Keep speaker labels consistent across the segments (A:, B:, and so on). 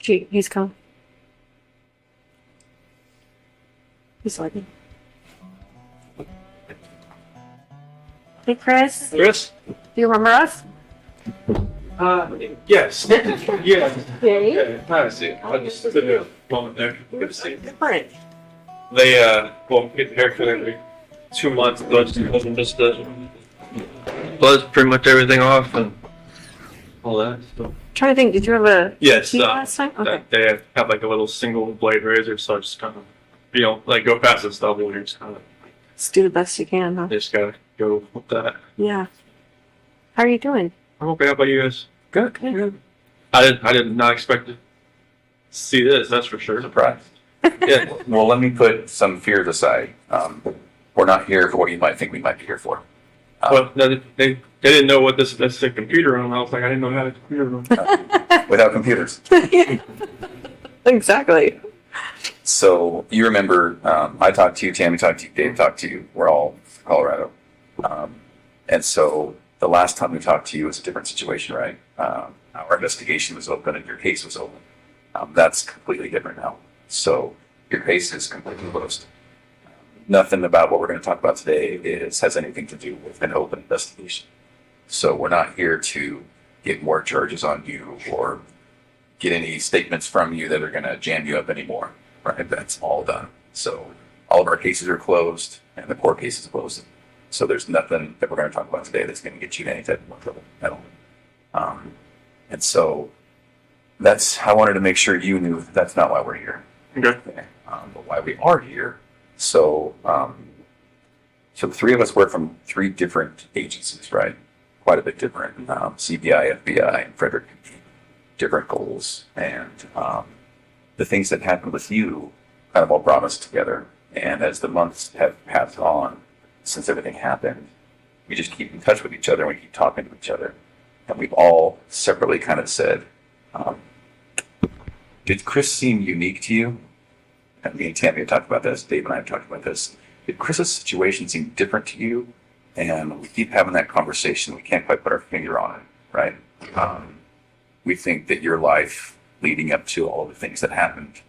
A: He's coming. He's looking. Hey, Chris.
B: Chris?
A: Do you remember us?
B: Yes. Yeah.
A: Hey.
B: Yeah, I see. I just took a moment there. Good to see you.
A: Different.
B: They, get the haircut every 2 months. Blood's pretty much everything off and all that. So.
A: Trying to think, did you have a
B: Yes.
A: last time? Okay.
B: They have like a little single blade razor, so I just kind of, like go past this double and just kind of.
A: Just do the best you can, huh?
B: Just gotta go with that.
A: Yeah. How are you doing?
B: I'm okay. How about you guys?
A: Good.
B: I did not expect to see this. That's for sure.
C: Surprised.
B: Yeah.
C: Well, let me put some fears aside. We're not here for what you might think we might be here for.
B: Well, no, they didn't know what that's a computer on. I was like, I didn't know how to computer on.
C: Without computers.
A: Exactly.
C: So you remember, I talked to you, Tammy talked to you, Dave talked to you. We're all from Colorado. And so the last time we talked to you was a different situation, right? Our investigation was open and your case was open. That's completely different now. So your case is completely closed. Nothing about what we're going to talk about today has anything to do with an open investigation. So we're not here to get more charges on you or get any statements from you that are going to jam you up anymore, right? That's all done. So all of our cases are closed and the court case is closed. So there's nothing that we're going to talk about today that's going to get you in any type of more trouble at all. And so I wanted to make sure you knew that's not why we're here.
B: Okay.
C: But why we are here. So the three of us work from 3 different agencies, right? Quite a bit different. CBI, FBI, and Fredrick, different goals. And the things that happened with you kind of all brought us together. And as the months have passed on since everything happened, we just keep in touch with each other and we keep talking to each other. And we've all separately kind of said, did Chris seem unique to you? And me and Tammy have talked about this, Dave and I have talked about this. Did Chris's situation seem different to you? And we keep having that conversation. We can't quite put our finger on it, right? We think that your life leading up to all of the things that happened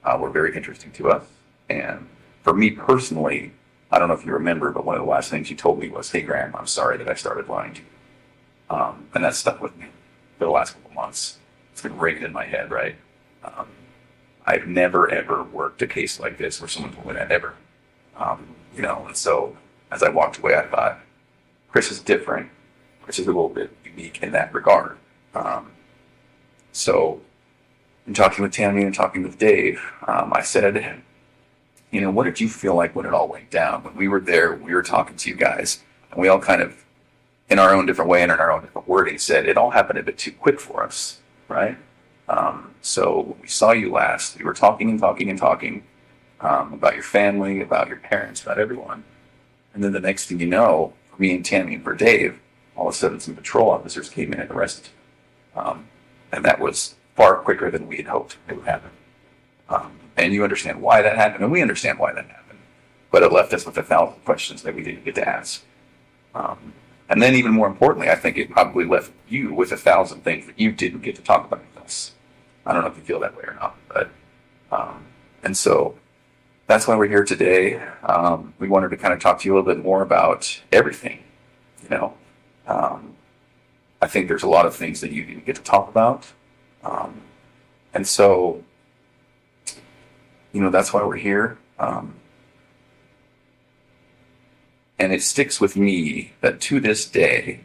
C: were very interesting to us. And for me personally, I don't know if you remember, but one of the last things you told me was, hey, Graham, I'm sorry that I started lying to you. And that stuck with me for the last couple of months. It's been ringing in my head, right? I've never, ever worked a case like this where someone told me that ever. And so as I walked away, I thought, Chris is different. Chris is a little bit unique in that regard. So in talking with Tammy and talking with Dave, I said, what did you feel like when it all went down? When we were there, we were talking to you guys, and we all kind of, in our own different way and in our own different wording, said it all happened a bit too quick for us, right? So when we saw you last, we were talking and talking and talking about your family, about your parents, about everyone. And then the next thing you know, for me and Tammy and for Dave, all of a sudden some patrol officers came in and arrested you. And that was far quicker than we had hoped it would happen. And you understand why that happened, and we understand why that happened. But it left us with 1,000 questions that we didn't get to ask. And then even more importantly, I think it probably left you with 1,000 things that you didn't get to talk about with us. I don't know if you feel that way or not, but and so that's why we're here today. We wanted to kind of talk to you a little bit more about everything. I think there's a lot of things that you didn't get to talk about, and so that's why we're here. And it sticks with me that to this day,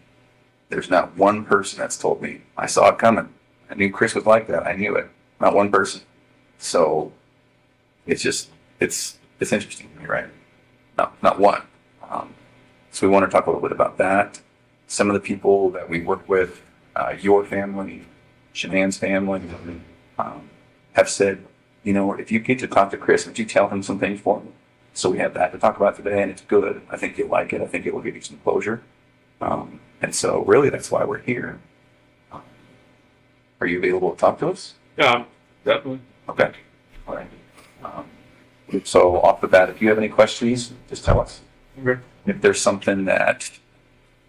C: there's not one person that's told me, I saw it coming. I knew Chris was like that. I knew it. Not one person. So it's interesting to me, right? Not one. So we want to talk a little bit about that. Some of the people that we work with, your family, Shanann's family, have said, if you get to talk to Chris, would you tell him some things for me? So we have that to talk about today, and it's good. I think you'll like it. I think it will give you some closure. And so really that's why we're here. Are you available to talk to us?
B: Yeah, definitely.
C: Okay. All right. So off the bat, if you have any questions, just tell us.
B: Okay.
C: If there's something that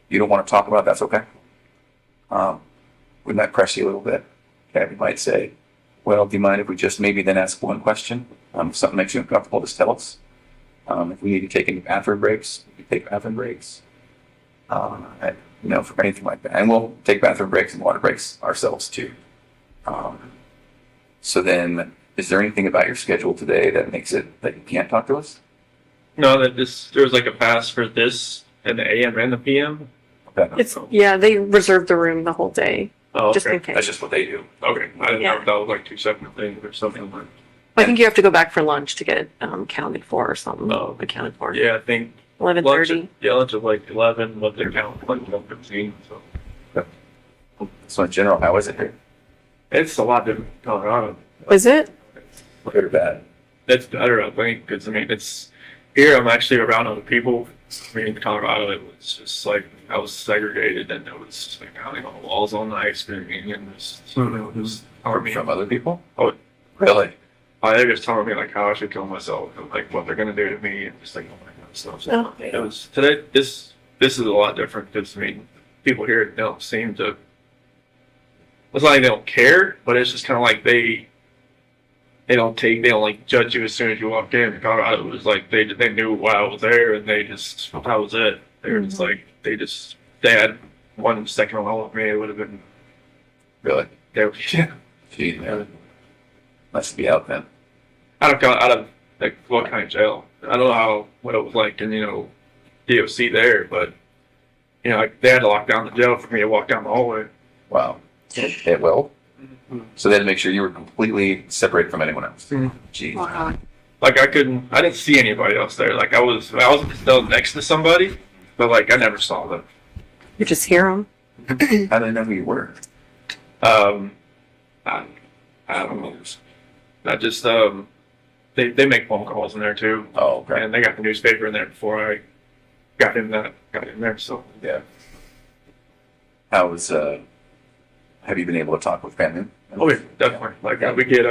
C: you don't want to talk about, that's okay. We might press you a little bit. Okay, we might say, well, do you mind if we just maybe then ask one question? If something makes you uncomfortable, just tell us. If we need to take any bathroom breaks, we can take bathroom breaks. For anything like that. And we'll take bathroom breaks and water breaks ourselves too. So then, is there anything about your schedule today that makes it that you can't talk to us?
B: No, there was like a pass for this in the AM and the PM.
C: Okay.
A: They reserve the room the whole day,
B: Oh,
A: just
B: okay.
A: in case.
C: That's just what they do.
B: Okay, I didn't
A: Yeah.
B: know if that was like two separate things or something. Like,
A: I think you have to go back for lunch to get counted for or something.
B: Oh.
A: Accounted for.
B: yeah, I think
A: 11:30.
B: lunch is like 11, but they count like 12:15. So
C: So in general, how is it here?
B: it's a lot different in Colorado.
A: Was it?
C: Good or bad?
B: That's better, I think, because I mean, it's here. I'm actually around other people. I mean, in Colorado, it was just like I was segregated, and there was like hanging on the walls all night, screaming, and it was telling me
C: From other people?
B: Oh,
C: Really?
B: they just telling me like how I should kill myself, and like what they're gonna do to me, and just like all that kind of stuff. So
A: Oh.
B: it was today. This is a lot different because I mean, people here don't seem to. It's not like they don't care, but it's just kind of like they don't like judge you as soon as you walk in. In Colorado, it was like they knew why I was there, and that was it. They were just like they had 1 second alone with me. It would have been
C: Really?
B: yeah.
C: Gee, man. Must be out then.
B: Out of like what kind of jail? I don't know what it was like in DOC there, but like they had to lock down the jail for me to walk down the hallway.
C: Wow. It will? So they had to make sure you were completely separated from anyone else.
B: Mhm.
C: Jeez.
A: Wow.
B: Like I didn't see anybody else there. Like I was still next to somebody, but like I never saw them.
A: You just hear them.
C: How did they know who you were?
B: I don't know. I just they make phone calls in there too,
C: Oh, okay.
B: and they got the newspaper in there before I got in there. So
C: Yeah. Have you been able to talk with family?
B: oh yeah, definitely. Like we get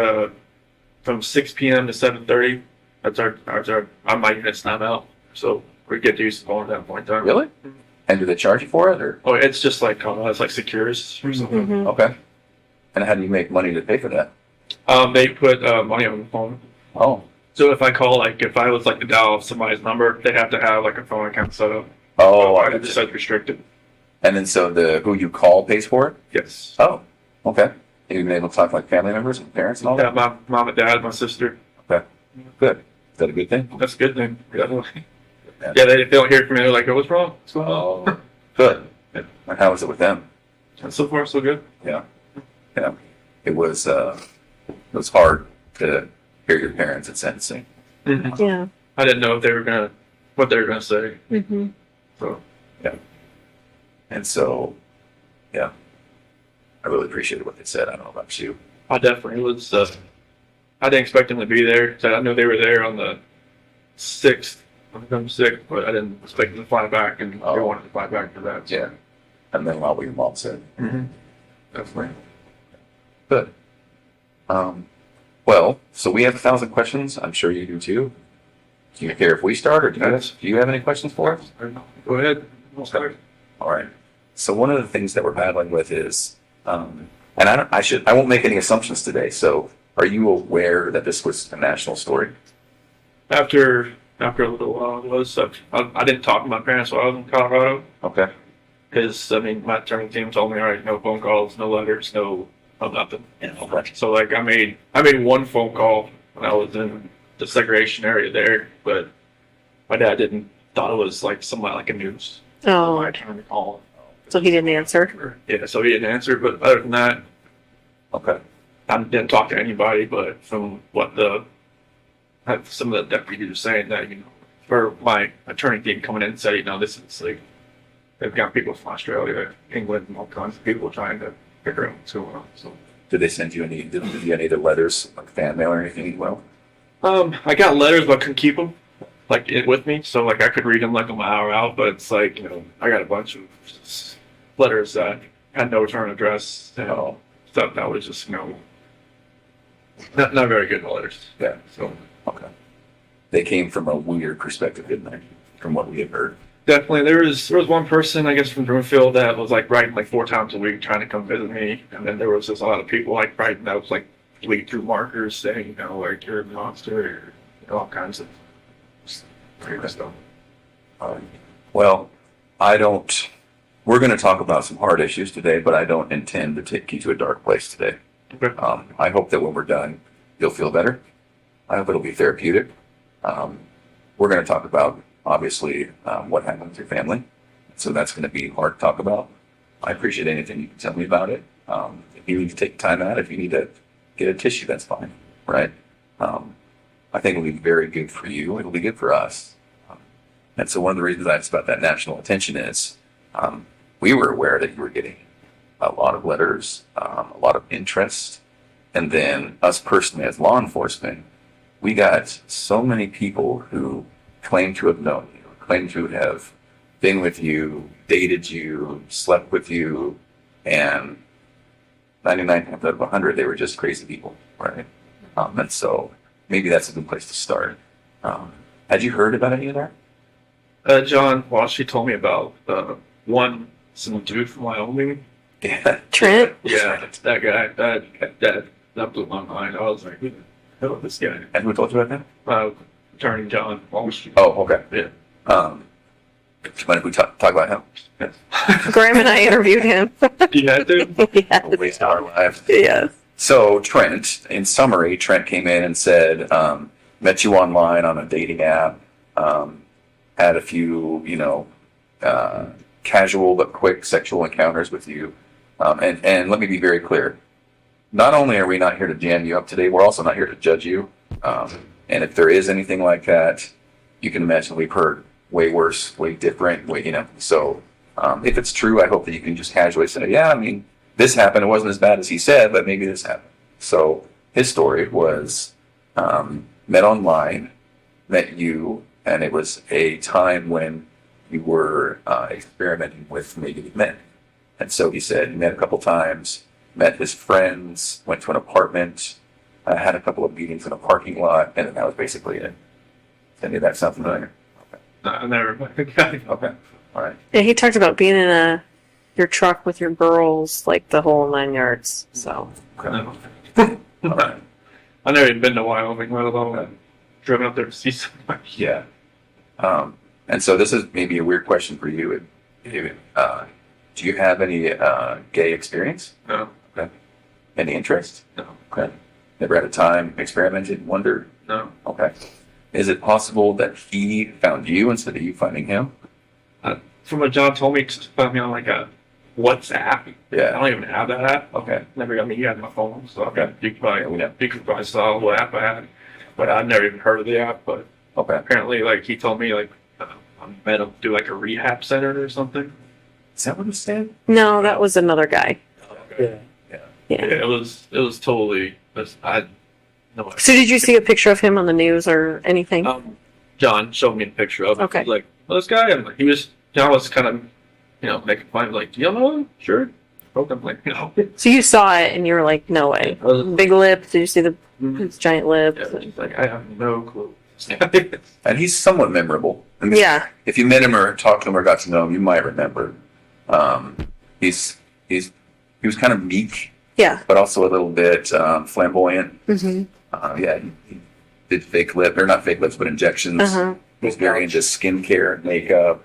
B: from 6 p.m. to 7:30. That's our on my unit's time out. So we get to use the phone at that point in time.
C: Really? And do they charge you for it, or?
B: Oh, it's just like it's like Secures or something.
A: Mhm.
C: Okay. And how do you make money to pay for that?
B: They put money on the phone.
C: Oh.
B: So if I call, like if I was like to dial somebody's number, they have to have like a phone account set up.
C: Oh, I
B: I
C: got
B: just
C: you.
B: said restricted.
C: And then so who you call pays for it?
B: Yes.
C: Oh. Okay. Have you been able to talk to like family members and parents and all
B: Yeah,
C: that?
B: my mom and dad, my sister.
C: Okay. Good. Is that a good thing?
B: That's a good thing. Definitely.
C: Yeah.
B: Yeah, they don't hear from me. They're like, "Oh, what's wrong? What's going on?"
C: Oh. Good. And how was it with them?
B: And so far, so good.
C: Yeah. Yeah. It was hard to hear your parents at sentencing.
B: Mm-hmm.
A: Yeah.
B: I didn't know what they were gonna say.
A: Mm-hmm.
B: So
C: And so, yeah, I really appreciated what they said. I don't know about you.
B: I definitely was. I didn't expect them to be there. So I knew they were there on the 6th. I'm sick, but I didn't expect them to fly back, and they
C: Oh.
B: wanted to fly back for that. So.
C: Yeah. And then what your mom said.
B: Mm-hmm. Definitely.
C: Good. Well, so we have 1,000 questions. I'm sure you do too. Do you care if we start, or do you have any questions for us?
B: Go ahead. We'll start.
C: All right. So one of the things that we're battling with is, and I won't make any assumptions today. So are you aware that this was a national story?
B: After a little while, it was. I didn't talk to my parents while I was in Colorado
C: Okay.
B: because I mean my attorney team told me, all right, no phone calls, no letters, no nothing.
C: Okay.
B: So like I made one phone call when I was in the segregation area there, but my dad thought it was like somebody like a news.
A: Oh,
B: My attorney called.
A: so he didn't answer.
B: Yeah, so he didn't answer. But other than that,
C: Okay.
B: I didn't talk to anybody. But from what some of the deputies were saying, that for my attorney team coming in and said, this is like they've got people from Australia, England, and all kinds of people trying to figure out what's going on. So.
C: Did they send you any? Did you get any other letters, like fan mail or anything? Well.
B: I got letters, but I couldn't keep them with me. So like I could read them like on my hour out, but it's like I got a bunch of letters that had no return address and stuff that was just not very good letters.
C: Yeah.
B: So
C: Okay. They came from a weird perspective, didn't they? From what we have heard.
B: definitely there was one person I guess from Broomfield that was like writing like 4 times a week trying to come visit me, and then there was just a lot of people like writing that was like bleed through markers saying, like you're a monster, or all kinds of weird stuff.
C: Well, we're going to talk about some hard issues today, but I don't intend to take you to a dark place today.
B: Okay.
C: I hope that when we're done, you'll feel better. I hope it'll be therapeutic. We're going to talk about, obviously, what happened with your family. So that's going to be hard to talk about. I appreciate anything you can tell me about it. If you need to take time out, if you need to get a tissue, that's fine, right? I think it'll be very good for you. It'll be good for us. And so one of the reasons I asked about that national attention is we were aware that you were getting a lot of letters, a lot of interest. And then us personally as law enforcement, we got so many people who claim to have known you, claim to have been with you, dated you, slept with you, and 99 times out of 100, they were just crazy people, right? And so maybe that's a good place to start. Had you heard about any of that?
B: John, well, she told me about some dude from Wyoming.
C: Yeah.
A: Trent?
B: Yeah, that guy. That blew my mind. I was like, who the hell is this guy?
C: And who told you about that?
B: Attorney John Walsh.
C: Oh, okay.
B: Yeah.
C: Do you mind if we talk about him?
B: Yes.
A: Graham and I interviewed him.
B: You had to?
A: Yes.
C: Waste our lives.
A: Yes.
C: So Trent, in summary, Trent came in and said, met you online on a dating app, had a few, casual but quick sexual encounters with you. And let me be very clear. Not only are we not here to jam you up today, we're also not here to judge you. And if there is anything like that, you can imagine we've heard way worse, way different, So if it's true, I hope that you can just casually say, yeah, I mean, this happened. It wasn't as bad as he said, but maybe this happened. So his story was met online, met you, and it was a time when you were experimenting with maybe men. And so he said he met a couple times, met his friends, went to an apartment, had a couple of meetings in a parking lot, and then that was basically it. Any of that sound familiar?
B: I never.
C: Okay. All right.
A: Yeah, he talked about being in your truck with your girls, like the whole 9 yards. So.
C: Okay.
B: No.
C: All right.
B: I've never even been to Wyoming, let alone driven up there to see somebody.
C: Yeah. And so this is maybe a weird question for you. Do you have any gay experience?
B: No.
C: Okay. Any interest?
B: No.
C: Okay. Never had a time experimented, wondered?
B: No.
C: Okay. Is it possible that he found you instead of you finding him?
B: From what John told me, he found me on like a WhatsApp. I
C: Yeah.
B: don't even have that app.
C: Okay.
B: Never. I mean, he had my phone, so
C: Okay.
B: you could probably saw what app I had, but I'd never even heard of the app. But
C: Okay.
B: apparently, like he told me, like I met him do like a rehab center or something.
C: Is that what it said?
A: No, that was another guy.
B: Yeah.
A: Yeah.
B: It was totally. No.
A: So did you see a picture of him on the news or anything?
B: John showed me a picture of it.
A: Okay.
B: He was like, well, this guy, and he was. John was kind of, making fun of like, do you know him? Sure. I'm like, no.
A: So you saw it and you were like, no way.
B: I was-
A: Big lips. Did you see
B: Mhm.
A: his giant lips?
B: Yeah, he's like, I have no clue.
C: And he's somewhat memorable. I mean,
A: Yeah.
C: if you met him or talked to him or got to know him, you might remember. He was kind of meek,
A: Yeah.
C: but also a little bit flamboyant.
A: Mm-hmm.
C: He did fake lip, or not fake lips, but injections.
A: Uh-huh.
C: He was very into skincare and makeup.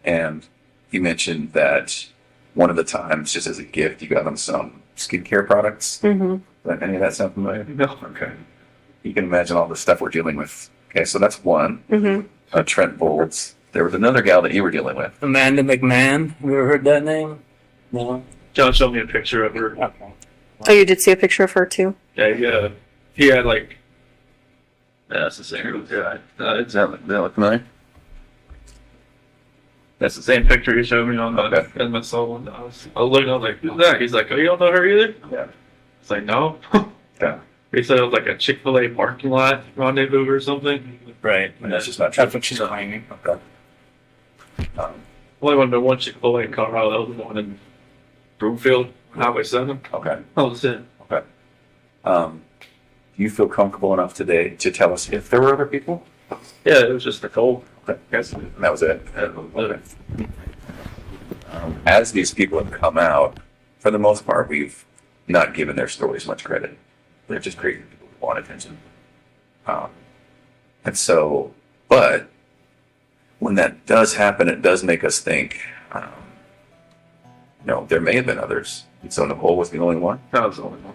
C: And he mentioned that one of the times, just as a gift, you got him some skincare products.
A: Mm-hmm.
C: Does any of that sound familiar?
B: No.
C: Okay. You can imagine all the stuff we're dealing with. Okay, so that's one.
A: Mm-hmm.
C: Trent Bolts. There was another gal that you were dealing with.
D: Amanda McMahon. Have you ever heard that name? No.
B: John showed me a picture of her.
D: Okay.
A: Oh, you did see a picture of her too?
B: Yeah, he had like. That's the same. Yeah,
C: Does that look familiar?
B: that's the same picture he showed me on
C: Okay.
B: in my soul. And I was looking. I was like, who's that? He's like, oh, you don't know her either?
C: Yeah.
B: It's like, no.
C: Yeah.
B: He said it was like a Chick-fil-A parking lot rendezvous or something.
D: Right.
C: And that's just not true.
D: That's what she's claiming.
C: Okay.
B: Only one, but one Chick-fil-A in Colorado. That was the one in Broomfield, Highway 7.
C: Okay.
B: That was it.
C: Okay. Do you feel comfortable enough today to tell us if there were other people?
B: Yeah, it was just a cold.
C: Okay. And that was it. Okay. As these people have come out, for the most part, we've not giving their stories much credit. They're just crazy people who want attention. And so, but when that does happen, it does make us think, there may have been others. So Nicole was the only one.
B: That was the only one.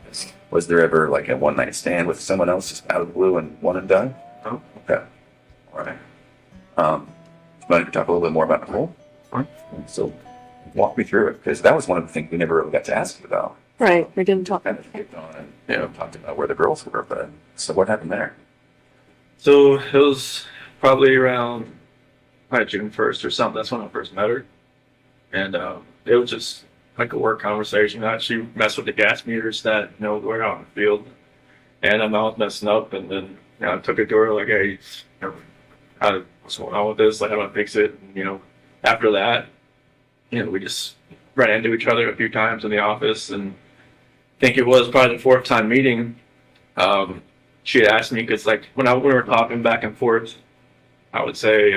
C: Was there ever like a one night stand with someone else just out of the blue and one and done?
B: No.
C: Okay. All right. Want to talk a little bit more about Nicole?
B: Sure.
C: So walk me through it, because that was one of the things we never really got to ask you about.
A: Right. We didn't talk.
C: Kind of skipped on and talked about where the girls were, but so what happened there?
B: So it was probably around June 1st or something. That's when I first met her. And it was just like a work conversation. She messed with the gas meters that, were out in the field. And I was messing up, and then I took it to her like, hey, what's going on with this? Like, how do I fix it? And, after that, we just ran into each other a few times in the office, and I think it was probably the fourth time meeting. She had asked me, because like when we were talking back and forth, I would say,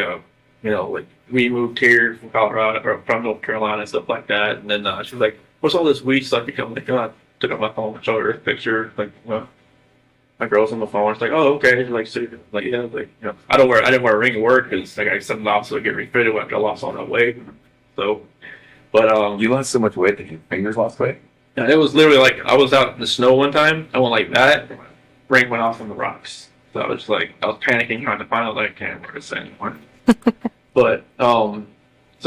B: like we moved here from Colorado or from North Carolina and stuff like that, and then she was like, "What's all this weed stuff become?" Like, I took out my phone and showed her a picture, like, my girl's on the phone. It's like, "Oh, okay." Like, so, like, yeah, like, I didn't wear a ring at work because like I said, the office would get refitted after I lost all that weight. So, but
C: You lost so much weight that your fingers lost weight?
B: yeah, it was literally like I was out in the snow one time. I went like that. Ring went off on the rocks. So I was panicking trying to find out that I can't wear this anymore. But so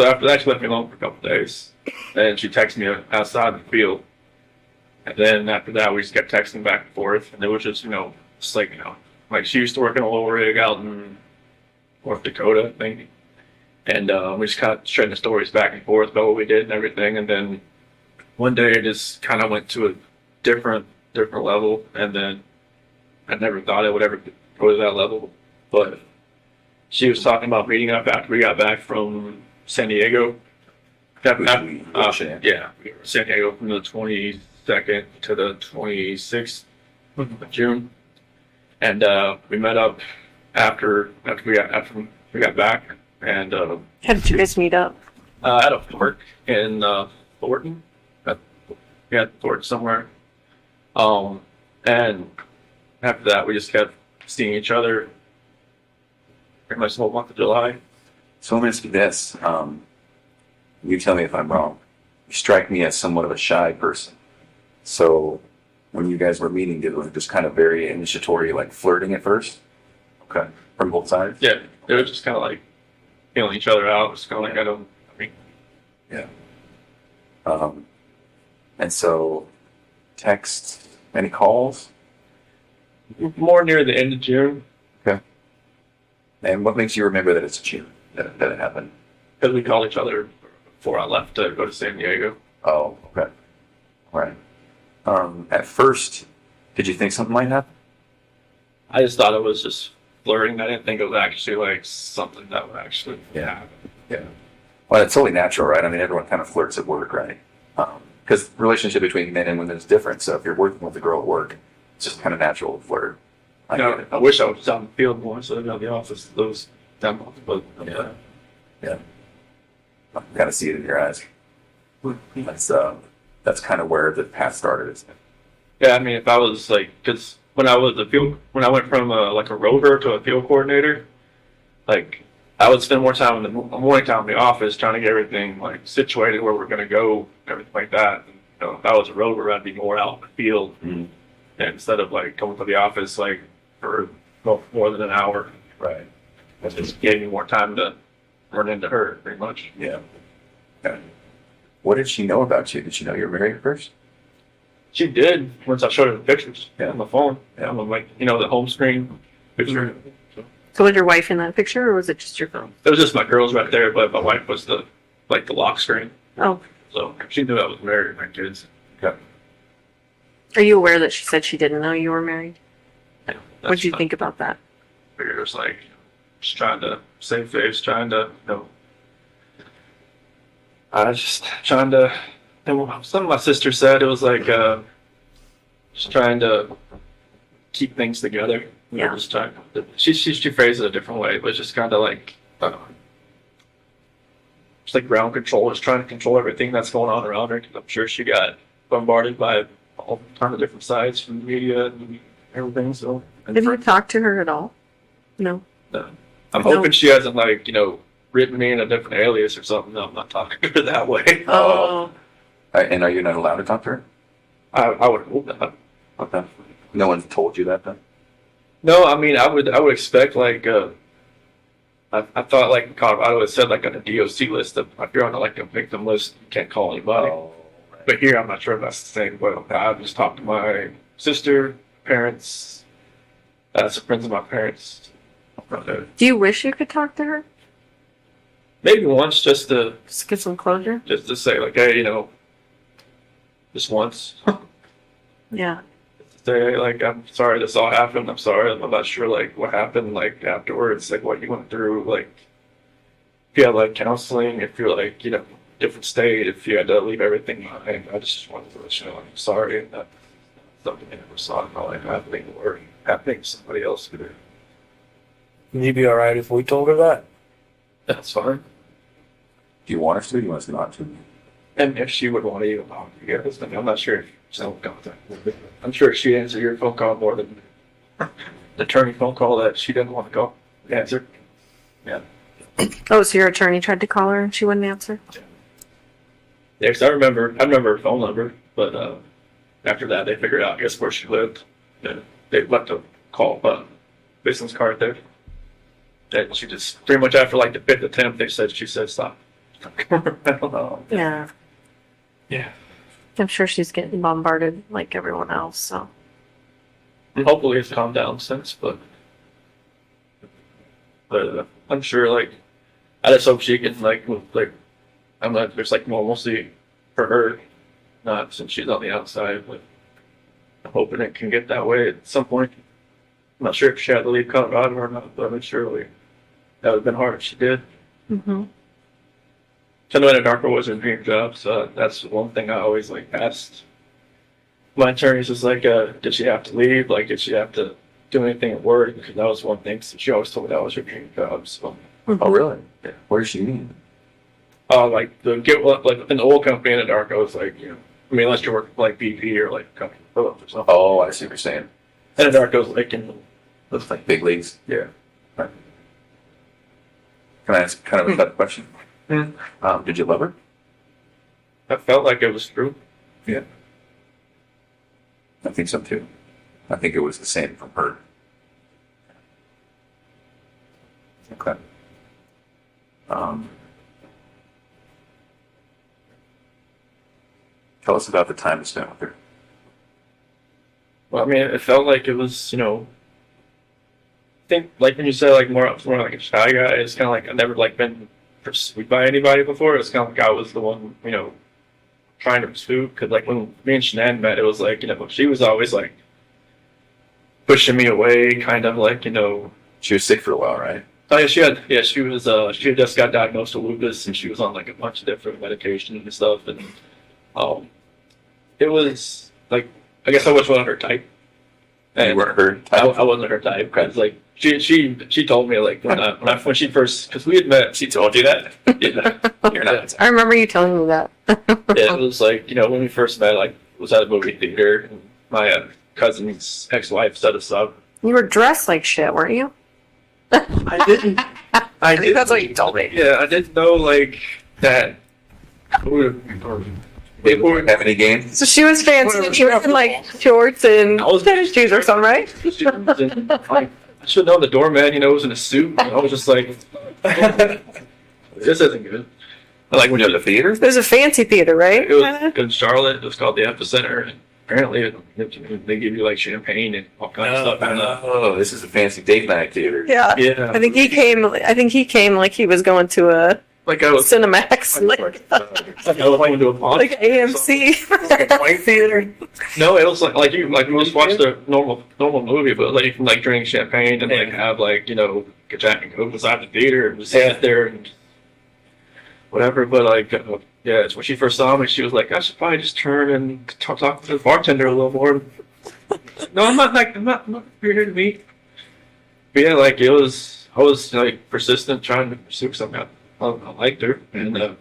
B: after that, she left me alone for a couple days, and she texted me outside the field. And then after that, we just kept texting back and forth, and it was just just like she used to work in a little rig out in North Dakota, I think, and we just kind of sharing the stories back and forth about what we did and everything. And then one day, it just kind of went to a different level, and then I never thought it would ever go to that level, but she was talking about meeting up after we got back from San Diego.
C: Shanann.
B: Yeah, we were in San Diego from the 22nd to the 26th of June, and we met up after we got back, and
A: How did you guys meet up?
B: at a park in Thornton. Thornton somewhere. And after that, we just kept seeing each other pretty much the whole month of July.
C: So let me ask you this. You tell me if I'm wrong. You strike me as somewhat of a shy person. So when you guys were meeting, it was just kind of very initiatory, like flirting at first? Okay. From both sides?
B: Yeah, it was just kind of like feeling each other out. It was kind of like,
C: Yeah. And so texts, any calls?
B: more near the end of June,
C: And what makes you remember that it's June, that it happened?
B: because we called each other before I left to go to San Diego.
C: Oh, okay. All right. At first, did you think something might happen?
B: I just thought it was just flirting. I didn't think it was actually like something that would actually happen.
C: Yeah. Well, it's totally natural, right? I mean, everyone kind of flirts at work, right? Because the relationship between men and women is different. So if you're working with a girl at work, it's just kind of natural to flirt. I get it.
B: I wish I was out in the field more instead of out in the office those 10 months, but
C: Yeah. I kind of see it in your eyes. That's kind of where the path started, isn't it?
B: yeah. I mean, if I was like, because when I went from like a rover to a field coordinator, like I would spend more time in the morning time in the office trying to get everything like situated where we're going to go, everything like that. And, if I was a rover, I'd be more out in the field, and instead of like coming to the office like for more than an hour.
C: Right.
B: It just gave me more time to run into her, pretty much.
C: Yeah. Okay. What did she know about you? Did she know you were married at first?
B: She did once I showed her the pictures
C: Yeah.
B: on the phone.
C: Yeah.
B: I'm like, the home screen picture.
A: So was your wife in that picture, or was it just your phone?
B: It was just my girls right there, but my wife was the lock screen.
A: Oh,
B: So she knew I was married with my kids.
C: Okay.
A: are you aware that she said she didn't know you were married?
B: Yeah,
A: What did you think about that?
B: I figured it was like just trying to save face, trying to I was just trying to. And some of my sister said it was like just trying to keep things together.
A: Yeah.
B: Just trying. She phrased it a different way, but it's just kind of like just like ground control, just trying to control everything that's going on around her. Because I'm sure she got bombarded by a all kinds of different sides from the media and everything. So, and
A: Have you talked to her at all? No.
B: I'm hoping she hasn't like written me in a different alias or something. No, I'm not talking to her that way.
A: Oh.
C: And are you not allowed to talk to her?
B: I would hope not.
C: Okay. No one's told you that then?
B: No, I mean I would expect like I thought like in Colorado it said like on the DOC list that if you're on like a victim list you can't call anybody.
C: Oh, right.
B: But here I'm not sure if that's the same. But I just talked to my sister, parents, some friends of my parents.
A: Do you wish you could talk to her?
B: Maybe once just to
A: Get some closure?
B: say like, hey, just once.
A: Yeah.
B: Say like, I'm sorry this all happened. I'm sorry. I'm not sure like what happened like afterwards, like what you went through, like if you had like counseling, if you're like, different state, if you had to leave everything behind. I just wanted to let you know I'm sorry and that's something I never saw in my life happening or happening to somebody else.
D: Would you be alright if we told her that?
B: That's fine.
C: Do you want us to? Do you want us not to?
B: And if she would want to even talk to you guys, I'm not sure if she's on contact. I'm sure she'd answer your phone call more than the attorney phone call that she didn't want to go answer. Yeah.
A: Oh, so your attorney tried to call her and she wouldn't answer?
B: Yeah, because I remember her phone number, but after that they figured out, I guess, where she lived. They left a business card there. And she just, pretty much after like the 5th attempt, she said stop. I don't know.
A: Yeah.
B: Yeah.
A: I'm sure she's getting bombarded like everyone else, so.
B: And hopefully it's calmed down since, but I'm sure like, I just hope she can like, I'm not, there's like normalcy for her, not since she's on the outside, but I'm hoping it can get that way at some point. I'm not sure if she had to leave Colorado or not, but I'm surely that would have been hard if she did.
A: Mm-hmm.
B: So knowing a darker was her dream job, so that's one thing I always like asked my attorneys is like, did she have to leave? Like, did she have to do anything at work? Because that was one thing. So she always told me that was her dream job. So,
C: Oh, really? Yeah. Where does she mean?
B: like in the oil company in the dark, I was like, unless you're working for like BP or like a company Phillips or something.
C: Oh, I see what you're saying.
B: And the dark, I was like
C: Looks like big leagues.
B: yeah.
C: Right. Can I ask kind of a tough question? Did you love her?
B: I felt like it was true.
C: Yeah. I think so too. I think it was the same from her. Okay. Tell us about the time you spent with her.
B: Well, I mean, it felt like it was, I think like when you say like more like a shy guy, it's kind of like I've never like been pursued by anybody before. It's kind of like I was the one, trying to pursue. Because like when me and Shanann met, it was like, she was always like pushing me away, kind of like,
C: She was sick for a while, right?
B: Oh yeah, she had just got diagnosed with lupus and she was on like a bunch of different medications and stuff, and it was like, I guess I wasn't her type. And
C: you weren't her type?
B: I wasn't her type because like she told me like when she first, because we had met.
C: She told you that?
B: Yeah,
C: You're not.
A: I remember you telling me that.
B: yeah, it was like when we first met, like was at a movie theater. And my cousin's ex-wife set us up.
A: You were dressed like shit, weren't you?
B: I didn't.
A: I think that's what you told me.
B: Yeah, I didn't know like that.
C: Did you have any games?
A: So she was fancy and she was in like shorts and tennis shoes or something, right?
B: I should know the doorman, was in a suit. And I was just like, this isn't good.
C: Like when you're at the theater?
A: It was a fancy theater, right?
B: It was in Charlotte. It was called the Epicenter. And apparently, they give you like champagne and all kinds of stuff.
C: Oh, this is a fancy date night theater.
A: Yeah.
B: Yeah.
A: I think he came like he was going to a
B: Like I was
A: Cinemax, like
B: I was going to a pawn.
A: like AMC.
D: Like a toy theater?
B: No, it was like you just watch the normal movie, but like you can like drink champagne and like have like get Jack and Coke beside the theater and just sit there and whatever. But like yeah, it's when she first saw me, she was like, I should probably just turn and talk to the bartender a little more. No, I'm not here to meet. But yeah, like I was like persistent trying to pursue something. I liked her, and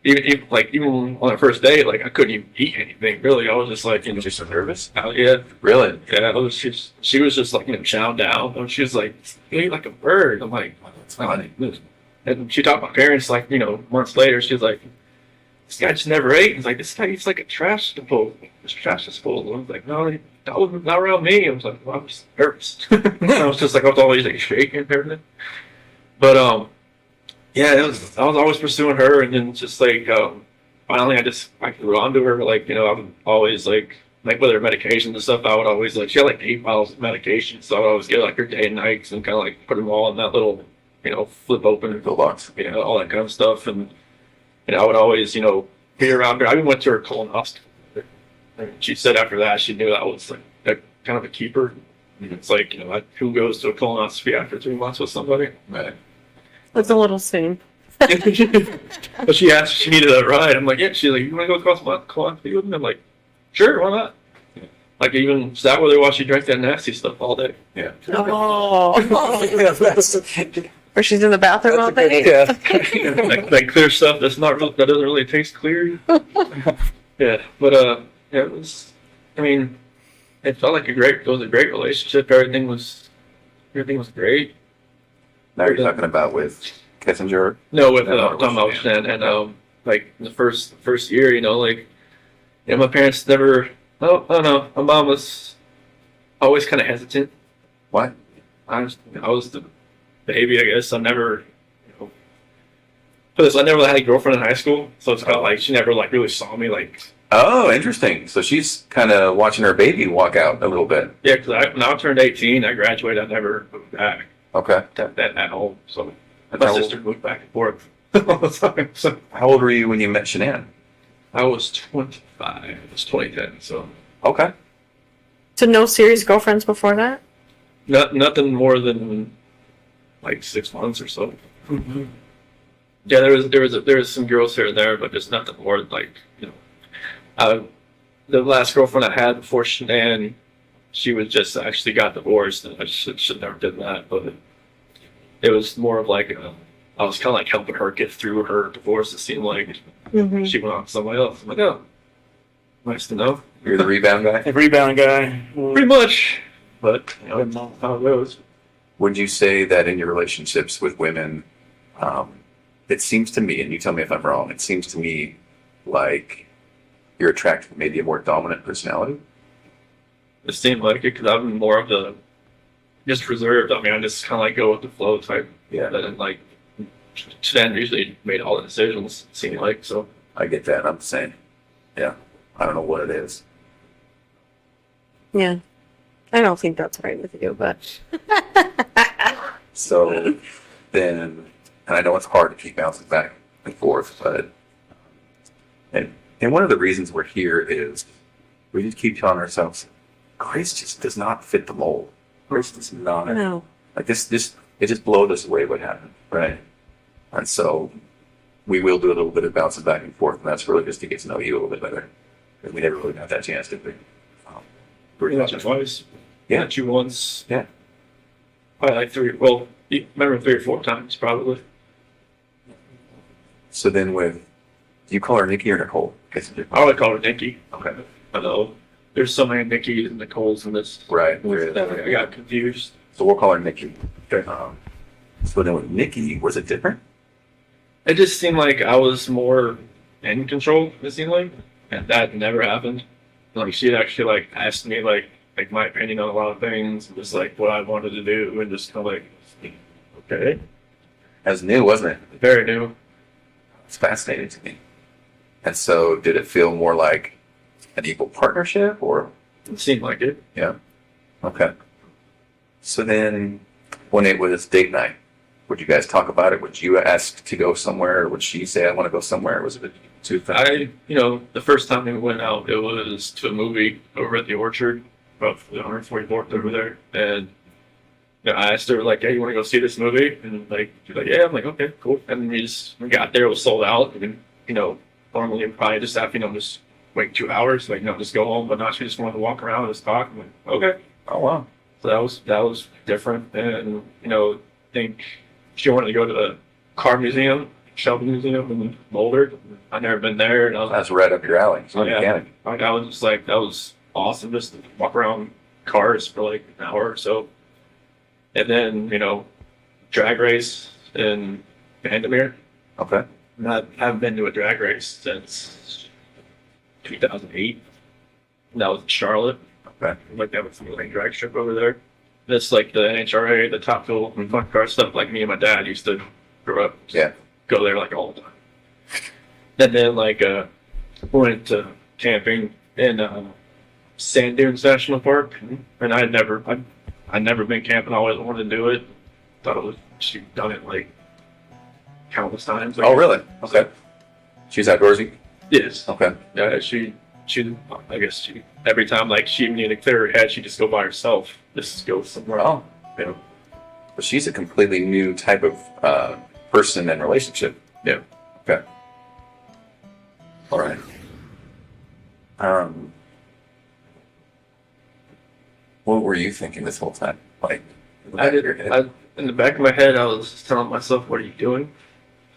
B: even on the first day, like I couldn't even eat anything really. I was just like,
C: Just so nervous?
B: yeah,
C: Really?
B: yeah. I was just, she was just like, chowing down. And she was like, you eat like a bird. I'm like,
C: That's funny.
B: and she talked to my parents like, months later. She was like, this guy just never ate. He's like, this guy eats like a trash disposal. This trash disposal. I was like, no, that was not around me. I was like, well, I was nervous. I was just like, I was always like shaking and everything. But yeah, I was always pursuing her, and then just like finally, I grew onto her. Like I would always like with her medications and stuff. I would always like she had like 8 bottles of medication, so I would always get like her day and nights and kind of like put them all in that little flip open
C: Pill box.
B: all that kind of stuff. And I would always be around her. I even went to her colonoscopy, and she said after that she knew that was like kind of a keeper. It's like who goes to a colonoscopy after 3 months with somebody?
C: Right.
A: It's a little soon.
B: But she asked if she needed a ride. I'm like, yeah. She's like, you want to go across my colonoscopy with me? I'm like, sure, why not? Like even sat with her while she drank that nasty stuff all day.
C: Yeah.
A: Oh. Or she's in the bathroom all day.
D: Yeah.
B: that clear stuff that doesn't really taste clear. Yeah, but yeah, it was. I mean, it felt like it was a great relationship. Everything was great.
C: Now you're talking about with Kessinger?
B: No, with
C: And
B: talking about Shanann, and like the first year, my parents never. Oh no, my mom was always kind of hesitant.
C: What?
B: I was the baby, I guess. I never, I never had a girlfriend in high school, so it's kind of like she never like really saw me like.
C: Oh, interesting. So she's kind of watching her baby walk out a little bit.
B: Yeah, because when I turned 18, I graduated. I never moved back
C: Okay.
B: at home. So
C: And
B: my
C: how,
B: sister moved back and forth all the time. So
C: how old were you when you met Shanann?
B: I was 25. It was 2010. So
C: Okay.
A: So no serious girlfriends before that?
B: nothing more than like 6 months or so. Yeah, there was some girls here and there, but there's nothing more than like the last girlfriend I had before Shanann, she was just actually got divorced, and I should never did that. But it was more of like I was kind of like helping her get through her divorce. It seemed like
A: Mm-hmm.
B: she went on to somebody else. I'm like, oh, nice to know.
C: You're the rebound guy?
D: The rebound guy.
B: Pretty much, but that's how it goes.
C: Would you say that in your relationships with women, it seems to me, and you tell me if I'm wrong, it seems to me like you're attracted to maybe a more dominant personality?
B: It seemed like it because I'm more of the just reserved. I mean, I just kind of like go with the flow type.
C: Yeah.
B: And like Shanann usually made all the decisions. It seemed like so.
C: I get that. I'm saying, yeah, I don't know what it is.
A: Yeah. I don't think that's right with you, but
C: So then, and I know it's hard to keep bouncing back and forth, but and one of the reasons we're here is we just keep telling ourselves, Grace just does not fit the mold. Grace does not.
A: no.
C: Like this, it just blows us away what happened, right? And so we will do a little bit of bouncing back and forth, and that's really just to get to know you a little bit better. Because we never really got that chance, did we?
B: Pretty much twice.
C: Yeah.
B: Met you once.
C: Yeah.
B: Probably like 3. Well, you remember 3 or 4 times probably.
C: So then do you call her Nikki or Nicole?
B: I would call her Nikki.
C: Okay.
B: I know. There's so many Nickis and Nicoles in this.
C: Right.
B: I got confused.
C: So we'll call her Nikki.
B: Okay.
C: So then with Nikki, was it different?
B: It just seemed like I was more in control, it seemed like. And that never happened. Like she'd actually like asked me like my opinion on a lot of things, and just like what I wanted to do, and just kind of like, okay.
C: That was new, wasn't it?
B: Very new.
C: It's fascinating to me. And so did it feel more like an equal partnership or?
B: It seemed like it.
C: Yeah. Okay. So then when it was date night, would you guys talk about it? Would you ask to go somewhere? Or would she say, I want to go somewhere? Was it too fast?
B: The first time we went out, it was to a movie over at the Orchard, about the 144th over there. And I asked her, like, hey, you want to go see this movie? And like, she's like, yeah. I'm like, okay, cool. And we got there, it was sold out. And, normally probably just have, just wait 2 hours, like, just go home. But now she just wanted to walk around and just talk. I'm like, okay.
C: Oh, wow.
B: So that was different. And, I think she wanted to go to the car museum. Shelby Museum in Boulder. I've never been there, and I was
C: That's right up your alley. So
B: yeah.
C: mechanic.
B: like I was just like that was awesome just to walk around cars for like an hour or so, and then drag race in Vandermeer.
C: Okay.
B: And I haven't been to a drag race since 2008. And that was in Charlotte.
C: Okay.
B: Like that was like drag strip over there. That's like the NHRA, the Top Fuel fun car stuff. Like me and my dad used to grow up.
C: Yeah.
B: Go there like all the time. And then like went to camping in Sand Dunes National Park, and I'd never been camping. I always wanted to do it. Thought it was she'd done it like countless times. Like,
C: Oh, really? Okay. She's outdoorsy?
B: yes.
C: Okay.
B: Yeah, she I guess she every time like she needed to clear her head, she'd just go by herself. Just go somewhere.
C: Oh.
B: You know.
C: But she's a completely new type of person and relationship.
B: Yeah.
C: Okay. All right. What were you thinking this whole time? Like, in the back of your head?
B: In the back of my head, I was just telling myself, "What are you doing?"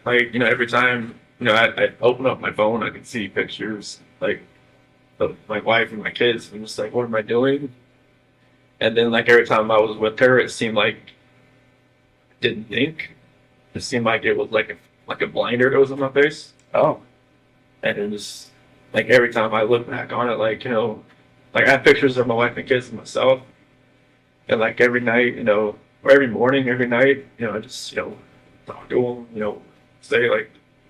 B: Like, every time, I open up my phone, I can see pictures like of my wife and my kids. I'm just like, "What am I doing?" And then, like every time I was with her, it seemed like I didn't think. It seemed like it was like a blinder that was on my face,
C: Oh.
B: and it was like every time I look back on it, like like I have pictures of my wife and kids and myself, and like every night, or every morning, every night, I just talk to them, say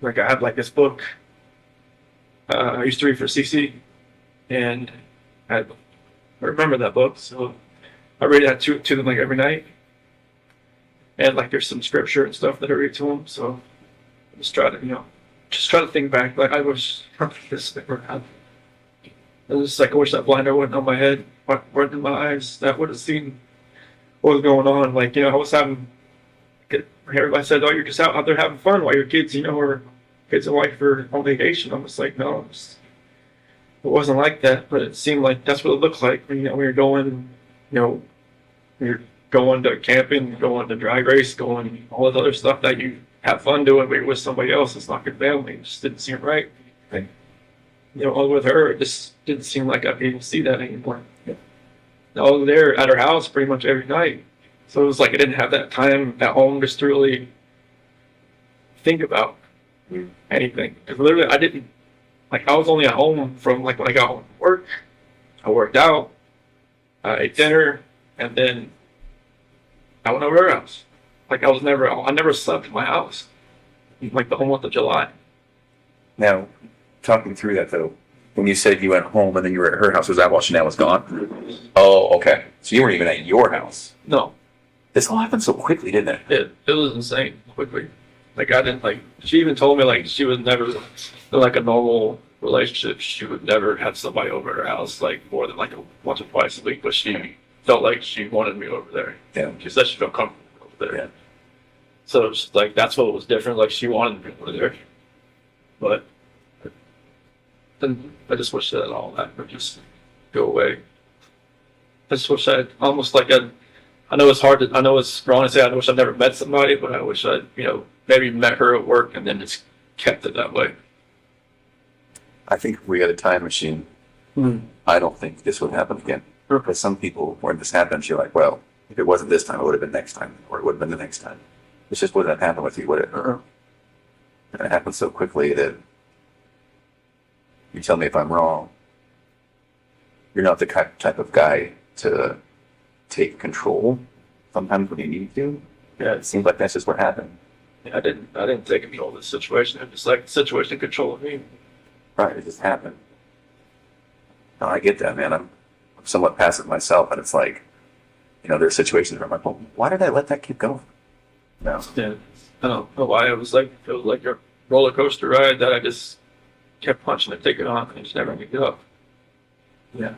B: like I have like this book I used to read for CC, and I remember that book, so I read that to them like every night, and like there's some scripture and stuff that I read to them, so I just try to think back, like I wish this never happened. I was just like, I wish that blinder wasn't on my head, wasn't in my eyes. That would have seen what was going on. Like, I was everybody said, "Oh, you're just out there having fun while your kids, or kids and wife are on vacation." I'm just like, no, it wasn't like that. But it seemed like that's what it looked like when you're going, you're going to camping, going to drag race, going all this other stuff that you have fun doing, but you're with somebody else. It's not your family. It just didn't seem right.
C: Right.
B: With her, it just didn't seem like I could even see that anymore. I was there at her house pretty much every night. So it was like I didn't have that time at home just to really think about anything. Because literally I didn't, I was only at home from like when I got home from work. I worked out, I ate dinner, and then I went over to her house. Like I never slept in my house. Like the whole month of July.
C: Now, talking through that though, when you said you went home and then you were at her house, was that while Shanann was gone? Oh, okay. So you weren't even at your house.
B: No.
C: This all happened so quickly, didn't it?
B: It was insane quickly. Like I didn't she even told me like she was never like a normal relationship. She would never have somebody over at her house like more than like once or twice a week, but she felt like she wanted me over there.
C: Yeah.
B: She said she felt comfortable over there.
C: Yeah.
B: So it was like that's what was different. Like she wanted me over there. But then I just wish that all that would just go away. I just wish I'd almost like I know it's hard I know it's wrong to say I wish I'd never met somebody, but I wish I'd, maybe met her at work and then just kept it that way.
C: I think if we had a time machine, I don't think this would happen again. Because some people, when this happens, you're like, well, if it wasn't this time, it would have been next time, or it would have been the next time. It just wouldn't happen with you, would it? And it happened so quickly that you tell me if I'm wrong. You're not the type of guy to take control sometimes when you need to.
B: Yeah,
C: It seems like that's just what happened.
B: I didn't take control of the situation. It was like the situation controlled me.
C: Right, it just happened. No, I get that, man. I'm somewhat passive myself, and it's like, there's situations where I'm like, well, why did I let that keep going? No.
B: Yeah, I don't know why. It was like a roller coaster ride that I just kept punching the ticket on and just never picked it up. Yeah.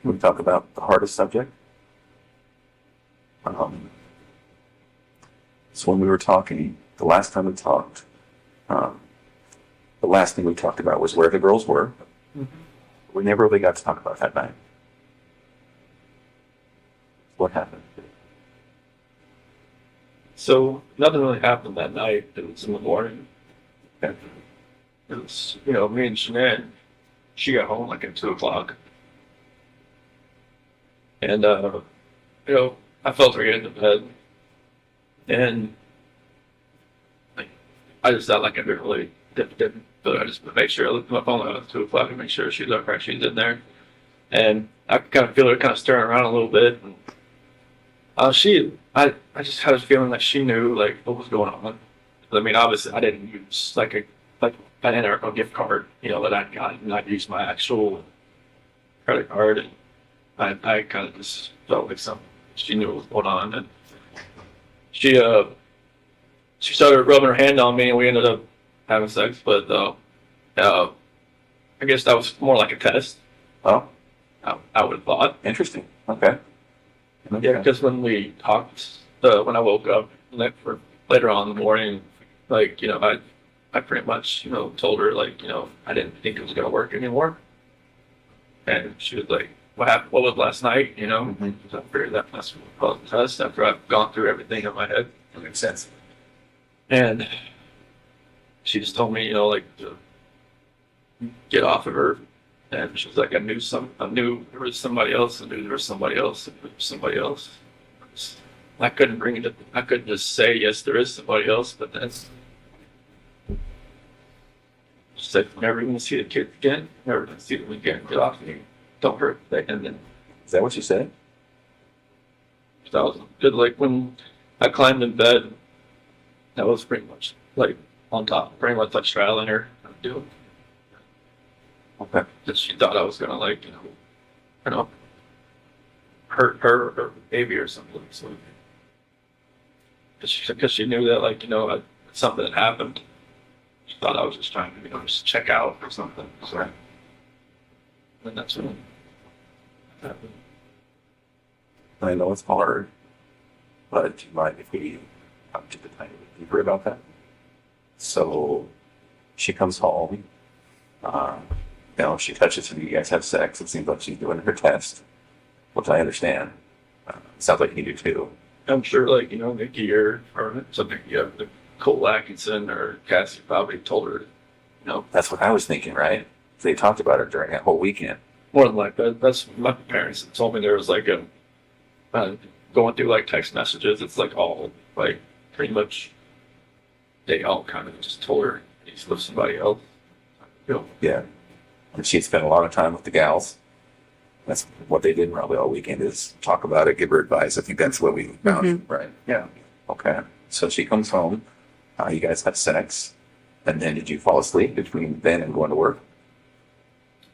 C: We talk about the hardest subject. So when we were talking, the last time we talked, the last thing we talked about was where the girls were.
B: Mm-hmm.
C: We never really got to talk about that night. What happened?
B: So nothing really happened that night. It was in the morning. And it was, me and Shanann, she got home like at 2:00. And, I felt her get into bed. And like, I just felt like I didn't really didn't but I just made sure I looked at my phone at 2:00 and make sure she looked right, she's in there. And I kind of feel her kind of stirring around a little bit. And, I just had a feeling that she knew like what was going on. I mean, obviously, I didn't use like an Interrogation gift card, that I got, and I used my actual credit card. And I kind of just felt like she knew what was going on, and she started rubbing her hand on me, and we ended up having sex. But I guess that was more like a test.
C: Oh,
B: I would have thought.
C: interesting. Okay.
B: Yeah, because when we talked, when I woke up for later on in the morning, like, I pretty much, told her, like, I didn't think it was going to work anymore. And she was like, what happened? What was last night?
C: Mm-hmm.
B: So I figured that's what the test after I've gone through everything in my head.
C: That makes sense.
B: And she just told me, like, to get off of her. And she was like, I knew there was somebody else, I knew there was somebody else, and there was somebody else. I couldn't just say, yes, there is somebody else, but that's, she said, never going to see the kid again, never going to see them again, get off me, don't hurt them. And then,
C: Is that what you said?
B: that was good, like, when I climbed in bed, that was pretty much, like, on top, pretty much like straddling her, do it.
C: Okay.
B: Because she thought I was gonna like, hurt her or baby or something. So, because she knew that like, something had happened. She thought I was just trying to, just check out or something. So, and that's when it happened.
C: I know it's hard, but do you mind if we talk to the tiny bit deeper about that? So she comes home. She touches you. You guys have sex. It seems like she's doing her test, which I understand. Sounds like you do too.
B: I'm sure, like, Nikki or something, Cole Atkinson or Cassie probably told her,
C: That's what I was thinking, right? They talked about it during that whole weekend.
B: more than like that. That's my parents told me there was like going through like text messages. It's like all like pretty much they all kind of just told her he's with somebody else.
C: Yeah. And she'd spent a lot of time with the gals. That's what they did probably all weekend is talk about it, give her advice. I think that's what we found, right? Yeah. Okay. So she comes home. You guys have sex. And then did you fall asleep between then and going to work?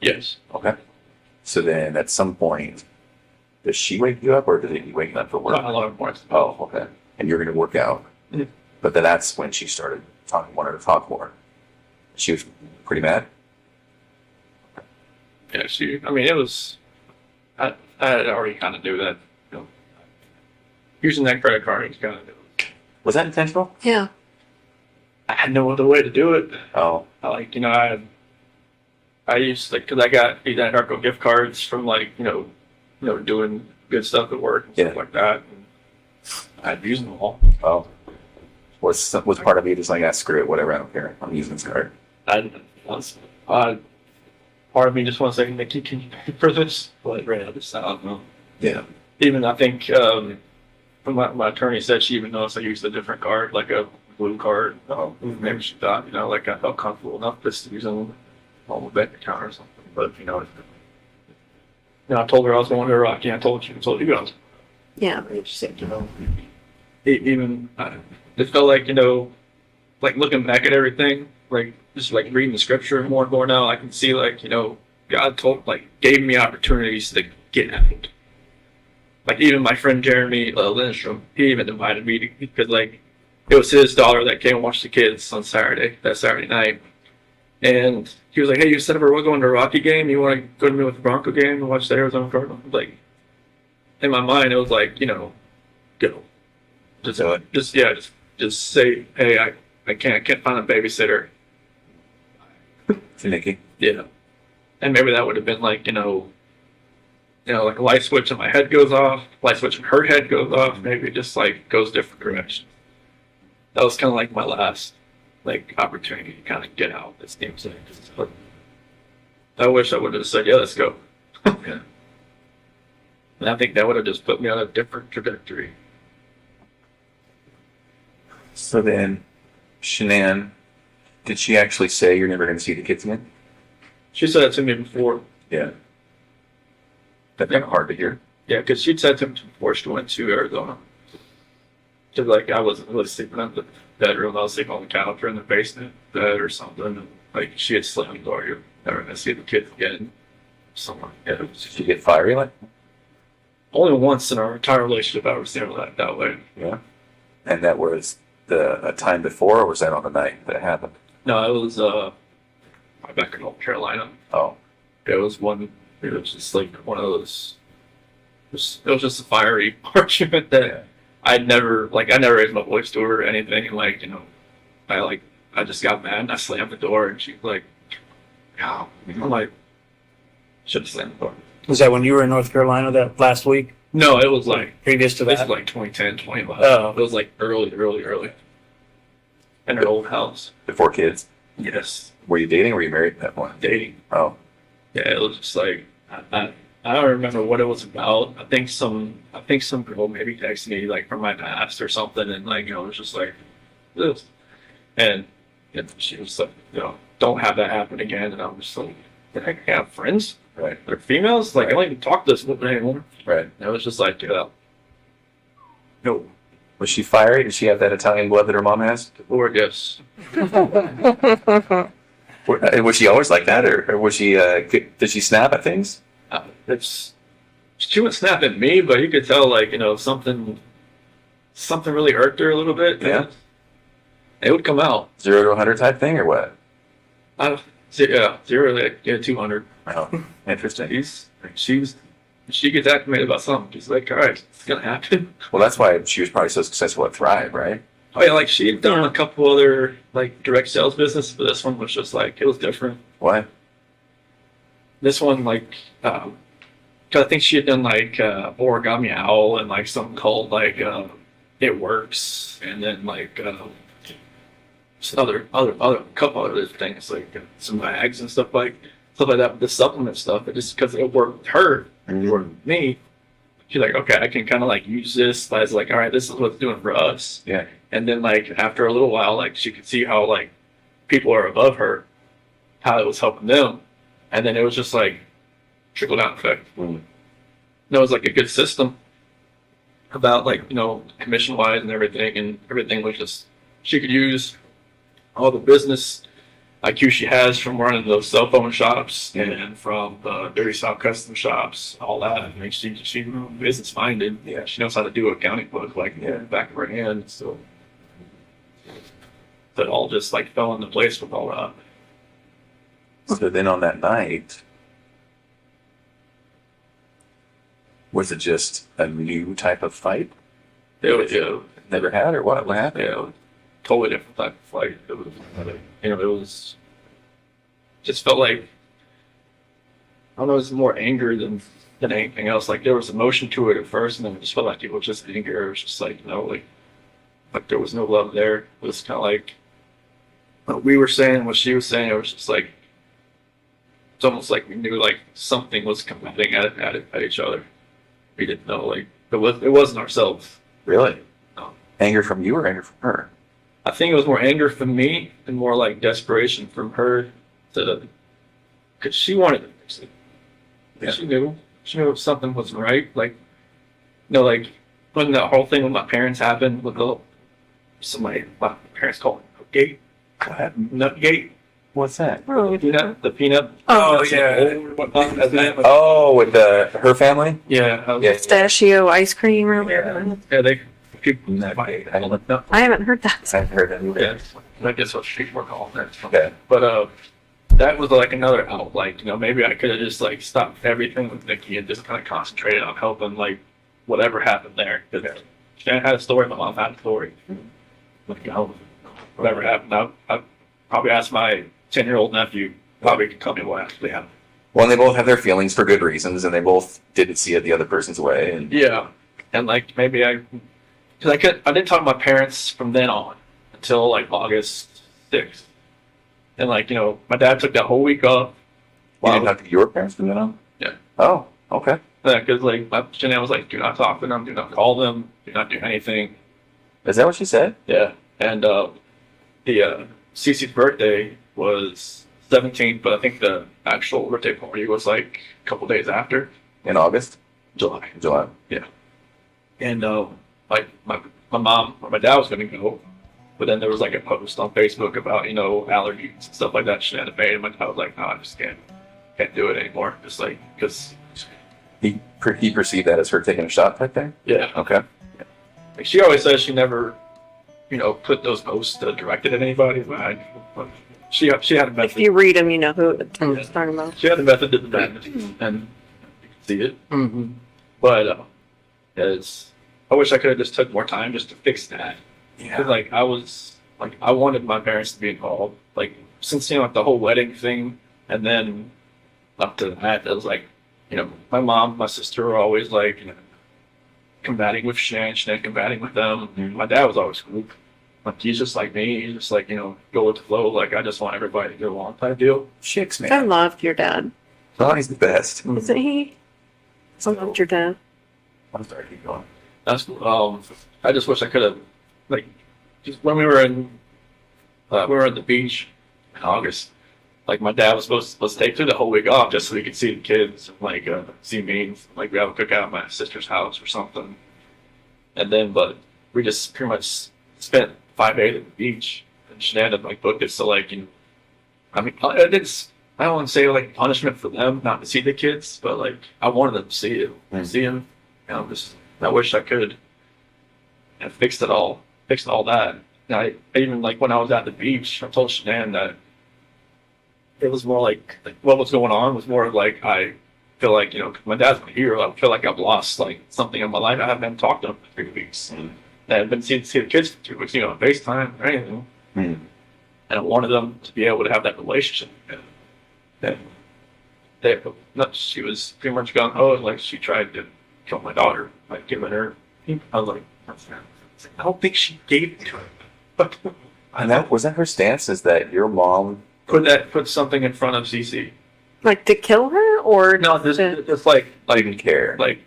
B: Yes.
C: Okay. So then at some point, does she wake you up or does you wake up for work?
B: Not a lot of points.
C: Oh, okay. And you're going to work out.
B: Mhm.
C: But then that's when she started wanted to talk more. She was pretty mad.
B: Yeah, it was, I had already kind of knew that, using that credit card was kind of,
C: Was that intentional?
A: Yeah.
B: I had no other way to do it.
C: Oh,
B: I used, like, because I got these Narco gift cards from, like, doing good stuff at work and stuff like that. And I'd use them all.
C: oh. Was part of you just like, screw it, whatever, I don't care. I'm using this card.
B: Part of me just wants to say, Nikki, can you pay for this? But I don't know.
C: Yeah.
B: Even I think my attorney said she even noticed I used a different card, like a blue card. Oh, maybe she thought, like I felt comfortable enough just using on my bank account or something. But I told her I was going to Iraq. I told you guys.
A: Yeah.
B: She said, even it felt like like looking back at everything, like just like reading the scripture more and more now, I can see like God gave me opportunities to get out. Like even my friend Jeremy Lindstrom, he even invited me because like it was his daughter that came and watched the kids on that Saturday night, and he was like, "Hey, you said we're going to a Rocky game. You want to go to me with the Bronco game and watch the Arizona Cardinals?" Like in my mind, it was like go, just say, "Hey, I can't find a babysitter."
C: To Nikki.
B: Yeah, and maybe that would have been like like a light switch in my head goes off, light switch in her head goes off. Maybe it just like goes different directions. that was kind of like my last like opportunity to kind of get out this game thing. But I wish I would have said, yeah, let's go. Yeah. And I think that would have just put me on a different trajectory.
C: So then, Shanann, did she actually say you're never going to see the kids again?
B: She said that to me before.
C: Yeah. That's kind of hard to hear.
B: Yeah, because she'd said to me before she went to Arizona. Just like I wasn't really sleeping in the bedroom. I was sleeping on the couch or in the basement bed or something. And like she had slammed the door. You're never going to see the kids again. Somewhere. Yeah,
C: Did she get fiery like?
B: only once in our entire relationship I ever seen her that way.
C: Yeah. And that was a time before, or was that on the night that it happened?
B: No, it was back in North Carolina.
C: Oh.
B: It was just like one of those. It was just a fiery argument that I never raised my voice to her or anything. Like, you know, I just got mad and I slammed the door and she's like, "How?" I'm like, should have slammed the door.
D: Was that when you were in North Carolina that last week?
B: No, it was like
D: Previous to
B: this
D: that?
B: was like 2010, 2011.
D: Oh.
B: It was like early. In her old house.
C: Before kids?
B: Yes,
C: Were you dating or were you married at that point?
B: dating.
C: Oh.
B: Yeah, it was just like I don't remember what it was about. I think some girl maybe texted me like from my past or something, and like, you know, it was just like this, and she was like, you know, don't have that happen again. And I'm just like, I have friends,
C: Right.
B: they're females, like I don't even talk to this woman anymore.
C: Right.
B: And it was just like, yeah, no,
C: Was she fiery? Did she have that Italian blood that her mom has?
B: Lord, yes.
C: Was she always like that, or was she? Did she snap at things?
B: She wouldn't snap at me, but you could tell, like, you know, something really irked her a little bit.
C: Yeah.
B: It would come out.
C: 0 to 100 type thing, or what?
B: Yeah, 0 to 200.
C: Oh, interesting.
B: She gets activated about something. She's like, all right, it's gonna happen.
C: Well, that's why she was probably so successful at Thrive, right?
B: Oh yeah, like she had done a couple other like direct sales business, but this one was just like, it was different.
C: Why?
B: This one, like, cause I think she had done like Origami Owl and like something called like It Works, and then like just other couple other things like some bags and stuff like that. But the supplement stuff, it just because it worked with her, it worked with me. She's like, okay, I can kind of like use this as like, all right, this is what it's doing for us.
C: Yeah.
B: And then like after a little while, like she could see how like people are above her, how it was helping them, and then it was just like trickle down effect.
C: Mm.
B: And it was like a good system about like, you know, commission wise and everything was just, she could use all the business IQ she has from running those cell phone shops and from the Dirty South custom shops, all that. I mean, she's business minded.
C: Yeah.
B: She knows how to do accounting book like in the back of her hand. So that all just like fell into place with all that.
C: So then on that night, was it just a new type of fight?
B: It was,
C: Never had, or what? What happened?
B: yeah, totally different type of fight. It was, you know, it was just felt like, I don't know, it was more anger than anything else. Like there was emotion to it at first, and then it just felt like it was just anger. It was just like, you know, like there was no love there. It was kind of like what we were saying, what she was saying. It was just like, it's almost like we knew like something was coming at each other. We didn't know, like it wasn't ourselves.
C: Really?
B: No.
C: Anger from you or anger from her?
B: I think it was more anger from me and more like desperation from her because she wanted to fix it.
C: Yeah.
B: She knew something wasn't right. Like, you know, like when that whole thing with my parents happened with my parents called it Nutgate.
C: What's that?
B: The peanut.
A: Oh,
D: yeah.
C: Oh, with her family?
B: Yeah.
C: Yeah.
A: Pistachio ice cream or whatever.
B: Yeah, they people.
C: Nutgate. I don't know.
A: I haven't heard that.
C: I haven't heard that either.
B: Yeah, I guess what people were calling that.
C: Okay.
B: But that was like another out. Like, you know, maybe I could have just like stopped everything with Nikki and just kind of concentrated on helping like whatever happened there. Because Shanann had a story, my mom had a story. Like, you know, whatever happened, I probably asked my 10-year-old nephew. Probably could tell me what actually happened.
C: Well, and they both have their feelings for good reasons, and they both didn't see it the other person's way. And
B: Yeah, and like maybe because I didn't talk to my parents from then on. until like August 6th. And like, you know, my dad took that whole week off.
C: You didn't talk to your parents from then on?
B: Yeah.
C: Oh, okay.
B: Yeah, because like Shanann was like, do not talk to them, do not call them, do not do anything.
C: Is that what she said?
B: Yeah. And the Cece's birthday was 17th, but I think the actual birthday party was like a couple days after.
C: In August?
B: July.
C: July.
B: Yeah. And like my mom or my dad was gonna go, but then there was like a post on Facebook about, you know, allergies and stuff like that Shanann had made, and my dad was like, no, I just can't do it anymore. Just like, because
C: He perceived that as her taking a shot type thing?
B: yeah.
C: Okay.
B: Like she always says she never, you know, put those posts directed at anybody, but she had a
A: If
B: method.
A: you read them, you know who it's talking about.
B: She had a method to the madness, and you can see it.
D: Mm-hmm.
B: But I wish I could have just took more time just to fix that.
C: Yeah.
B: Cause like I wanted my parents to be involved. Like since, you know, like the whole wedding thing, and then up to that, it was like, you know, my mom, my sister were always like, you know, combating with Shanann combating with them.
C: Mhm.
B: My dad was always cool. Like he's just like me. He's just like, you know, go with the flow. Like I just want everybody to get along type deal.
C: Chicks,
A: I
C: man.
A: loved your dad.
C: Donnie's the best.
A: Isn't he? I loved your dad.
C: I'm sorry, keep going.
B: That's I just wish I could have, like, just when we were at the beach in August. Like my dad was supposed to take through the whole week off just so he could see the kids and like see me. Like we have a cookout at my sister's house or something. And then, but we just pretty much spent 5 days at the beach. And Shanann had like booked it, so like, you know, I mean, I don't want to say like punishment for them not to see the kids, but like I wanted them to see it, see him. You know, just I wish I could have fixed all that. And I even like when I was at the beach, I told Shanann that it was more like what was going on was more of like I feel like, you know, my dad's my hero. I feel like I've lost like something in my life. I haven't talked to him for 3 weeks. And I haven't been see the kids for 2 weeks, you know, on FaceTime or anything.
C: Mm.
B: And I wanted them to be able to have that relationship. And she was pretty much gone. Oh, like she tried to kill my daughter by giving her. I was like, I don't think she gave it to her. But
C: And that was that her stance? Is that your mom?
B: put something in front of Cece.
A: Like to kill her or
B: No, just like
C: Didn't care.
B: like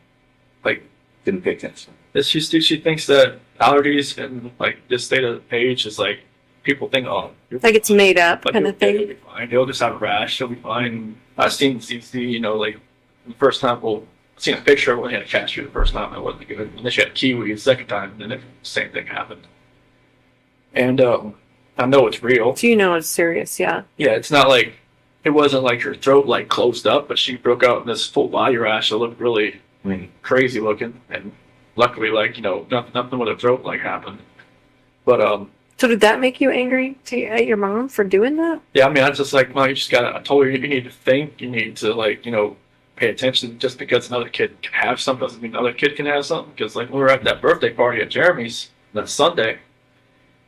C: Didn't pay attention.
B: she thinks that allergies and like this state of age is like people think, oh, you're
A: like it's made up
B: like,
A: kind of
B: he'll
A: thing?
B: be fine. He'll just have a rash. He'll be fine. I've seen CC, you know, like the first time. Well, I've seen a picture of when he had a cashew the first time. It wasn't good. And then she had kiwi the second time, and then the same thing happened. And I know it's real.
A: So you know it's serious, yeah.
B: Yeah, it's not like it wasn't like her throat like closed up, but she broke out in this full body rash that looked really crazy looking. And luckily, like, you know, nothing with her throat like happened. But
A: So did that make you angry at your mom for doing that?
B: yeah, I mean, I was just like, Mom, you just gotta, I told her you need to think, you need to, like, you know, pay attention. Just because another kid can have something doesn't mean another kid can have something. Because, like, when we were at that birthday party at Jeremy's that Sunday,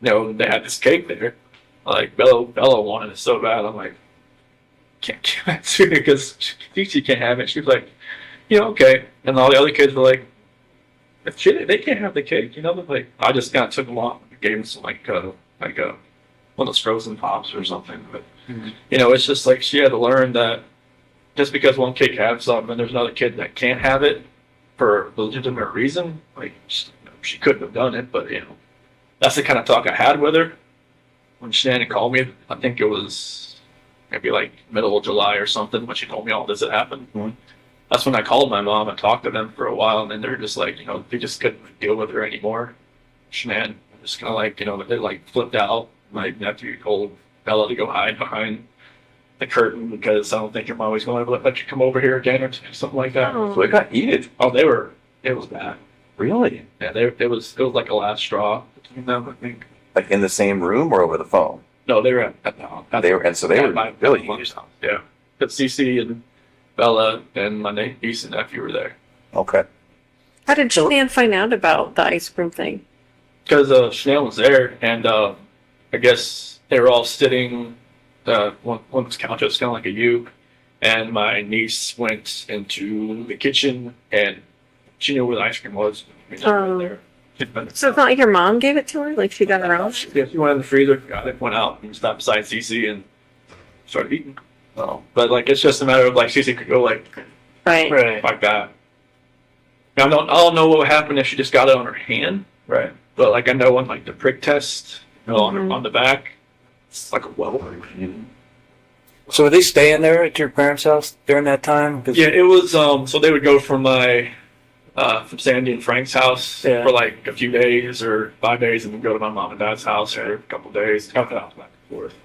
B: you know, they had this cake there. Like, Bella wanted it so bad. I'm like, can't give it to her because she can't have it. She was like, you know, okay. And all the other kids were like, they can't have the cake, you know? Like, I just kind of took them off and gave them some, like one of those frozen pops or something. But, you know, it's just like she had to learn that just because one kid can have something and there's another kid that can't have it for a legitimate reason, like, she couldn't have done it. But, you know, that's the kind of talk I had with her when Shanann called me. I think it was maybe like middle of July or something when she told me all this had happened.
C: Mm-hmm.
B: That's when I called my mom and talked to them for a while, and then they're just like, you know, they just couldn't deal with her anymore. Shanann just kind of like, you know, they like flipped out. My nephew told Bella to go hide behind the curtain because I don't think your mom was going to let you come over here again or something like that.
A: Oh.
C: So it got heated.
B: Oh, it was bad.
C: Really?
B: Yeah, it was like a last straw between them, I think.
C: Like in the same room or over the phone?
B: No, they were at the house.
C: They were really
B: mom's house. Yeah, but Cece and Bella and my niece and nephew were there.
C: Okay.
A: How did Shanann find out about the ice cream thing?
B: Because Shanann was there, and I guess they were all sitting. One was couch, it was kind of like a U, and my niece went into the kitchen, and she knew where the ice cream was. I mean, right there.
A: So it's not like your mom gave it to her? Like she got her own?
B: Yeah, she went in the freezer, got it, went out, and stopped beside Cece and started eating.
C: Oh,
B: But like, it's just a matter of like Cece could go like
A: Right.
B: like that. I don't know what would happen if she just got it on her hand,
C: right.
B: but like I know on like the prick test,
A: Mhm.
B: on the back, it's like a well.
D: So were they staying there at your parents' house during that time? 'Cause-
B: Yeah, it was. So they would go from from Sandy and Frank's house
D: Yeah.
B: for like a few days or 5 days, and then go to my mom and dad's house for a couple days, back and forth.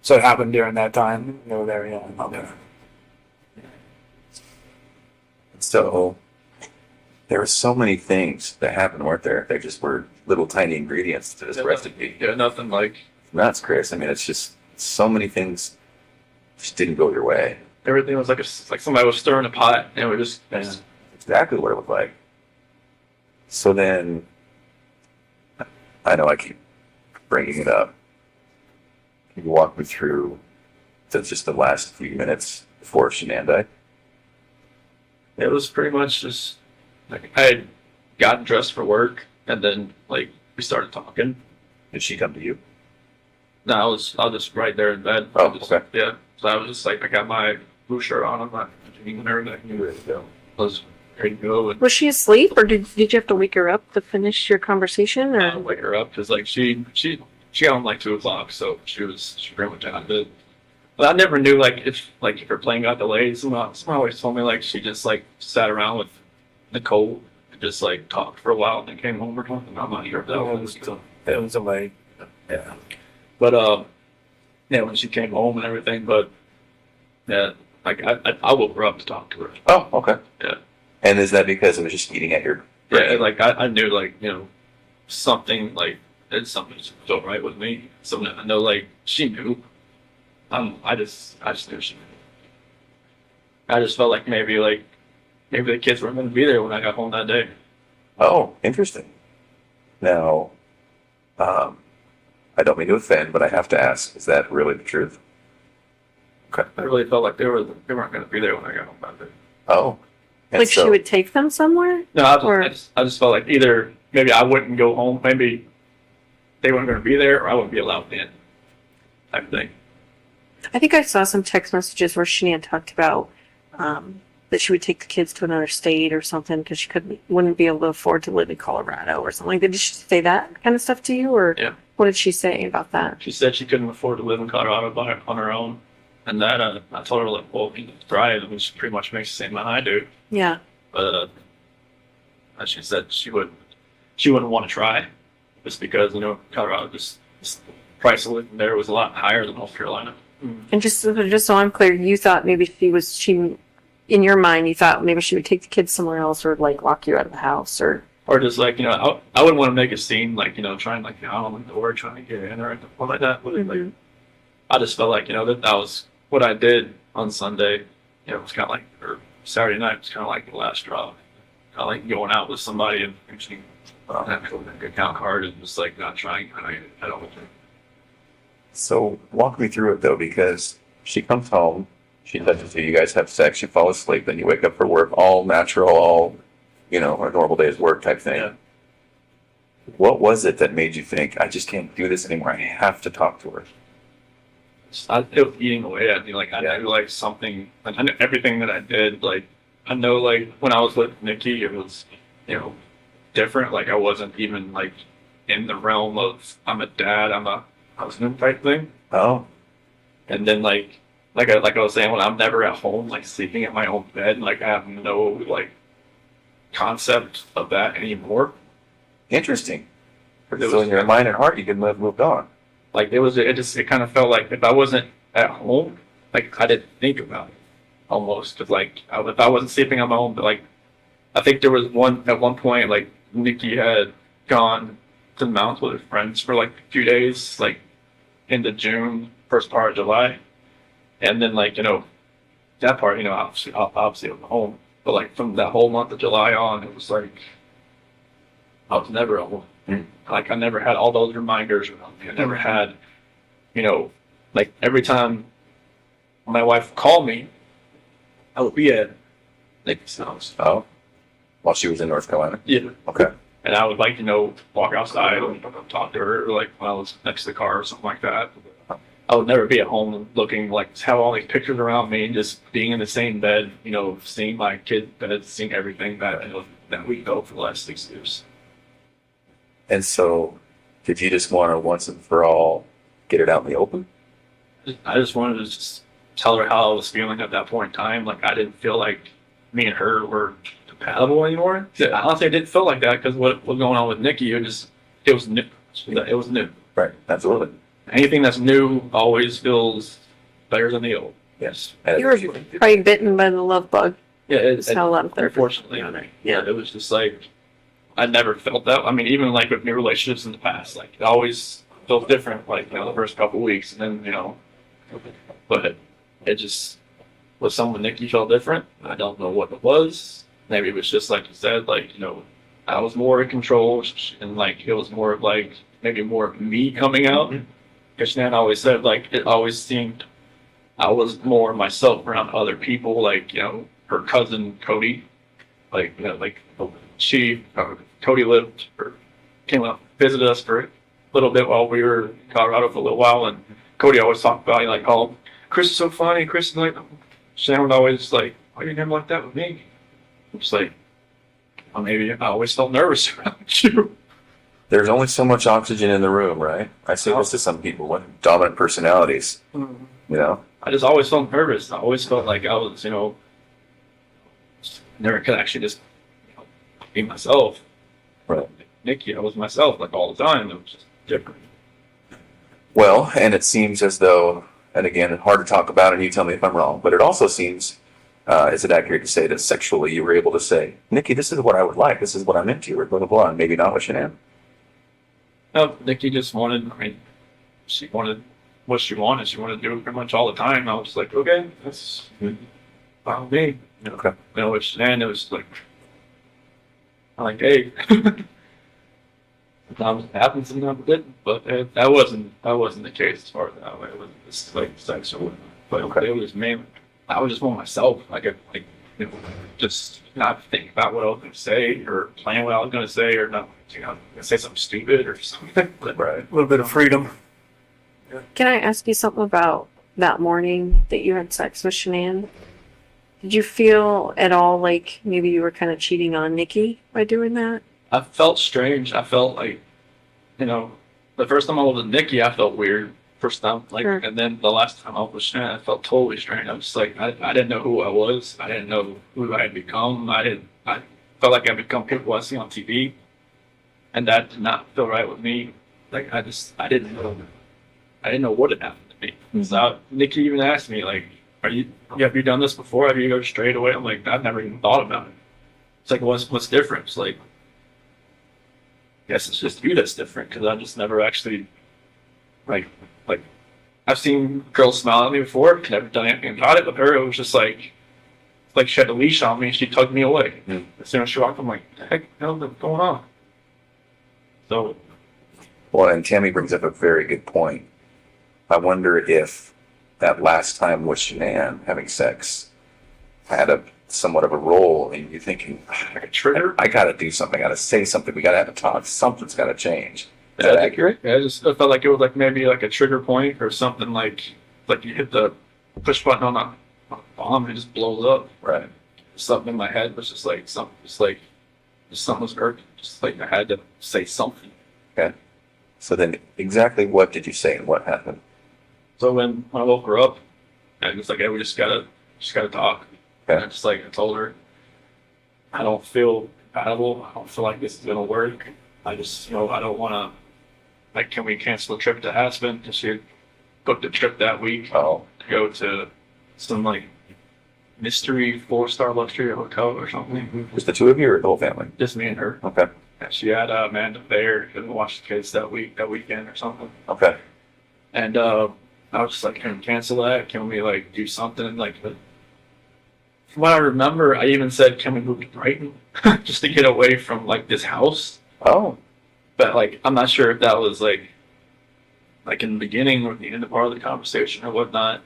D: So it happened during that time. You were there, yeah. Okay.
C: So there were so many things that happened, weren't there? They just were little tiny ingredients to this recipe.
B: Yeah, nothing like
C: That's Chris. I mean, it's just so many things just didn't go your way.
B: everything was like like somebody was stirring a pot, and it was
C: That's exactly what it was like. So then, I know I keep bringing it up. Can you walk me through just the last few minutes before Shanann died?
B: it was pretty much just like I had gotten dressed for work, and then like we started talking.
C: Did she come to you?
B: No, I was just right there in bed.
C: Oh,
B: I just,
C: okay.
B: Yeah, so I was just like I got my blue shirt on, I'm not and everything.
C: Ready to go.
B: I was ready to go and
A: Was she asleep or did you have to wake her up to finish your conversation
B: wake her up because like she got home like 2 o'clock, so she pretty much out of bed. But I never knew like if her plane got delayed. Someone always told me like she just like sat around with Nicole and just like talked for a while and then came home or something. I'm not sure if that was.
D: It was delayed.
B: Yeah. But yeah, when she came home and everything, but yeah, like I woke her up to talk to her.
C: Oh, okay.
B: Yeah.
C: And is that because it was just eating at your
B: Yeah,
C: brain?
B: and, like I knew like something like it's something just felt right with me. Something I know like she knew. I just knew she knew. I just felt like maybe the kids weren't going to be there when I got home that day.
C: Oh, interesting. Now, I don't mean to offend, but I have to ask, is that really the truth? Okay.
B: I really felt like they weren't going to be there when I got home that day.
C: Oh. And
A: like
C: so-
A: she would take them somewhere?
B: No,
A: Or-
B: I just felt like either maybe I wouldn't go home, maybe they weren't going to be there, or I wouldn't be allowed in. Type thing.
A: I think I saw some text messages where Shanann talked about that she would take the kids to another state or something because she wouldn't be able to afford to live in Colorado or something like that. Did she say that kind of stuff to you, or
B: Yeah.
A: what did she say about that?
B: She said she couldn't afford to live in Colorado on her own, and that I told her like, well, you know, try it, which pretty much makes the same amount I do.
A: Yeah.
B: But she said she wouldn't want to try, just because Colorado just the price of living there was a lot higher than North Carolina.
A: And just so I'm clear, you thought maybe in your mind, you thought maybe she would take the kids somewhere else or like lock you out of the house or.
B: Or just like I wouldn't want to make a scene like trying like out on the door trying to get in or anything like that. But, like, I just felt like that was what I did on Sunday. It was kind of like or Saturday night was kind of like the last straw. Kind of like going out with somebody and actually having an account card and just like not trying. I don't.
C: So walk me through it though, because she comes home, she touches you, you guys have sex, you fall asleep, then you wake up for work, all natural, all, a normal day's work type thing.
B: Yeah.
C: What was it that made you think, I just can't do this anymore, I have to talk to her?
B: It was eating away at me. Like I knew like something. I knew everything that I did. Like I know like when I was with Nikki, it was different. Like I wasn't even like in the realm of I'm a dad, I'm a husband type thing.
C: Oh,
B: And then like I was saying, when I'm never at home, like sleeping at my own bed, like I have no like concept of that anymore.
C: interesting.
B: It
C: So
B: was-
C: in your mind and heart, you could have moved on.
B: Like it kind of felt like if I wasn't at home, like I didn't think about it almost. Cause like if I wasn't sleeping on my own, but like I think there was at one point like Nikki had gone to the mountains with her friends for like a few days, like into June, first part of July, and then like that part obviously I was home, but like from that whole month of July on, it was like I was never at home. Like I never had all those reminders around me. I never had, like every time my wife would call me, I would be at Nikki's house.
C: Oh, while she was in North Carolina.
B: Yeah.
C: Okay.
B: And I would like, walk outside and talk to her, like when I was next to the car or something like that. I would never be at home looking like have all these pictures around me and just being in the same bed, seeing my kid bed, seeing everything that we go for the last 6 years.
C: And so, did you just want to once and for all get it out in the open?
B: I just wanted to just tell her how I was feeling at that point in time. Like I didn't feel like me and her were compatible anymore. Honestly, I didn't feel like that because what was going on with Nikki, it was new. It was new.
C: Right, absolutely.
B: Anything that's new always feels better than the old.
C: Yes.
A: You were probably bitten by the love bug.
B: Yeah,
A: That's how a lot of therapists.
B: unfortunately. Yeah, it was just like I never felt that. I mean, even like with new relationships in the past, like it always felt different. Like the first couple of weeks, and then but it just with someone Nikki felt different. I don't know what it was. Maybe it was just like you said, like I was more in control, and like it was more of like maybe more of me coming out. Because Shanann always said like it always seemed I was more myself around other people, like her cousin Cody, like Cody lived or came up visited us for a little bit while we were in Colorado for a little while, and Cody always talked about like, oh, Chris is so funny. Chris is like, Shanann would always like, why are you never like that with me? I'm just like, well, maybe I always felt nervous around you.
C: There's only so much oxygen in the room, right? I say this to some people with dominant personalities.
B: I just always felt nervous. I always felt like I was, never could actually just be myself.
C: Right.
B: Nikki, I was myself like all the time. It was just different.
C: Well, and it seems as though, and again, hard to talk about, and you tell me if I'm wrong, but it also seems, is it accurate to say that sexually you were able to say, Nikki, this is what I would like, this is what I'm into, or blah, blah, blah, and maybe not with Shanann?
B: No, Nikki just she wanted what she wanted. She wanted to do it pretty much all the time. I was like, okay, that's fine with me.
C: Okay.
B: With Shanann, it was like, I'm like, hey, sometimes it happens, sometimes it didn't. But that wasn't the case as far as that. It was just like sex or whatnot. But
C: Okay.
B: it was mainly, I was just more myself. Just not think about what I was going to say or plan what I was going to say or not, say something stupid or something. But,
C: Right.
D: A little bit of freedom.
A: Can I ask you something about that morning that you had sex with Shanann? Did you feel at all like maybe you were kind of cheating on Nikki by doing that?
B: I felt strange. I felt like, the first time I was with Nikki, I felt weird. First time,
A: Sure.
B: And then the last time I was with Shanann, I felt totally strange. I was just like, I didn't know who I was. I didn't know who I had become. I felt like I'd become people I see on TV, and that did not feel right with me. Like I didn't know what had happened to me. So Nikki even asked me like, have you done this before? Have you ever strayed away? I'm like, I've never even thought about it. It's like, what's different? It's like, I guess it's just you that's different because I just never actually, like, I've seen girls smile at me before, never done anything about it, but her, it was just like she had a leash on me and she tugged me away. As soon as she walked, I'm like, what the heck is going on? So.
C: Well, and Tammy brings up a very good point. I wonder if that last time with Shanann having sex had somewhat of a role in you thinking,
B: Like a trigger?
C: I got to do something, I got to say something, we got to have a talk, something's got to change. Is that accurate?
B: Yeah, I felt like it was like maybe like a trigger point or something like you hit the push button on a bomb and it just blows up.
C: Right.
B: Something in my head was just like something was urgent. Just like I had to say something.
C: Okay. So then exactly what did you say and what happened?
B: So when I woke her up, I was like, hey, we just gotta talk.
C: Okay.
B: And I told her, I don't feel compatible. I don't feel like this is gonna work. I just, I don't wanna, like, can we cancel a trip to Aspen? Because she had booked a trip that week
C: Oh,
B: to go to some like mystery 4-star luxury hotel or something.
C: just the two of you or the whole family?
B: Just me and her.
C: Okay.
B: And she had Amanda there to watch the kids that weekend or something.
C: Okay.
B: And I was just like, can we cancel that? Can we like do something? Like, from what I remember, I even said, can we move to Brighton just to get away from like this house?
C: Oh,
B: But like, I'm not sure if that was like in the beginning or the end of part of the conversation or whatnot.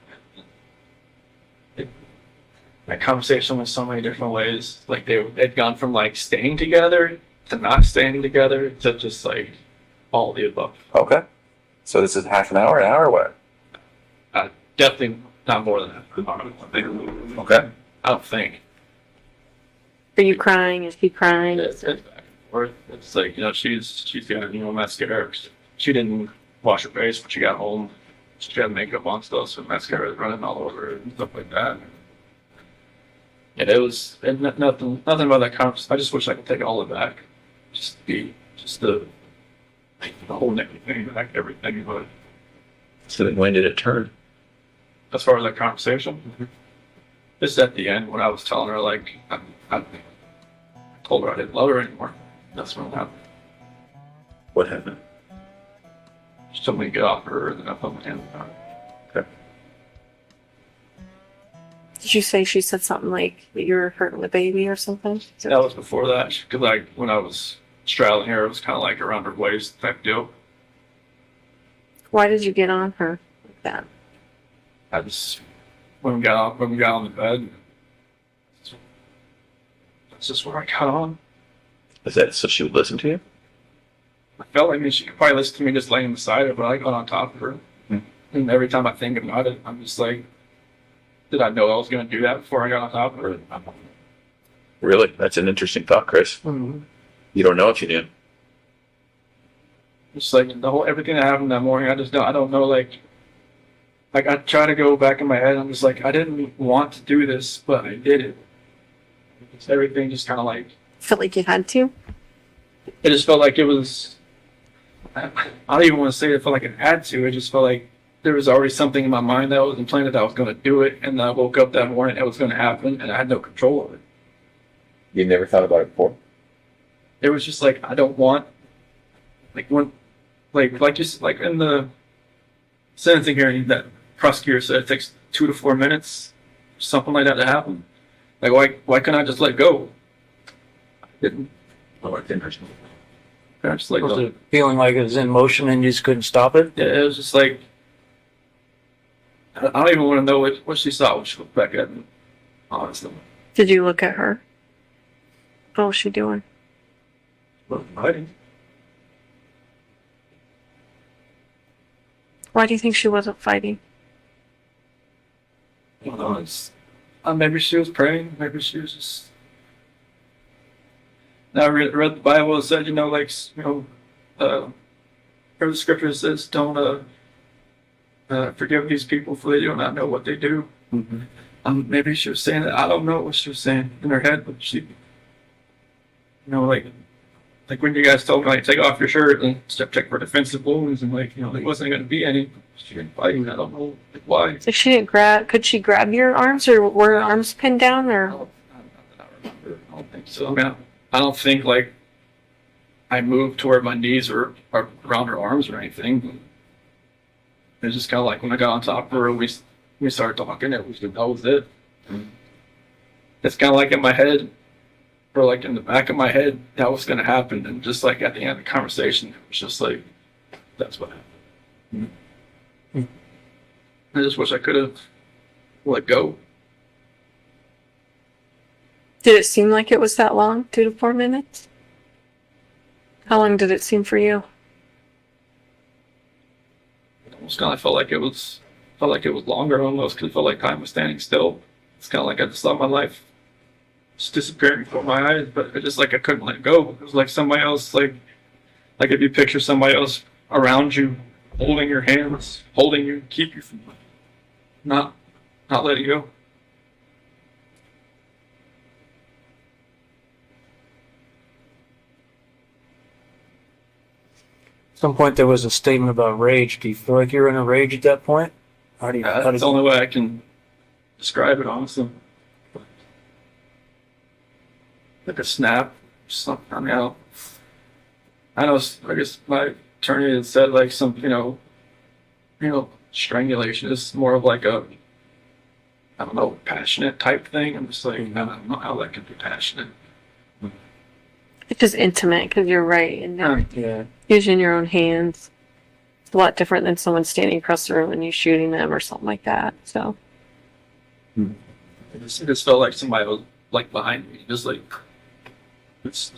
B: That conversation went so many different ways. Like they'd gone from like staying together to not staying together to just like all of the above.
C: Okay. So this is half an hour, what?
B: Definitely not more than that.
C: Okay.
B: I don't think.
A: Are you crying? Is he crying?
B: It's back and forth. It's like, she's got, mascara. She didn't wash her face when she got home. She had makeup on still, so mascara was running all over her and stuff like that. Yeah, it was nothing about that conversation. I just wish I could take all of it back. Just the whole negative thing back, everything. But
E: So then when did it turn?
B: as far as that conversation, just at the end when I was telling her, like, I told her I didn't love her anymore. That's when it happened.
E: What happened?
B: She told me to get off her, and then I put my hand on her.
A: Did you say she said something like that you were hurting the baby or something?
B: That was before that. Because, like, when I was straddling her, it was kind of like around her waist type deal.
A: Why did you get on her like that?
B: I just, when we got on the bed, that's just where I got on.
E: Is that so she would listen to you?
B: I felt like she could probably listen to me just laying beside her, but I got on top of her. And every time I think about it, I'm just like, did I know I was going to do that before I got on top of her?
E: Really? That's an interesting thought, Chris.
B: Mm-hmm.
E: You don't know if you knew.
B: Just like everything that happened that morning, I don't know, like I try to go back in my head, I'm just like, I didn't want to do this, but I did it. It's everything just kind of like,
A: Felt like you had to?
B: it just felt like it was, I don't even want to say it felt like it had to, it just felt like there was already something in my mind that was implanted that I was going to do it, and I woke up that morning, it was going to happen, and I had no control of it.
E: You never thought about it before?
B: It was just like, I don't want, like when, like just like in the sentencing hearing, that prosecutor said it takes 2 to 4 minutes, something like that to happen. Like why couldn't I just let go? I didn't.
E: Oh, it's interesting.
B: I just let
D: Was
B: go.
D: it feeling like it was in motion and you just couldn't stop it?
B: Yeah, it was just like, I don't even want to know what she saw when she looked back at me. Honestly,
A: Did you look at her? What was she doing?
B: but fighting.
A: Why do you think she wasn't fighting?
B: You know, it's, maybe she was praying. Maybe she was just. Now I read the Bible. It said, where the scripture says, "Don't forgive these people, for they do not know what they do."
D: Mm-hmm.
B: Maybe she was saying that. I don't know what she was saying in her head, but she, like when you guys told me, like, take off your shirt and check for defensive wounds, and there wasn't going to be any. She didn't fight. I don't know why.
A: If she didn't could she grab your arms, or were her arms pinned down, or?
B: Not that I remember. I don't think so. I mean, I don't think like I moved to where my knees were around her arms or anything. It was just kind of like when I got on top of her, we started talking. That was it. It's kind of like in my head, or like in the back of my head, that was going to happen. And just like at the end of the conversation, it was just like, that's what happened. I just wish I could have let go.
A: Did it seem like it was that long? 2 to 4 minutes? How long did it seem for you?
B: It almost kind of felt like it was longer almost, because it felt like time was standing still. It's kind of like I just saw my life just disappearing before my eyes, but it just like I couldn't let go. It was like somebody else, like if you picture somebody else around you, holding your hands, holding you, keep you from not letting go.
D: At some point there was a statement about rage. Do you feel like you were in a rage at that point? How did
B: That's the only way I can describe it, honestly. Like a snap, something. I mean, I know. I guess my attorney had said like some, strangulation is more of like a, I don't know, passionate type thing. I'm just like, I don't know how that could be passionate.
A: It's just intimate, because you're right in there.
D: Yeah.
A: Using your own hands. It's a lot different than someone standing across the room and you shooting them or something like that. So.
B: It just felt like somebody was like behind me, just like, it's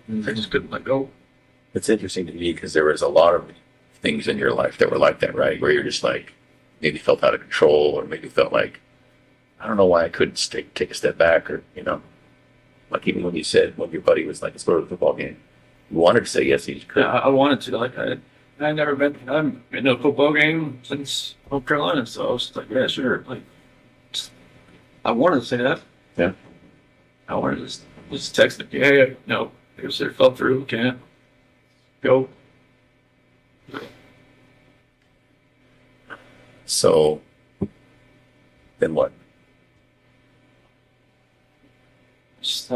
B: I just couldn't let go.
E: It's interesting to me because there was a lot of things in your life that were like that, right? Where you're just like, maybe felt out of control or maybe felt like, I don't know why I couldn't take a step back or, like even when you said, when your buddy was like, let's go to the football game, you wanted to say yes, you just couldn't.
B: I wanted to. Like, I've never been to a football game since North Carolina, so I was just like, yeah, sure. Like, I wanted to say that.
E: Yeah.
B: I wanted to just text it. Yeah, no, it fell through. Can't go.
E: So then what?
B: Just,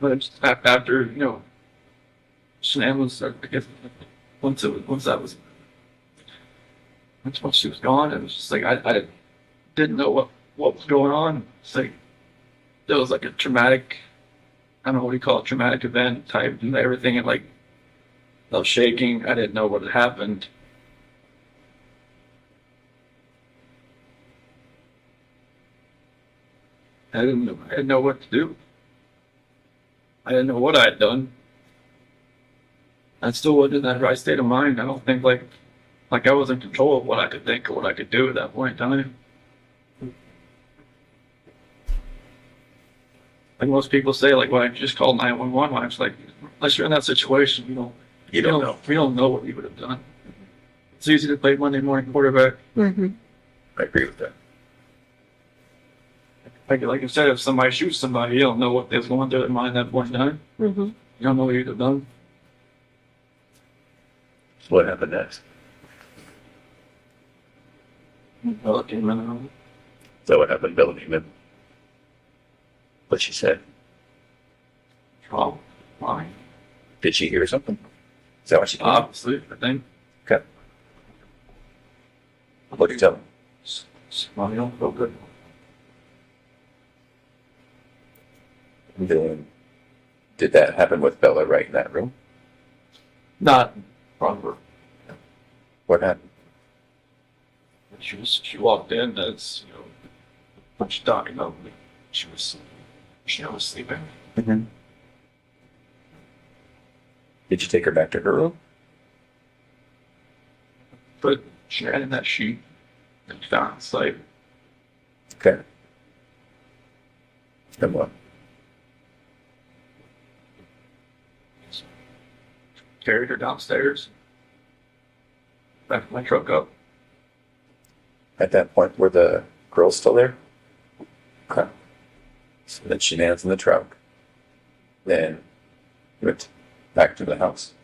B: but just after, Shanann was, I guess, once she was gone, it was just like, I didn't know what was going on. It's like, there was like a traumatic, I don't know what you call it, traumatic event type and everything, and like, I was shaking. I didn't know what had happened. I didn't know what to do. I didn't know what I had done. I still wasn't in that right state of mind. I don't think like I was in control of what I could think or what I could do at that point in time. Like most people say, like, why don't you just call 911? I'm just like, unless you're in that situation,
E: You don't know.
B: We don't know what we would have done. It's easy to play Monday morning quarterback.
A: Mm-hmm.
E: I agree with that.
B: Like I said, if somebody shoots somebody, you don't know what they was going through their mind at that point in time.
A: Mm-hmm.
B: You don't know what you'd have done.
E: So what happened next?
B: Well, it came in.
E: Is that what happened, Bill came in? What she said?
B: Oh, why?
E: Did she hear something? Is that what she came in?
B: Obviously, I think.
E: Okay. What'd you tell her?
B: Well, you don't feel good.
E: And then, did that happen with Bella right in that room?
B: Not proper.
E: What happened?
B: She walked in as, when she talking about me. She was sleeping.
E: Mm-hmm. Did you take her back to her room?
B: But she had in that sheet and found sleep.
E: Okay. Then what?
B: Carried her downstairs. Back my truck up.
E: At that point, were the girls still there? Okay. So then Shanann's in the truck. Then you went back to the house.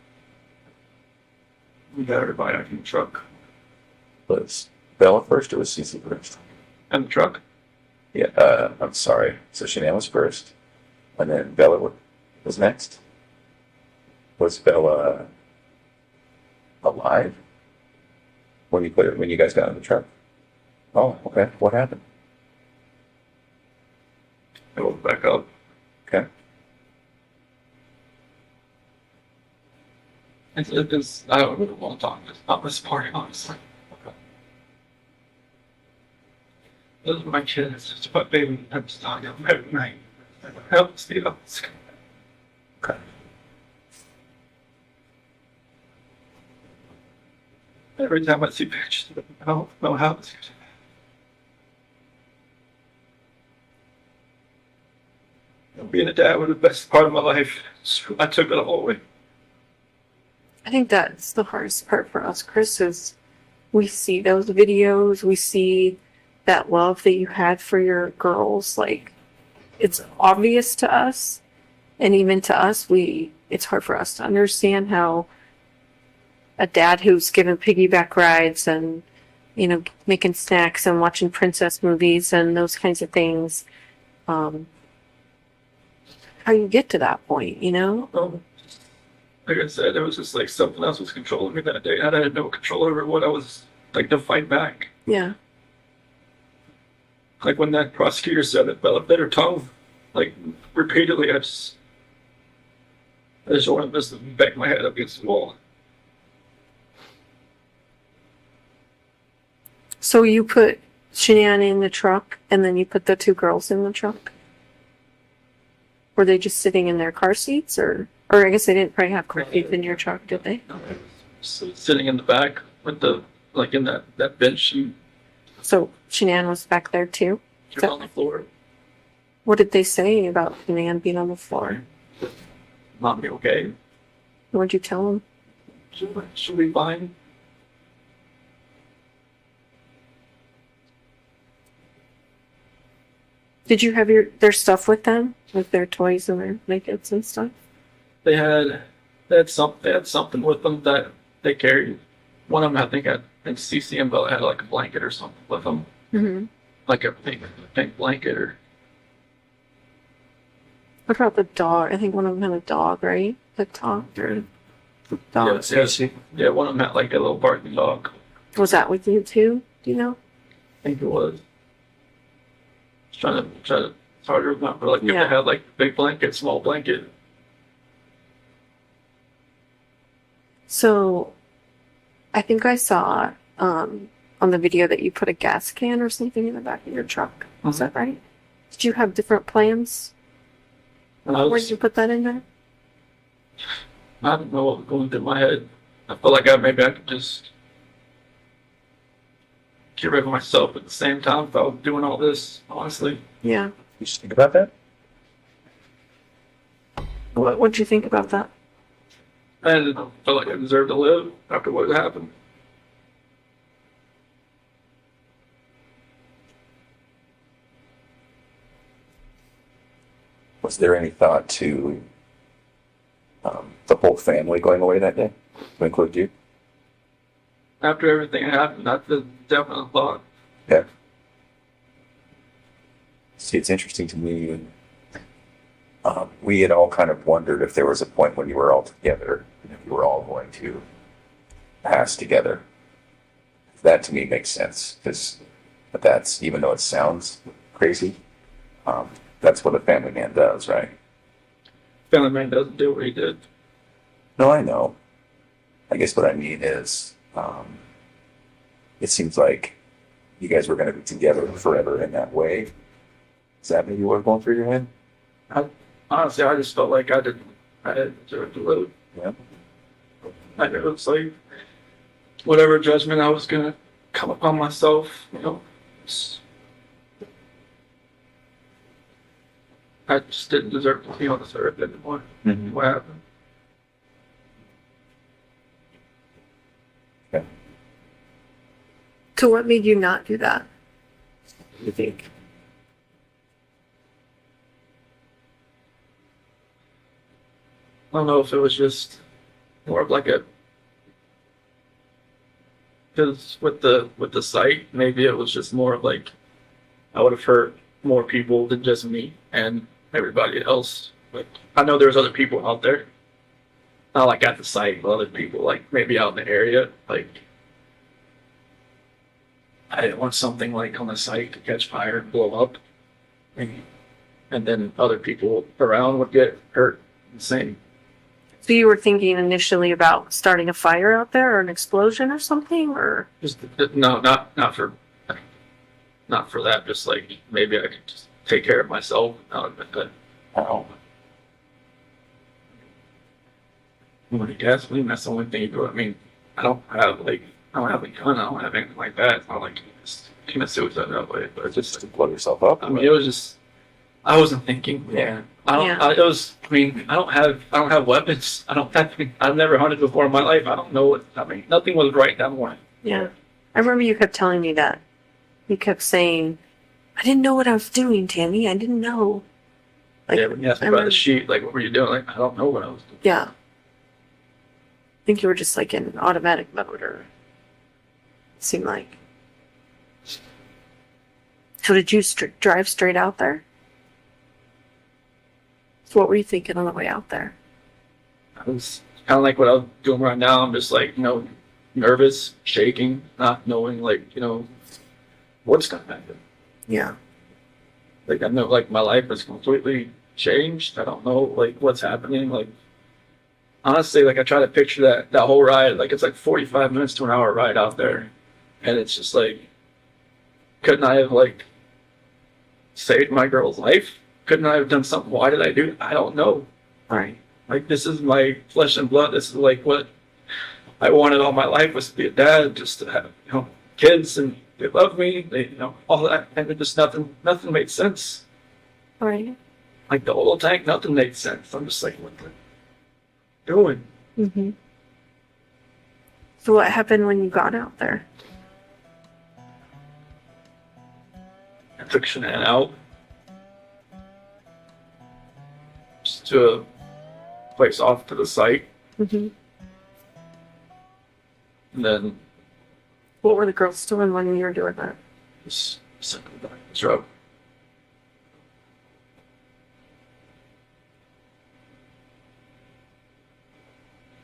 B: We got everybody out in the truck.
E: Was Bella first or was Cece first?
B: And the truck?
E: Yeah, I'm sorry. So Shanann was first. And then Bella was next. Was Bella alive when you guys got in the truck? Oh, okay. What happened?
B: I woke back up.
E: Okay.
B: It's I don't really want to talk about this part, honestly. Okay. Those are my kids. It's my baby. I'm just talking about every night. Help me up.
E: Okay.
B: Every time I see pictures of my house. Being a dad was the best part of my life. I took it all away.
A: I think that's the hardest part for us, Chris, is we see those videos, we see that love that you had for your girls. Like, it's obvious to us, and even to us, it's hard for us to understand how a dad who's given piggyback rides and, making snacks and watching princess movies and those kinds of things, how you get to that point,
B: Like I said, there was just like something else was controlling me that day. I had no control over what I was like to fight back.
A: Yeah.
B: Like when that prosecutor said that Bella bit her tongue, like repeatedly, I just wanted to bang my head up against the wall.
A: So you put Shanann in the truck, and then you put the two girls in the truck? Were they just sitting in their car seats, or I guess they didn't probably have car seats in your truck, did they?
B: So sitting in the back with the, like in that bench, and
A: So Shanann was back there too?
B: you're on the floor.
A: What did they say about Shanann being on the floor?
B: Not be okay.
A: What'd you tell them?
B: She'll be fine.
A: Did you have their stuff with them? With their toys and their blankets and stuff?
B: They had something with them that they carried. One of them, I think CCM Bella had like a blanket or something with them,
A: Mm-hmm.
B: like a pink blanket or.
A: What about the dog? I think one of them had a dog, right? That talked or dog.
B: Yeah, one of them had like a little barking dog.
A: Was that with you too? Do you know?
B: I think it was. Trying to it's hard to remember. Like if
A: Yeah.
B: they had like big blanket, small blanket.
A: So, I think I saw on the video that you put a gas can or something in the back of your truck. Is that right? Did you have different plans?
B: And I
A: Where
B: was,
A: did you put that in there?
B: I don't know what was going through my head. I felt like maybe I could just get rid of myself at the same time if I was doing all this, honestly.
A: Yeah.
E: You just think about that?
A: What'd you think about that?
B: And I felt like I deserved to live after what happened.
C: Was there any thought to the whole family going away that day, to include you?
B: After everything happened, that's a definite thought.
C: Yeah. See, it's interesting to me. We had all kind of wondered if there was a point when you were all together, and if you were all going to pass together. That to me makes sense, but that's, even though it sounds crazy, that's what a family man does, right?
B: Family man doesn't do what he did.
C: No, I know. I guess what I mean is, it seems like you guys were going to be together forever in that way. Is that maybe what was going through your head?
B: Honestly, I just felt like I had deserved to live.
C: Yeah.
B: I knew it was like whatever judgment I was gonna come upon myself, I just didn't deserve to be on this earth anymore.
C: Mm-hmm.
B: What happened?
A: So what made you not do that? You think?
B: I don't know if it was just more of like because with the site, maybe it was just more of like I would have hurt more people than just me and everybody else. Like I know there's other people out there, not like at the site, but other people like maybe out in the area. Like I didn't want something like on the site to catch fire and blow up, and then other people around would get hurt the same.
A: So you were thinking initially about starting a fire out there or an explosion or something, or?
B: Just no, not for that. Just like maybe I could just take care of myself. But when you gasoline, that's the only thing you do. I mean, I don't have a gun. I don't have anything like that. It's not like you just commit suicide that way. But it's just
C: To blow yourself up?
B: I mean, it was just I wasn't thinking.
C: Yeah.
B: I don't.
A: Yeah.
B: It was. I mean, I don't have weapons. I've never hunted before in my life. I don't know what. I mean, nothing was right that morning.
A: Yeah. I remember you kept telling me that. You kept saying, I didn't know what I was doing, Tammy. I didn't know. Like,
B: Yeah, when you asked me
A: I
B: about
A: remember-
B: the sheet, like, what were you doing? Like, I don't know what I was doing.
A: Yeah. I think you were just like in automatic mode, or it seemed like. So did you drive straight out there? So what were you thinking on the way out there?
B: I was kind of like what I was doing right now. I'm just like, nervous, shaking, not knowing, like, what's going to happen.
A: Yeah.
B: Like, I know, like, my life has completely changed. I don't know, like, what's happening. Like, honestly, like, I try to picture that whole ride. Like, it's like 45 minutes to an hour ride out there. And it's just like, couldn't I have like saved my girl's life? Couldn't I have done something? Why did I do it? I don't know.
A: Right.
B: Like, this is my flesh and blood. This is like what I wanted all my life, was to be a dad, just to have, you know, kids, and they love me, they, you know, all that, and it just nothing made sense.
A: Right.
B: Like the oil tank, nothing made sense. I'm just like, what the doing?
A: Mm-hmm. So what happened when you got out there?
B: I took Shanann out just to a place off to the site,
A: Mm-hmm.
B: and then
A: What were the girls doing when you were doing that?
B: just sent them back to the truck.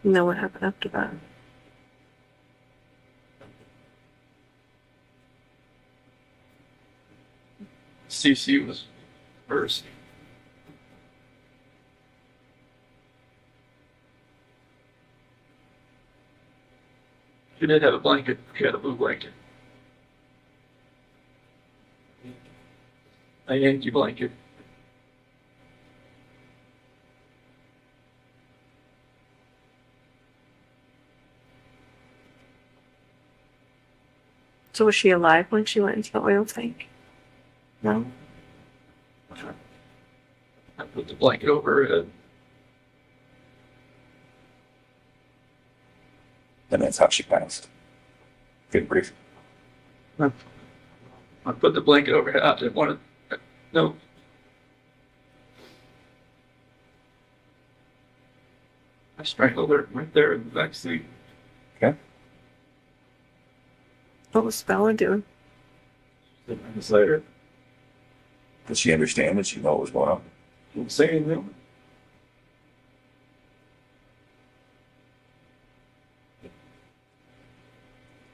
A: And then what happened after that?
B: CC was first. She did have a blanket. She had a blue blanket. A Yankee blanket.
A: So was she alive when she went into the oil tank? No.
B: I put the blanket over her head.
C: And that's how she passed. Good brief.
B: I put the blanket over her head. I didn't want to. No. I strangled her right there in the back seat.
C: Okay.
A: What was Bella doing?
B: Minutes later,
C: Did she understand? Did she know what was going on?
B: didn't say anything.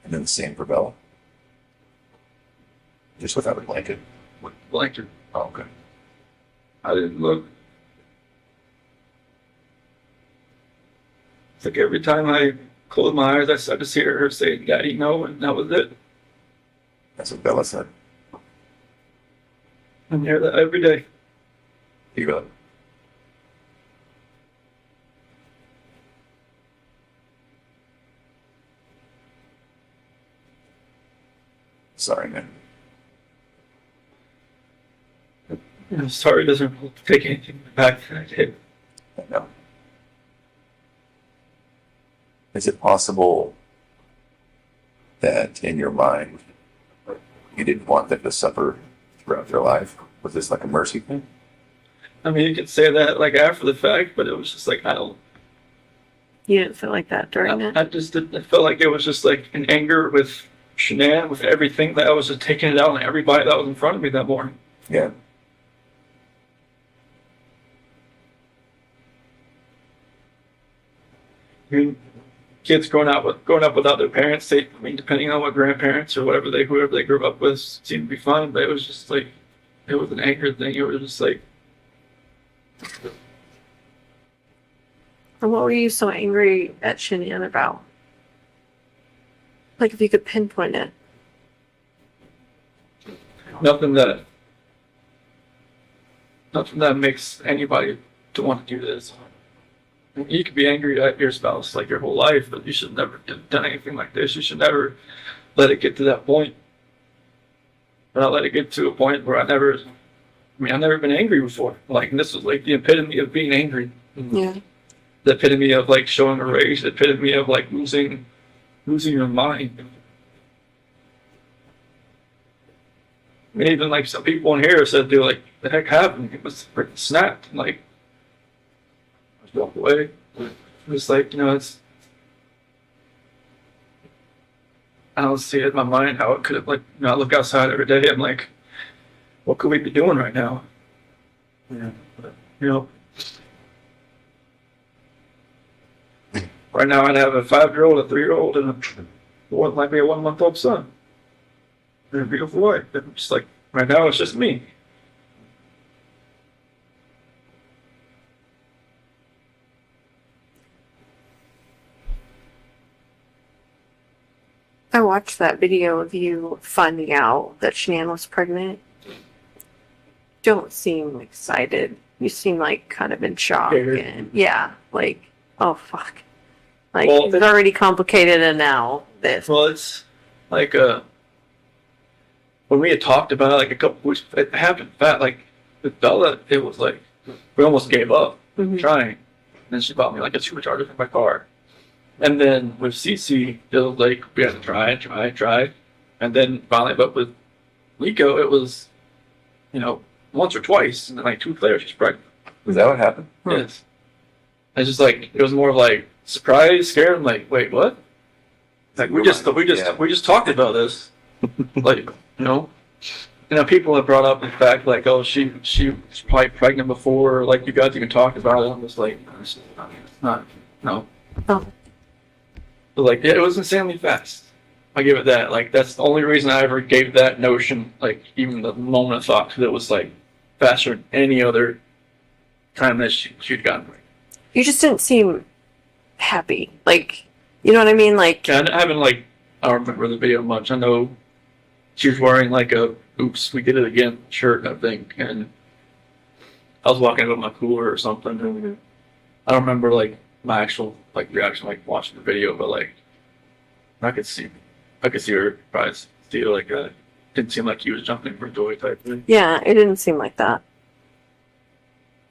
C: And then the same for Bella. Just without a blanket.
B: With the blanket.
C: Oh, okay.
B: I didn't look. It's like every time I closed my eyes, I started to hear her say, "Daddy, no," and that was it.
C: That's what Bella said.
B: I hear that every day.
C: You really? Sorry, man.
B: I'm sorry, it doesn't take anything back that I did.
C: I know. Is it possible that in your mind you didn't want them to suffer throughout their life? Was this like a mercy thing?
B: I mean, you could say that like after the fact, but it was just like, I don't.
A: You didn't feel like that during it?
B: I just didn't. I felt like it was just like an anger with Shanann, with everything, that I was just taking it out on everybody that was in front of me that morning.
C: Yeah.
B: I mean, kids growing up without their parents, I mean, depending on what grandparents or whoever they grew up with, seemed to be fine. But it was just like, it was an anger thing. It was just like,
A: And what were you so angry at Shanann about? Like if you could pinpoint it.
B: nothing that makes anybody to want to do this. You could be angry at your spouse like your whole life, but you should never have done anything like this. You should never let it get to that point. But not let it get to a point where I've never been angry before. Like, and this was like the epitome of being angry.
A: Yeah.
B: The epitome of like showing a rage. The epitome of like losing your mind. I mean, even like some people in here said, "Dude, like, the heck happened? It was freaking snapped." Like, I just walked away. It was like, you know, I don't see it in my mind how it could have, like, you know, I look outside every day. I'm like, what could we be doing right now? Yeah, but, you know, right now I'd have a 5-year-old, a 3-year-old, and what might be a 1-month-old son. And a beautiful wife. And just like, right now it's just me.
A: I watched that video of you finding out that Shanann was pregnant. Don't seem excited. You seem like kind of in shock.
B: Scared.
A: And yeah, like, oh fuck. Like,
B: Well,
A: it's already complicated and now this.
B: Well, it's like when we had talked about it, like a couple weeks, it happened fast. Like with Bella, it was like we almost gave up
A: Mhm.
B: trying. And then she bought me like a supercharger for my car. And then with CC, it was like we had to try. And then finally, but with Lico, it was, once or twice, and then like 2 weeks later, she's pregnant.
C: Was that what happened?
B: Yes. It's just like it was more of like surprise, scared. I'm like, wait, what? Like we just talked about this, like people have brought up the fact like, oh, she was probably pregnant before, like you guys even talked about it. I'm just like, it's not, no.
A: Oh.
B: But like, yeah, it was insanely fast. I give it that. Like that's the only reason I ever gave that notion, like even the moment of thought, because it was like faster than any other time that she'd gotten pregnant.
A: You just didn't seem happy. Like, you know what I mean? Like,
B: Yeah, I don't remember the video much. I know she was wearing like a "Oops, we did it again" shirt, I think, and I was walking with my cooler or something. And I don't remember like my actual like reaction, like watching the video, but like I could see her probably see like didn't seem like he was jumping for joy type thing.
A: yeah, it didn't seem like that.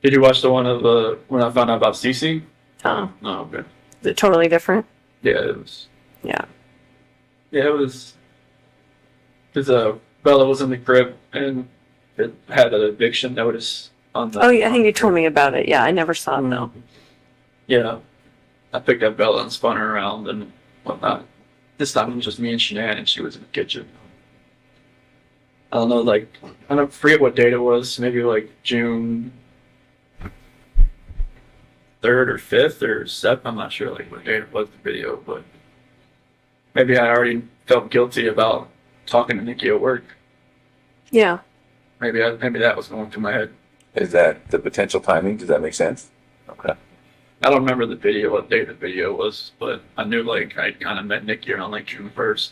B: Did you watch the one of when I found out about Cece?
A: Oh.
B: No, okay.
A: Is it totally different?
B: Yeah, it was.
A: Yeah.
B: Yeah, it was. Because Bella was in the crib and it had an eviction notice on the.
A: Oh, yeah, I think you told me about it. Yeah, I never saw it though.
B: Yeah, I picked up Bella and spun her around and whatnot. This time it was just me and Shanann, and she was in the kitchen. I don't know, like I don't forget what date it was. Maybe like June 3rd or 5th or 7th. I'm not sure like what date it was. The video, but maybe I already felt guilty about talking to Nikki at work.
A: Yeah.
B: Maybe that was going through my head.
C: Is that the potential timing? Does that make sense? Okay.
B: I don't remember the video, what day the video was, but I knew like I kind of met Nikki around like June 1st.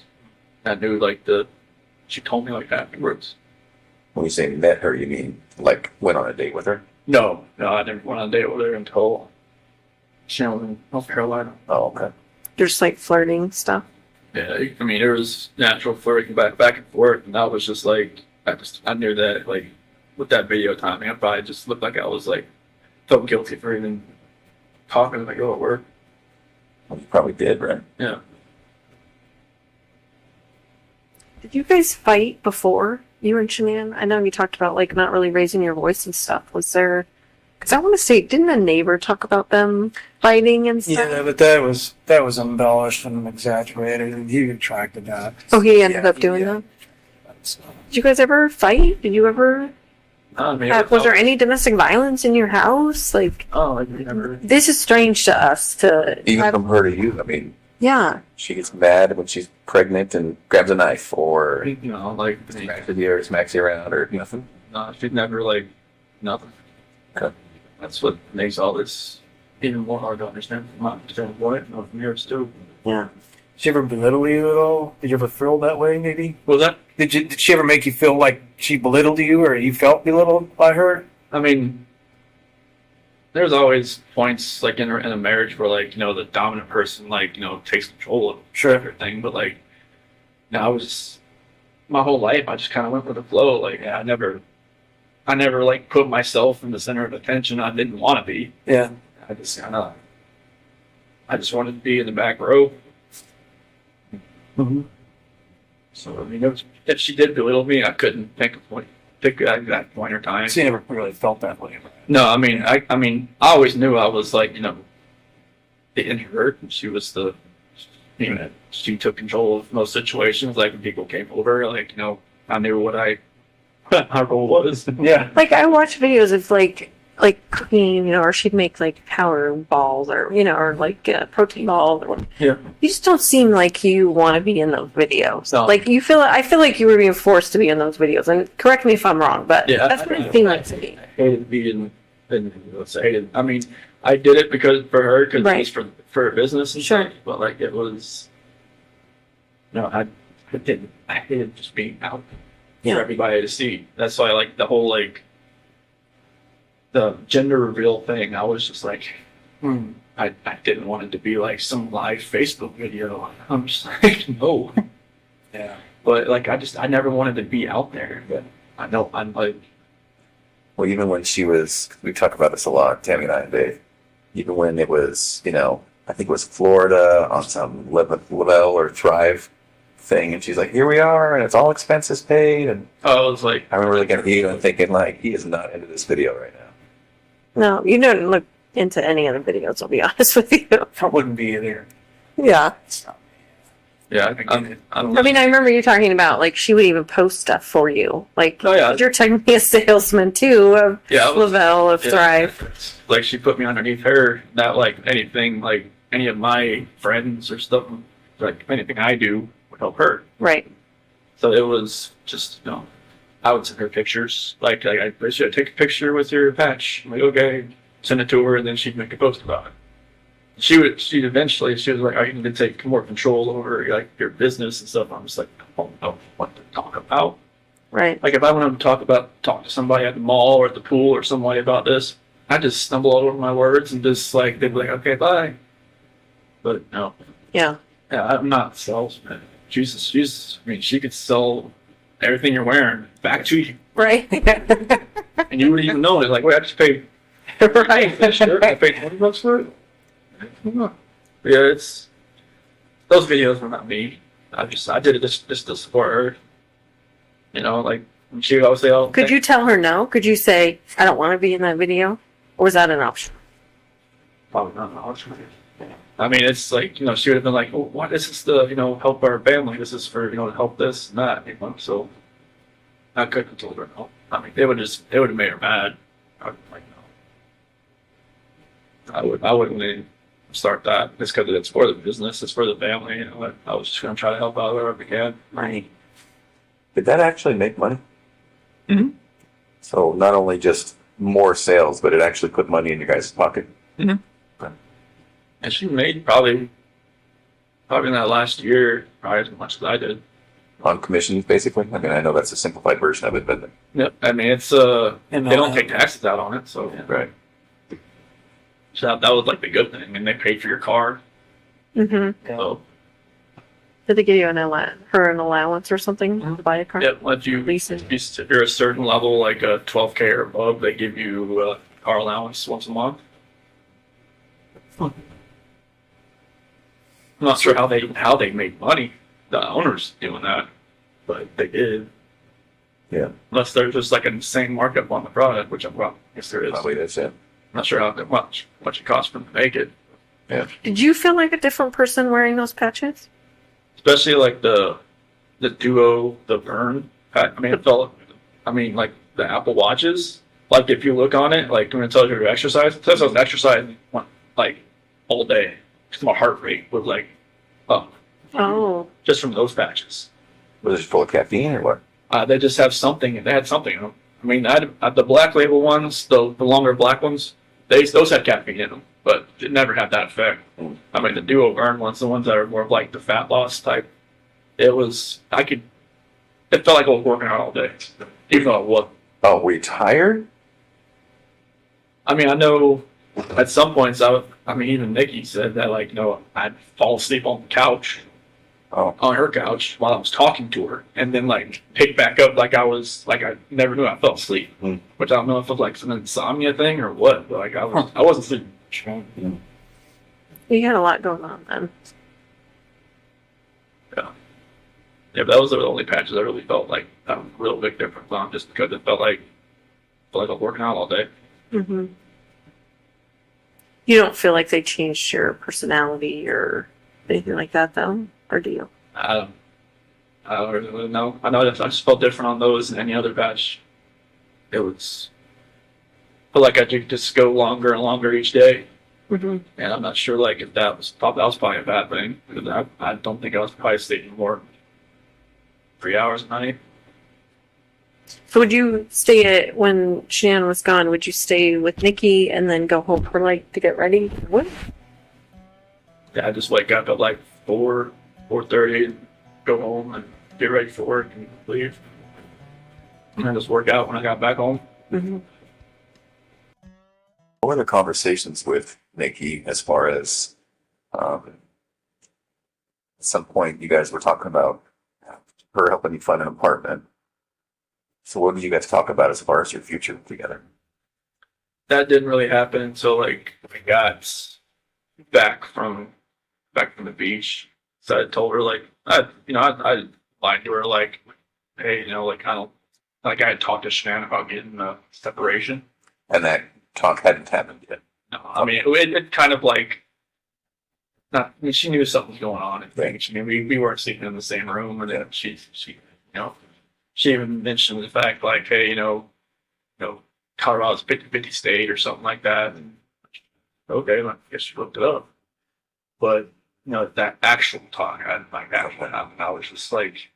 B: I knew like she told me like afterwards.
C: When you say met her, you mean like went on a date with her?
B: No, I never went on a date with her until she was in North Carolina.
C: Oh, okay.
A: Just like flirting stuff.
B: Yeah, I mean there was natural flirting back and forth, and I was just like I knew that like with that video timing, I probably just looked like I was like felt guilty for even talking like at work.
C: Well, you probably did, right?
B: Yeah.
A: Did you guys fight before, you and Shanann? I know you talked about like not really raising your voice and stuff. Was there? Because I want to say, didn't a neighbor talk about them fighting and stuff?
D: Yeah, but that was embellished and exaggerated, and he retracted that.
A: Oh, he ended up doing
D: yeah.
A: that. Did you guys ever fight? Did you ever?
B: I mean,
A: Was there any domestic violence in your house? Like,
B: Oh, I never.
A: this is strange to us. To
C: Even
A: have-
C: from her to you. I mean,
A: yeah,
C: she gets mad when she's pregnant and grabs a knife, or
B: Like
C: smacks you or smacks you around, or nothing.
B: no, she'd never like nothing.
C: Okay.
B: That's what makes all this even more hard to understand from my standpoint and from yours too.
A: yeah.
D: Did she ever belittle you at all? Did you ever feel that way? Maybe.
B: Was that?
D: Did she ever make you feel like she belittled you, or you felt belittled by her?
B: I mean, there's always points like in a marriage where like the dominant person like takes control of everything, but like I was my whole life I just kind of went with the flow. Like I never like put myself in the center of attention. I didn't want to be.
D: Yeah.
B: I just wanted to be in the back row.
D: Mm-hmm.
B: So I mean, if she did belittle me, I couldn't pick that exact point or time.
D: So you never really felt that way.
B: No, I mean, I always knew I was like, the introvert, and she was she took control of most situations. Like when people came over, like, I knew what my role was.
D: Yeah.
A: Like I watch videos of like cooking, or she'd make like power balls, or or like protein balls, or whatever.
B: Yeah.
A: You just don't seem like you want to be in those videos.
B: No.
A: Like I feel like you were being forced to be in those videos. And correct me if I'm wrong, but
B: Yeah,
A: that's what it seemed like to me.
B: I hated being I mean, I did it for her, because
A: Right.
B: it was for her business and
A: Sure.
B: stuff, but like it was No, I didn't. I hated just being out
A: Yeah.
B: for everybody to see. That's why, like, the whole, like, the gender reveal thing, I was just like, I didn't want it to be like some live Facebook video. I'm just like, no.
D: Yeah.
B: But, like, I never wanted to be out there. But I know, I'm like,
C: Well, even when she was, we talk about this a lot, Tammy and I and Dave, even when it was, you know, I think it was Florida on some Lavelle or Thrive thing, and she's like, here we are, and it's all expenses paid, and
B: I was like,
C: I remember looking at you and thinking, like, he is not into this video right now.
A: No, you don't look into any of the videos, I'll be honest with you.
D: I wouldn't be there.
A: Yeah.
B: yeah, I'm
A: I mean, I remember you talking about, like, she would even post stuff for you. Like,
B: Oh, yeah.
A: you're technically a salesman, too, of
B: yeah, I was-
A: Lavelle, of
B: yeah.
A: Thrive.
B: Like, she put me underneath her, not like anything, like any of my friends or stuff, like anything I do would help her.
A: Right.
B: So it was just, you know, I would send her pictures. Like I should take a picture with your patch. I'm like, okay, send it to her, and then she'd make a post about it. She eventually, she was like, "Are you going to take more control over like your business and stuff?" I'm just like, I don't know what to talk about.
A: Right.
B: Like if I wanted to talk to somebody at the mall or at the pool or somebody about this, I just stumble all over my words and just like they'd be like, "Okay, bye." But no,
A: Yeah.
B: yeah, I'm not a salesman. She's. I mean, she could sell everything you're wearing back to you,
A: Right.
B: and you wouldn't even know it. Like, wait, I just paid
A: right.
B: this shirt. I paid $20 for it. But yeah, it's those videos were not me. I did it just to support her. You know, like she would always say, "Oh,
A: Could you tell her no? Could you say, I don't want to be in that video? Or was that an option?
B: probably not." I mean, it's like, you know, she would have been like, "Oh, what? This is to, you know, help our family. This is for, you know, to help this and that." You know, so I couldn't have told her no. I mean, they would have made her mad. I'd be like, no. I wouldn't even start that. It's because it's for the business. It's for the family. You know, I was just gonna try to help out wherever I can.
A: Right.
C: Did that actually make money?
B: Mhm.
C: So not only just more sales, but it actually put money in your guys' pocket.
B: And she made probably in that last year, probably as much as I did.
C: On commissions, basically. I mean, I know that's a simplified version of it, but
B: Yep. I mean, it's
D: And
B: they don't take taxes out on it, so
C: right.
B: so that was like the good thing. And they paid for your car.
A: Mm-hmm.
B: So
A: Did they give you an allowance or something to buy a car?
B: yep, if you're a certain level, like a 12K or above, they give you a car allowance once a month. I'm not sure how they made money. The owners doing that, but they did.
C: Yeah.
B: Unless there's just like an insane markup on the product, which I guess there is.
C: Probably that's it.
B: Not sure how much it costs for them to make it.
A: Did you feel like a different person wearing those patches?
B: Especially like the Duo, the Burn. I mean, like the Apple Watches. Like if you look on it, like when it tells you your exercise, it says I was exercising like all day. Because my heart rate was like up
A: Oh.
B: just from those patches.
C: Was it full of caffeine or what?
B: They just have something. They had something in them. I mean, I had the black label ones, the longer black ones. Those had caffeine in them, but it never had that effect. I mean, the Duo Burn ones, the ones that are more of like the fat loss type. It felt like I was working out all day, even though I wasn't.
C: Oh, were you tired?
B: I mean, I know at some points even Nikki said that, like, you know, I'd fall asleep on the couch,
C: Oh,
B: on her couch while I was talking to her, and then like pick back up like I never knew I fell asleep. Which I don't know if it was like some insomnia thing or what, but like I wasn't sleeping.
A: You had a lot going on then.
B: Yeah, but that was the only patches I really felt like a real big difference on, just because it felt like I was working out all day.
A: Mm-hmm. You don't feel like they changed your personality or anything like that, though? Or do you?
B: I don't really know. I know that I just felt different on those than any other patch. It was felt like I could just go longer and longer each day.
A: Mm-hmm.
B: And I'm not sure like if that was probably a bad thing, because I don't think I was probably sleeping more than 3 hours a night.
A: So would you stay when Shanann was gone, would you stay with Nikki and then go home for like to get ready? What?
B: Yeah, I just wake up at like 4:30, go home and get ready for work and leave. And I just work out when I got back home.
A: Mm-hmm.
C: What were the conversations with Nikki as far as at some point you guys were talking about her helping you find an apartment? So what did you guys talk about as far as your future together?
B: That didn't really happen until like we got back from the beach. So I told her like I lied to her like, hey, like I don't like I had talked to Shanann about getting a separation.
C: And that talk hadn't happened yet.
B: No, I mean it kind of like not. I mean, she knew something was going on and things. I mean, we weren't sleeping in the same room, and then she she even mentioned the fact like, hey, Colorado's 50-50 state or something like that. And okay, I guess she looked it up. But that actual talk hadn't like happened. I was just like,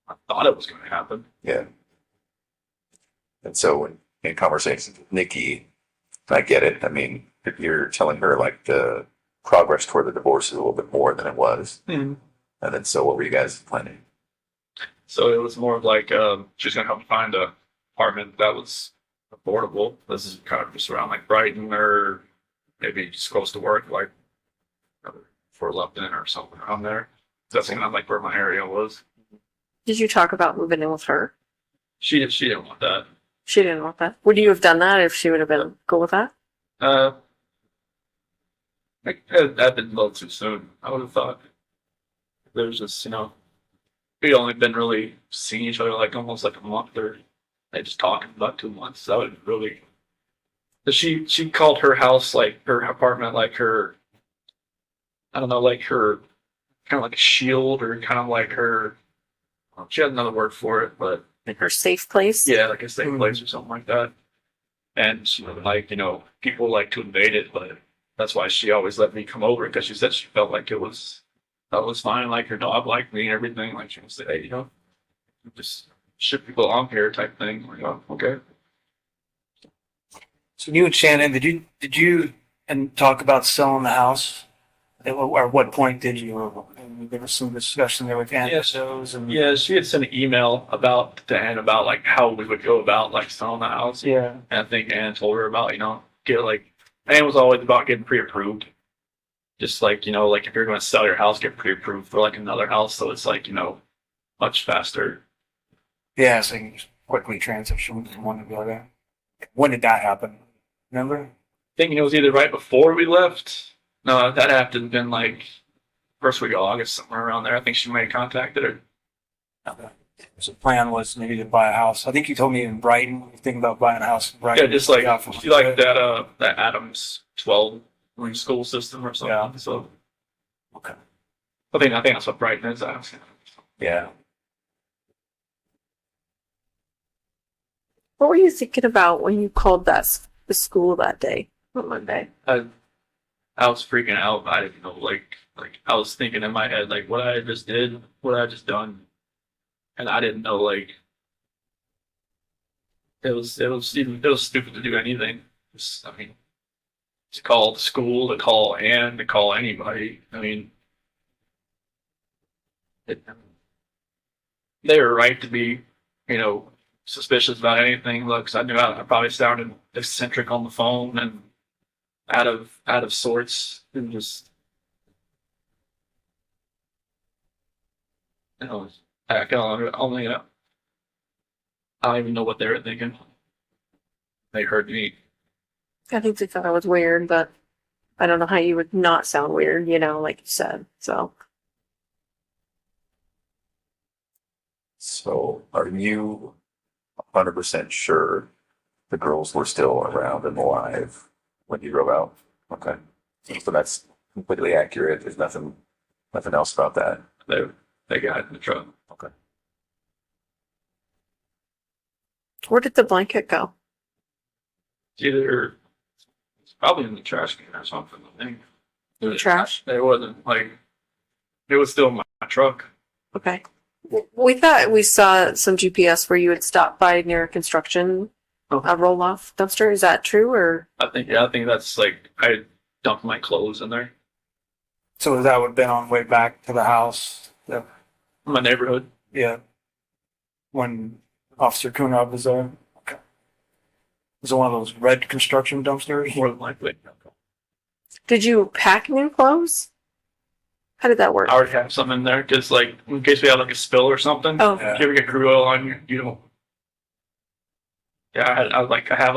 B: I thought it was going to happen.
C: Yeah. And so in conversations with Nikki, I get it. I mean, if you're telling her like the progress toward the divorce is a little bit more than it was.
B: Mm-hmm.
C: And then so what were you guys planning?
B: So it was more of like she's going to help me find a apartment that was affordable. This is kind of just around like Brighton or maybe just close to work, like for Lupton or something around there. That's kind of like where my area was.
A: Did you talk about moving in with her?
B: She didn't want that.
A: She didn't want that. Would you have done that if she would have been cool with that?
B: That'd been a little too soon. I would have thought. There's just we'd only been really seeing each other like almost like a month, or they just talking about 2 months. That would really. She called her house like her apartment like her. I don't know, like her kind of like a shield or kind of like her. She had another word for it, but
A: Like her safe place?
B: yeah, like a safe place or something like that. And she would like people like to invade it, but that's why she always let me come over because she said she felt like that was fine. Like her dog liked me and everything. Like she would say, hey, just ship people along here type thing. Like, oh, okay.
D: So you and Shanann, did you and talk about selling the house? At what point did you? There was some discussion there with NSOs and
B: Yeah, she had sent an email about to Ann about like how we would go about like selling the house.
D: yeah.
B: And I think Ann told her about get like Ann was always about getting pre-approved. Just like like if you're going to sell your house, get pre-approved for like another house, so it's like much faster.
D: Yeah, so you can just quickly transition from one to the other. When did that happen? Remember?
B: I think it was either right before we left. No, that had to have been like first week of August, somewhere around there. I think she may have contacted her.
D: Okay. So the plan was maybe to buy a house. I think you told me in Brighton, you think about buying a house in Brighton.
B: Yeah, just like
D: Yeah,
B: she liked that Adams 12 school system or something.
D: Yeah.
B: So
D: Okay.
B: I think that's what Brighton is.
D: Yeah.
A: What were you thinking about when you called the school that day? On Monday.
B: I was freaking out. I didn't know, like I was thinking in my head, like what I just did, what I just done, and I didn't know, like it was stupid to do anything. I mean, to call the school, to call Ann, to call anybody. I mean, they were right to be, suspicious about anything. Look, 'cause I knew I probably sounded eccentric on the phone and out of sorts, and just I don't even know what they were thinking. They heard me.
A: I think they thought I was weird, but I don't know how you would not sound weird, like you said. So
C: So are you 100% sure the girls were still around and alive when you drove out? Okay. So that's completely accurate. There's nothing else about that.
B: They got in the truck.
C: Okay.
A: where did the blanket go?
B: It's probably in the trash can or something. I think.
A: In the trash?
B: It wasn't like it was still in my truck.
A: Okay. We thought we saw some GPS where you had stopped by near a construction roll-off dumpster. Is that true, or?
B: I think that's like I dumped my clothes in there.
D: So that would have been on the way back to the house. Yeah.
B: my neighborhood.
D: Yeah. When Officer Kunab was there. Okay. Was it one of those red construction dumpsters?
B: More than likely.
A: Did you pack new clothes? How did that work?
B: I already have some in there because, like, in case we have like a spill or something.
A: Oh.
B: If you ever get crude oil on you, you don't. Yeah, I have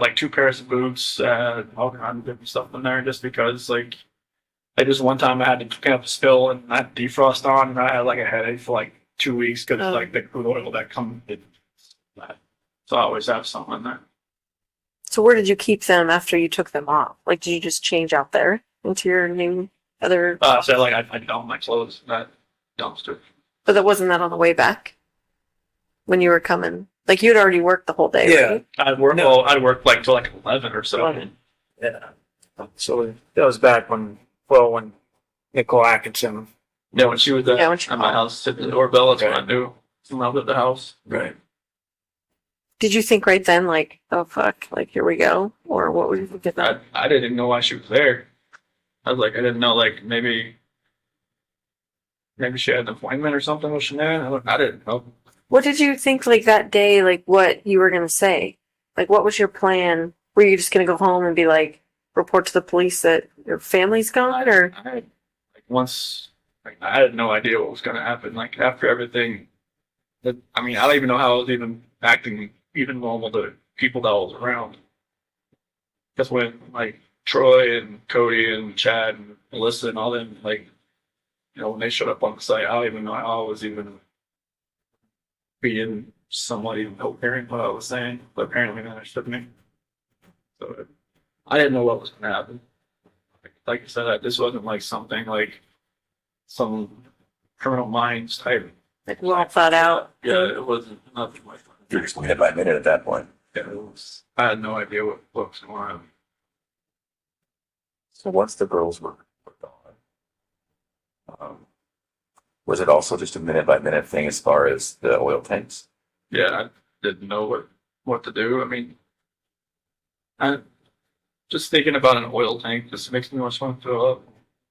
B: like 2 pairs of boots, all kinds of different stuff in there, just because like just one time I had to pick up a spill and I had defrost on, and I had like a headache for like 2 weeks because
A: Oh.
B: like the crude oil that comes. So I always have something in there.
A: So where did you keep them after you took them off? Like, did you just change out there into your new other?
B: So like I dump my clothes in that dumpster.
A: But that wasn't that on the way back when you were coming. Like you'd already worked the whole day,
D: Yeah.
A: right?
B: I'd work like till like 11 or so.
A: 11.
D: Yeah. So that was back when Nicole Atkinson.
B: Yeah, when she was
A: Yeah, when she
B: at my
A: called.
B: house, hit the doorbell, that's when I
D: Right.
B: knew someone was at the house.
D: Right.
A: Did you think right then, like, oh fuck, like here we go, or what were you thinking?
B: I didn't even know why she was there. I was like, I didn't know, like, maybe she had an appointment or something with Shanann. I didn't know.
A: What did you think, like that day, like what you were gonna say? Like, what was your plan? Were you just gonna go home and be like, report to the police that your family's gone, or?
B: I had no idea what was going to happen. Like, after everything, I don't even know how I was even acting even normal to people that I was around. Because when, like, Troy and Cody and Chad and Melissa and all them, like, when they showed up on the site, I don't even know how I was even being somewhat even hearing what I was saying, but apparently they understood me. So I didn't know what was going to happen. Like I said, this wasn't like something like some criminal minds type.
A: Like well thought out.
B: Yeah, it wasn't nothing like that.
C: You're just minute by minute at that point.
B: Yeah, I had no idea what was going on.
C: So once the girls were gone, was it also just a minute by minute thing as far as the oil tanks?
B: Yeah, I didn't know what to do. I mean, I just thinking about an oil tank just makes me want to throw up.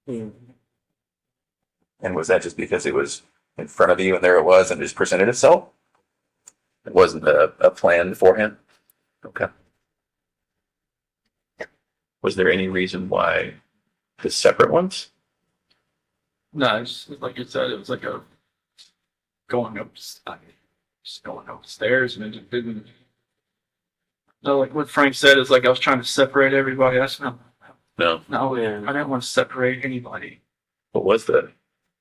C: And was that just because it was in front of you and there it was and just presented itself? It wasn't a plan beforehand? Okay.
E: Was there any reason why the separate ones?
B: No, it's like you said, it was like a going up, just going up the stairs, and it just didn't. No, like what Frank said is like I was trying to separate everybody. That's not.
E: No.
B: No,
D: Yeah.
B: I didn't want to separate anybody.
E: What was the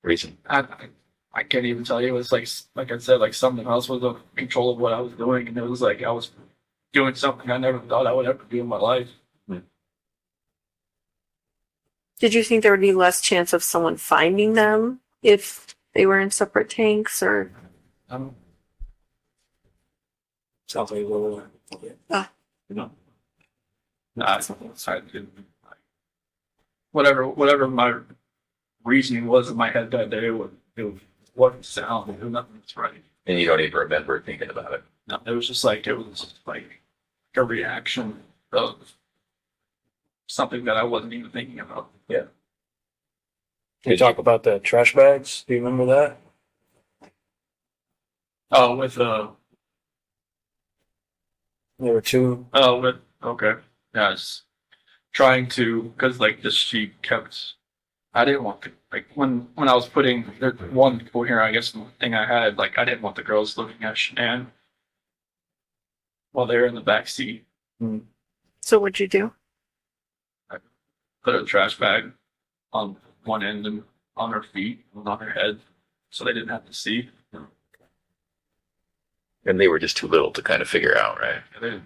E: reason?
B: I can't even tell you. It was like I said, like something else was in control of what I was doing, and it was like I was doing something I never thought I would ever do in my life.
A: Did you think there would be less chance of someone finding them if they were in separate tanks, or?
D: Sounds like a little.
B: No, I didn't. Whatever my reasoning was in my head that day, it wasn't sound. It was nothing was right.
E: And you don't even remember thinking about it.
B: No, it was like a reaction of something that I wasn't even thinking about.
E: Yeah.
D: Can you talk about the trash bags? Do you remember that?
B: Oh,
D: There were two.
B: okay. Yeah, I was trying to, because like this she kept. I didn't want to, like when I was putting there's one coherent, I guess, thing I had, like I didn't want the girls looking at Shanann while they were in the back seat.
A: So what'd you do?
B: Put a trash bag on one end and on her feet and on her head, so they didn't have to see.
E: And they were just too little to kind of figure out, right?
B: And they didn't.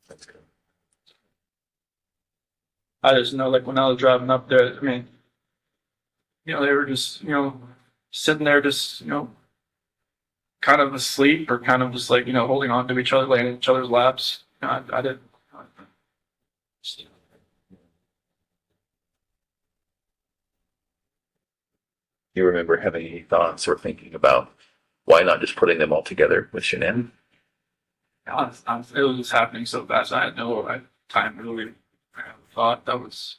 E: That's good.
B: I just know, like when I was driving up there, I mean, they were just, sitting there, just, kind of asleep or kind of just like, holding on to each other, laying in each other's laps. I didn't.
E: You remember having any thoughts or thinking about why not just putting them all together with Shanann?
B: It was just happening so fast. I had no time to really have a thought. That was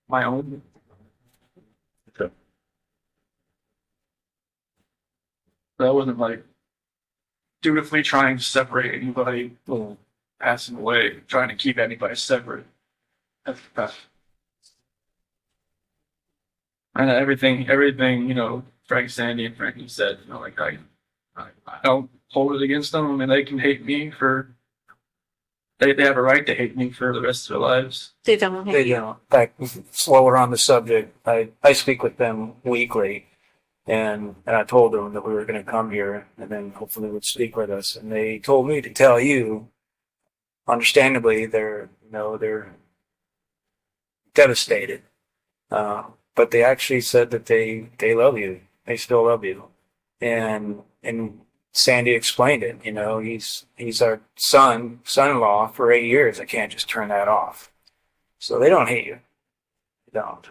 B: my own.
E: Okay.
B: That wasn't like dutifully trying to separate anybody passing away, trying to keep anybody separate. And everything, Frank, Sandy, and Frankie said, like I don't hold it against them. I mean, they can hate me they have a right to hate me for the rest of their lives.
A: They don't hate
D: They
A: you.
D: don't. In fact, while we're on the subject, I speak with them weekly, and I told them that we were going to come here, and then hopefully would speak with us. And they told me to tell you, understandably, they're devastated, but they actually said that they love you. They still love you, and Sandy explained it. He's our son-in-law for 8 years. I can't just turn that off. So they don't hate you. They don't.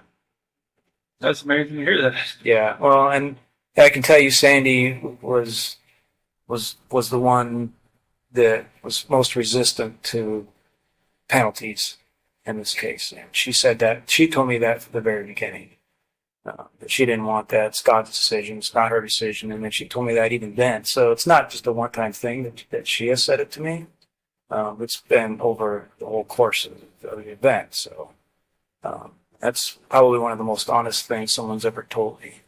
B: That's amazing to hear that.
D: Yeah. Well, and I can tell you, Sandy was the one that was most resistant to penalties in this case. And she said that. She told me that from the very beginning. That she didn't want that. It's God's decision. It's not her decision. And then she told me that even then. So it's not just a one-time thing that she has said it to me. It's been over the whole course of the event. So that's probably one of the most honest things someone's ever told me.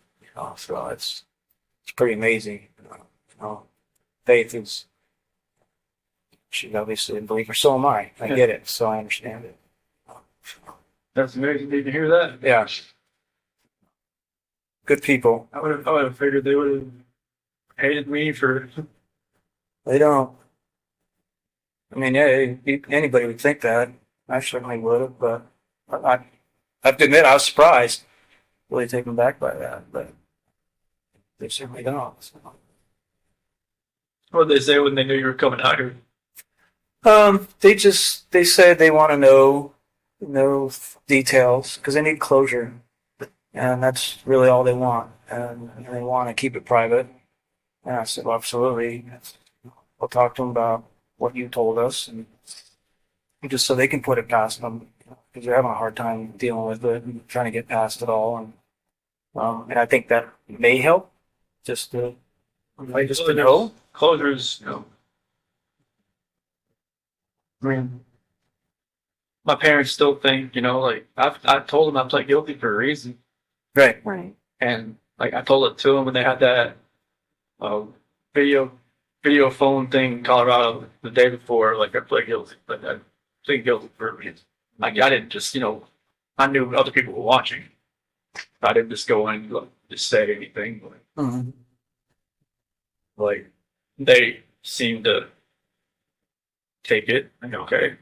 D: So it's pretty amazing. Faith is. She's obviously a believer. So am I. I get it. So I understand it.
B: That's amazing to hear that.
D: Yeah. Good people.
B: I would have figured they would have hated me for.
D: They don't. I mean, yeah, anybody would think that. I certainly would have, but I have to admit I was surprised, really taken back by that. But they certainly don't. So.
B: What did they say when they knew you were coming out here?
D: They said they want to know details because they need closure, and that's really all they want, and they want to keep it private. And I said, well, absolutely. We'll talk to them about what you told us, and just so they can put it past them, because they're having a hard time dealing with it and trying to get past it all. And I think that may help, just to know.
B: Closures, I mean, my parents still think, like I told them I pled guilty for a reason,
D: Right.
A: Right.
B: and like I told it to them when they had that video phone thing in Colorado the day before. Like I pled guilty, like I plead guilty for a reason. Like I didn't just, I knew other people were watching. I didn't just go in and just say anything.
D: Mm-hmm.
B: Like they seemed to take it. Like, okay.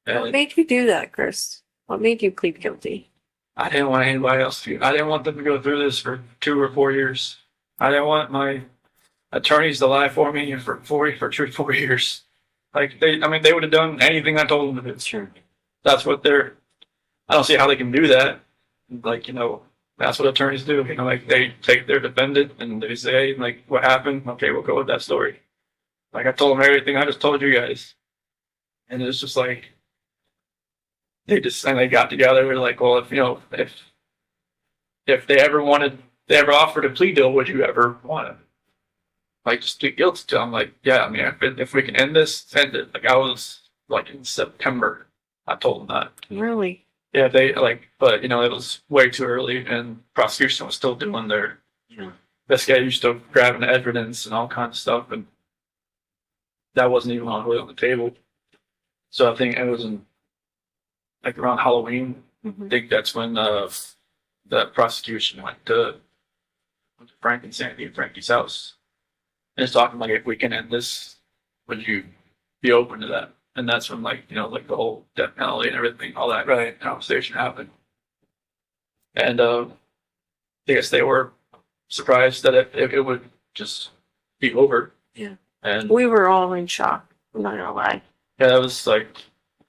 A: What made you do that, Chris? What made you plead guilty?
B: I didn't want anybody else to. I didn't want them to go through this for 2 or 4 years. I didn't want my attorneys to lie for me for 2 or 4 years. Like they would have done anything I told them to do.
A: Sure.
B: That's what they're. I don't see how they can do that. Like that's what attorneys do. Like they take their defendant and they say like, what happened? Okay, we'll go with that story. Like I told them everything I just told you guys, and it's just like. They got together. They're like, well, if they ever offered a plea deal, would you ever want to like just plead guilty to? I'm like, yeah. I mean, if we can end this, end it. Like I was like in September, I told them that.
A: Really?
B: Yeah, they but it was way too early, and prosecution was still doing their investigation, still grabbing evidence and all kinds of stuff, and that wasn't even really on the table. So I think it was like around Halloween.
A: Mm-hmm.
B: I think that's when the prosecution went to Frank and Sandy and Frankie's house. And it's talking like, if we can end this, would you be open to that? And that's when like the whole death penalty and everything, all that
D: Right.
B: conversation happened. And I guess they were surprised that it would just be over.
A: Yeah.
B: And
A: We were all in shock. I'm not gonna lie.
B: yeah, that was like.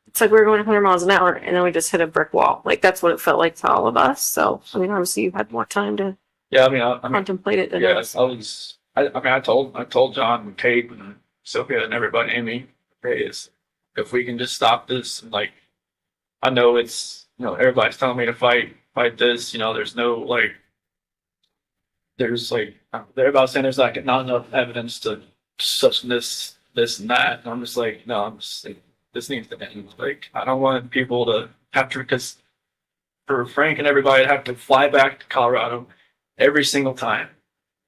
A: It's like we were going 100 miles an hour and then we just hit a brick wall. Like that's what it felt like to all of us. So I mean, obviously you had more time to
B: Yeah, I mean,
A: contemplate it than
B: yeah,
A: us.
B: I told John and Kate and Sophia and everybody, Amy, if we can just stop this, and like, I know it's, everybody's telling me to fight this, there's no, like, there's like, they're about saying there's like not enough evidence to such this, and that. And I'm just like, no, I'm just like, this needs to end. Like, I don't want people to have to, because for Frank and everybody to have to fly back to Colorado every single time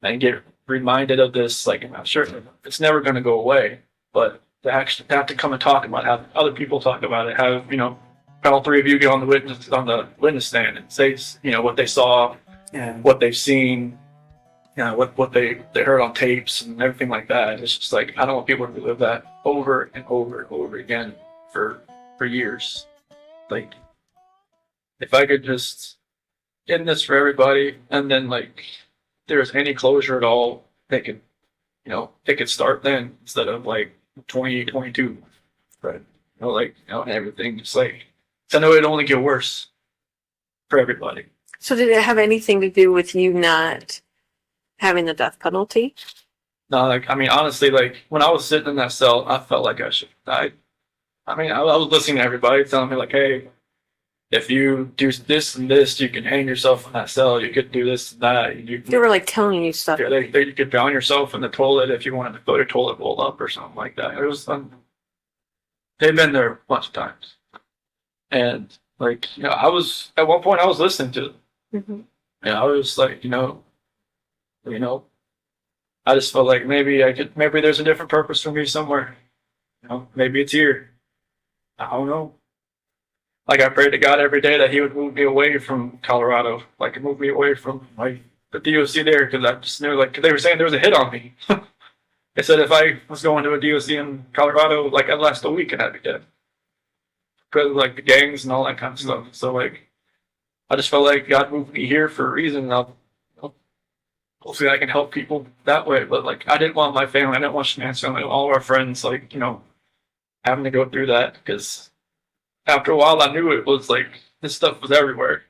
B: and get reminded of this. Like, I'm sure it's never going to go away, but to actually have to come and talk about, have other people talk about it, have, you know, all three of you get on the witness stand and say, you know, what they saw,
D: Yeah.
B: what they've seen, you know, what they heard on tapes and everything like that. It's just like, I don't want people to relive that over and over and over again for years. Like, if I could just end this for everybody, and then like, if there's any closure at all, they could, you know, they could start then instead of like 2022.
C: Right.
B: You know, like, you know, and everything. Just like, 'cause I know it'd only get worse for everybody.
A: So did it have anything to do with you not having the death penalty?
B: No, like, I mean, honestly, like, when I was sitting in that cell, I felt like I should have died. I mean, I was listening to everybody telling me, like, hey, if you do this and this, you can hang yourself in that cell. You could do this and that.
A: They were like telling you stuff.
B: Yeah, you could drown yourself in the toilet if you wanted to fill your toilet bowl up or something like that. It was they've been there a bunch of times. And, like, you know, at one point, I was listening to them.
A: Mm-hmm.
B: And I was like, you know, I just felt like maybe there's a different purpose for me somewhere. You know, maybe it's here. I don't know. Like, I prayed to God every day that He would move me away from Colorado, like move me away from like the DOC there, because I just knew, like, 'cause they were saying there was a hit on me. They said if I was going to a DOC in Colorado, like, I'd last a week and I'd be dead because of like the gangs and all that kind of stuff. So like, I just felt like God moved me here for a reason. And hopefully I can help people that way. But like, I didn't want my family, I didn't want Shanann's family, all of our friends, like, you know, having to go through that, because after a while I knew it was like this stuff was everywhere,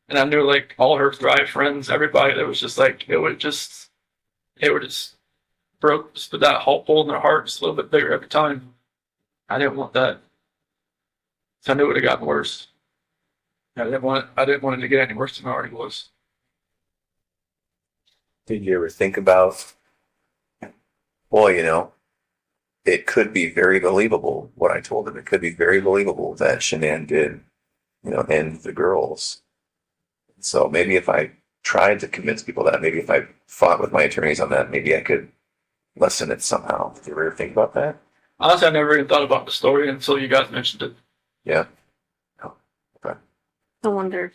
B: and I knew like all her Thrive friends, everybody, that was just like it would just broke just that hole in their heart just a little bit bigger every time. I didn't want that. So I knew it would have gotten worse. I didn't want it to get any worse than it already was.
C: Did you ever think about, well, you know, it could be very believable what I told him. It could be very believable that Shanann did, you know, end the girls. So maybe if I tried to convince people that, maybe if I fought with my attorneys on that, maybe I could lessen it somehow. Did you ever think about that?
B: Honestly, I never even thought about the story until you guys mentioned it.
C: Yeah. Oh, okay.
A: No wonder.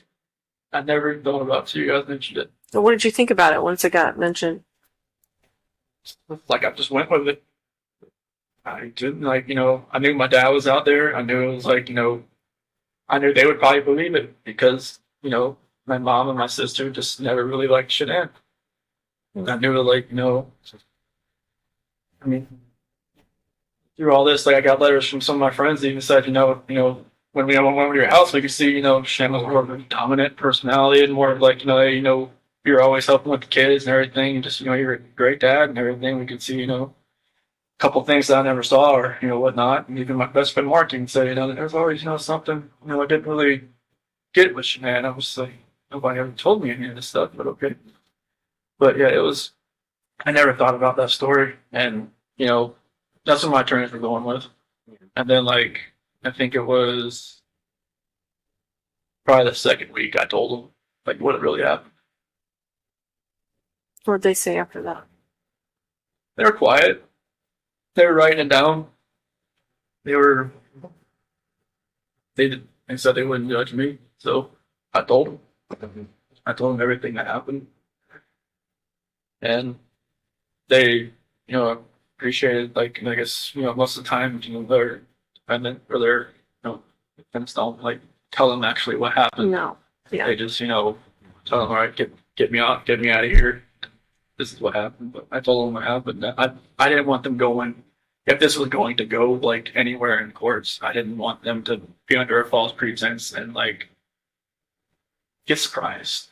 B: I never even thought about it until you guys mentioned it.
A: So what did you think about it once it got mentioned?
B: Like, I just went with it. I didn't, like, you know, I knew my dad was out there. I knew it was like, you know, I knew they would probably believe it because, you know, my mom and my sister just never really liked Shanann. And I knew, like, you know, I mean, through all this, like, I got letters from some of my friends that even said, you know, when we went to your house, we could see, you know, Shanann was more of a dominant personality and more of like, you know, you're always helping with the kids and everything. And just, you know, you're a great dad and everything. We could see, you know, a couple things that I never saw or, you know, whatnot. And even my best friend Mark can say, you know, there's always, you know, something, you know, I didn't really get with Shanann. I was like, nobody ever told me any of this stuff, but okay. But yeah, I never thought about that story. And, you know, that's what my attorneys were going with. And then, like, I think it was probably the second week I told them, like, what had really happened.
A: What did they say after that?
B: They were quiet. They were writing it down. They said they wouldn't judge me. So I told them. I told them everything that happened. And they, you know, appreciated, like, I guess, you know, most of the time, you know, their defendant or their, you know, defense don't, like, tell them actually what happened.
A: No. Yeah.
B: They just, you know, tell them, all right, get me out of here. This is what happened. But I told them what happened. I didn't want them going, if this was going to go, like, anywhere in courts, I didn't want them to be under a false pretense and, like, get surprised.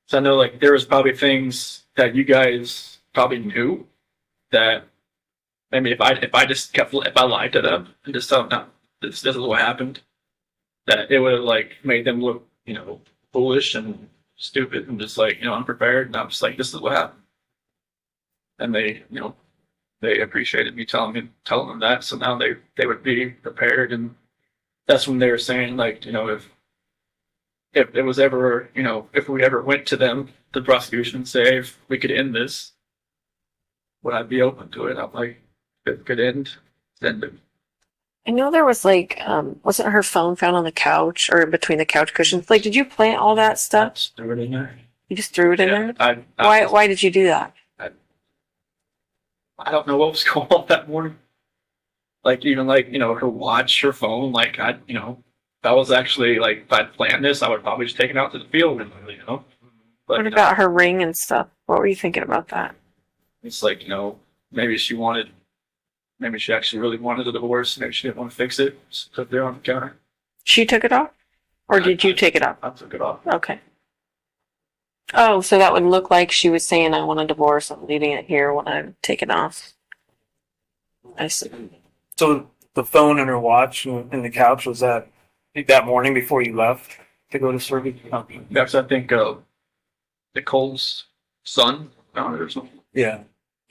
B: So I know, like, there was probably things that you guys probably knew that maybe if I lied to them and just told them, no, this is what happened, that it would have, like, made them look, you know, foolish and stupid and just like, unprepared. And I'm just like, this is what happened. And they, they appreciated me telling them that. So now they would be prepared. And that's when they were saying like, if it was ever, if we ever went to them, the prosecution, say if we could end this, would I be open to it? I'm like, if it could end, then
A: I know there was like, wasn't her phone found on the couch or between the couch cushions? Like, did you plant all that stuff?
B: that's threw it in there.
A: You just threw it in there?
B: I
A: Why did you do that?
B: I don't know what was going on that morning. Like, even like, her watch, her phone, like, if I was actually like, if I'd planned this, I would probably just take it out to the field, But
A: What about her ring and stuff? What were you thinking about that?
B: it's like, maybe she actually really wanted a divorce. Maybe she didn't want to fix it. Just put it there on the counter.
A: She took it off? Or did you take it off?
B: I took it off.
A: Okay. Oh, so that would look like she was saying, I want a divorce. I'm leaving it here when I take it off. I see.
D: So the phone and her watch and the couch, was that morning before you left to go to surgery?
B: That's, I think, Nicole's son found it or something.
D: Yeah.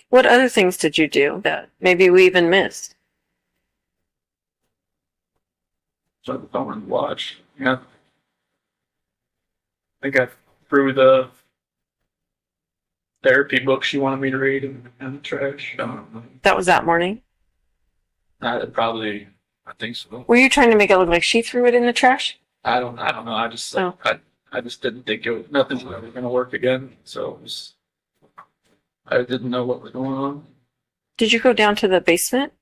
A: What other things did you do that maybe we even missed?
B: So the phone and the watch. Yeah. I think I threw the therapy book she wanted me to read in the trash.
A: That was that morning?
B: I think so.
A: Were you trying to make it look like she threw it in the trash?
B: I don't know. I just I just didn't think nothing was ever gonna work again. So I didn't know what was going on.
A: Did you go down to the basement?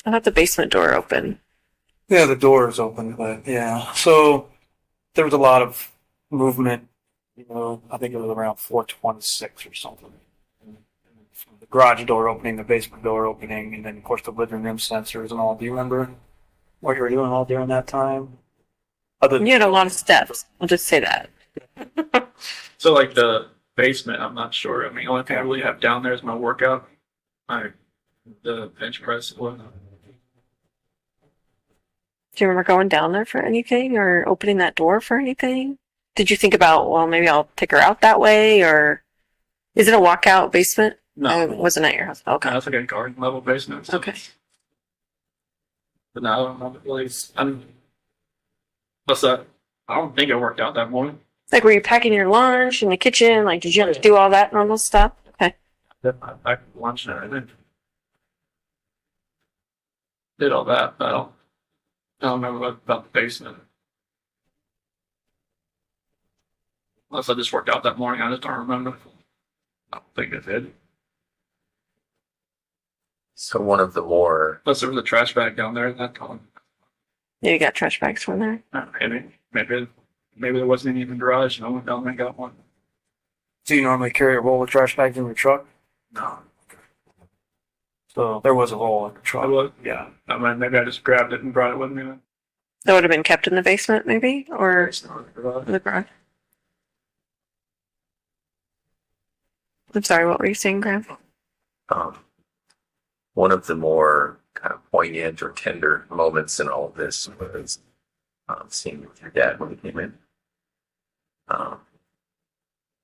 A: I thought the basement door opened.
D: Yeah, the door is open, but yeah. So there was a lot of movement. I think it was around 4:26 or something. The garage door opening, the basement door opening, and then of course the living room sensors and all. Do you remember what you were doing all during that time?
A: You had a lot of steps. I'll just say that.
B: So like the basement, I'm not sure. I mean, the only thing I really have down there is my workout, the bench press.
A: Do you remember going down there for anything or opening that door for anything? Did you think about, well, maybe I'll take her out that way, or is it a walkout basement?
B: No,
A: It wasn't at your house. Okay.
B: It's like a garden level basement. So.
A: Okay.
B: But no, I'm not really. What's that? I don't think it worked out that morning.
A: Like, were you packing your lunch in the kitchen? Like, did you have to do all that normal stuff? Okay.
B: I packed lunch and everything. Did all that, but I don't remember about the basement. Unless I just worked out that morning, I just don't remember. I don't think I did.
E: So one of the more,
B: Unless there was a trash bag down there at that time.
A: Yeah, you got trash bags from there.
B: Maybe there wasn't any in the garage, and I went down there and got one.
D: Do you normally carry a roll of trash bags in your truck?
B: No.
D: So there was a roll in the
B: I
D: truck.
B: was, yeah. I mean, maybe I just grabbed it and brought it with me then.
A: That would have been kept in the basement, maybe? Or
B: It's not in the garage.
A: in the garage? I'm sorry, what were you saying, Graham?
E: one of the more kind of poignant or tender moments in all of this was seeing with your dad when he came in.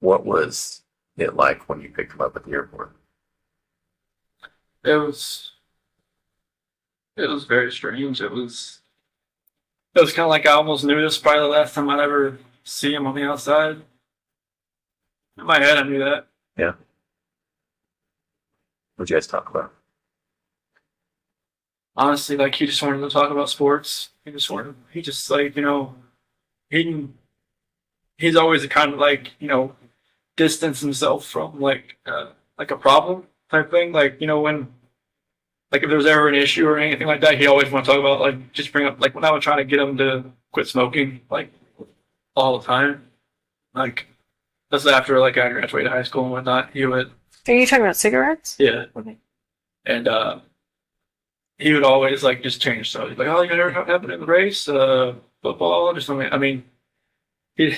E: What was it like when you picked him up at the airport?
B: It was very strange. It was kind of like I almost knew this was probably the last time I'd ever see him on the outside. In my head, I knew that.
E: Yeah. What'd you guys talk about?
B: Honestly, like he just wanted to talk about sports. He's always a kind of like, distance himself from like a problem type thing. Like, when, like if there's ever an issue or anything like that, he always want to talk about, like, just bring up, like when I was trying to get him to quit smoking, like all the time. Like, that's after like I graduated high school and whatnot. He would,
A: Are you talking about cigarettes?
B: yeah.
A: Okay.
B: And he would always like just change. So he's like, "Oh, you ever happened in the race, football or something?" I mean, he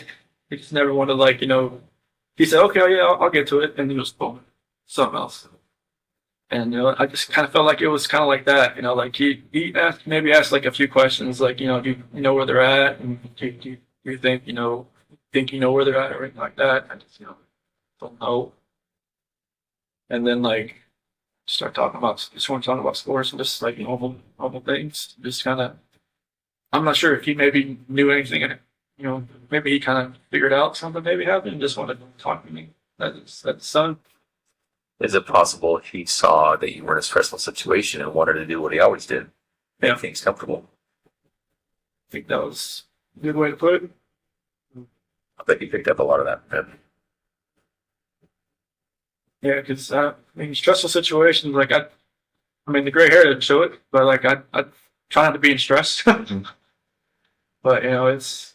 B: just never wanted like He said, "Okay, yeah, I'll get to it," and he was boom, something else. And I just kind of felt like it was kind of like that. Like he asked like a few questions, like do you know where they're at, and do you think think you know where they're at or anything like that. I just, don't know. And then like start talking about sports and just like normal things. Just kind of, I'm not sure if he maybe knew anything, and maybe he kind of figured out something maybe happened and just wanted to talk to me. That's son.
E: Is it possible he saw that you were in a stressful situation and wanted to do what he always did? Make
B: Yeah.
E: things comfortable.
B: I think that was a good way to put it.
E: I bet he picked up a lot of that from him.
B: Yeah, because stressful situations, like the gray hair didn't show it, but like I try not to be in stress. But it's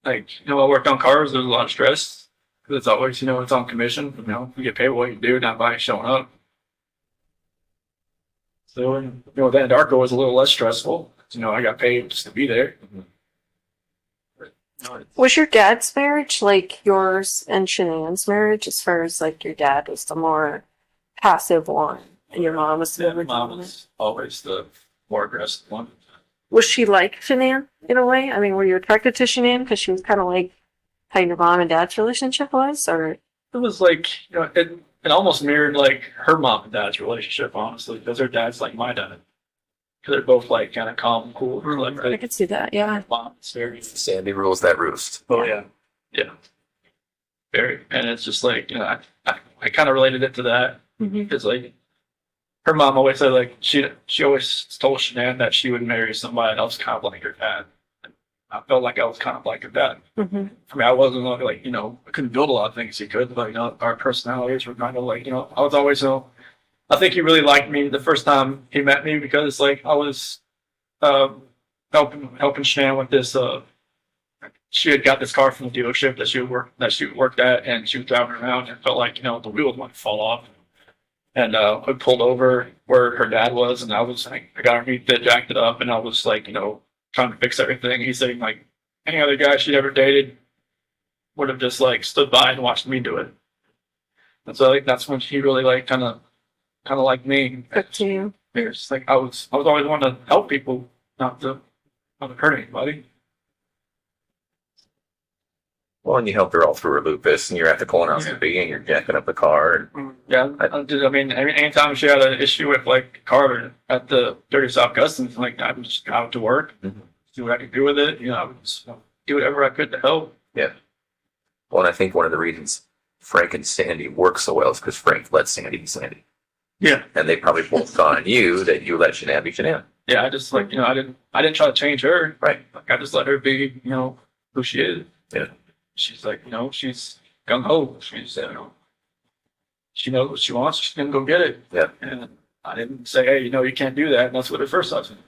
B: like I worked on cars. There's a lot of stress because it's always it's on commission. You get paid what you do, not by showing up. So that Darko was a little less stressful. I got paid just to be there.
A: Was your dad's marriage like yours and Shanann's marriage, as far as like your dad was the more passive one and your mom was the more
B: Mom
A: dominant?
B: was always the more aggressive one.
A: Was she like Shanann in a way? I mean, were you attracted to Shanann because she was kind of like how your mom and dad's relationship was, or?
B: It was like it almost mirrored like her mom and dad's relationship, honestly, because her dad's like my dad. Because they're both like kind of calm and cool.
A: I could see that, yeah.
B: Mom's very.
C: Sandy rules that roost.
B: Oh yeah, yeah. Very, and it's just like I kind of related it to that because like her mom always said like she always told Shanann that she would marry somebody else kind of like her dad. I felt like I was kind of like her dad.
A: Mm-hmm.
B: I mean, I wasn't like I couldn't build a lot of things he could, but our personalities were kind of like I was always I think he really liked me the first time he met me because like I was helping Shanann with this. She had got this car from the dealership that she worked at, and she was driving around and felt like the wheels might fall off. And I pulled over where her dad was, and I was like, I got underneath it, jacked it up, and I was like, trying to fix everything. He's saying like any other guy she'd ever dated would have just like stood by and watched me do it. And so I think that's when she really like kind of like me.
A: Took to you.
B: It's like I was always wanting to help people, not to hurt anybody.
E: Well, and you helped her all through her lupus, and you're at the colonoscopy, and you're jacking up the car. And
B: Yeah, anytime she had an issue with like Carter at the Dirty South Customs, like I would just go out to work, see what I could do with it. I would just do whatever I could to help.
E: yeah. Well, and I think one of the reasons Frank and Sandy work so well is because Frank let Sandy be Sandy.
B: Yeah,
E: And they probably both saw in you that you let Shanann be Shanann.
B: yeah. I just like I didn't try to change her.
E: Right.
B: Like I just let her be who she is.
E: Yeah.
B: She's like she's gung ho. She's she knows what she wants. She's gonna go get it.
E: Yeah.
B: And I didn't say, hey, you can't do that. And that's what her first husband.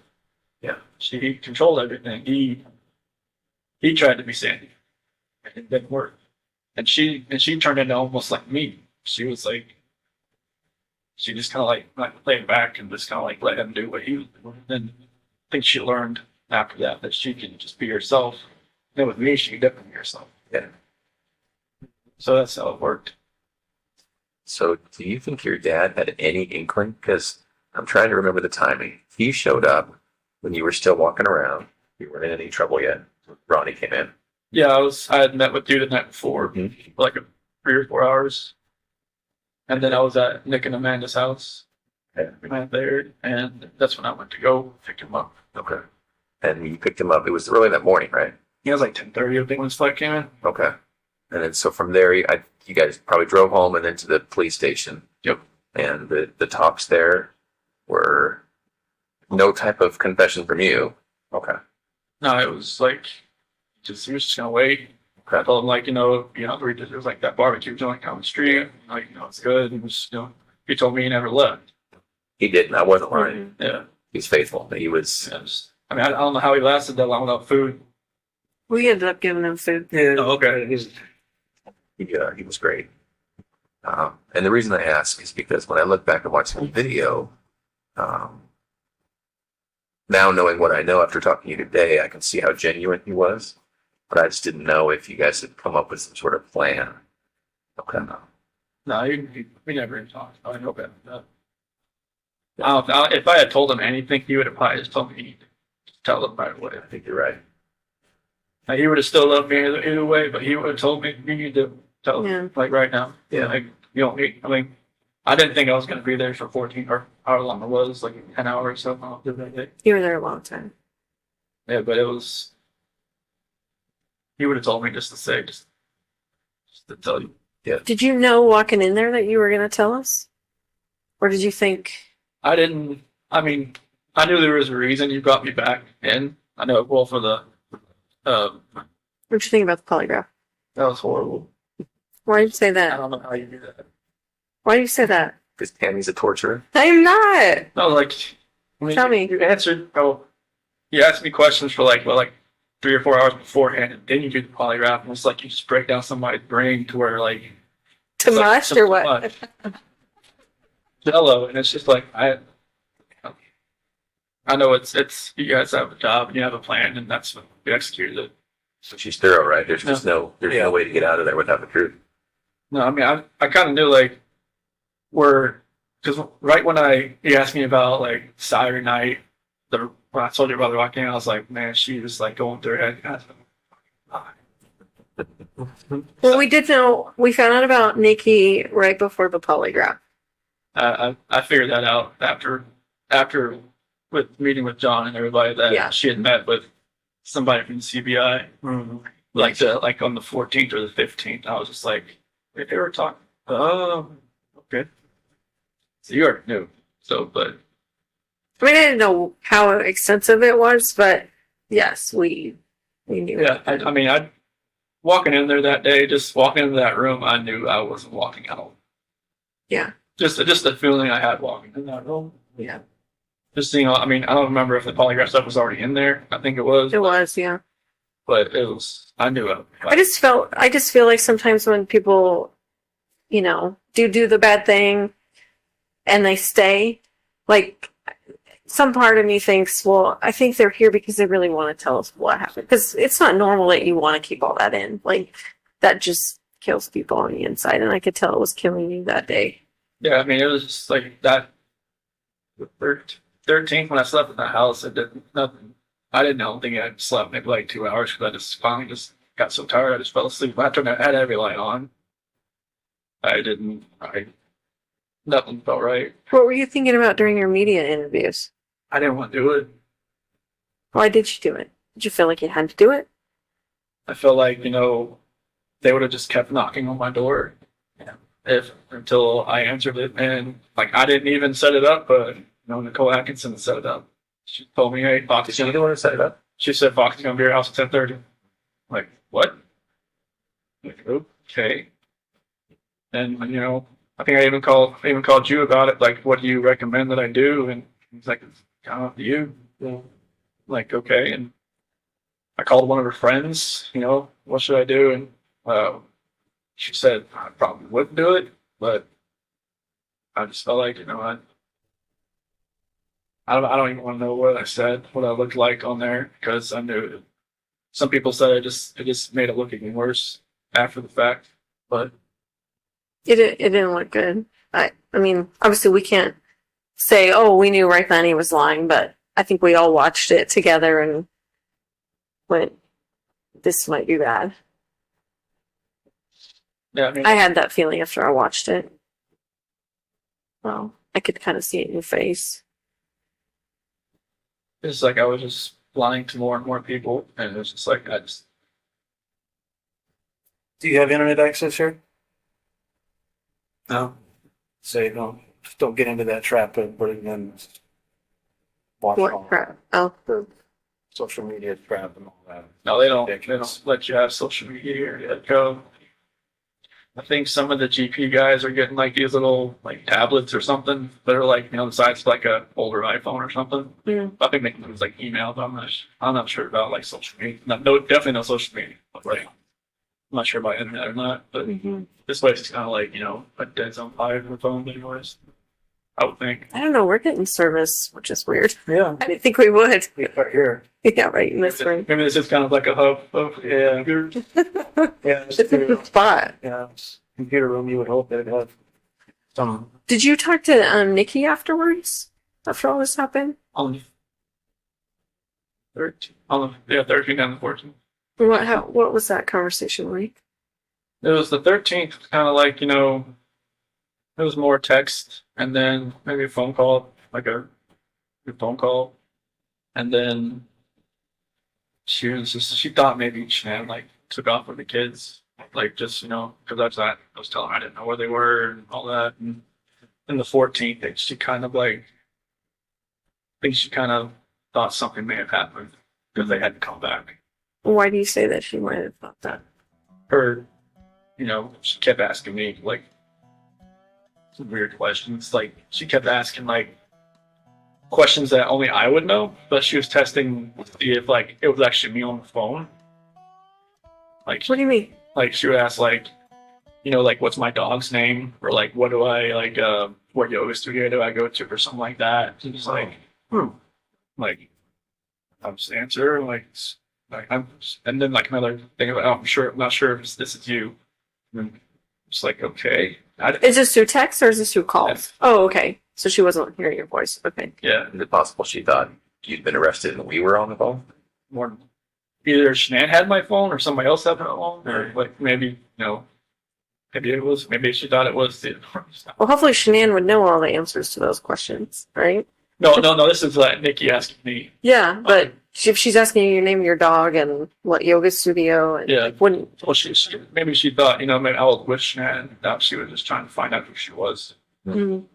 E: Yeah.
B: She controlled everything. He tried to be Sandy. And it didn't work. And she turned into almost like me. She was like, she just kind of like laid back and just kind of like let him do what he was doing. And I think she learned after that she can just be herself. And then with me, she could definitely be herself.
E: Yeah.
B: So that's how it worked.
E: So do you think your dad had any inkling? Because I'm trying to remember the timing. He showed up when you were still walking around. You weren't in any trouble yet. Ronnie came in.
B: Yeah, I had met with you the night before, for like 3 or 4 hours. And then I was at Nick and Amanda's house.
E: Yeah.
B: We went there, and that's when I went to go pick him up.
E: Okay. And you picked him up. It was early that morning, right?
B: He was like 10:30, I think, when his flight came in.
E: Okay. And then so from there, you guys probably drove home and then to the police station.
B: Yep.
E: And the talks there were no type of confession from you. Okay.
B: No, it was like, he was just gonna wait.
E: Okay.
B: I told him like, it was like that barbecue joint down the street. Like, it's good. And he told me he never left.
E: He didn't. I wasn't lying.
B: Yeah.
E: He was faithful. He was.
B: I don't know how he lasted that long without food.
A: We ended up giving him food.
D: Yeah,
B: Oh, okay.
E: He was great. And the reason I ask is because when I look back and watch the video, now knowing what I know after talking to you today, I can see how genuine he was. But I just didn't know if you guys had come up with some sort of plan. Okay.
B: No, we never even talked. I know about that. If I had told him anything, he would have probably just told me to tell him right away.
E: I think you're right.
B: Like, he would have still loved me either way, but he would have told me, you need to tell
A: Yeah.
B: him, like right now.
D: Yeah.
B: Like, you don't need, I mean, I didn't think I was going to be there for 14 or however long it was, like 10 hours or something. I'll do that day.
A: You were there a long time.
B: Yeah, but it was, he would have told me just to say, just to tell you.
A: Did you know walking in there that you were going to tell us? Or did you think,
B: I didn't, I mean, I knew there was a reason you brought me back in. I know, well, for the,
A: what'd you think about the polygraph?
B: that was horrible.
A: Why did you say
B: I
A: that?
B: don't know how you do that.
A: Why did you say that?
C: Because Tammy's a torturer.
A: I am not.
B: No, like, I mean,
A: Tell me.
B: You answered, you asked me questions for like 3 or 4 hours beforehand, and then you do the polygraph, and it's like you just break down somebody's brain to where like
A: Too
B: it's like
A: much
B: just
A: or
B: too
A: what?
B: much. Jello, and it's just like I know it's you guys have a job and you have a plan, and that's what you executed it.
E: So she's thorough, right? There's just no way to get out of there without the truth.
B: No, I mean I kind of knew like because right when he asked me about like Saturday night, when I told you about the walking, I was like, man, she was like going through her head.
A: Well, we did know, we found out about Nikki right before the polygraph.
B: I figured that out after with meeting with John and everybody that
A: Yeah.
B: she had met with somebody from the CBI, like on the 14th or the 15th. I was just like, they were talking. Oh, okay. So you already knew. So, but
A: I mean, I didn't know how extensive it was, but yes, we knew.
B: yeah, I mean, I walking in there that day, just walking into that room, I knew I wasn't walking out.
A: Yeah.
B: Just the feeling I had walking in that room.
A: Yeah.
B: Just, I mean, I don't remember if the polygraph stuff was already in there. I think it was.
A: It was, yeah.
B: But it was, I knew it.
A: I just feel like sometimes when people, do the bad thing and they stay, like, some part of me thinks, well, I think they're here because they really want to tell us what happened. Because it's not normal that you want to keep all that in. Like, that just kills people on the inside. And I could tell it was killing you that day.
B: Yeah, I mean, it was just like that. The 13th, when I slept in the house, it did nothing. I don't think I slept maybe like 2 hours because I just finally just got so tired I just fell asleep. After I had every light on, nothing felt right.
A: What were you thinking about during your media interviews?
B: I didn't want to do it.
A: Why did you do it? Did you feel like you had to do it?
B: I felt like, they would have just kept knocking on my door until I answered it. And like, I didn't even set it up, but Nicole Atkinson set it up. She told me, hey, Fox is
C: Did you the one who set it up?
B: She said Fox is going to be at your house at 10:30. Like, what? Like, okay. And, I think I even called you about it. Like, what do you recommend that I do? And he's like, it's kind of up to you. Like, okay. And I called one of her friends, what should I do? And she said, I probably wouldn't do it, but I just felt like, I don't even want to know what I said, what I looked like on there, because I knew some people said it just made it look even worse after the fact. But
A: It didn't look good. I mean, obviously we can't say, oh, we knew right then he was lying, but I think we all watched it together and went, this might be bad.
B: yeah, I mean,
A: I had that feeling after I watched it. Well, I could kind of see it in your face.
B: it's like I was just lying to more and more people, and it was just like
D: Do you have internet access here?
B: no.
D: Say don't get into that trap and put it in. Watch
A: What
D: all
A: crap? Oh,
D: the social media crap and all that.
B: No, they don't. They
D: Ridiculous.
B: don't let you have social media here. Go. I think some of the GP guys are getting like these little like tablets or something that are like the size of like a older iPhone or something.
A: Mm.
B: I think they can use like email, but I'm not sure about like social media. No, definitely no social media. But, like, I'm not sure about internet or not. But this place is kind of like a dead zone fire for the phone, anyways. I would think.
A: I don't know. We're getting service, which is weird.
D: Yeah,
A: I didn't think we would.
D: right here.
A: Yeah, right in this room.
B: Maybe this is kind of like a hub of
D: Yeah.
B: computers.
D: Yeah,
A: This is the spot.
D: yeah, it's computer room. You would hope that it had some.
A: Did you talk to Nikki afterwards? After all this happened?
B: On the 13th and the 14th.
A: What was that conversation like?
B: It was the 13th, kind of like, it was more text and then maybe a phone call, like a phone call. And then she thought maybe Shanann like took off with the kids, like just, because I was telling her I didn't know where they were and all that. And then the 14th, she kind of like, I think she kind of thought something may have happened because they hadn't come back.
A: Why do you say that she might have thought that?
B: Her, she kept asking me like some weird questions. Like she kept asking like questions that only I would know, but she was testing to see if like it was actually me on the phone. Like
A: What do you mean?
B: like she would ask like, like what's my dog's name, or like what do I like what yoga studio do I go to, or something like that. She was like, like I'm just answer like I'm, and then like another thing about I'm not sure if this is you. And it's like okay,
A: Is this through text or is this through calls?
B: Yes.
A: Oh, okay. So she wasn't hearing your voice. Okay.
B: yeah,
C: Is it possible she thought you'd been arrested and we were on the phone?
B: more either Shanann had my phone or somebody else had my phone, or like maybe maybe she thought it was the.
A: Well, hopefully Shanann would know all the answers to those questions, right?
B: No. This is Nikki asking me.
A: Yeah, but if she's asking you your name of your dog and what yoga studio, and
B: Yeah.
A: like, wouldn't.
B: Well, maybe she thought maybe I was with Shanann. That she was just trying to find out who she was.
A: Mhm.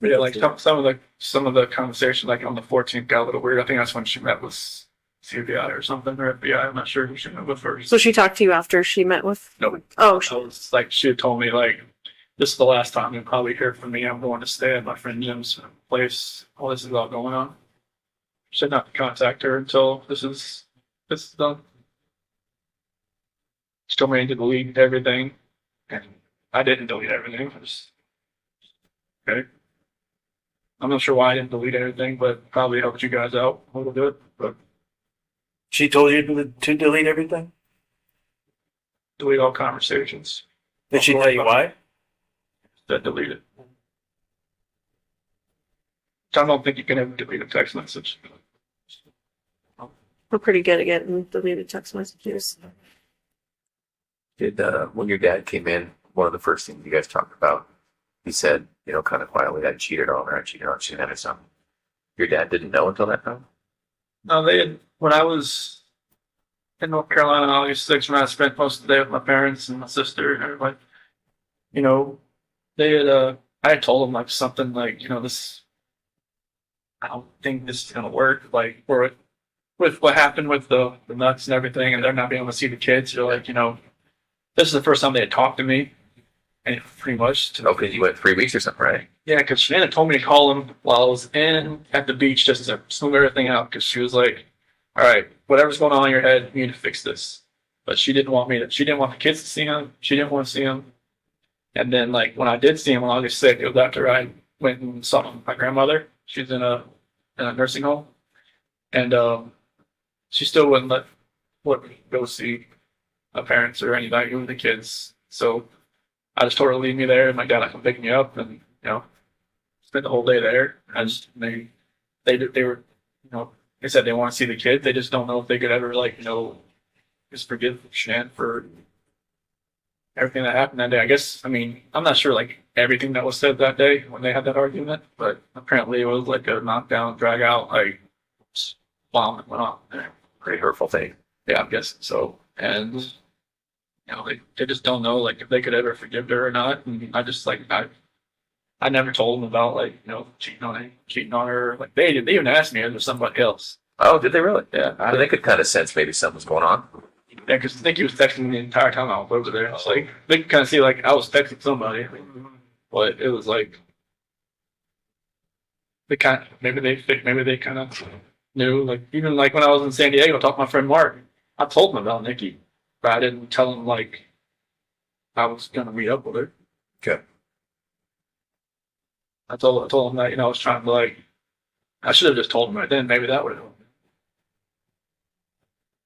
B: But yeah, like some of the conversation like on the 14th got a little weird. I think that's when she met with CBI or something, or FBI. I'm not sure who she met with first.
A: So she talked to you after she met with.
B: No.
A: Oh,
B: I was like, she had told me like, this is the last time you'll probably hear from me. I'm going to stay at my friend Jim's place. All this is all going on. Should not contact her until this is done. She told me to delete everything, and I didn't delete everything. Okay. I'm not sure why I didn't delete everything, but probably helped you guys out a little bit. But
D: She told you to delete everything?
B: delete all conversations
D: Did she tell you why?
B: that deleted. I don't think you can ever delete a text message.
A: we're pretty good at getting deleted text messages.
C: Did when your dad came in, one of the first things you guys talked about, he said, kind of quietly, I cheated on her, I cheated on Shanann or something. Your dad didn't know until that time?
B: No, they had, when I was in North Carolina on August 6th, when I spent most of the day with my parents and my sister and everybody, they had, I had told them like something like, this, I don't think this is going to work. Like, with what happened with the nuts and everything, and they're not being able to see the kids, they're like, this is the first time they had talked to me. And pretty much.
C: Because you went 3 weeks or something, right?
B: Yeah, because Shanann told me to call him while I was at the beach just to smooth everything out. Because she was like, "All right, whatever's going on in your head, you need to fix this." But she didn't want me to. She didn't want the kids to see him. She didn't want to see him. And then, like when I did see him on August 6th, it was after I went and saw my grandmother. She's in a nursing home, and she still wouldn't let me go see my parents or anybody with the kids. So I just told her to leave me there, and my dad come pick me up, and spent the whole day there. I just they were they said they want to see the kid. They just don't know if they could ever just forgive Shanann for everything that happened that day. I guess I'm not sure like everything that was said that day when they had that argument, but apparently it was like a knockdown, drag out, like bomb that went on there.
C: Pretty hurtful thing.
B: Yeah, I'm guessing so. And they just don't know like if they could ever forgive her or not. And I just I never told them about cheating on her. Like they even asked me if there's somebody else.
C: Oh, did they really?
B: Yeah,
C: So they could kind of sense maybe something was going on.
B: yeah, because I think he was texting me the entire time I was over there. It's like they could kind of see like I was texting somebody, but it was like they kind of maybe they kind of knew. Like even like when I was in San Diego talking to my friend Mark, I told him about Nikki, but I didn't tell him like I was gonna meet up with her.
C: Okay.
B: I told him that I was trying to I should have just told him right then. Maybe that would have.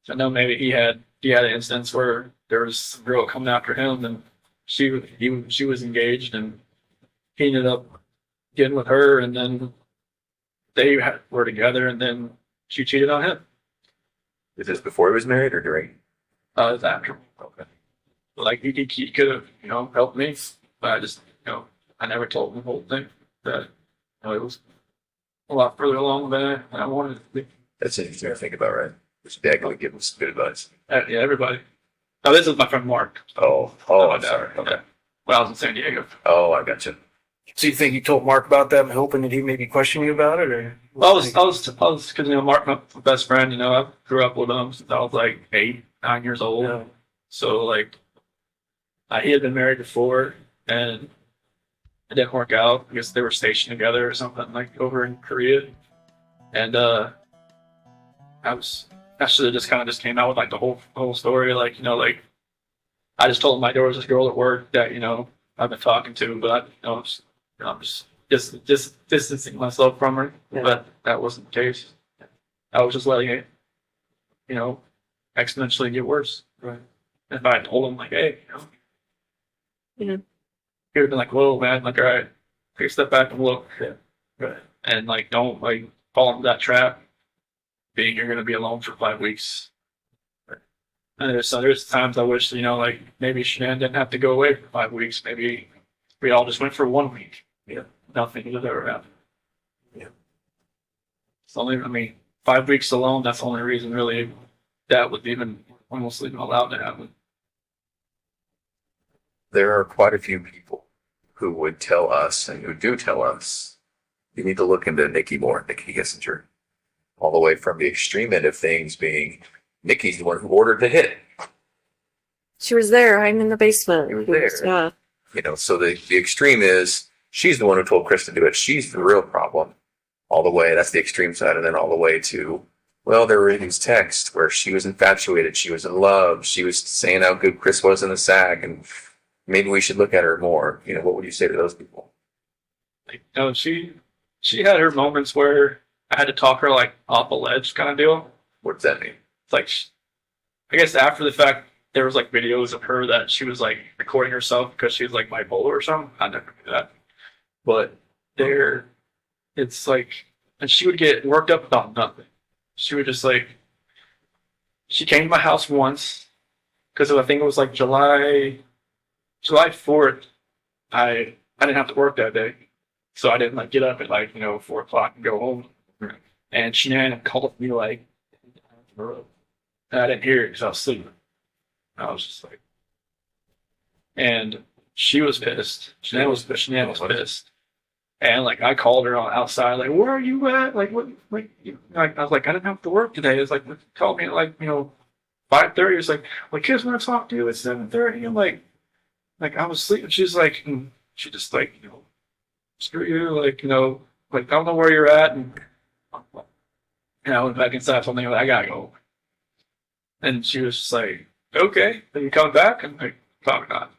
B: I know maybe he had an instance where there was a girl coming after him, and she was engaged, and he ended up getting with her, and then they were together, and then she cheated on him.
C: Is this before he was married or during?
B: It's after.
C: Okay.
B: Like he could have, helped me, but I just, I never told him the whole thing. That it was a lot further along than I wanted it to be.
C: That's interesting to think about, right? Which dad could give him some good advice.
B: Yeah, everybody. Oh, this is my friend Mark.
C: Oh, I'm sorry. Okay.
B: When I was in San Diego.
C: Oh, I gotcha.
D: So you think you told Mark about that, hoping that he maybe question you about it, or?
B: I was, because Mark, my best friend. I grew up with him since I was like 8, 9 years old.
D: Yeah.
B: So like, he had been married before, and it didn't work out. I guess they were stationed together or something like over in Korea, and I should have just kind of just came out with like the whole story. Like I just told him like there was this girl at work that I've been talking to, but I'm just distancing myself from her.
A: Yeah.
B: But that wasn't the case. I was just letting it, exponentially get worse.
A: Right.
B: If I had told him like, hey,
A: Yeah.
B: he would have been like, whoa, man, like, all right, take a step back and look. Yeah. Right. And like, don't like fall into that trap. Being you're going to be alone for 5 weeks. And there's times I wish, like maybe Shanann didn't have to go away for 5 weeks. Maybe we all just went for 1 week.
C: Yeah.
B: Nothing would ever happen.
C: Yeah.
B: It's only, 5 weeks alone, that's the only reason really that would even almost even allowed to happen.
C: There are quite a few people who would tell us and who do tell us you need to look into Nikki more, Nikki Kessinger. All the way from the extreme end of things being Nikki's the one who ordered the hit.
A: She was there. I'm in the basement.
C: She was there.
A: Yeah.
C: So the extreme is she's the one who told Chris to do it. She's the real problem. All the way, that's the extreme side. And then all the way to, well, there were these texts where she was infatuated. She was in love. She was saying how good Chris was in the sack. And maybe we should look at her more. What would you say to those people?
B: She had her moments where I had to talk her like off a ledge kind of deal.
C: What does that mean?
B: It's like, I guess after the fact, there was like videos of her that she was like recording herself because she was like bipolar or something. I never knew that. But it's like, and she would get worked up about nothing. She would just like, she came to my house once because I think it was like July 4th. I didn't have to work that day. So I didn't like get up at like, 4 o'clock and go home. And Shanann called me like, and I didn't hear it because I was sleeping. I was just like, and she was pissed. Shanann was pissed. And like I called her outside, like, where are you at? Like what? Like I was like, I didn't have to work today. It's like called me at like 5:30. It's like, kids want to talk to you at 7:30. I'm like I was sleeping. She's like, she just like screw you, like I don't know where you're at, and I went back inside. Something like I gotta go. And she was just like, okay, then you coming back? I'm like, probably not.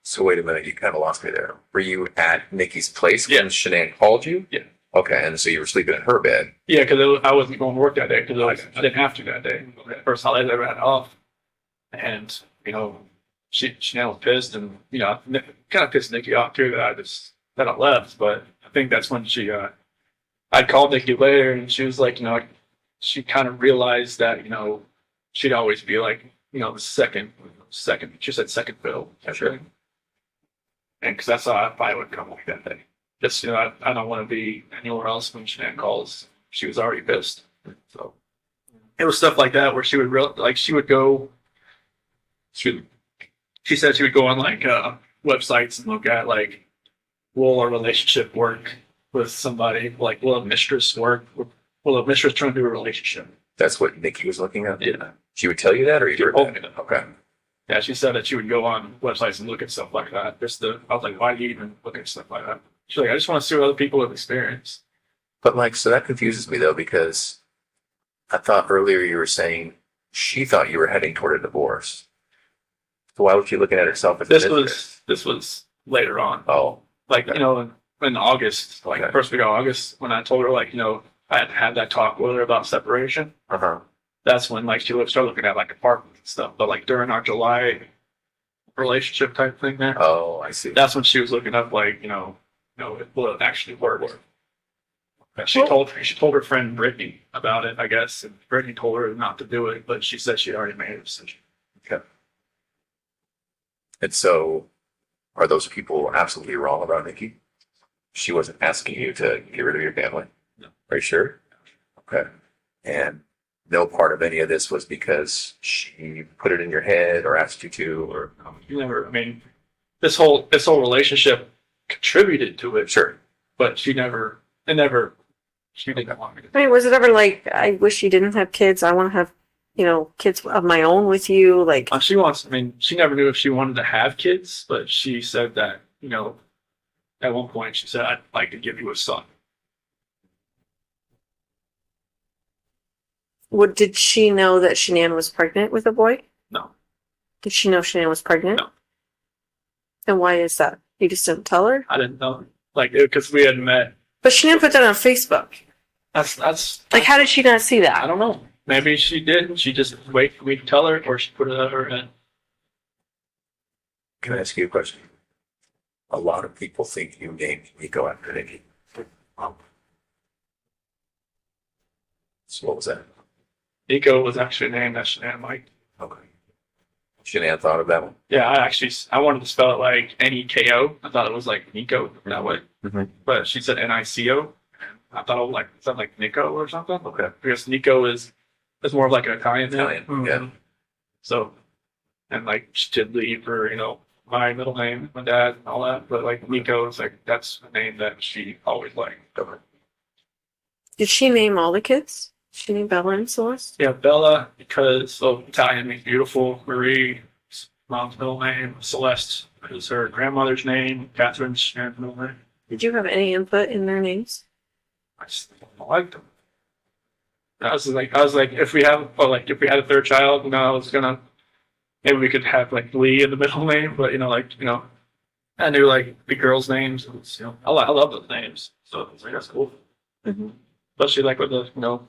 C: So wait a minute, you kind of lost me there. Were you at Nikki's place
B: Yeah.
C: when Shanann called you?
B: Yeah.
C: Okay, and so you were sleeping in her bed.
B: Yeah, because I wasn't going to work that day because I didn't have to that day. First holiday I ever had off, and Shanann was pissed, and kind of pissed Nikki off too that I left. But I think that's when I called Nikki later, and she was like, she kind of realized that she'd always be like the second. She said second fiddle.
C: Sure.
B: And because that's how I probably would come like that day. Just I don't want to be anywhere else when Shanann calls. She was already pissed. So it was stuff like that where she would she would go. She said she would go on like websites and look at like, will a relationship work with somebody? Like, will a mistress work? Will a mistress turn into a relationship?
C: That's what Nikki was looking at?
B: Yeah.
C: She would tell you that, or you heard
B: told
C: that?
B: me that.
C: Okay.
B: Yeah, she said that she would go on websites and look at stuff like that. I was like, why do you even look at stuff like that? She's like, I just want to see what other people have experienced.
C: But so that confuses me though, because I thought earlier you were saying she thought you were heading toward a divorce. So why was she looking at herself as a mistress?
B: This was later on.
C: Oh.
B: Like,
C: Okay.
B: in August, like
C: Okay.
B: first week of August, when I told her like, I had had that talk with her about separation.
C: Uh-huh.
B: That's when like she started looking at like apartments and stuff. But like during our July relationship type thing there,
C: Oh, I see.
B: that's when she was looking up like, will it actually work? She told her friend Brittany about it, I guess, and Brittany told her not to do it, but she said she already made a decision.
C: Okay. And so, are those people absolutely wrong about Nikki? She wasn't asking you to get rid of your family?
B: No.
C: Are you sure? Okay. And no part of any of this was because she put it in your head or asked you to, or
B: You never. I mean, this whole relationship contributed to it,
C: sure.
B: but she never. It never. She didn't want me to.
A: I mean, was it ever like, I wish you didn't have kids. I want to have, kids of my own with you. Like,
B: She wants. I mean, she never knew if she wanted to have kids, but she said that at one point she said, "I'd like to give you a son."
A: did she know that Shanann was pregnant with a boy?
B: No.
A: Did she know Shanann was pregnant?
B: No.
A: And why is that? You just didn't tell her?
B: I didn't know, because we had met.
A: But Shanann put that on Facebook.
B: That's
A: Like, how did she not see
B: I
A: that?
B: don't know. Maybe she did. And she just wait for me to tell her, or she put it out of her head.
C: Can I ask you a question? A lot of people think you named Nico after Nikki. So what was that?
B: Nico was actually named that Shanann liked.
C: Okay. Shanann thought of that one.
B: Yeah, I wanted to spell it like Neko. I thought it was like Nico that way, but she said Nico. I thought it was sound like Nico or something.
C: Okay.
B: Because Nico is more of like an Italian name.
C: Italian, yeah.
B: So, and she did leave her, my middle name, my dad, and all that. But Nico is that's a name that she always liked.
C: Okay.
A: Did she name all the kids? She named Bella and Celeste?
B: Yeah, Bella, because Italian means beautiful. Marie, mom's middle name. Celeste is her grandmother's name. Catherine's Shannon's middle name.
A: Did you have any input in their names?
B: I just liked them. I was like, if we had a third child, I was gonna, maybe we could have Lee in the middle name, but I knew the girls' names. It was, I love those names, so it's that's cool.
A: Mm-hmm.
B: Especially with the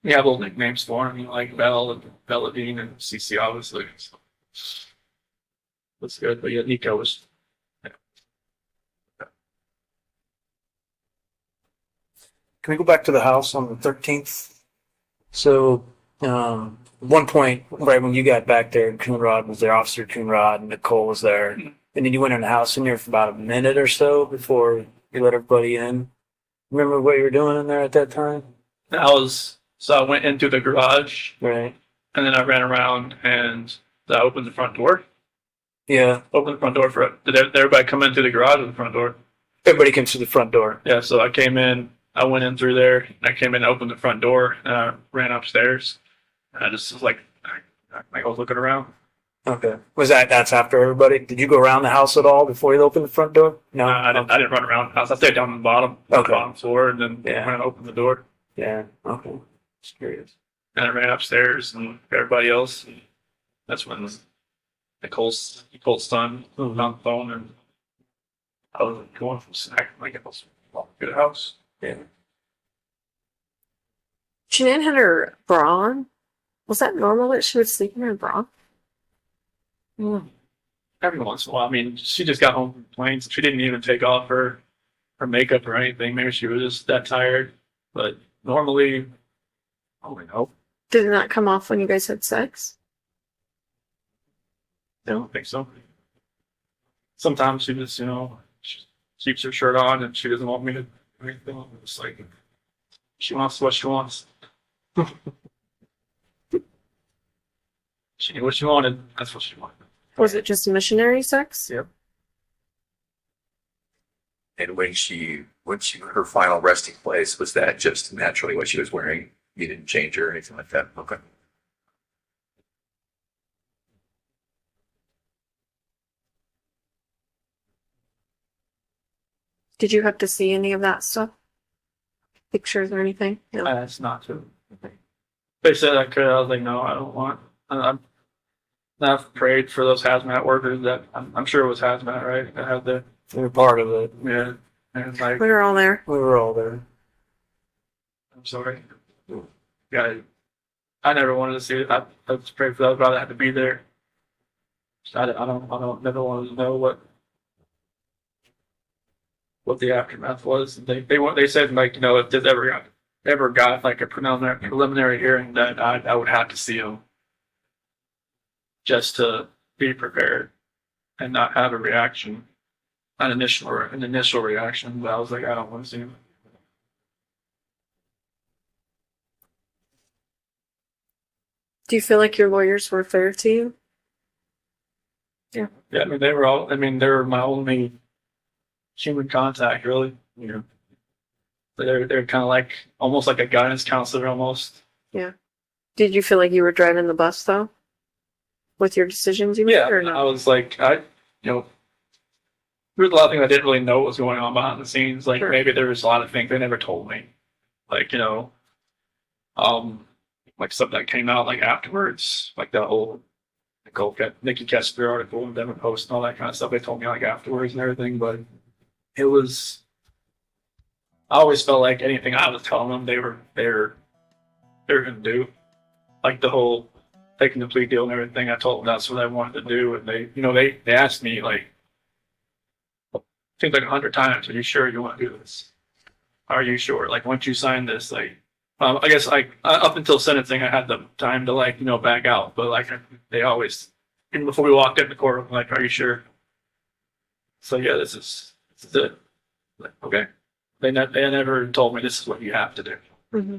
B: we have little nicknames for them, like Belle and Belladine and Cece, obviously. So that's good, but yeah, Nico was.
D: Can we go back to the house on the 13th? So, at one point, right when you got back there, Coonrod was there, Officer Coonrod, and Nicole was there. And then you went in the house in there for about a minute or so before you let everybody in. Remember what you were doing in there at that time?
B: So I went into the garage,
D: Right.
B: and then I ran around and I opened the front door.
D: Yeah.
B: Opened the front door for it. Did everybody come in through the garage or the front door?
D: Everybody came through the front door.
B: Yeah, so I came in, I went in through there, and I came in and opened the front door, and I ran upstairs. And I just was I was looking around.
D: Okay. That's after everybody? Did you go around the house at all before you opened the front door? No.
B: I didn't run around the house. I stayed down on the bottom,
D: Okay.
B: bottom floor, and then
D: Yeah.
B: went and opened the door.
D: Yeah. Okay. Just curious.
B: And I ran upstairs and everybody else. And that's when Nicole's son was on the phone, and I was going from snack. I was good house.
D: Yeah.
A: Shanann had her bra on. Was that normal that she would sleep in her bra?
B: Every once in a while. I mean, she just got home from the plane, so she didn't even take off her makeup or anything. Maybe she was just that tired. But normally, I don't know.
A: Did it not come off when you guys had sex?
B: I don't think so. Sometimes she just, she keeps her shirt on and she doesn't want me to do anything. It's she wants what she wants. She knew what she wanted. That's what she wanted.
A: Was it just missionary sex?
B: Yep.
C: And when her final resting place, was that just naturally what she was wearing? You didn't change her or anything like that? Okay.
A: Did you have to see any of that stuff? Pictures or anything? No.
B: That's not true. They said I could. I was like, no, I don't want. I've prayed for those hazmat workers that I'm sure it was hazmat, right? That had the
D: We were part of it.
B: yeah, and
A: We were all there.
D: We were all there.
B: I'm sorry. Yeah, I never wanted to see it. I just prayed for those, but I had to be there. I don't never wanted to know what what the aftermath was. They said like, you know, if this ever got like a preliminary hearing, that I would have to see him just to be prepared and not have a reaction, an initial reaction. But I was like, I don't want to see him.
A: Do you feel like your lawyers were fair to you?
B: Yeah, I mean, they were my only human contact, really. You know, they're kind of like almost like a guidance counselor, almost.
A: Yeah. Did you feel like you were driving the bus though, with your decisions you made,
B: Yeah,
A: or no?
B: I was like, you know, there was a lot of things I didn't really know what was going on behind the scenes. Like
A: Sure.
B: maybe there was a lot of things they never told me, like you know, like stuff that came out like afterwards, like the whole Nikki Kessinger article and Denver Post and all that kind of stuff. They told me like afterwards and everything, but it was. I always felt like anything I was telling them, they were gonna do, like the whole taking the plea deal and everything. I told them that's what I wanted to do, and they asked me like, I think like 100 times, "Are you sure you want to do this? Are you sure? Like once you sign this, like." I guess like up until sentencing, I had the time to like back out, but like they always, even before we walked in the courtroom, like, "Are you sure?" So yeah, this is it. Like, okay, they never told me this is what you have to do.
A: Mm-hmm.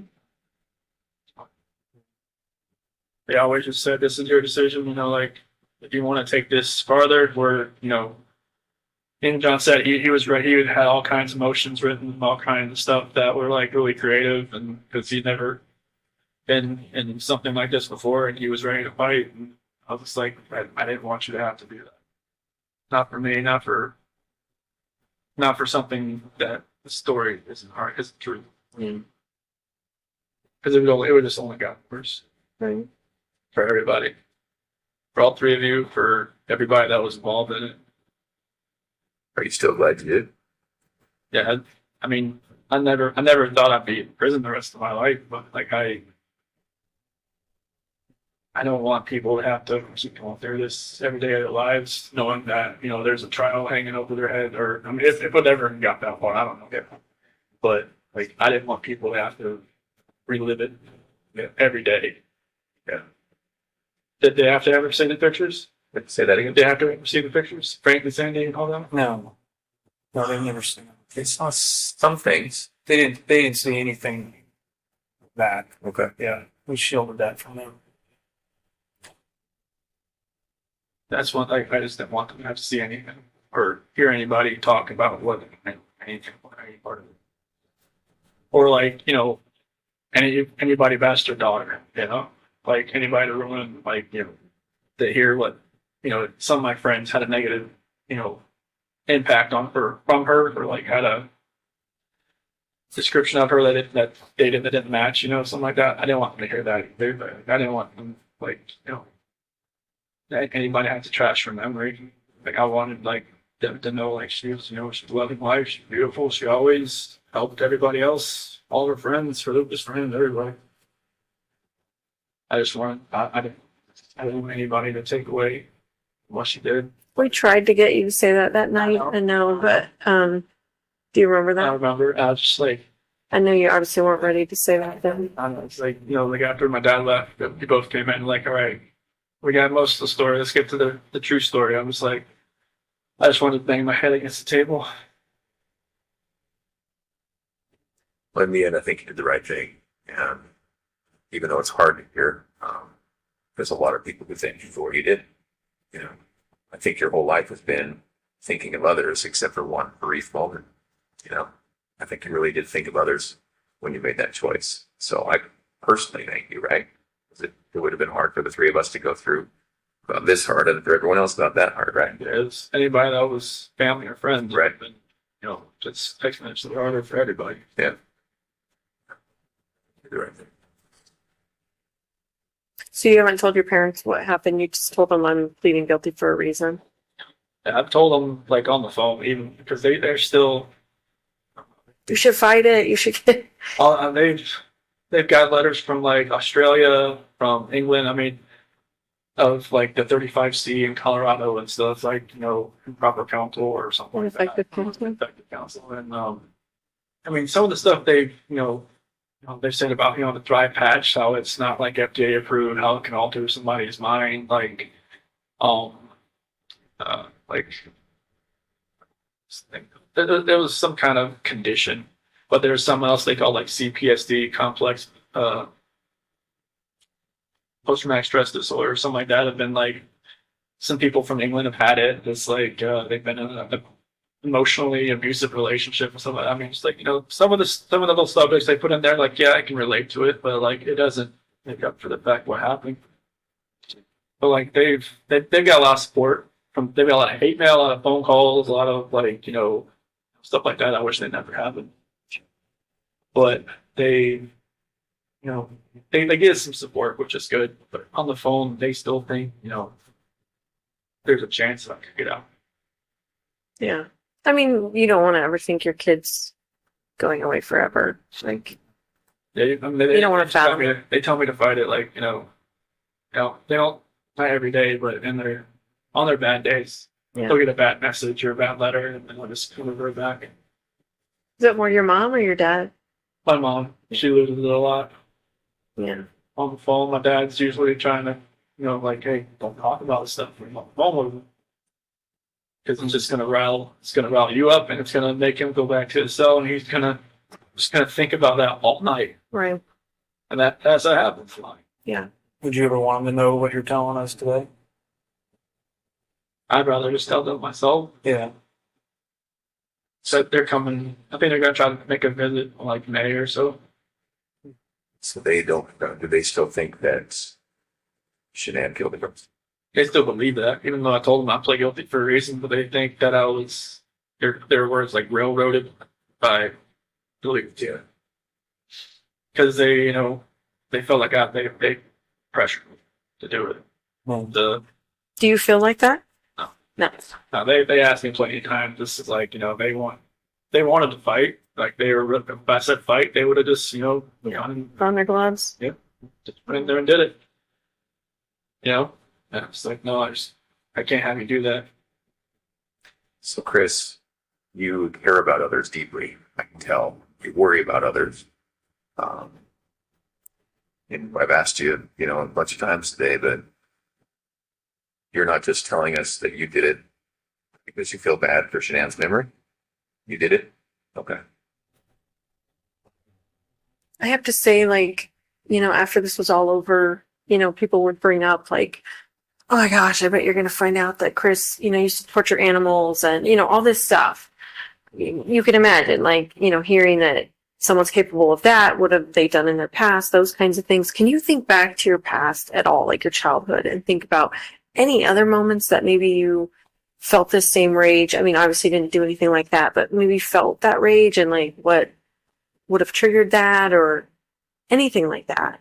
B: They always just said, "This is your decision." Like if you want to take this farther, and John said he was ready. He had all kinds of motions written, all kinds of stuff that were like really creative, and because he'd never been in something like this before, and he was ready to fight. And I was like, I didn't want you to have to do that. Not for me, not for something that the story isn't true. Because it would just only got worse
A: Right.
B: for everybody, for all three of you, for everybody that was involved in it.
C: Are you still glad you did?
B: Yeah, I mean, I never thought I'd be in prison the rest of my life, but like I don't want people to have to keep going through this every day of their lives, knowing that there's a trial hanging over their head, or I mean, if it ever got that far, I don't know. But like, I didn't want people to have to relive it every day. Yeah. Did they have to ever see the pictures?
C: Say that again.
B: Did they have to ever see the pictures? Frank and Sandy and all that?
D: No, they've never seen them.
C: They saw some things.
D: They didn't see anything bad.
C: Okay.
D: Yeah, we shielded that from them.
B: That's one thing. I just didn't want them to have to see anything or hear anybody talk about anything or any part of it. Or like, anybody best their daughter, like anybody to ruin, like, to hear what, some of my friends had a negative, impact on her from her, or like had a description of her that didn't match, something like that. I didn't want them to hear that either. But I didn't want them, like, anybody had to trash her memory. Like I wanted like them to know, like she was, she's a loving wife, she's beautiful, she always helped everybody else, all her friends, her Lucas friends, everybody. I just wanted, I didn't want anybody to take away what she did.
A: We tried to get you to say that night.
B: know.
A: I know, but do you remember
B: I
A: that?
B: remember, I was just like,
A: I know you obviously weren't ready to say that then.
B: I don't know, it's like, like after my dad left, we both came in like, all right, we got most of the story. Let's get to the true story. I was like, I just wanted to bang my head against the table.
C: Well, in the end, I think you did the right thing. And even though it's hard to hear, there's a lot of people who thank you for what you did. I think your whole life has been thinking of others, except for one brief moment. I think you really did think of others when you made that choice. So I personally thank you, right? It would have been hard for the three of us to go through about this hard, and for everyone else about that hard, right?
B: Yes, anybody that was family or friends,
C: Right.
B: But, it's exponentially harder for everybody.
C: Yeah. You did the right thing.
A: So you haven't told your parents what happened. You just told them I'm pleading guilty for a reason.
B: And I've told them like on the phone, even because they're still.
A: You should fight it. You should get.
B: They've got letters from like Australia, from England. I mean, of like the 35C in Colorado and stuff, like, you know, improper counsel or something like that.
A: Ineffective counsel.
B: Effective counsel. And I mean, some of the stuff they've, they've said about, the dry patch, how it's not like FDA approved, how it can alter somebody's mind, like, like there was some kind of condition, but there's something else they call like CPSD, complex post-traumatic stress disorder, something like that. Have been like, some people from England have had it. It's like they've been in an emotionally abusive relationship or something. I mean, it's like, some of the little subjects they put in there, like, yeah, I can relate to it, but like it doesn't make up for the fact what happened. But like they've got a lot of support they've got a lot of hate mail, a lot of phone calls, a lot of like, stuff like that. I wish they never happened. But they get some support, which is good. But on the phone, they still think, there's a chance that I could get out.
A: Yeah. I mean, you don't want to ever think your kid's going away forever. Like,
B: you
A: don't want to fathom it.
B: They tell me to fight it, like, they don't, not every day, but on their bad days,
A: Yeah.
B: they'll get a bad message or a bad letter, and then they'll just revert back.
A: Is it more your mom or your dad?
B: My mom, she loses it a lot.
A: Yeah.
B: On the phone, my dad's usually trying to, like, hey, don't talk about this stuff on the phone with him. Because it's just gonna rile you up, and it's gonna make him go back to his cell, and he's just gonna think about that all night.
A: Right.
B: And that's what happens.
A: Yeah.
D: Would you ever want them to know what you're telling us today?
B: I'd rather just tell them myself.
D: Yeah.
B: So they're coming. I think they're gonna try to make a visit in like May or so.
C: So they don't, do they still think that Shanann killed him?
B: They still believe that, even though I told them I pled guilty for a reason, but they think that I was their words like railroaded by belief.
C: Yeah.
B: Because they felt like they pressured me to do it.
D: Well,
B: The
A: Do you feel like that?
B: No.
A: No.
B: No, they asked me plenty of times. This is like, they wanted to fight. Like if I said fight, they would have just, gone and
A: On their gloves?
B: just went in there and did it. And it's like, no, I can't have you do that.
C: So Chris, you care about others deeply. I can tell. You worry about others. And I've asked you, a bunch of times today, but you're not just telling us that you did it because you feel bad for Shanann's memory. You did it? Okay.
A: I have to say, like, after this was all over, people would bring up, like, oh my gosh, I bet you're going to find out that Chris, used to torture animals and, all this stuff. You can imagine, like, hearing that someone's capable of that, what have they done in their past, those kinds of things. Can you think back to your past at all, like your childhood, and think about any other moments that maybe you felt this same rage? I mean, obviously didn't do anything like that, but maybe felt that rage and like what would have triggered that or anything like that.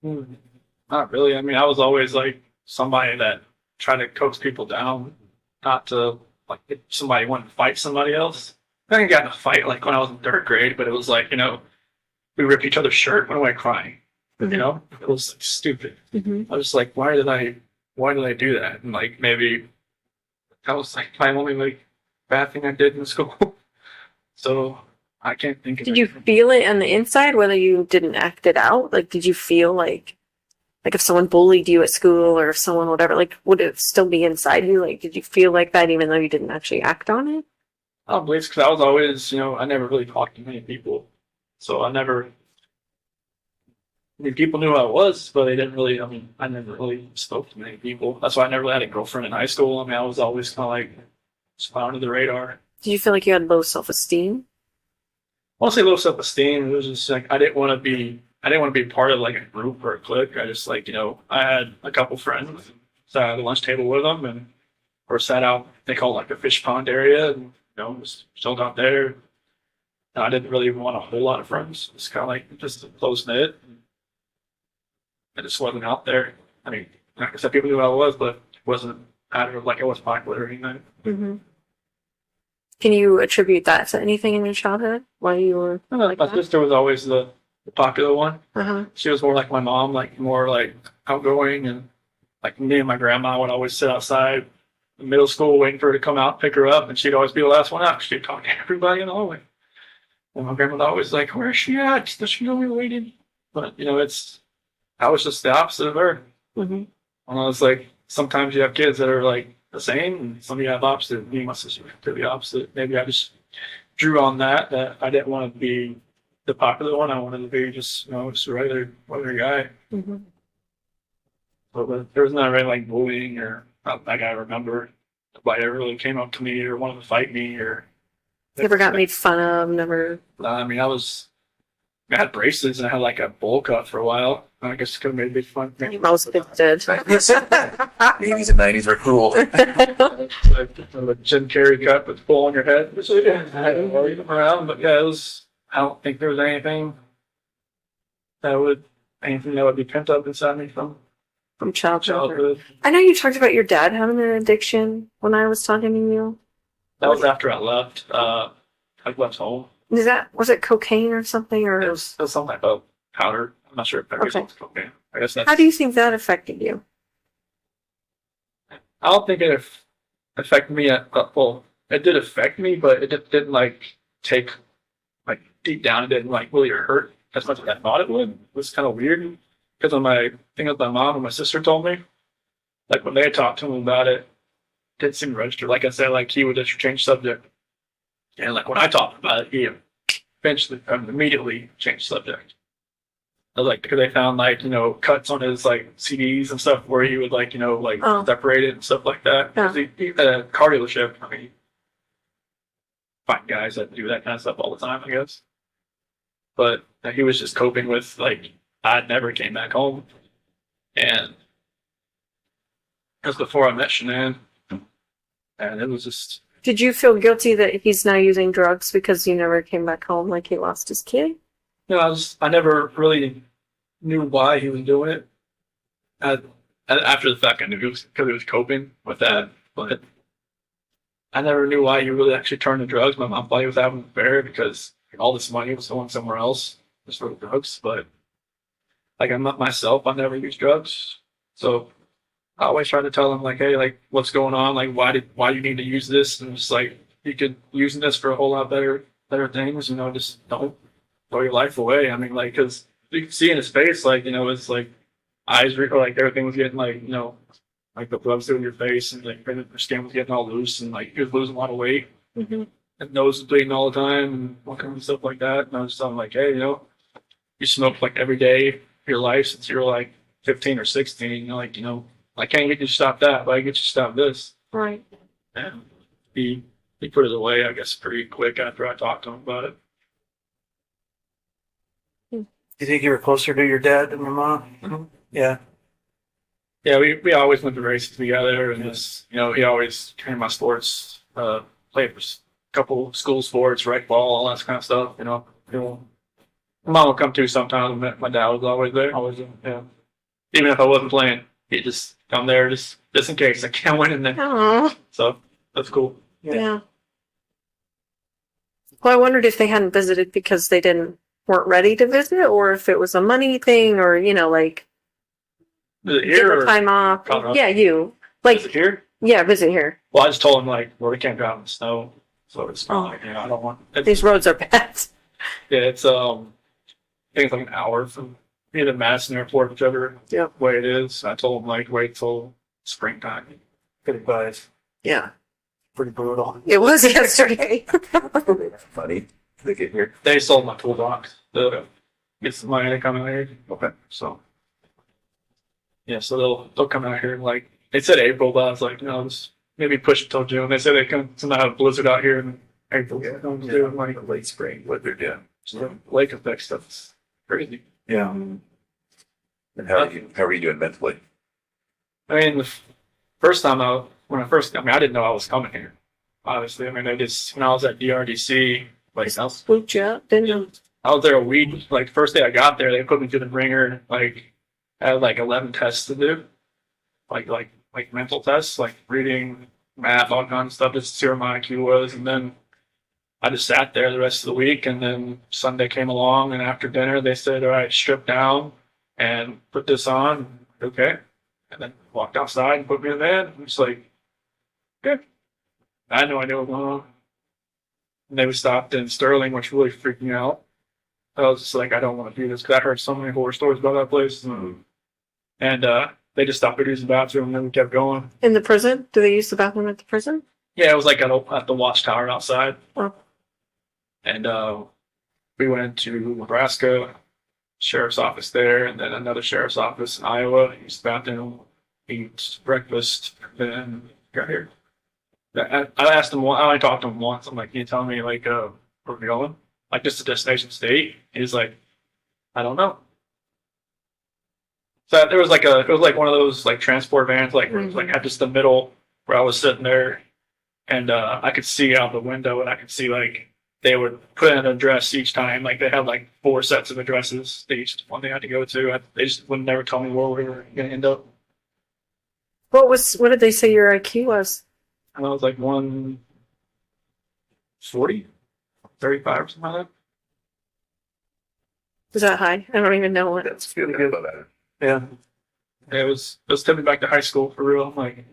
B: Not really. I mean, I was always like somebody that tried to coax people down, not to like if somebody wanted to fight somebody else. I think I got in a fight like when I was in third grade, but it was like, we ripped each other's shirt, went away crying. It was like, stupid.
A: Mm-hmm.
B: I was like, why did I do that? And like maybe that was like my only like bad thing I did in school. So I can't think of
A: Did you feel it on the inside, whether you didn't act it out? Like, did you feel like if someone bullied you at school or if someone whatever, like, would it still be inside you? Like, did you feel like that even though you didn't actually act on it?
B: I don't believe it's because I was always, I never really talked to many people. So I mean, people knew who I was, but they didn't really, I never really spoke to many people. That's why I never really had a girlfriend in high school. I mean, I was always kind of like, just fly under the radar.
A: Did you feel like you had low self-esteem?
B: I want to say low self-esteem. It was just like, I didn't want to be part of like a group or a clique. I just like, I had a couple friends, sat at the lunch table with them or sat out, they call it like a fish pond area, and, just chilled out there. And I didn't really want a whole lot of friends. It's kind of like just a close knit. I just wasn't out there. I mean, like I said, people knew who I was, but it wasn't like I was popular or anything.
A: Mm-hmm. Can you attribute that to anything in your childhood? Why you were like
B: My
A: that?
B: sister was always the popular one.
A: Uh-huh.
B: She was more like my mom, like more like outgoing, and like me and my grandma would always sit outside in middle school waiting for her to come out, pick her up, and she'd always be the last one out. She'd talk to everybody in the hallway. And my grandma would always like, "Where's she at? Does she know we're waiting?" But I was just the opposite of her.
A: Mm-hmm.
B: And I was like, sometimes you have kids that are like the same, and some of you have opposite. Me and my sister were the opposite. Maybe I just drew on that I didn't want to be the popular one. I wanted to be just just a regular guy.
A: Mm-hmm.
B: But there was not really like bullying or not like I remember. Nobody ever really came up to me or wanted to fight me or.
A: Never got made fun of. Never.
B: I mean, I had braces and I had like a bowl cut for a while. I guess it could have made a big fun.
A: Most kids did.
C: 80s and 90s are cool.
B: Like a Jim Carrey cut with the bowl on your head. I had to worry them around, but yeah, it was. I don't think there was anything that would be pent up inside me from
A: From childhood.
B: childhood.
A: I know you talked about your dad having an addiction when I was talking to you.
B: That was after I left. I left home.
A: Was it cocaine or something, or
B: It was some type of powder. I'm not sure if that was
A: Okay.
B: cocaine. I guess that's.
A: how do you think that affected you?
B: I don't think it affected me. Well, it did affect me, but it didn't like take like deep down. It didn't like really hurt as much as I thought it would. It was kind of weird because of my thing with my mom and my sister told me. Like when they talked to him about it, it didn't seem to register. Like I said, like he would just change subject, and like when I talked about it, he eventually immediately changed subject. Like because they found like cuts on his like CDs and stuff where he would like
A: Oh.
B: separate it and stuff like that.
A: Yeah.
B: 'Cause he at a car dealership. I mean, find guys that do that kind of stuff all the time, I guess. But he was just coping with like I never came back home, and because before I met Shanann, and it was just
A: Did you feel guilty that he's now using drugs because you never came back home, like he lost his kid?
B: I never really knew why he was doing it. After the fact, I knew because he was coping with that, but I never knew why he really actually turned to drugs. My mom thought he was having an affair because all this money was going somewhere else just for the drugs. But like I'm not myself, I never used drugs, so I always try to tell him like, hey, like what's going on? Like why you need to use this? And it's like you could using this for a whole lot better things. Just don't throw your life away. I mean, like because you can see in his face, like it's like eyes or like everything was getting like like the blood's through your face and like your skin was getting all loose and like he was losing a lot of weight
A: Mm-hmm.
B: and nose was bleeding all the time and all kinds of stuff like that. And I was just telling him like, hey, you smoked like every day of your life since you were like 15 or 16. I can't get you to stop that, but I can get you to stop this.
A: Right.
B: And he put it away, I guess, pretty quick after I talked to him about it.
D: You think you were closer to your dad than your mom?
B: Mhm.
D: Yeah.
B: Yeah, we always went to races together, and just he always trained my sports, played for a couple school sports, rec ball, all that kind of stuff. My mom would come too sometimes, but my dad was always there. Always, yeah. Even if I wasn't playing, he'd just come there just in case I can't win in there.
A: Oh,
B: So that's cool.
A: yeah. Well, I wondered if they hadn't visited because they weren't ready to visit, or if it was a money thing, or like
B: Is it
A: get
B: here
A: the
B: or
A: time off.
B: Colorado?
A: Yeah, you
B: is it here?
A: yeah, visit here.
B: Well, I just told him like, well, we can't go out in the snow, so it's not
A: Oh.
B: like I don't want.
A: These roads are bad.
B: Yeah, it's I think it's like an hour from either Madison Airport, whichever
A: Yep.
B: way it is. I told him like wait till springtime.
D: Good advice.
A: Yeah,
D: Pretty brutal.
A: it was yesterday.
C: Funny. They get here.
B: They sold my toolbox to get some money to come out here.
C: Okay.
B: So yeah, so they'll come out here like they said April, but I was like, no, just maybe push it till June. They said they come somehow have a blizzard out here in April.
C: Yeah.
B: I'm doing like
C: The late spring, what they're doing.
B: so lake effect stuff is crazy.
C: Yeah. And how are you doing mentally?
B: I mean, the first time I didn't know I was coming here. Obviously, I mean, when I was at DRDC, like I was
A: Swooped you up, didn't you?
B: I was there a week. Like the first day I got there, they put me to the ringer. Like I had like 11 tests to do, like mental tests, like reading, math, all kinds of stuff. Just to see where my IQ was, and then I just sat there the rest of the week. And then Sunday came along, and after dinner they said, "All right, strip down and put this on." Okay, and then walked outside and put me in the van. I'm just like, good. I had no idea what was going on. And they were stopped in Sterling, which really freaked me out. I was just like, I don't want to do this because I heard so many horror stories about that place. And they just stopped to use the bathroom and then we kept going.
A: In the prison? Do they use the bathroom at the prison?
B: Yeah, it was like at the watchtower outside.
A: Oh. And
B: we went into Nebraska, sheriff's office there, and then another sheriff's office in Iowa. Used the bathroom, eat breakfast, and then got here. I asked him, I only talked to him once. I'm like, can you tell me, like, where we're going? Like, just the destination state? He's like, I don't know. So it was like one of those, like, transport vans, like, where it was, like, had just the middle where I was sitting there, and I could see out the window, and I could see, like, they would put in an address each time. Like, they had, like, 4 sets of addresses, each one they had to go to. They just would never tell me where we were going to end up.
A: What did they say your IQ was?
B: And I was like 140, 35 or something like that.
A: Was that high? I don't even know what.
C: That's really good about that.
B: Yeah. It was taking me back to high school for real. I'm like,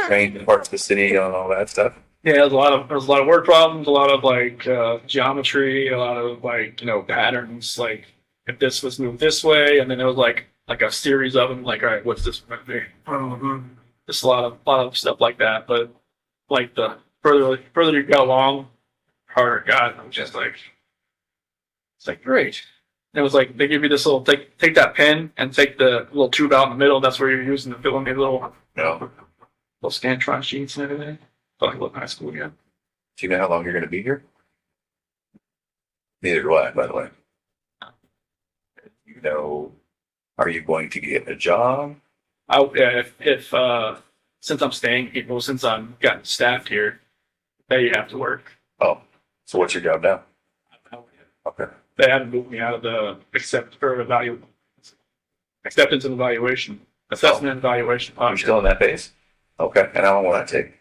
C: Trained parts of the city and all that stuff.
B: yeah, there was a lot of word problems, a lot of like geometry, a lot of like, patterns, like if this was moved this way, and then it was like a series of them, like, all right, what's this going to be? Just a lot of stuff like that. But like the further you go along, harder it got. I'm just like, it's like great. And it was like they give you this little take that pen and take the little tube out in the middle. That's where you're using to fill in the little Scantron sheets and everything. Felt like I look in high school again.
C: Do you know how long you're going to be here? Neither do I, by the way. You know, are you going to get a job?
B: If since I'm staying here, well, since I'm gotten staffed here, they have to work.
C: Oh, so what's your job now? Okay.
B: They haven't moved me out of the acceptance and evaluation, assessment and evaluation.
C: You're still in that base? Okay. And how long will that take?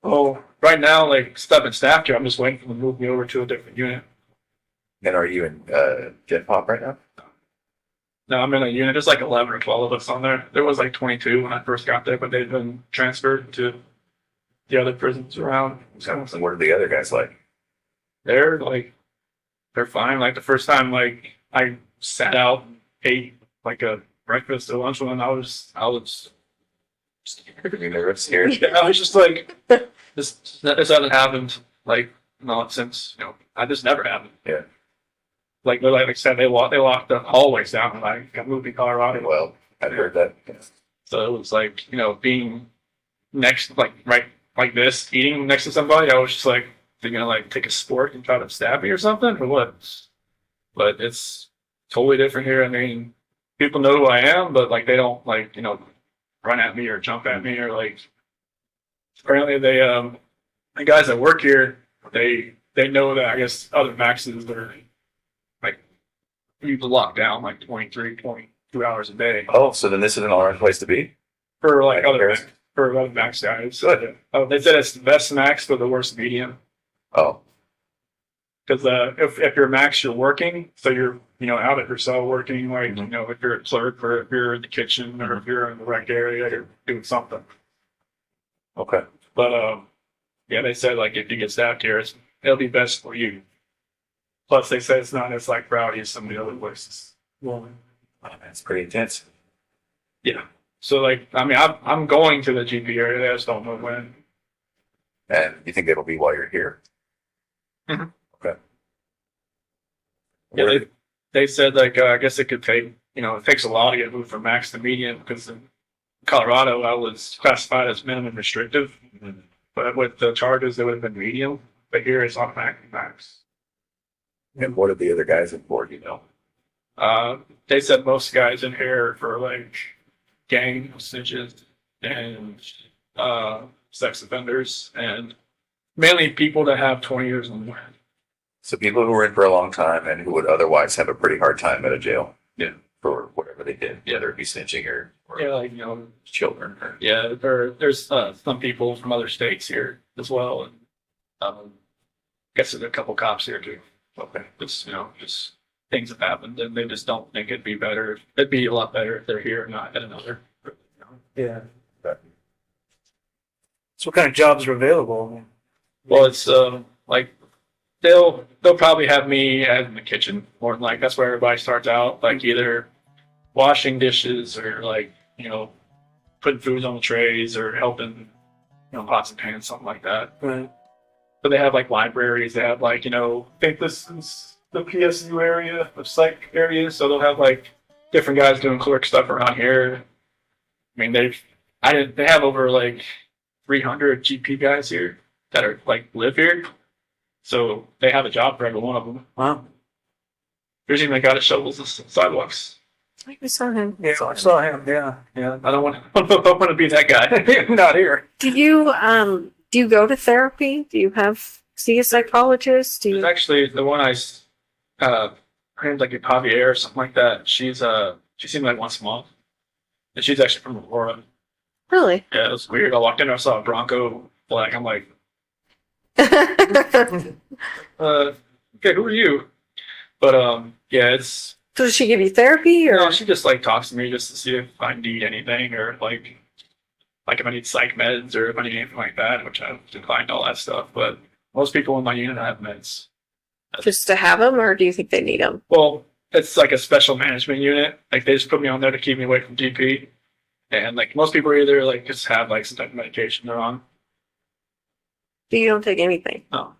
B: Oh, right now, like, since I've been staffed here, I'm just waiting for them to move me over to a different unit.
C: And are you in Gen Pop right now?
B: No, I'm in a unit. There's like 11 or 12 of us on there. There was like 22 when I first got there, but they've been transferred to the other prisons around.
C: So what are the other guys like?
B: They're fine. Like the first time, like I sat out and ate like a breakfast or lunch with them, I was
C: You're nervous here.
B: yeah, I was just like, this hasn't happened like not since I just never happened.
C: Yeah.
B: Like I said, they locked the hallways down when I got moved to Colorado.
C: Well, I've heard that. Yeah.
B: So it was like, being next, like right like this, eating next to somebody, I was just like, they're gonna like take a spork and try to stab me or something or what? But it's totally different here. I mean, people know who I am, but like they don't like, run at me or jump at me or like, apparently the guys that work here, they know that I guess other maxes are like, you lock down like 22 hours a day.
C: Oh, so then this is an alright place to be?
B: For like other max guys. They said it's the best max for the worst medium.
C: Oh.
B: Because if you're max, you're working, so you're out at your cell working. Like if you're a clerk or if you're in the kitchen or if you're in the rec area, you're doing something.
C: Okay.
B: But yeah, they said like if you get staffed here, it'll be best for you. Plus, they said it's not as like rowdy as some of the other places.
C: Oh, that's pretty intense.
B: Yeah. So like, I mean, I'm going to the GP area. I just don't know when.
C: And you think that'll be while you're here?
B: Mhm.
C: Okay.
B: Yeah, they said like I guess it could take it takes a while to get moved from max to medium because in Colorado I was classified as minimum restrictive, but with the charges it would have been medium. But here it's automatic max.
C: And what are the other guys in board,
B: They said most guys in here for like gang snitches and sex offenders and mainly people that have 20 years or more.
C: So people who were in for a long time and who would otherwise have a pretty hard time at a jail.
B: Yeah.
C: For whatever they did.
B: Yeah.
C: Whether it be snitching or
B: Yeah, like
C: children. Or,
B: yeah, there's some people from other states here as well, and I guess there's a couple cops here too.
C: okay.
B: Just things have happened, and they just don't think it'd be better. It'd be a lot better if they're here and not at another.
D: Yeah. So what kind of jobs are available?
B: Well, it's like they'll probably have me in the kitchen more than like that's where everybody starts out, like either washing dishes or like putting foods on the trays or helping pots and pans, something like that.
D: Right.
B: But they have like libraries. They have like I think this is the PSU area, the psych area. So they'll have like different guys doing clerk stuff around here. I mean they have over like 300 GP guys here that are like live here. So they have a job for every one of them.
D: Wow.
B: There's even a guy that shovels the sidewalks.
A: I saw him.
D: Yeah, I saw him. Yeah.
B: I don't want to be that guy.
D: Not here.
A: Do you go to therapy? Do you see a psychologist?
B: There's actually the one her name's like a Javier or something like that. She seemed like once a month. And she's actually from Aurora.
A: Really?
B: Yeah, it was weird. I walked in there, I saw a Bronco flag. I'm like, okay, who are you? But yeah, it's
A: So does she give you therapy or?
B: no, she just like talks to me just to see if I need anything or like if I need psych meds or if I need anything like that, which I've declined all that stuff. But most people in my unit have meds.
A: Just to have them, or do you think they need them?
B: Well, it's like a special management unit. Like they just put me on there to keep me away from GP. And like most people are either like just have like some type of medication they're on.
A: You don't take anything.
B: No.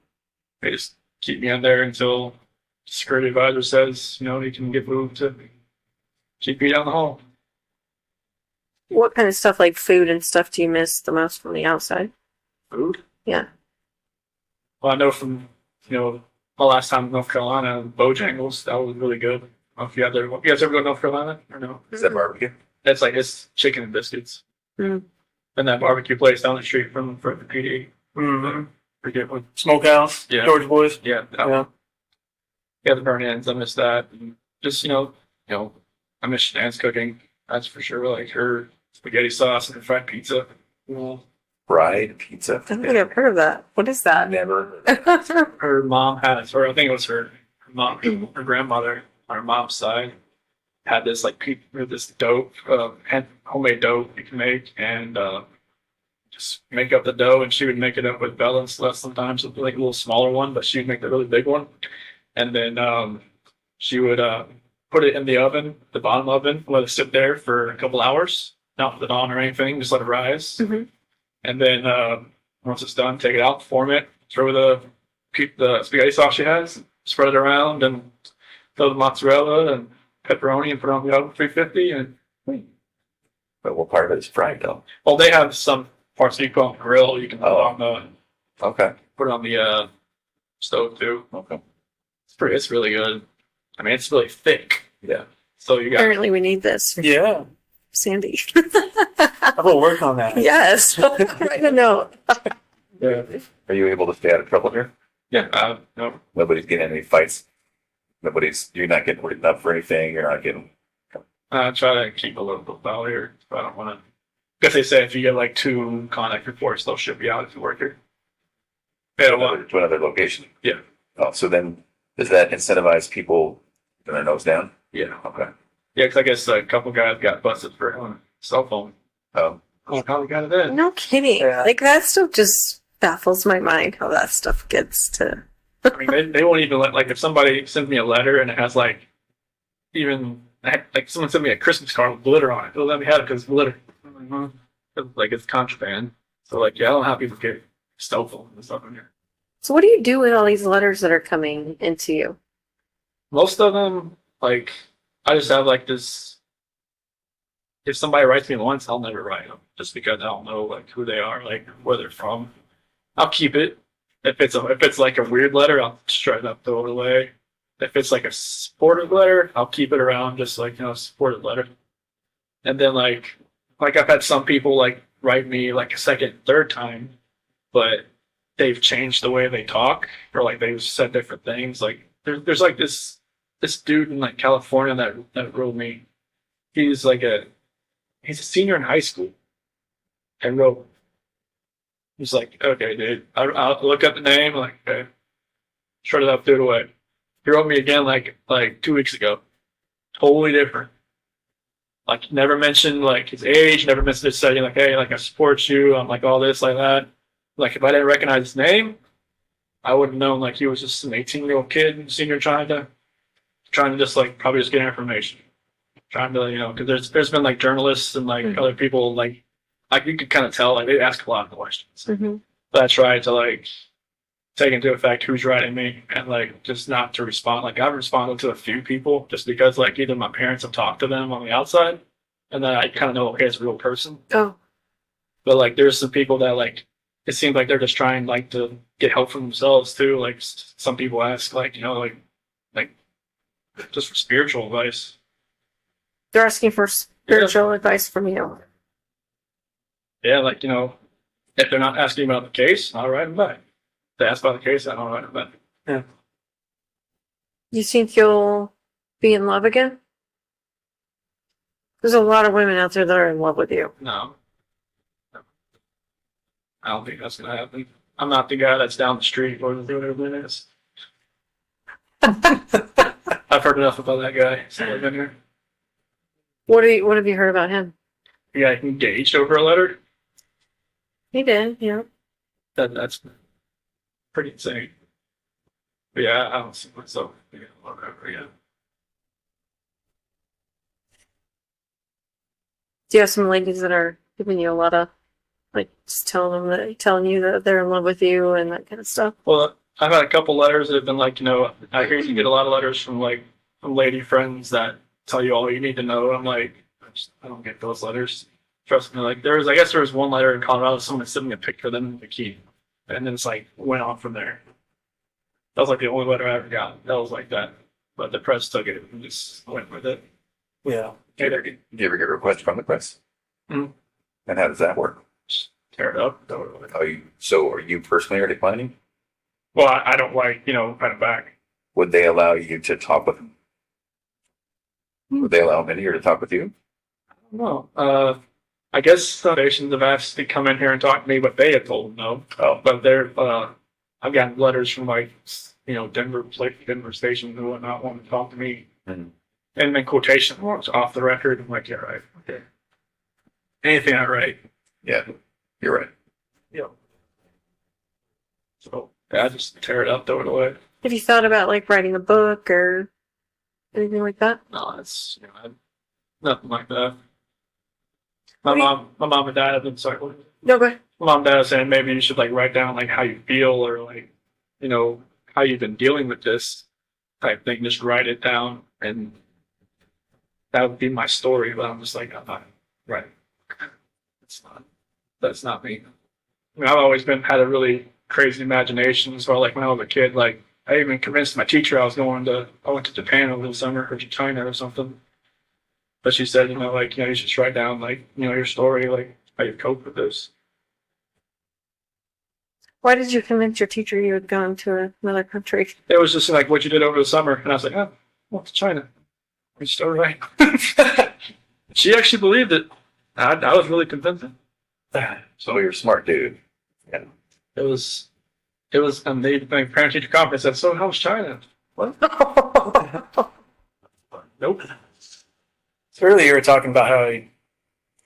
B: They just keep me on there until the security advisor says, he can get moved to GP down the hall.
A: What kind of stuff, like food and stuff, do you miss the most from the outside?
B: Food?
A: Yeah.
B: Well, I know from, my last time in North Carolina, Bojangles, that was really good. I don't know if you guys ever go to North Carolina or no?
C: Is that barbecue?
B: It's like, it's chicken and biscuits.
A: Mm.
B: And that barbecue place down the street from the PD.
D: Mm-hmm.
B: Forget what.
D: Smokehouse.
B: Yeah.
D: George Boys.
B: Yeah.
D: Yeah.
B: Yeah, the burn ends. I miss that. And just, I miss Shanann's cooking. That's for sure. Like her spaghetti sauce and her fried pizza.
C: Fried pizza.
A: I don't think I've heard of that. What is that?
C: Never.
B: Her mom had, or I think it was her mom, her grandmother on her mom's side had this this dough, homemade dough you can make, and just make up the dough, and she would make it up with Bella and Celeste sometimes, with like a little smaller one, but she would make the really big one, and then she would put it in the oven, the bottom oven, let it sit there for a couple hours, not put it on or anything, just let it rise, and then once it's done, take it out, form it, throw the spaghetti sauce she has, spread it around, and throw the mozzarella and pepperoni and put it on the oven 350 and
C: But what part of it is fried though?
B: well, they have some parts that you put on the grill. You can put
C: Okay.
B: it on the stove too.
C: Okay.
B: It's really good. I mean, it's really thick.
C: Yeah.
B: So you got
A: Apparently we need this.
D: Yeah.
A: Sandy.
D: I will work on that.
A: Yes. Write a note.
B: yeah.
C: Are you able to stay out of trouble here?
B: Yeah. No.
C: Nobody's getting any fights. You're not getting written up for anything. You're not getting.
B: I try to keep a little bit out here. So I don't want to. Because they say if you get like 2 contact reports, they'll ship you out if you work here. They don't want.
C: To another location.
B: Yeah.
C: Oh, so then does that incentivize people putting their nose down?
B: Yeah.
C: Okay.
B: Yeah, because I guess a couple guys got busted for having a cell phone.
C: Oh.
B: How got it in?
A: No kidding.
D: Yeah.
A: Like that stuff just baffles my mind how that stuff gets to.
B: I mean, they won't even let, like, if somebody sends me a letter and it has, like, like, someone sent me a Christmas card with glitter on it. They'll let me have it because it's glitter. Like, it's contraband. So, like, yeah, I don't know how people get cell phones and stuff in here.
A: So what do you do with all these letters that are coming into you?
B: Most of them, like, I just have, like, this. If somebody writes me once, I'll never write them. Just because I don't know, like, who they are, like, where they're from. I'll keep it. If it's like a weird letter, I'll straight up throw it away. If it's like a supportive letter, I'll keep it around, just like, a supportive letter. And then like I've had some people like write me like a second, third time, but they've changed the way they talk, or like they've said different things. Like there's like this dude in like California that wrote me. He's a senior in high school, and wrote. He's like, okay, dude. I'll look up the name. Like, okay, shred it up, threw it away. He wrote me again like 2 weeks ago. Totally different. Like never mentioned like his age, never mentioned his setting, like, hey, like I support you, I'm like all this, like that. Like if I didn't recognize his name, I would have known like he was just an 18-year-old kid, senior trying to just like probably just get information. Trying to, because there's been like journalists and like other people like you could kind of tell like they ask a lot of questions.
A: Mm-hmm.
B: But I tried to like take into effect who's writing me and like just not to respond. Like I've responded to a few people just because like either my parents have talked to them on the outside and then I kind of know, okay, it's a real person.
A: Oh,
B: But like there's some people that like it seems like they're just trying like to get help from themselves too. Like some people ask like like just for spiritual advice.
A: they're asking for spiritual advice from you.
B: Yeah, like if they're not asking about the case, I'll write them back. If they ask about the case, I don't write them back.
D: Yeah.
A: You think you'll be in love again? There's a lot of women out there that are in love with you.
B: No. I don't think that's gonna happen. I'm not the guy that's down the street or whatever it is. I've heard enough about that guy since I've been here.
A: What have you heard about him?
B: The guy engaged over a letter.
A: He did, yeah.
B: That's pretty insane. But yeah, I don't see myself being in love ever again.
A: Do you have some ladies that are giving you a lot of, like, just telling you that they're in love with you and that kind of stuff?
B: Well, I've had a couple letters that have been like, I hear you get a lot of letters from lady friends that tell you all you need to know. I'm like, I don't get those letters. Trust me. Like I guess there was one letter in Colorado, someone sent me a picture of them in the bikini, and then it's like went on from there. That was like the only letter I ever got. That was like that, but the press took it and just went with it.
D: Yeah.
C: Do you ever get requests from the press?
B: Mhm.
C: And how does that work?
B: Just tear it up.
C: So are you personally are declining?
B: Well, I don't like kind of back.
C: Would they allow you to talk with them? Would they allow Minnie to talk with you?
B: No. I guess foundations have asked to come in here and talk to me, but they had told them no.
C: Oh,
B: But I've gotten letters from Denver station and whatnot wanting to talk to me.
C: Mhm.
B: And then quotation marks off the record. I'm like, yeah, right. Okay. Anything I write.
C: yeah, you're right.
B: Yeah. So I just tear it up, throw it away.
A: Have you thought about, like, writing a book or anything like that?
B: No, it's nothing like that. My
A: What do you-
B: mom and dad have been sorry.
A: No, go ahead.
B: My mom and dad are saying maybe you should write down how you feel or how you've been dealing with this type thing. Just write it down and that would be my story. But I'm just like, I'm not right. That's not me. I mean, I've always had a really crazy imagination as well. Like when I was a kid, I even convinced my teacher I went to Japan over the summer or to China or something. But she said, you should just write down your story, how you cope with this.
A: Why did you convince your teacher you had gone to another country?
B: It was just what you did over the summer, and I was like, oh, I went to China. You're still right. She actually believed it. I was really convincing.
C: So you're a smart dude. Yeah.
B: It was, and the parent teacher conference said, so how's China? What? Nope.
D: So earlier you were talking about how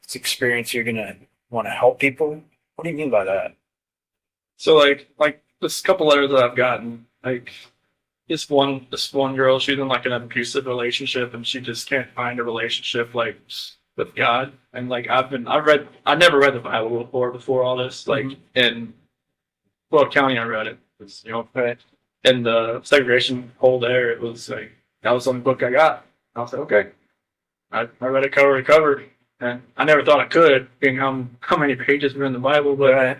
D: it's experience you're gonna want to help people. What do you mean by that?
B: So this couple letters that I've gotten, this one girl, she's in an abusive relationship and she just can't find a relationship with God. And I never read the Bible before all this. In Will County I read it. Right. In the segregation hole there, it was that was the only book I got. I was like, okay. I read it cover to cover, and I never thought I could, being how many pages were in the Bible, but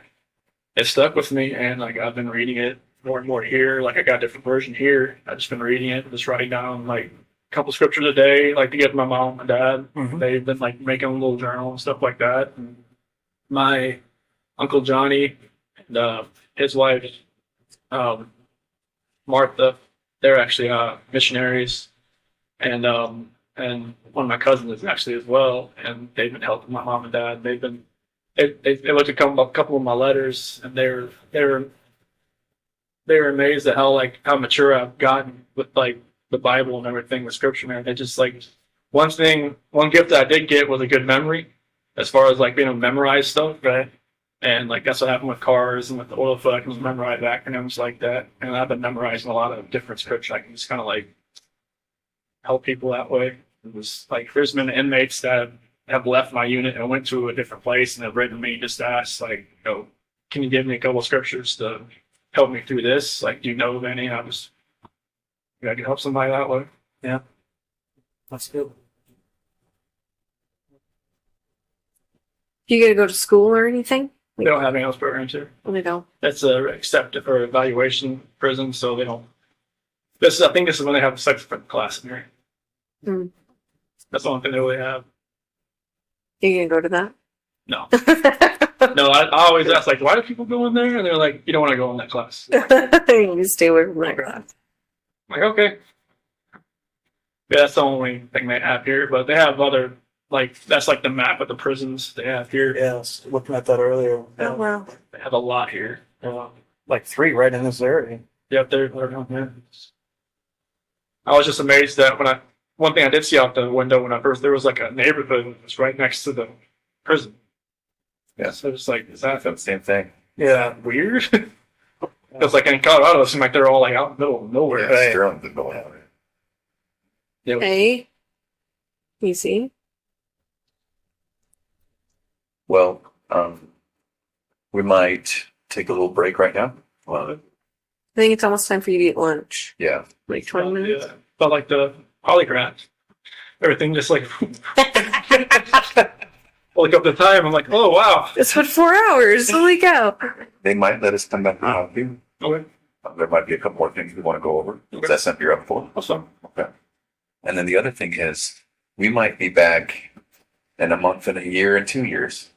B: it stuck with me, and I've been reading it more and more here. I got a different version here. I've just been reading it, just writing down a couple scriptures a day, to give to my mom and dad.
D: Mhm.
B: They've been making a little journal and stuff like that. And my Uncle Johnny and his wife, Martha, they're actually missionaries, and one of my cousins is actually as well, and they've been helping my mom and dad. They looked at a couple of my letters, and they were they were amazed at how mature I've gotten with like the Bible and everything, with scripture, man. It just like one gift that I did get was a good memory, as far as like being able to memorize stuff, right? And like that's what happened with cars and with the oil field. I can just memorize acronyms like that, and I've been memorizing a lot of different scripture. I can just kind of like help people that way. It was like there's been inmates that have left my unit and went to a different place and have written me just to ask, like, can you give me a couple of scriptures to help me through this? Like, do you know of any? And I can help somebody that way.
D: Yeah. That's good.
A: Do you get to go to school or anything?
B: They don't have any else programs here.
A: They don't.
B: That's a accepted or evaluation prison, so they don't. I think this is when they have the sex offender class in here.
A: Mm.
B: That's the only thing they really have.
A: You gonna go to that?
B: No. No, I always ask, like, why do people go in there? And they're like, you don't want to go in that class.
A: You stay away from that class.
B: I'm like, okay. Yeah, that's the only thing they have here, but they have other, like, that's like the map of the prisons they have here.
D: Yeah, I was looking at that earlier.
A: Oh, wow.
B: They have a lot here.
D: Like 3 right in this area.
B: Yep, they're down here. I was just amazed that one thing I did see out the window when there was like a neighborhood that was right next to the prison.
C: Yeah.
B: So it's like, is that
C: The same thing.
B: yeah, weird? Because like in Colorado, it seems like they're all like out in the middle of nowhere.
C: Yeah,
D: Right.
C: Sterling's been going on.
B: Yeah.
A: Hey. Easy.
C: Well, we might take a little break right now.
B: Well,
A: I think it's almost time for you to eat lunch.
C: Yeah.
A: Like 20 minutes.
B: yeah. But like the polygraph, everything just like look up the time. I'm like, oh wow.
A: It's been 4 hours. Holy cow.
C: They might let us come back and help you.
B: Okay,
C: There might be a couple more things we want to go over.
B: Okay.
C: Is that something you're up for?
B: awesome.
C: Okay. And then the other thing is, we might be back in a month and a year and 2 years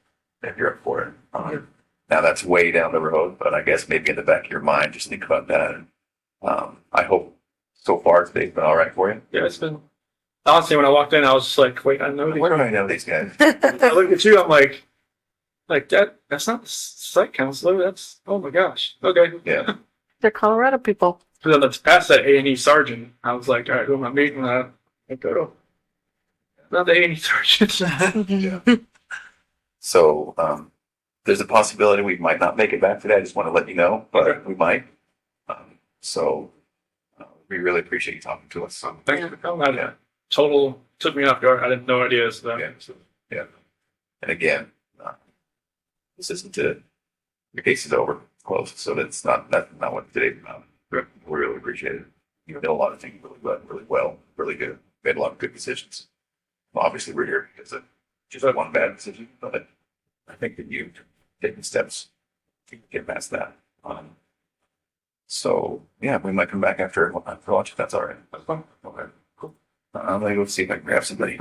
C: if you're up for it. Now that's way down the road, but I guess maybe in the back of your mind, just think about that. I hope so far today's been all right for you.
B: Yeah, it's been. Honestly, when I walked in, I was just like, wait, I know these.
C: Where do I know these guys?
B: I look at you, I'm like that's not the site counselor. That's, oh my gosh. Okay.
C: Yeah.
A: They're Colorado people.
B: So then past that A&E sergeant, I was like, all right, who am I meeting? I go to not the A&E sergeant.
C: Yeah. So there's a possibility we might not make it back today. I just want to let you know, but
B: Okay.
C: we might. So we really appreciate you talking to us.
B: Thanks for coming. That total took me off guard. I didn't know ideas.
C: Yeah. Yeah. And again, this isn't it. Your case is over, closed. So that's not what today's about. We really appreciate it. You did a lot of things really well, really good. Made a lot of good decisions. Well, obviously, we're here because of just one bad decision, but I think that you've taken steps to get past that. So yeah, we might come back after lunch if that's all right.
B: That's fun.
C: Okay, cool. I'm gonna go see if I can grab somebody.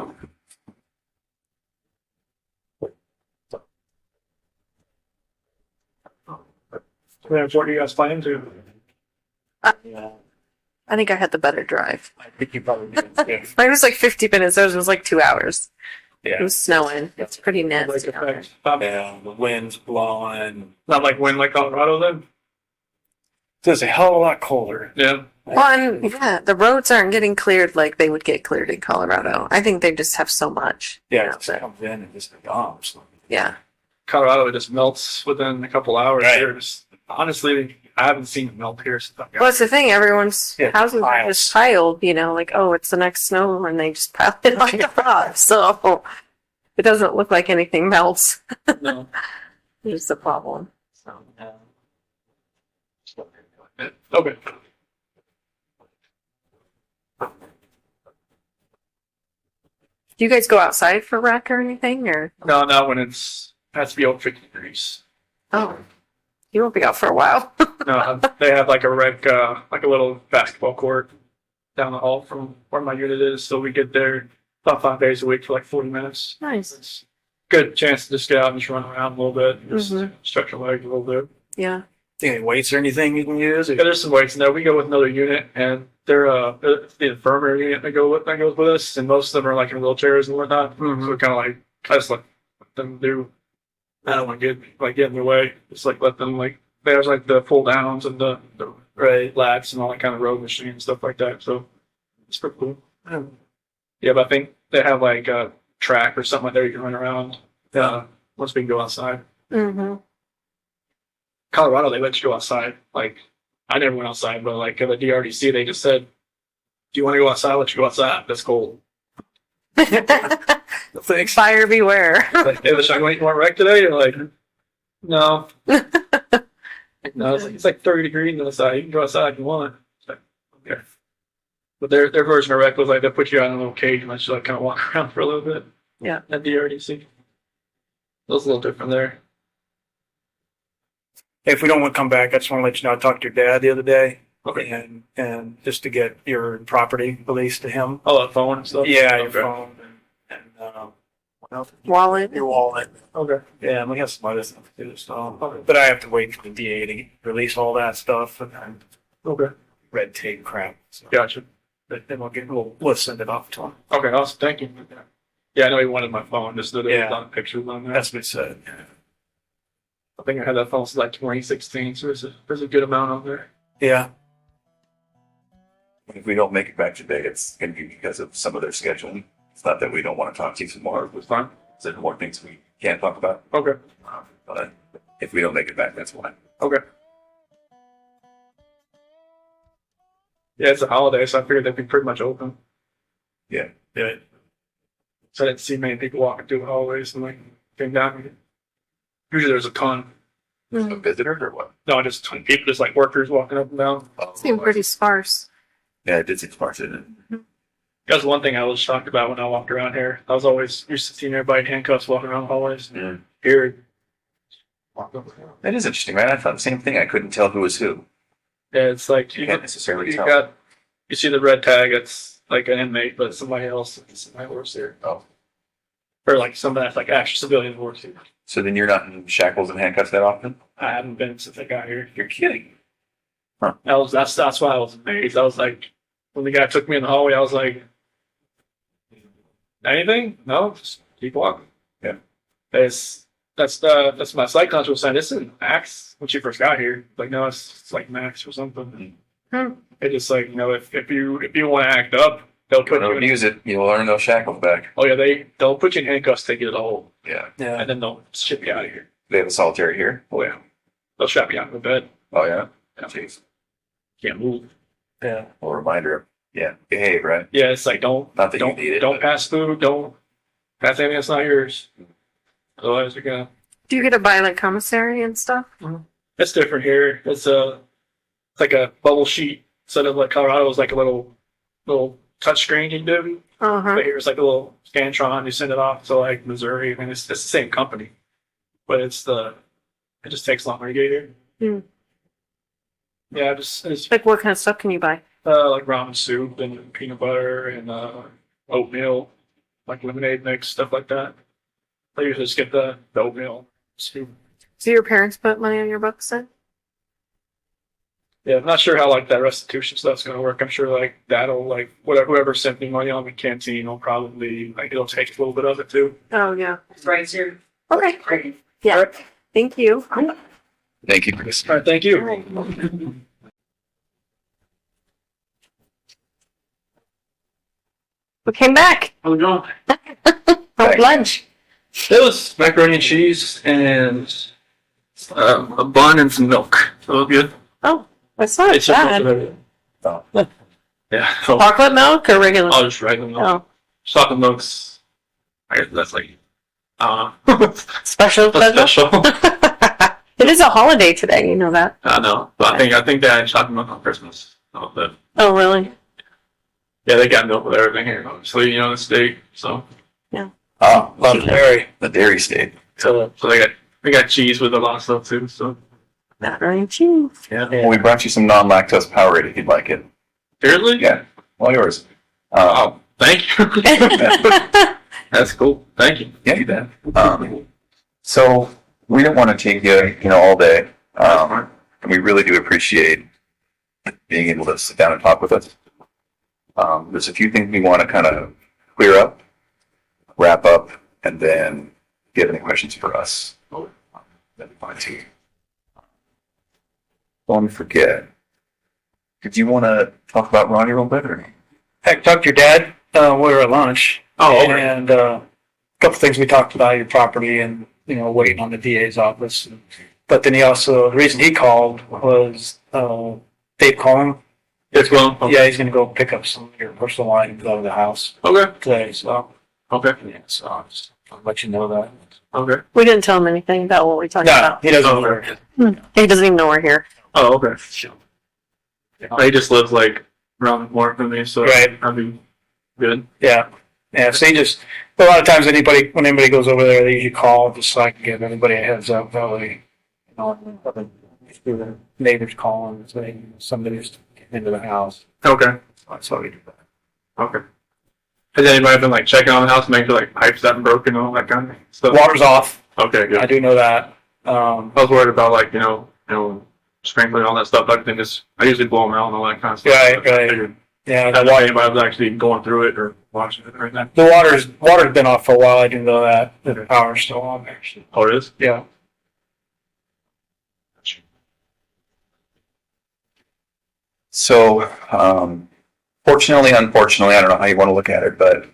B: What are you guys planning to?
D: Yeah.
A: I think I had the better drive.
D: I think you probably did. Yeah.
A: Mine was like 50 minutes. Ours was like 2 hours. It
D: Yeah.
A: was snowing. It's pretty nasty out there.
D: Yeah, the wind's blowing.
B: Not like wind like Colorado then?
D: It's a hell of a lot colder.
B: Yeah.
A: Well, and yeah, the roads aren't getting cleared like they would get cleared in Colorado. I think they just have so much.
D: Yeah, it just comes in and just bombs.
A: Yeah.
B: Colorado, it just melts within a couple hours.
D: Right.
B: Here. Honestly, I haven't seen it melt here since I've got
A: Well, it's the thing. Everyone's
D: Yeah,
A: houses are
D: piles.
A: just piled, like, oh, it's the next snow, and they just pile it on top. So it doesn't look like anything melts.
B: No.
A: It's the problem. So.
B: Okay.
A: Do you guys go outside for rec or anything, or?
B: No, not when has to be over 50 degrees.
A: Oh, you won't be out for a while.
B: No, they have like a rec, like a little basketball court down the hall from where my unit is. So we get there about 5 days a week for like 40 minutes.
A: Nice.
B: It's a good chance to just get out and just run around a little bit, and just
A: Mhm.
B: stretch your legs a little bit.
A: Yeah.
D: Any weights or anything you can use?
B: Yeah, there's some weights in there. We go with another unit, and they're the infirmary unit that goes with us, and most of them are like in wheelchairs and whatnot.
D: Mhm.
B: So kind of like I just let them do. I don't want to get in their way. Just like let them there's like the pull downs and the right, laps and all that kind of road machine and stuff like that. So it's pretty cool. Yeah, but I think they have like a track or something like that you can run around. Once we can go outside.
A: Mm-hmm.
B: Colorado, they let you go outside. Like, I never went outside, but like at the DRDC, they just said, "Do you want to go outside? Let you go outside. That's cold."
D: Thanks.
A: Buyer beware.
B: Like, hey, should I go eat more wreck today? You're like, no. No, it's like 30 degrees outside. You can go outside if you want. It's like, okay. But their version of wreck was like they put you out in a little cage and let you like kind of walk around for a little bit.
A: Yeah.
B: At DRDC. It was a little different there.
D: If we don't want to come back, I just want to let you know I talked to your dad the other day.
B: Okay.
D: And just to get your property released to him.
B: Oh, that phone and stuff?
D: Yeah, your
B: Okay.
D: phone and what else?
A: Wallet.
D: Your wallet.
B: Okay.
D: Yeah, and we have some other stuff too. So, but I have to wait for the DA to release all that stuff and
B: Okay.
D: red tape crap. So
B: Gotcha.
D: then we'll send it off to him.
B: Okay, awesome. Thank you. Yeah, I know he wanted my phone just to do
D: Yeah.
B: a lot of pictures on there.
D: That's what it said.
B: I think I had that phone since like 2016, so there's a good amount on there.
D: Yeah.
C: If we don't make it back today, it's going to be because of some of their scheduling. It's not that we don't want to talk to you some more.
B: It's fine.
C: There's more things we can't talk about.
B: Okay.
C: But if we don't make it back, that's why.
B: Okay. Yeah, it's a holiday, so I figured they'd be pretty much open.
C: Yeah.
B: Yeah. So I didn't see many people walking through the hallways and like came down here. Usually there's a ton.
C: A visitor or what?
B: No, just a ton of people, just like workers walking up and down.
C: Oh,
A: Seemed pretty sparse.
C: Yeah, it did seem sparse, didn't it?
B: That's one thing I was shocked about when I walked around here. I was always used to seeing everybody in handcuffs walking around the hallways.
C: Yeah.
B: Here,
C: That is interesting, right? I thought the same thing. I couldn't tell who was who.
B: yeah, it's like
C: You can't necessarily tell.
B: you see the red tag, it's like an inmate, but somebody else, somebody works there.
C: Oh.
B: Or like somebody that's like actual civilian works here.
C: So then you're not in shackles and handcuffs that often?
B: I haven't been since I got here.
C: You're kidding.
B: That's why I was amazed. I was like, when the guy took me in the hallway, I was like, anything? No, just keep walking.
C: Yeah.
B: That's my psych conscious was saying. This isn't max when she first got here. Like, no, it's like max or something. It's just like, if you want to act up, they'll put
C: Don't
B: you in.
C: abuse it. You'll learn those shackles back.
B: Oh yeah, they'll put you in handcuffs, take you to the hole,
C: Yeah.
D: Yeah.
B: and then they'll ship you out of here.
C: They have a solitary here.
B: Oh yeah, they'll strap you out in the bed.
C: Oh, yeah?
B: Yeah.
C: Jeez.
B: Can't move.
D: Yeah.
C: Well, reminder of, behave, right?
B: Yeah, it's like don't
C: Not that you need it.
B: don't
C: but-
B: pass food. Don't pass anything that's not yours. Otherwise, you're gonna.
A: Do you get to buy like commissary and stuff?
B: It's different here. It's like a bubble sheet instead of like Colorado was like a little touch screen you do.
A: Uh-huh.
B: But here's like a little Scantron. You send it off to like Missouri, and it's the same company, but it just takes longer to get here.
A: Hmm.
B: Yeah, it's
A: Like what kind of stuff can you buy?
B: like ramen soup and peanut butter and oatmeal, like lemonade mix, stuff like that. I usually just get the oatmeal soup.
A: Do your parents put money on your books then?
B: Yeah, I'm not sure how like that restitution stuff's gonna work. I'm sure like that'll like whoever sent me money on the canteen will probably like it'll take a little bit of it too.
A: Oh yeah.
F: Right here.
A: Okay.
F: Great.
A: Yeah.
B: All right.
A: Thank you.
C: Thank you, Chris.
B: All right, thank you.
A: All right. We came back.
B: How's it going?
A: How's lunch?
B: It was macaroni and cheese and a bun and some milk. So it was good.
A: Oh, that's not
B: It's just
A: bad.
C: Oh.
B: Yeah. So
A: Chocolate milk or regular?
B: I'll just regular milk.
A: Oh,
B: Chocolate milk's I guess that's like
A: special.
B: that's special.
A: It is a holiday today. You know that.
B: I know. But I think they had chocolate milk on Christmas. Oh, but
A: Oh, really?
B: yeah, they got milk with everything here. Obviously, the steak. So
C: Oh,
D: Love dairy.
C: the dairy state.
B: so they got cheese with a lot of stuff too. So
A: Macaroni and cheese.
B: yeah.
C: Well, we brought you some non-lactose Powerade if you'd like it.
B: Seriously?
C: Yeah, all yours.
B: Oh, thank you. That's cool. Thank you.
C: Yeah, you bet. So we don't want to take you, all day. And we really do appreciate being able to sit down and talk with us. There's a few things we want to kind of clear up, wrap up, and then if you have any questions for us, that'd be fine too. Don't forget, Did you want to talk about Ronnie a little bit? Or?
D: Heck, talked to your dad. We were at lunch.
B: Oh, okay.
D: And a couple things we talked about your property and, waiting on the DA's office. But then the reason he called was Dave calling.
B: It's well. Okay.
D: Yeah, he's going to go pick up some of your personal items out of the house
B: Okay.
D: today. So,
B: Okay.
D: yeah, so I'll let you know that.
B: Okay.
A: We didn't tell him anything about what we talked
D: No,
A: about.
D: he doesn't
B: Oh,
D: work.
A: He doesn't even know we're here.
B: Oh, okay. He just lives like around the corner from me, so
D: Right.
B: I'd be good.
D: Yeah. Yeah, so a lot of times when anybody goes over there, they usually call just so I can give everybody a heads up. That way, the neighbors calling and saying somebody's into the house.
B: Okay.
D: That's how we do that.
B: Okay. Has anybody been like checking on the house, making sure like pipes haven't broken and all that kind of stuff?
D: Water's off.
B: Okay, good.
D: I do know that.
B: I was worried about like sprinkling and all that stuff. I usually blow them out and all that kind of stuff.
D: Right,
B: I
D: right.
B: figured
D: Yeah,
B: I
D: the
B: don't know if
D: water,
B: anybody was actually going through it or watching it right now.
D: the water's been off for a while. I do know that. The power's still on there.
B: Oh, it is?
D: Yeah.
C: So, fortunately, unfortunately, I don't know how you want to look at it, but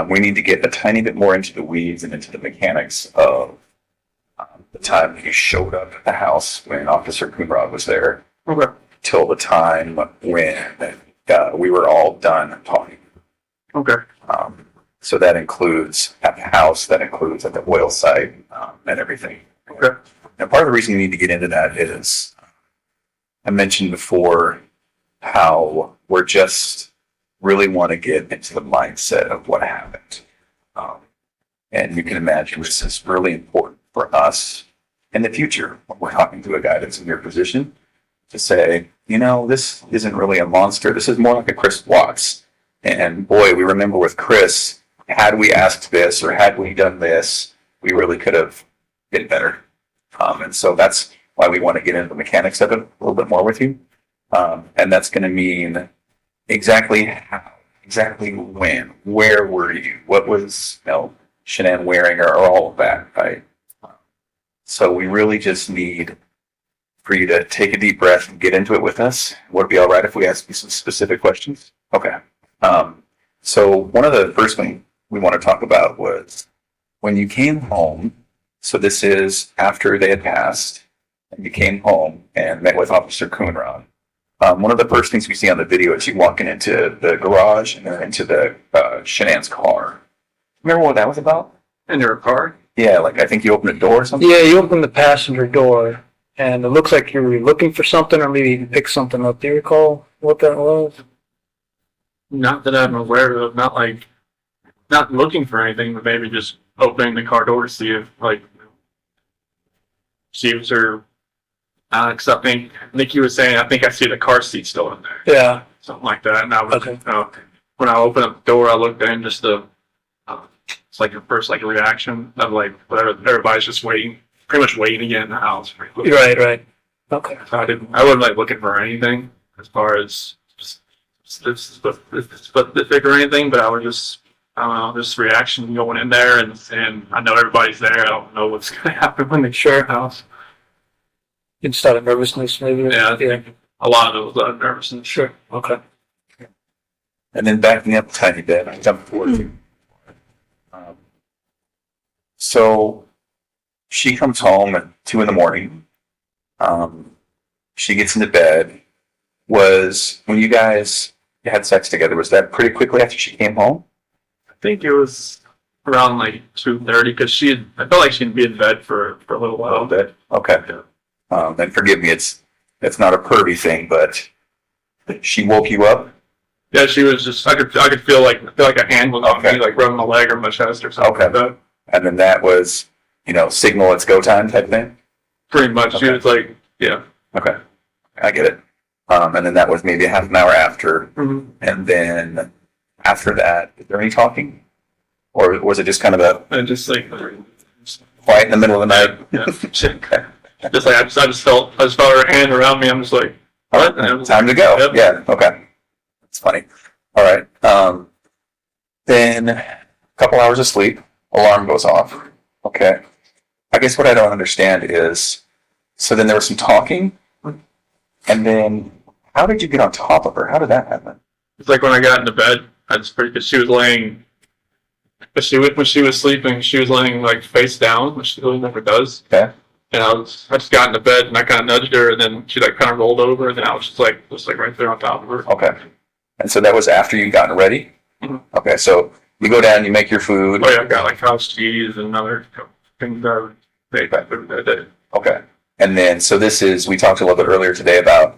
C: we need to get a tiny bit more into the weeds and into the mechanics of the time that you showed up at the house when Officer Coonrod was there,
B: Okay.
C: till the time when we were all done talking.
B: Okay.
C: So that includes at the house, that includes at the oil site, and everything.
B: Okay.
C: Now, part of the reason you need to get into that is, I mentioned before how we're just really want to get into the mindset of what happened. And you can imagine this is really important for us in the future when we're talking to a guy that's in your position to say, this isn't really a monster. This is more like a Chris Watts. And boy, we remember with Chris, had we asked this or had we done this, we really could have been better. And so that's why we want to get into the mechanics of it a little bit more with you. And that's going to mean exactly how, exactly when, where were you, what was Shanann wearing, or all of that, right? So we really just need for you to take a deep breath and get into it with us. Would it be all right if we ask you some specific questions? Okay. So one of the first things we want to talk about was when you came home. So this is after they had passed, and you came home and met with Officer Coonrod. One of the first things we see on the video is you walking into the garage and then into the Shanann's car. Remember what that was about?
B: In your car?
C: Yeah, like I think you opened a door or something?
D: Yeah, you opened the passenger door, and it looks like you were looking for something, or maybe you picked something up. Do you recall what that was?
B: Not that I'm aware of. Not looking for anything, but maybe just opening the car door to see if there. Because I think Nikki was saying, I think I see the car seat still in there,
D: Yeah.
B: something like that. And I was,
D: Okay.
B: when I opened up the door, I looked in just it's like a first reaction of whatever, everybody's just waiting, pretty much waiting to get in the house.
D: Right. Okay.
B: So I wasn't looking for anything as far as specific or anything, but I was just, I don't know, just reaction going in there, and I know everybody's there. I don't know what's going to happen when they share a house.
D: Just out of nervousness, maybe?
B: Yeah, I think a lot of it was out of nervousness.
D: Sure. Okay.
C: And then backing up a tiny bit, I jumped forward to. So she comes home at 2 a.m. She gets into bed. Was when you guys had sex together, was that pretty quickly after she came home?
B: I think it was around 2:30 because I felt like she'd be in bed for a little
C: A
B: while.
C: little bit. Okay. And forgive me, it's not a pervy thing, but she woke you up?
B: Yeah, she was just. I could feel like a hand was on me, rubbing my leg or my chest or something like that.
C: And then that was, signal it's go time type thing?
B: Pretty much. She was yeah.
C: Okay. I get it. And then that was maybe a half an hour after.
B: Mm-hmm.
C: And then after that, is there any talking? Or was it just kind of
B: And just
C: quiet in the middle of the night?
B: Yeah. Okay. Just I just felt her hand around me. I'm just like, what?
C: Time to go.
B: Yep.
C: Yeah. Okay. That's funny. All right. Then a couple hours of sleep. Alarm goes off. Okay. I guess what I don't understand is, so then there was some talking, and then How did you get on top of her? How did that happen?
B: It's like when I got into bed, I just because she was laying, but when she was sleeping, she was laying like face down, which she really never does.
C: Okay.
B: And I just got into bed and I kind of nudged her, and then she like kind of rolled over, and then I was just like right there on top of her.
C: Okay. And so that was after you'd gotten ready?
B: Mhm.
C: Okay, so you go down, you make your food.
B: Oh yeah, I got like house cheese and other things that I would make that day.
C: Okay. And then, so this is, we talked a little bit earlier today about,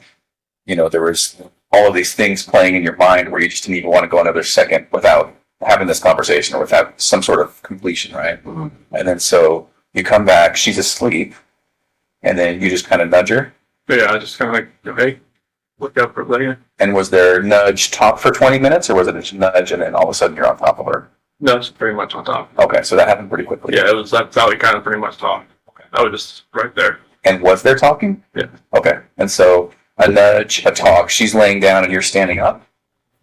C: there was all of these things playing in your mind where you just didn't even want to go another second without having this conversation or without some sort of completion, right?
B: Mm-hmm.
C: And then so you come back, she's asleep, and then you just kind of nudge her.
B: But yeah, I just kind of like, hey, look up for later.
C: And was there nudge talk for 20 minutes, or was it a nudge and then all of a sudden you're on top of her?
B: No, it's pretty much on top.
C: Okay, so that happened pretty quickly.
B: Yeah, that's how we kind of pretty much talked. Okay. I was just right there.
C: And was there talking?
B: Yeah.
C: Okay, and so a nudge, a talk, she's laying down and you're standing up?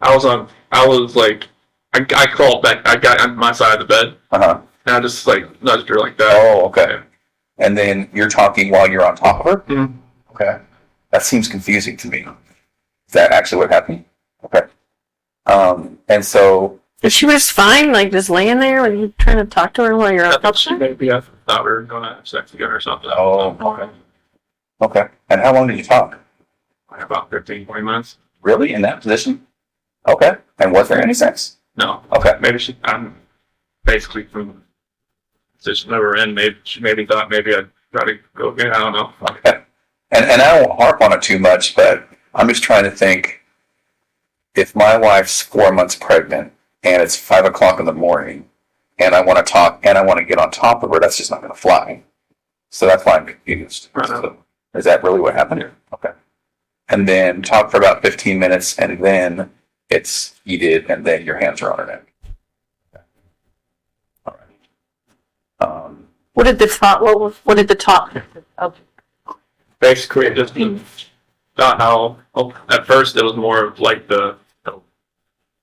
B: I was like, I crawled back, I got on my side of the bed,
C: Uh-huh.
B: and I just like nudged her like that.
C: Oh, okay. And then you're talking while you're on top of her?
B: Mhm.
C: Okay. That seems confusing to me. Is that actually what happened? Okay. And so,
A: And she was fine, like just laying there when you trying to talk to her while you're
B: I
A: on top
B: thought
A: of her?
B: I thought we were going to have sex again or something.
C: oh, okay. Okay. And how long did you talk?
B: Like about 15, 20 minutes.
C: Really? In that position? Okay. And was there any sex?
B: No.
C: Okay.
B: Maybe I'm basically from the position that we're in. Maybe she thought maybe I'd try to go again. I don't know.
C: Okay. And I don't harp on it too much, but I'm just trying to think, if my wife's 4 months pregnant and it's 5 o'clock in the morning and I want to talk and I want to get on top of her, that's just not going to fly. So that's why I'm confused.
B: Right.
C: So, is that really what happened?
B: Yeah.
C: Okay. And then talk for about 15 minutes and then it's heated and then your hands are on her neck. Okay. All right.
A: What did the talk? What did the talk?
B: Basically, just not how. Well, at first, it was more of like the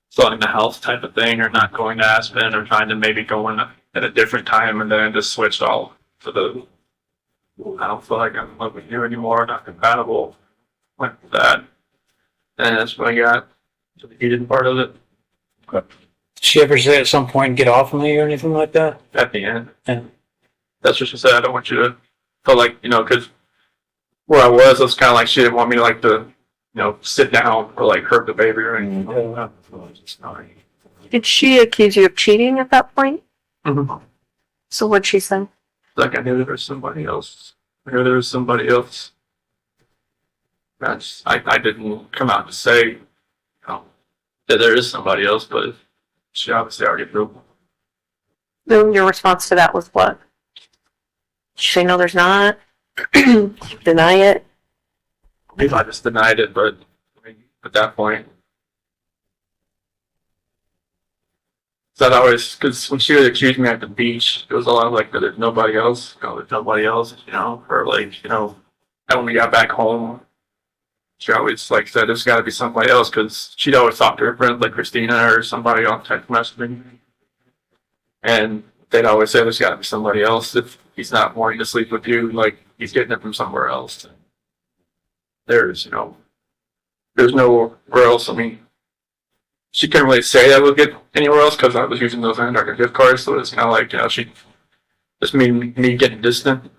B: selling the house type of thing, or not going to Aspen, or trying to maybe go in at a different time, and then it just switched all to the. I don't feel like I'm in love with you anymore. Not compatible. Went with that, and that's when I got to the heated part of it.
D: Did she ever say at some point, get off of me or anything like that?
B: At the end,
D: Yeah.
B: that's what she said. I don't want you to feel like because where I was kind of like she didn't want me to like to sit down or like hurt the baby or anything.
A: Did she accuse you of cheating at that point?
B: Mm-hmm.
A: So what'd she say?
B: Like I knew there was somebody else. I knew there was somebody else. I didn't come out to say, that there is somebody else, but she obviously already knew.
A: Then your response to that was what? Did she say no, there's not? Deny it?
B: Maybe I just denied it, but at that point, that always, because when she would accuse me at the beach, it was a lot of like, there's nobody else, there's nobody else, or like, and when we got back home, she always like said, there's got to be somebody else, because she'd always talk to her friends like Christina or somebody on text messaging, and they'd always say, there's got to be somebody else. If he's not wanting to sleep with you, like he's getting it from somewhere else. There's nowhere else. I mean, she couldn't really say I would get anywhere else because I was using those Antarctica gift cards, so it's kind of like, she just me getting distant,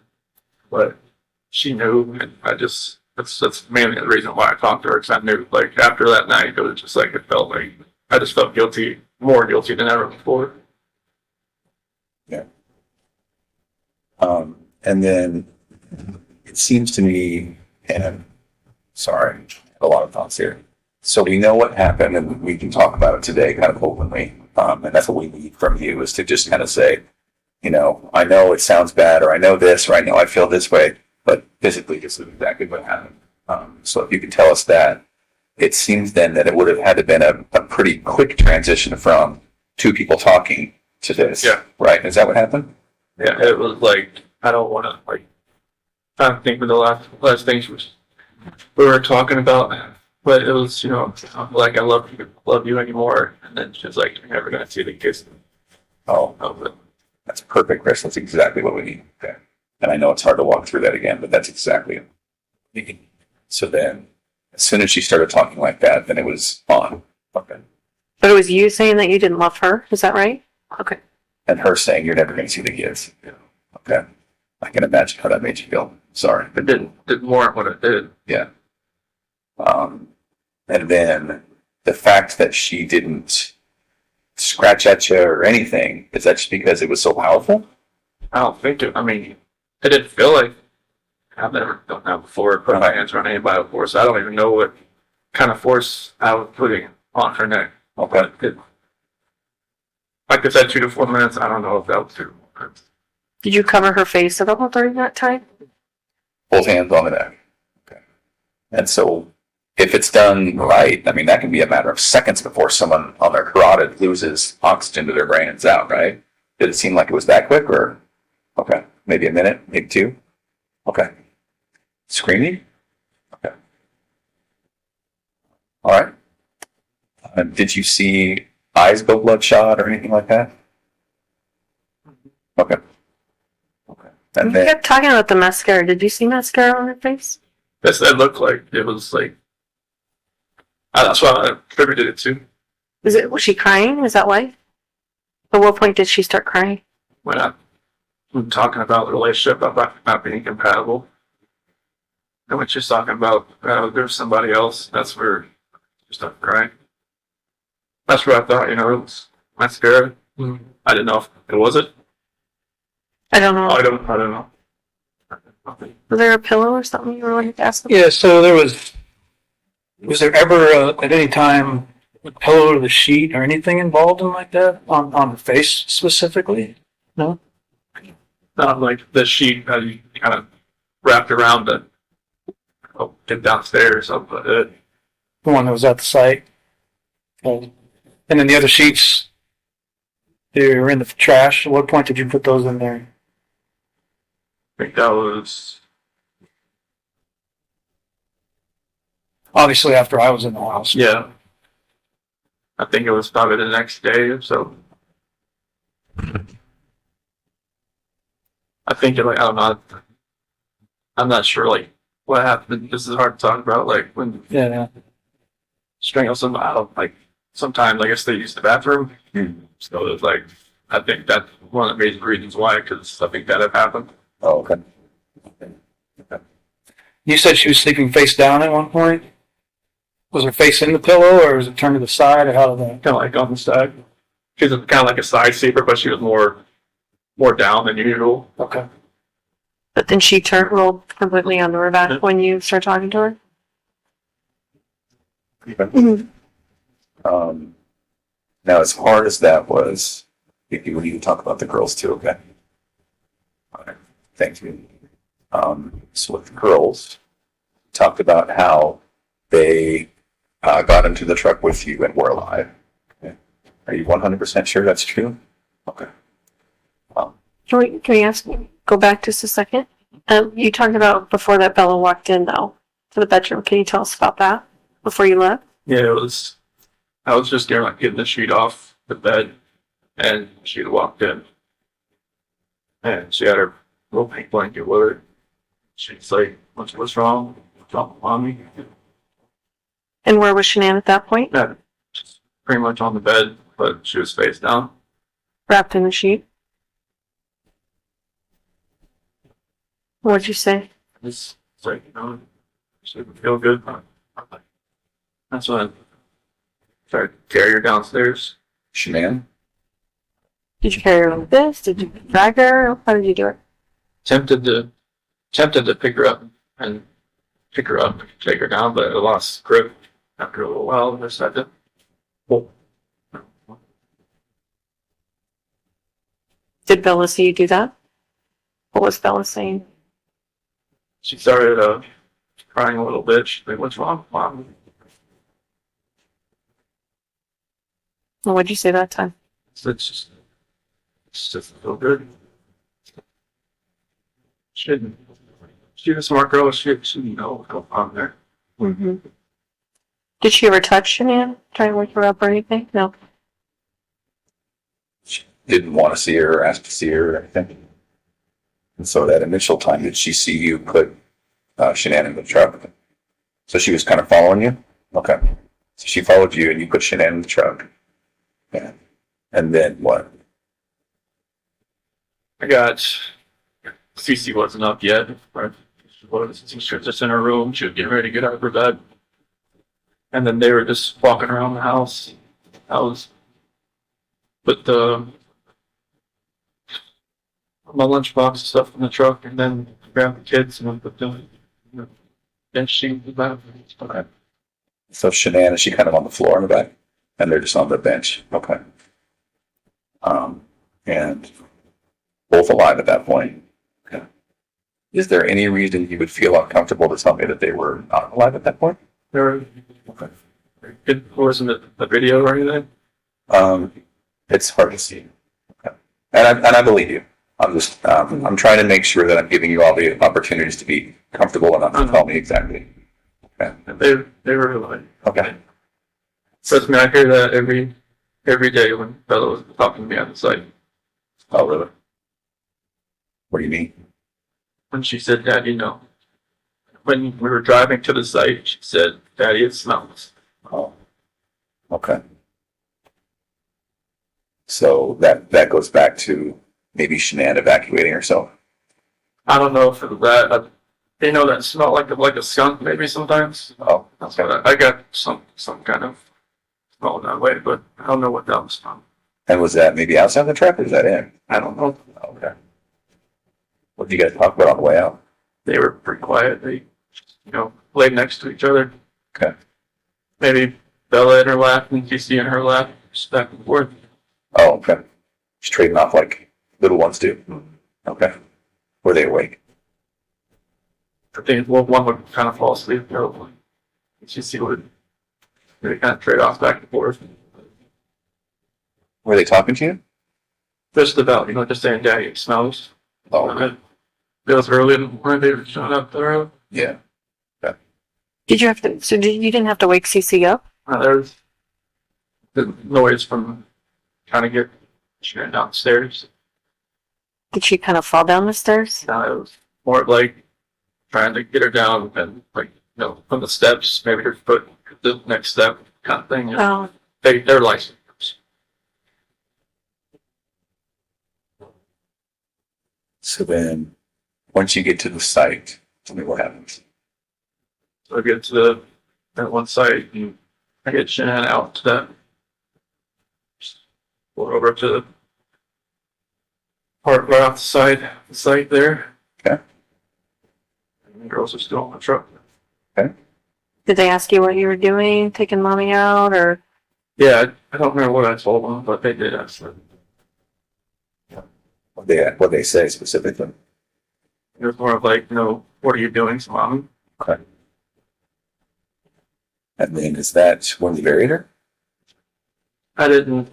B: but she knew, and that's mainly the reason why I talked to her, because I knew, like, after that night, it was just like, it felt like, I just felt guilty, more guilty than ever before.
C: Yeah. And then it seems to me, and sorry, I have a lot of thoughts here. So we know what happened and we can talk about it today kind of openly. And that's what we need from you, is to just kind of say, I know it sounds bad, or I know this, or I know I feel this way, but physically this is exactly what happened. So if you could tell us that, it seems then that it would have had to been a pretty quick transition from two people talking to this.
B: Yeah.
C: Right? Is that what happened?
B: Yeah, it was like, I don't want to, like, trying to think of the last things we were talking about, but it was, like, I love you anymore, and then she was like, you're never going to see the kiss of it.
C: That's perfect, Chris. That's exactly what we need. Okay. And I know it's hard to walk through that again, but that's exactly it. So then, As soon as she started talking like that, then it was on. Okay.
A: But it was you saying that you didn't love her. Is that right? Okay.
C: And her saying, you're never going to see the kids. Okay. I can imagine how that made you feel. Sorry.
B: It didn't warrant what it did.
C: Yeah. And then the fact that she didn't scratch at you or anything, is that just because it was so powerful?
B: I don't think it. I mean, it didn't feel like I've never done that before. Put my hands around anybody before, so I don't even know what kind of force I was putting on her neck.
C: Okay.
B: But it, like I said, 2 to 4 minutes. I don't know if that was 2 to 4 minutes.
A: Did you cover her face at all during that time?
C: Both hands on the neck. Okay. And so if it's done right, I mean, that can be a matter of seconds before someone on their carotid loses oxygen to their brain and it's out, right? Did it seem like it was that quick or? Okay. Maybe a minute, maybe 2? Okay. Screaming? Okay. All right. Did you see eyes go bloodshot or anything like that? Okay. Okay. And
A: You
C: then,
A: kept talking about the mascara. Did you see mascara on her face?
B: That's that looked like it was like. That's why I attributed it to.
A: Was she crying? Is that why? At what point did she start crying?
B: When I'm talking about the relationship about not being compatible. And when she's talking about there's somebody else, that's where she started crying. That's where I thought, it was mascara. I didn't know if it was it.
A: I don't know.
B: I don't know.
A: Was there a pillow or something you were wanting to ask them?
D: Yeah, so was there ever at any time a pillow or the sheet or anything involved in like that on the face specifically? No?
B: Not like the sheet that you kind of wrapped around to get downstairs. But
D: The one that was at the site? And then the other sheets, they were in the trash. At what point did you put those in there?
B: I think that was
D: Obviously after I was in the house.
B: yeah. I think it was probably the next day or so. I think I don't know. I'm not sure what happened. This is hard to talk about. Like when
D: Yeah.
B: strangle somebody out, sometimes I guess they use the bathroom. So it's I think that's one of the major reasons why, because I think that had happened.
C: oh, okay.
D: You said she was sleeping face down at one point? Was her face in the pillow or was it turned to the side or how did that?
B: Kind of on the side. She was kind of like a side sleeper, but she was more down than usual.
D: Okay.
A: But then she rolled completely onto her back when you start talking to her?
C: Now, as hard as that was, we need to talk about the girls too, okay? All right, thank you. So with the girls, talked about how they got into the truck with you and were alive. Okay. Are you 100% sure that's true? Okay.
A: Can we go back just a second? You talked about before that Bella walked in, though, to the bedroom. Can you tell us about that before you left?
B: Yeah, I was just getting the sheet off the bed, and she walked in, and she had her little pink blanket with her. She's like, "What's wrong? What's wrong, mommy?"
A: And where was Shanann at that point?
B: Yeah, just pretty much on the bed, but she was face down.
A: Wrapped in the sheet? What'd you say?
B: It's like, she didn't feel good. That's when I started to carry her downstairs.
C: Shanann?
A: Did you carry her like this? Did you drag her? How did you do it?
B: Tempted to pick her up and take her down, but I lost grip after a little while. I decided to.
A: Did Bella see you do that? What was Bella saying?
B: She started crying a little bit. She's like, "What's wrong, Mom?"
A: Well, what'd you say that time?
B: It's just feel good. She's a smart girl. She know what's going on there.
A: Mm-hmm. Did she ever touch Shanann? Try to wake her up or anything? No.
C: She didn't want to see her or ask to see her or anything. And so that initial time, did she see you put Shanann in the truck? So she was kind of following you? Okay. So she followed you and you put Shanann in the truck. Yeah. And then what?
B: I got Cece wasn't up yet. Right? She was just in her room. She was getting ready to get out of her bed. And then they were just walking around the house. I was put my lunchbox and stuff in the truck, and then grabbed the kids and put them in the bench seat in the back.
C: Okay. So Shanann, is she kind of on the floor in the back? And they're just on the bench. Okay. And both alive at that point. Okay. Is there any reason you would feel uncomfortable to tell me that they were not alive at that point?
B: There were,
C: Okay.
B: it wasn't a video or anything.
C: It's hard to see. Okay. And I believe you. I'm just, I'm trying to make sure that I'm giving you all the opportunities to be comfortable enough to tell me exactly. Okay.
B: And they were like,
C: Okay.
B: trust me, I hear that every day when Bella was talking to me on the site.
C: Oh, really? What do you mean?
B: When she said, Daddy, no. When we were driving to the site, she said, Daddy, it smells.
C: Oh, okay. So that goes back to maybe Shanann evacuating herself.
B: I don't know if it was that. They know that smell like a skunk maybe sometimes.
C: Oh,
B: That's what I got some kind of smell that way, but I don't know what that was from.
C: and was that maybe outside the truck or is that in?
B: I don't know.
C: Okay. What did you guys talk about on the way out?
B: They were pretty quiet. They, laid next to each other.
C: Okay.
B: Maybe Bella in her lap and TC in her lap, just back and forth.
C: Oh, okay. Just trading off like little ones do. Okay. Were they awake?
B: I think one would kind of fall asleep. The other one, TC would they kind of trade off back and forth.
C: Were they talking to you?
B: Just about, just saying, Daddy, it smells.
C: Oh, okay.
B: It was early in the morning. They were showing up there.
C: Yeah.
A: Did you have to? So you didn't have to wake CC up?
B: There's the noise from trying to get Shanann downstairs.
A: Did she kind of fall down the stairs?
B: It was more like trying to get her down and from the steps, maybe her foot, the next step kind of thing.
A: Oh,
B: They're licensed.
C: So then, once you get to the site, tell me what happens.
B: So I get to that one site and I get Shanann out to that. Just go over to the part right off the site there.
C: Okay.
B: And the girls are still in the truck.
A: did they ask you what you were doing, taking mommy out, or?
B: Yeah, I don't remember what I told them, but they did ask them.
C: What they say specifically?
B: It was more of like, what are you doing, Mom?
C: Okay. And then is that when you buried her?
B: I didn't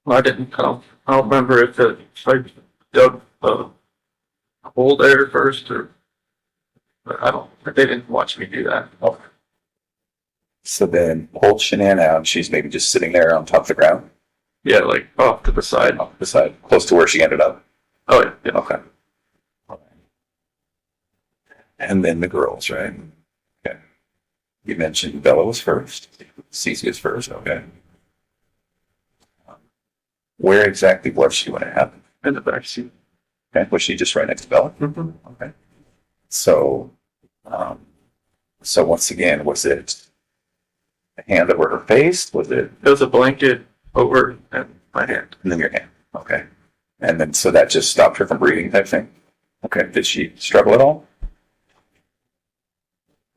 B: I don't remember if I dug a hole there first but they didn't watch me do that.
C: Okay. So then pulled Shanann out. She's maybe just sitting there on top of the ground.
B: Yeah, like off to the side.
C: Off the side, close to where she ended up.
B: Oh yeah.
C: Okay. And then the girls, right? Okay. You mentioned Bella was first. Cece was first. Okay. Where exactly was she when it happened?
B: In the back seat.
C: Okay. Was she just right next to Bella?
B: Mm-hmm.
C: Okay. So once again, was it a hand over her face? Was it?
B: It was a blanket over my hand.
C: And then your hand. Okay. And then, so that just stopped her from breathing type thing? Okay. Did she struggle at all?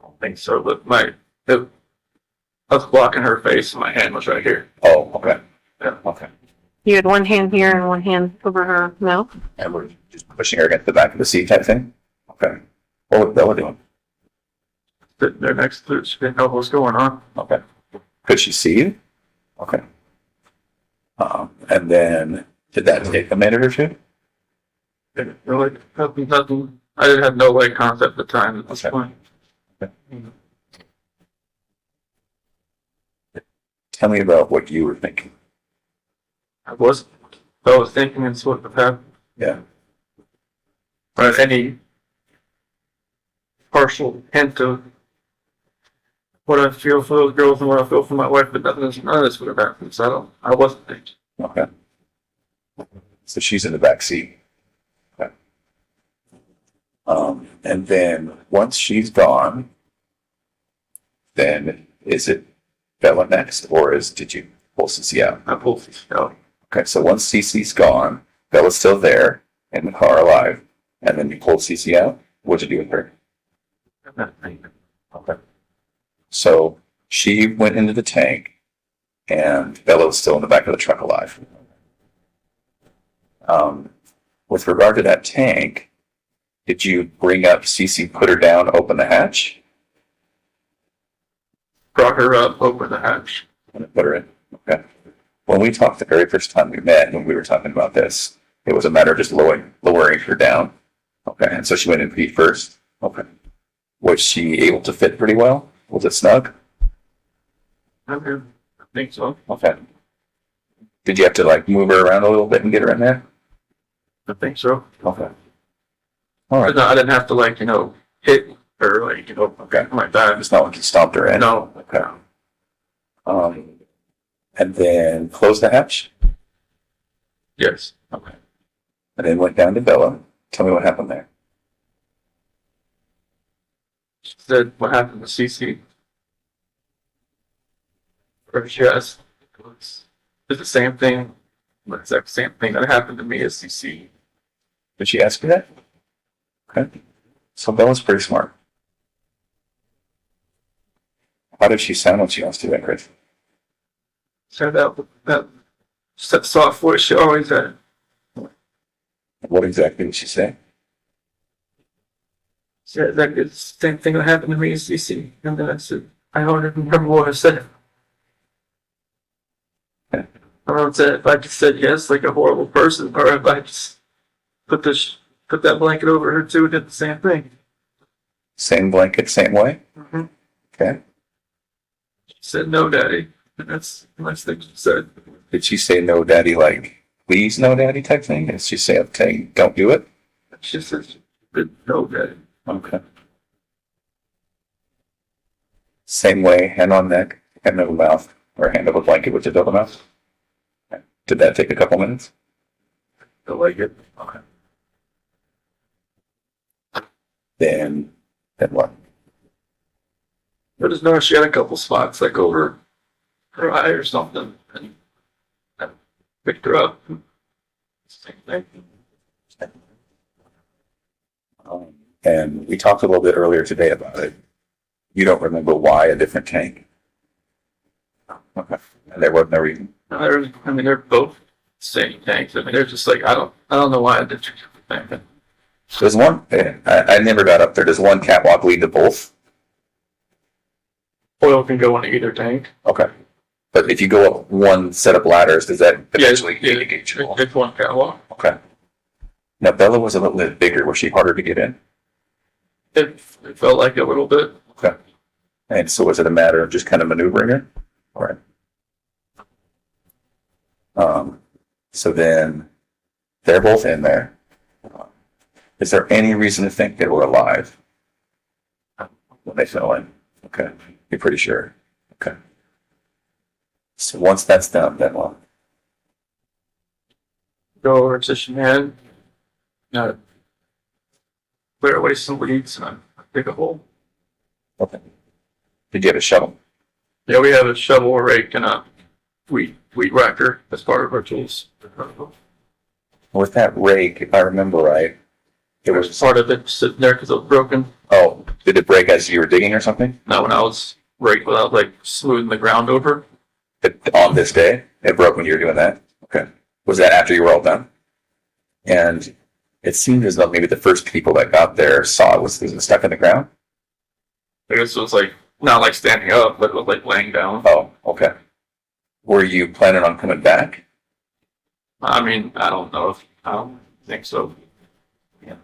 B: I don't think so, but I was blocking her face and my hand was right here.
C: Oh, okay.
B: Yeah.
C: Okay.
A: You had one hand here and one hand over her mouth?
C: And we're just pushing her against the back of the seat type thing? Okay. What was Bella doing?
B: Sitting there next to it, she didn't know what was going on.
C: Okay. Could she see you? Okay. And then, did that take a minute or two?
B: Didn't really, nothing. I didn't have no concept at the time at this
C: Okay.
B: point.
C: Okay. Tell me about what you were thinking.
B: I was thinking it's what would happen.
C: Yeah.
B: But any partial hint of what I feel for those girls and what I feel for my wife, but none of this would have happened. So I wasn't there.
C: Okay. So she's in the back seat. Okay. And then once she's gone, then is it Bella next, or did you pull Cece out?
B: I pulled these out.
C: Okay, so once Cece's gone, Bella's still there in the car alive, and then you pulled Cece out. What'd you do with her? Okay. So she went into the tank, and Bella was still in the back of the truck alive. With regard to that tank, did you bring up Cece, put her down, open the hatch?
B: Brought her up, opened the hatch.
C: And put her in. Okay. When we talked the very first time we met, when we were talking about this, it was a matter of just lowering her down. Okay. And so she went in feet first. Okay. Was she able to fit pretty well? Was it snug?
B: I think so.
C: Okay. Did you have to like move her around a little bit and get her in there?
B: I think so.
C: Okay. All right.
B: But no, I didn't have to hit her
C: Okay.
B: like that.
C: It's not like you stomped her in.
B: No.
C: Okay. And then close the hatch.
B: Yes.
C: Okay. And then went down to Bella. Tell me what happened there.
B: She said what happened to Cece. Or she asked, it's the same thing, the exact same thing that happened to me as Cece.
C: Did she ask you that? Okay. So Bella's pretty smart. How did she sound when she asked you that, Chris?
B: So that soft voice she always had.
C: What exactly did she say?
B: Said that it's the same thing that happened to me as Cece. And then I said, I don't even remember what I said.
C: Okay.
B: I don't know if I just said yes, like a horrible person, or if I just put that blanket over her too and did the same thing.
C: Same blanket, same way?
B: Mm-hmm.
C: Okay.
B: She said, no, Daddy. And that's the next thing she said.
C: Did she say no, daddy, like, please, no, daddy type thing? Did she say, okay, don't do it?
B: She said, no, Daddy.
C: Okay. Same way, hand on neck, hand over mouth, or hand over blanket with the double mouth? Okay. Did that take a couple minutes?
B: I like it.
C: Okay. Then what?
B: I just noticed she had a couple spots like over her eye or something, and I picked her up. Same thing.
C: And we talked a little bit earlier today about it. You don't remember why a different tank? Okay. And there wasn't no reason?
B: They're both same tanks. They're just like, I don't know why I did two different things.
C: There's one, I never got up there. Does one catwalk lead to both?
B: Oil can go into either tank.
C: Okay. But if you go up one set of ladders, does that eventually indicate you?
B: It's one catwalk.
C: Okay. Now, Bella was a little bit bigger. Was she harder to get in?
B: It felt like a little bit.
C: Okay. And so was it a matter of just kind of maneuvering her? All right. So then they're both in there. Is there any reason to think they were alive when they fell in? Okay. You're pretty sure. Okay. So once that's done, then what?
B: Go over to Shanann. Clear away some weeds and I dig a hole.
C: Okay. Did you have a shovel?
B: Yeah, we have a shovel, a rake, and a wheat whacker as part of our tools.
C: With that rake, if I remember right, it was
B: part of it sitting there because it was broken.
C: Oh, did it break as you were digging or something?
B: Not when I was right without smoothing the ground over.
C: On this day, it broke when you were doing that? Okay. Was that after you were all done? And it seemed as though maybe the first people that got there saw it. Was it stuck in the ground?
B: I guess it was not standing up, but it was laying down.
C: Oh, okay. Were you planning on coming back?
B: I mean, I don't think so.
C: Yeah.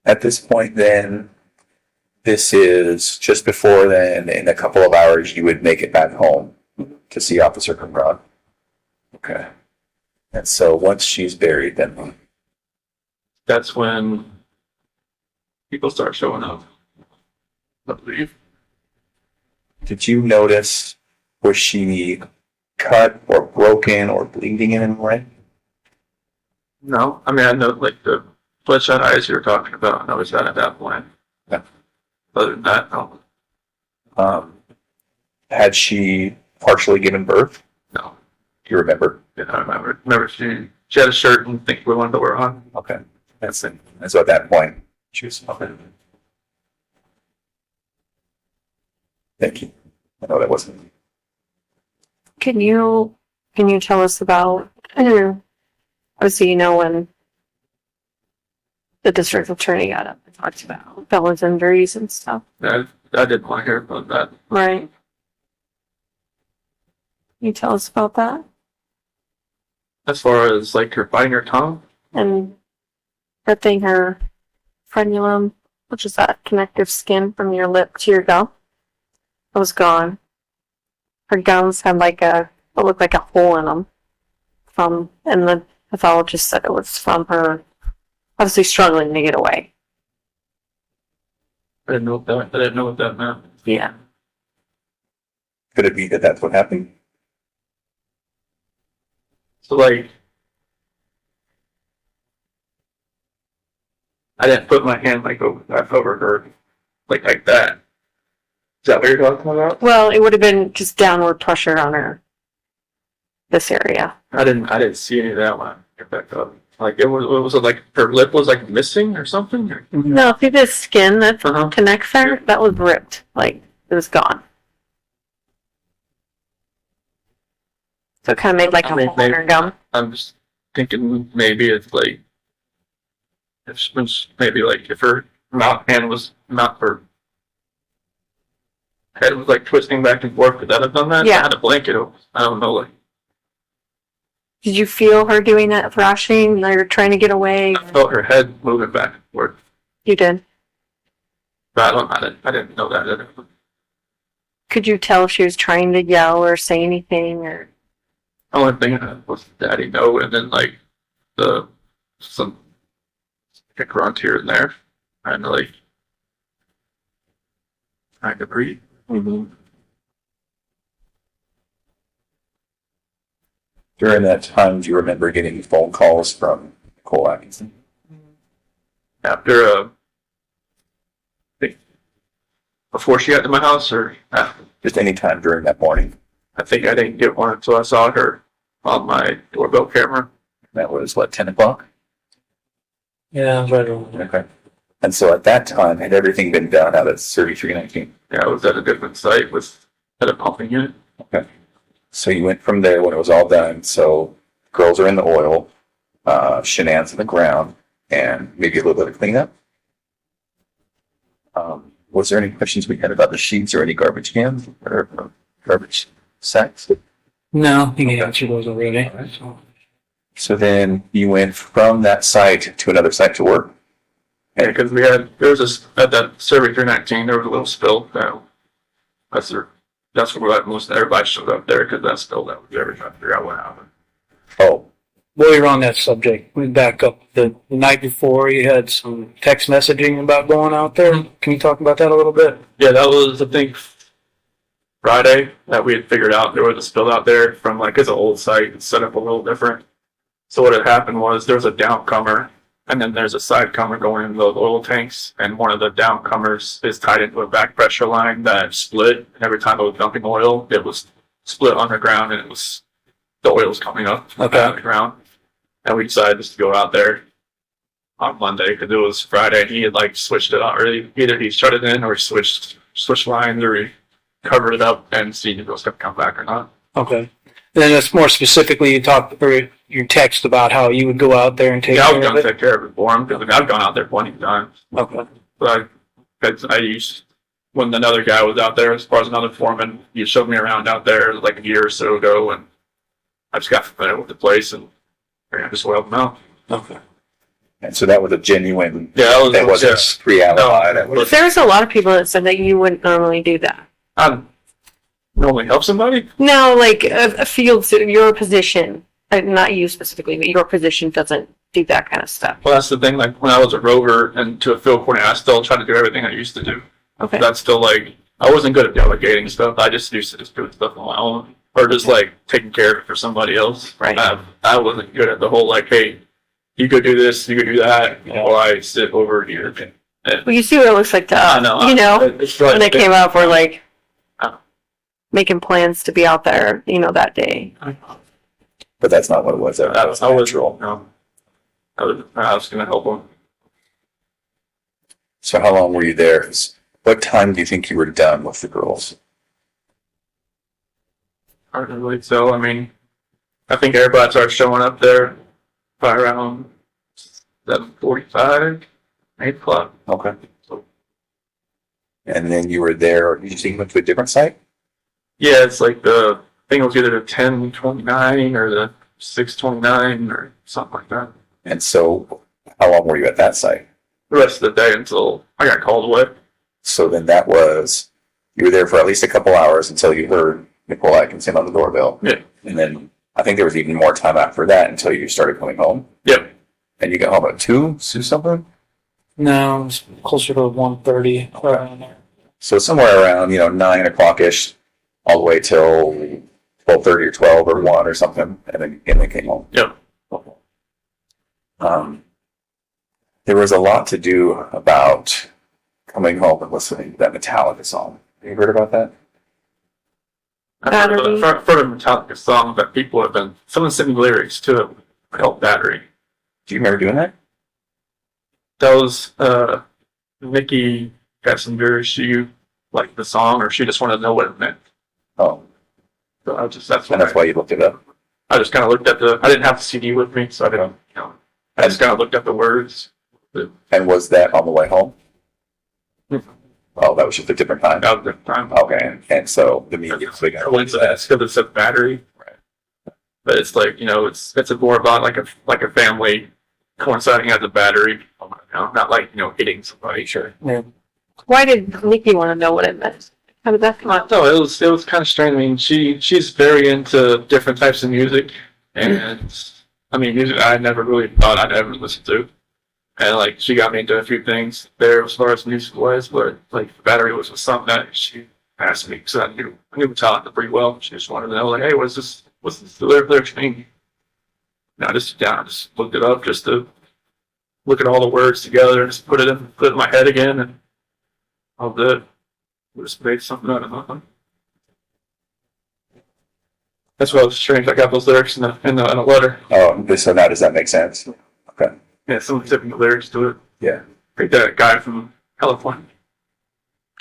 C: At this point, then, this is just before then, in a couple of hours, you would make it back home to see Officer Conrad. Okay. And so once she's buried, then
B: That's when people start showing up, I believe.
C: Did you notice, was she cut or broken or bleeding in any way?
B: No, I mean, I know, like, the bloodshot eyes you were talking about, I noticed that at that point.
C: Yeah.
B: Other than that, no.
C: Had she partially given birth?
B: No.
C: Do you remember?
B: Yeah, I remember. Remember, she had a shirt and think we wanted to wear on.
C: Okay. That's it. And so at that point, she was okay. Thank you. I know that wasn't.
A: Can you tell us about, obviously, when the district attorney got up and talked about Bella's injuries and stuff,
B: I didn't want to hear about that.
A: right? Can you tell us about that?
B: As far as, like, her biting her tongue,
A: And ripping her frenulum, which is that connective skin from your lip to your gum, it was gone. Her gums had it looked like a hole in them. And the pathologist said it was from her obviously struggling to get away.
B: I didn't know what that meant.
A: Yeah.
C: Could it be that that's what happened?
B: So, like, I didn't put my hand, like, over her, like that. Is that what you're talking about?
A: Well, it would have been just downward pressure on this area.
B: I didn't see any of that when I get back up. Like, it was like her lip was, like, missing or something? Or?
A: No, see the skin that
B: Uh-huh.
A: connects there? That was ripped. Like, it was gone. So it kind of made like a hole in her gum.
B: I'm just thinking maybe it's like, if her hand was not her head was like twisting back and forth, could that have done that?
A: Yeah.
B: I had a blanket. I don't know, like,
A: Did you feel her doing that thrashing? Or trying to get away?
B: I felt her head moving back and forth.
A: You did.
B: But I didn't know that.
A: Could you tell if she was trying to yell or say anything? Or
B: The only thing was Daddy no, and then like some grunt here and there, and like trying to breathe.
C: During that time, do you remember getting phone calls from Nicole Atkinson?
B: After I think before she got to my house, or after.
C: Just any time during that morning.
B: I think I didn't get one until I saw her on my doorbell camera.
C: That was, 10 o'clock?
D: Yeah, right around.
C: Okay. And so at that time, had everything been done out at 3319?
B: Yeah, I was at a different site at a pumping unit.
C: Okay. So you went from there when it was all done. So girls are in the oil, Shanann's in the ground, and maybe a little bit of cleanup. Was there any questions we had about the sheets or any garbage cans or garbage sacks?
D: No, he answered those already.
C: So then you went from that site to another site to work.
B: Yeah, because at that survey 319, there was a little spill. That's where most everybody showed up there, because that spill that was there, trying to figure out what happened.
C: Oh,
D: While you're on that subject, we back up. The night before, you had some text messaging about going out there. Can you talk about that a little bit?
B: Yeah, that was, I think, Friday that we had figured out there was a spill out there from, like, it's an old site. It's set up a little different. So what had happened was there was a downcomer, and then there's a sidecomer going into those oil tanks, and one of the downcomers is tied into a back pressure line that split, and every time it was dumping oil, it was split underground, and the oil was coming up out of the ground. And we decided just to go out there on Monday, because it was Friday, and he had, like, switched it out, or either he shut it in, or he switched lines, or he covered it up and see if it was going to come back or not.
D: Okay. And then that's more specifically, your text about how you would go out there and take
B: Yeah, I was
D: care
B: going
D: of
B: to
D: it.
B: take care of it for him, because I've gone out there plenty of times.
D: Okay.
B: But I used, when another guy was out there, as far as another foreman, he showed me around out there like a year or so ago, and I just got familiar with the place, and I just oiled them out.
D: Okay.
C: and so that was a genuine,
B: Yeah,
C: that wasn't a pre-alibi. That was,
A: there's a lot of people that said that you wouldn't normally do that.
B: I normally help somebody.
A: No, like a field, your position, not you specifically, but your position doesn't do that kind of stuff.
B: Well, that's the thing. Like when I was a rover and to a field coordinator, I still try to do everything I used to do.
A: Okay.
B: That's still like I wasn't good at delegating stuff. I just used to just do stuff on my own, or just like taking care of it for somebody else.
A: Right.
B: I wasn't good at the whole like, hey, you go do this, you go do that, while I sit over here.
A: Well, you see what it looks like to us.
B: I know.
A: You know,
B: It's like,
A: when they came up, we're like
B: Oh.
A: making plans to be out there, you know, that day.
C: But that's not what it was. That was
B: I was
C: natural.
B: no. I was going to help them.
C: So how long were you there? What time do you think you were done with the girls?
B: Hard to really tell. I mean, I think everybody started showing up there by around 7:45, 8 o'clock.
C: Okay. And then you were there. Did you say you went to a different site?
B: Yeah, it's like I think it was either the 10:29 or the 6:29 or something like that.
C: And so how long were you at that site?
B: The rest of the day until I got called away.
C: So then that was, you were there for at least a couple hours until you heard Nicole Atkinson on the doorbell.
B: Yeah.
C: And then I think there was even more time after that until you started coming home.
B: Yep.
C: And you got home at 2, something?
D: No, it was closer to 1:30 around there.
C: So somewhere around, 9 o'clock-ish, all the way till 12:30 or 12 or 1 or something, and then came home.
B: Yep.
C: There was a lot to do about coming home and listening to that Metallica song. Have you heard about that?
B: I've heard of Metallica song that people have been, someone sent me lyrics to it, called Battery.
C: Do you remember doing that?
B: That was, Nikki Kessinger, she liked the song, or she just wanted to know what it meant.
C: Oh,
B: So
C: and that's why you looked it up?
B: I just kind of looked at I didn't have the CD with me, so I didn't, I just kind of looked at the words.
C: And was that on the way home?
B: Mhm.
C: Oh, that was just a different time.
B: That was the time.
C: Okay, and so the media got into that.
B: Because it said Battery.
C: Right.
B: But it's like, it's more about like a family coinciding as a battery. Not like, hitting somebody.
C: Sure.
D: Yeah.
A: Why did Nikki want to know what it meant? How did that come up?
B: No, it was kind of strange. I mean, she's very into different types of music, and I mean, music I never really thought I'd ever listen to. And like, she got me into a few things there as far as music wise, but like, Battery was something that she asked me because I knew Metallica pretty well. She just wanted to know, like, hey, what's this the lyrics mean? And I just looked it up just to look at all the words together and just put it in my head again, and all good. We just made something out of nothing. That's what was strange. I got those lyrics in a letter.
C: Oh, so now does that make sense? Okay.
B: Yeah, someone sent me the lyrics to it.
C: Yeah.
B: Like that guy from California.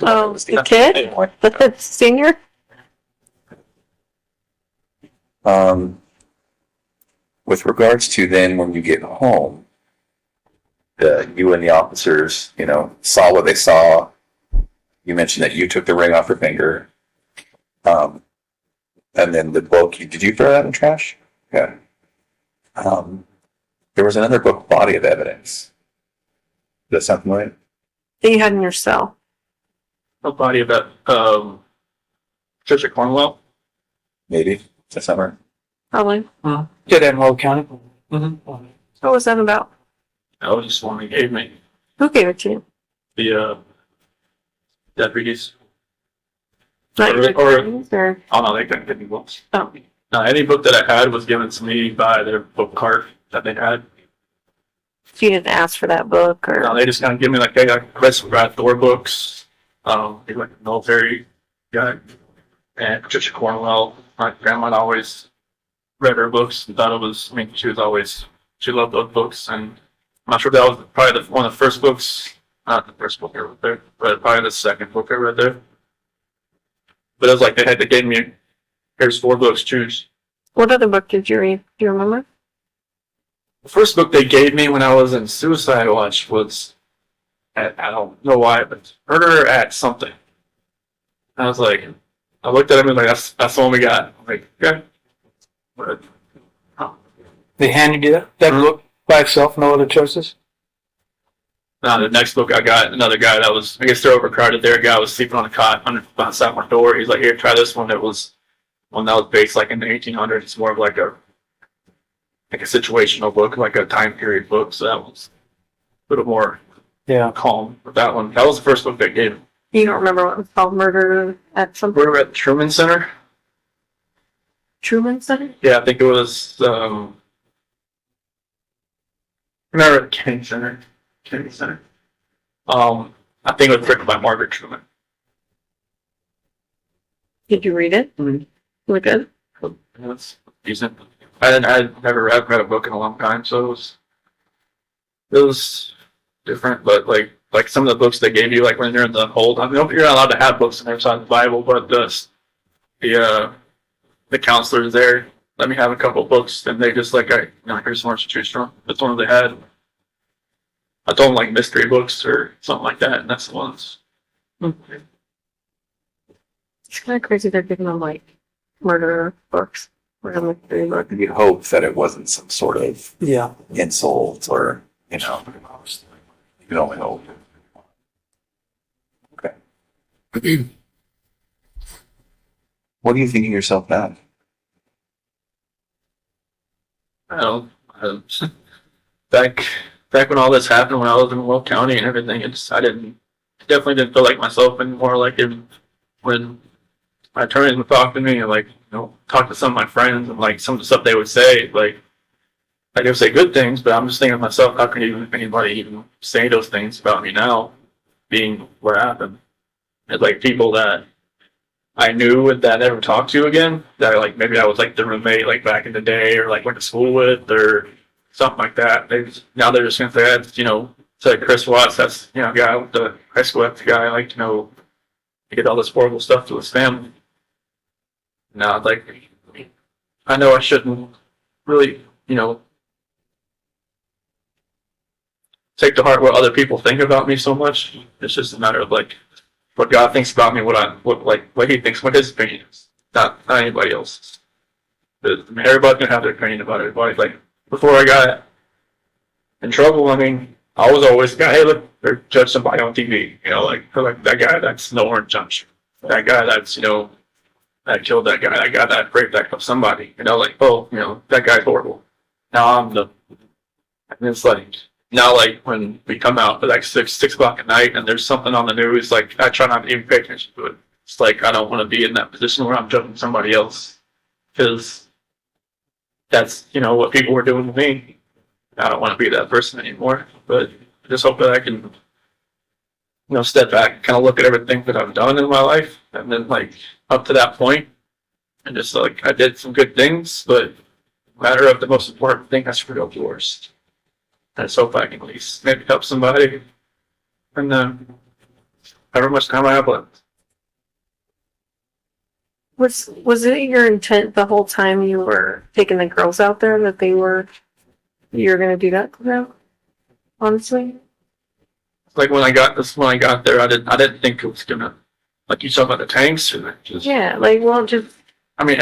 A: Oh, the kid? The senior?
C: With regards to then when you get home, you and the officers, saw what they saw. You mentioned that you took the ring off her finger. And then the book, did you throw that in the trash? Okay. There was another book, Body of Evidence. Does that sound familiar?
A: That you had in your cell.
B: A body of that Church of Cornwall.
C: Maybe. Does that sound right?
A: Probably.
D: Did that in Roll County?
B: Mm-hmm.
A: What was that about?
B: That was just one they gave me.
A: Who gave it to you?
B: The deputies.
A: Not
B: Or-
A: your
B: or-
A: friends, or
B: Oh no, they couldn't give me books.
A: oh,
B: No, any book that I had was given to me by their book cart that they had.
A: so you didn't ask for that book, or
B: No, they just kind of give me like, hey, I read some Brad Thor books. He's like a military guy. And Patricia Cornwell, my grandma always read her books and thought it was, she loved those books. And I'm not sure if that was probably one of the first books, not the first book I read there, but probably the second book I read there. But it was like they gave me, here's 4 books, choose.
A: what other book did you read? Do you remember?
B: The first book they gave me when I was in Suicide Watch was, I don't know why, but Murder at Something. I was like, I looked at him and like, that's the one we got. I'm like, okay. But,
D: They handed you that book by itself, no other choices?
B: now the next book I got, another guy that was, I guess they're overcrowded there. A guy was sleeping on a cot outside my door. He's like, here, try this one. It was one that was based like in the 1800s. It's more of like a situational book, like a time period book. So that was a little more
D: Yeah.
B: calm with that one. That was the first book they gave me.
A: You don't remember what it was called? Murder at some
B: We were at Truman Center.
A: Truman Center?
B: Yeah, I think it was, remember Kennedy Center. Kennedy Center. I think it was written by Margaret Truman.
A: Did you read it?
B: Mhm.
A: Was it good?
B: It was decent. I'd never read a book in a long time, so it was different, but like some of the books they gave you, like when you're in the hold, I mean, you're not allowed to have books in there besides the Bible, but the counselors there let me have a couple of books, and they just like, here's one to choose from. That's one they had. I told them like mystery books or something like that, and that's the ones.
A: It's kind of crazy they're giving them like murder books. Murder mystery books.
C: You hope that it wasn't some sort of
D: Yeah.
C: insult or, you know, you can only hope. Okay. What are you thinking yourself back?
B: I don't know. Back when all this happened, when I was in Will County and everything, definitely didn't feel like myself anymore. Like when my attorneys would talk to me and talk to some of my friends and like some of the stuff they would say, like they would say good things, but I'm just thinking to myself, how can anybody even say those things about me now, being what happened? It's like people that I knew that I never talked to again, that like maybe I was like the roommate like back in the day or like went to school with or something like that. Now they're just gonna say that's say Chris Watts, that's guy I went to high school with, the guy like he did all this horrible stuff to his family. Now like I know I shouldn't really take to heart what other people think about me so much. It's just a matter of like what God thinks about me, what he thinks, what his opinion is, not anybody else's. Everybody's gonna have their opinion about everybody. Like before I got in trouble, I mean, I was always the guy, hey look, they're judge somebody on TV, like that guy that's no orange judge. That guy that's that killed that guy that raped that somebody, that guy's horrible. Now and it's like now, like when we come out at like 6 o'clock at night and there's something on the news, like I try not to even pay attention to it. It's like I don't want to be in that position where I'm judging somebody else, because that's what people were doing to me. I don't want to be that person anymore. But I just hope that I can step back and kind of look at everything that I've done in my life, and then like up to that point, and just like I did some good things, but matter of the most important thing, that's for the worst. Let's hope I can at least maybe help somebody, and however much time I have left.
A: Was it your intent the whole time you were taking the girls out there that you were going to do that to them? Honestly,
B: Like when I got there, I didn't think it was gonna, like you talk about the tanks or just
A: yeah. Like, well, just
B: I mean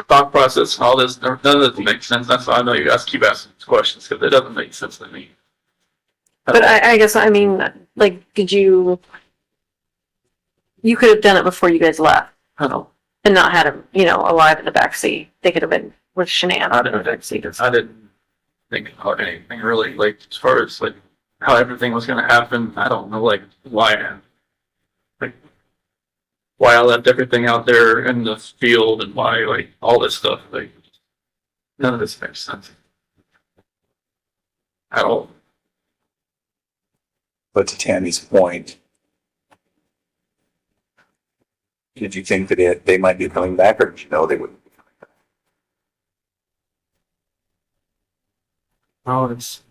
B: thought process and all this, none of this makes sense. That's why I know you guys keep asking these questions, because it doesn't make sense to me.
A: but I guess I mean, like, did you could have done it before you guys left
B: I don't.
A: and not had him, alive in the backseat. They could have been with Shanann
B: I
A: in the backseat.
B: I didn't think about anything really, like as far as like how everything was gonna happen. I don't know like why I left everything out there in the field and why like all this stuff. Like none of this makes sense at all.
C: But to Tammy's point, did you think that they might be coming back, or did you know they wouldn't be coming back?
B: Oh, it's.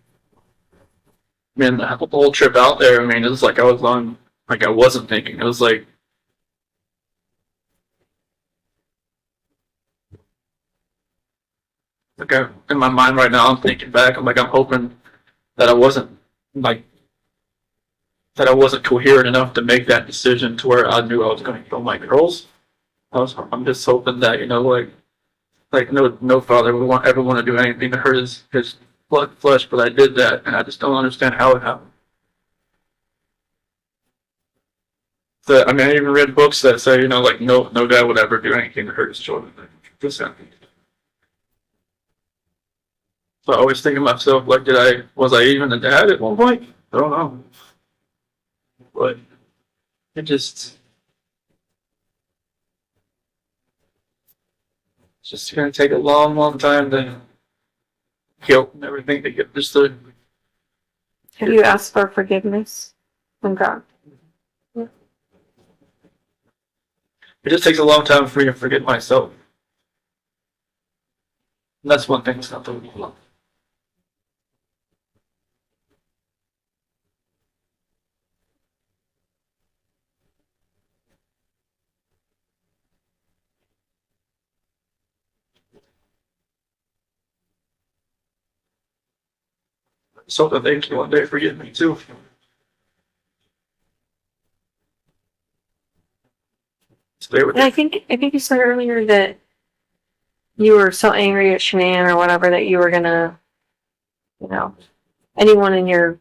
B: I mean, the whole trip out there, I mean, it was like I was on, like I wasn't thinking. It was like. Like in my mind right now, I'm thinking back. I'm hoping that I wasn't coherent enough to make that decision to where I knew I was going to kill my girls. I'm just hoping that like no father would ever want to do anything to hurt his blood flesh, but I did that, and I just don't understand how it happened. I mean, I even read books that say like no dad would ever do anything to hurt his children. Just happened. So I always think to myself, like, was I even a dad at one point? I don't know. but it just, it's just gonna take a long, long time to guilt and everything to get this to.
A: Have you asked for forgiveness from God?
B: It just takes a long time for me to forget myself. And that's one thing that's not the long. So that they can one day forgive me too. Stay with
A: And I
B: it.
A: think you said earlier that you were so angry at Shanann or whatever that you were gonna, you know, anyone in your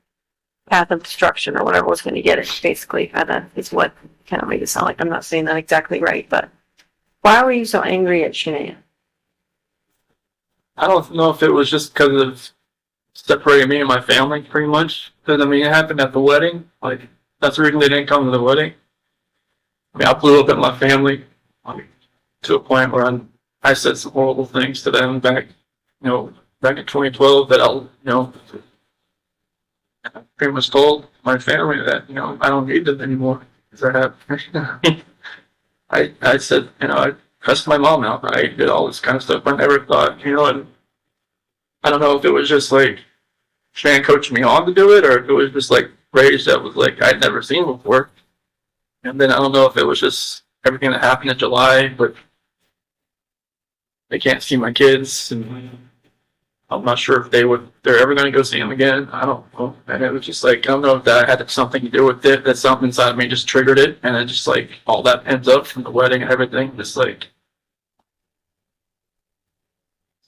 A: path of destruction or whatever was gonna get it. Basically, kind of is what kind of made it sound like. I'm not saying that exactly right, but why were you so angry at Shanann?
B: I don't know if it was just because of separating me and my family, pretty much. Because, I mean, it happened at the wedding. Like, that's the reason they didn't come to the wedding. I mean, I blew up at my family, like, to a point where I said some horrible things to them back in 2012 that I pretty much told my family that, I don't need them anymore. Because I said, I cussed my mom out. I did all this kind of stuff. I never thought, and I don't know if it was just like Shanann coached me on to do it, or if it was just like rage that was like I'd never seen before. And then I don't know if it was just everything that happened in July, but they can't see my kids, and I'm not sure if they're ever going to go see them again. I don't know. And it was just like, I don't know if that had something to do with it, that something inside of me just triggered it, and it just like all that ends up from the wedding and everything, just like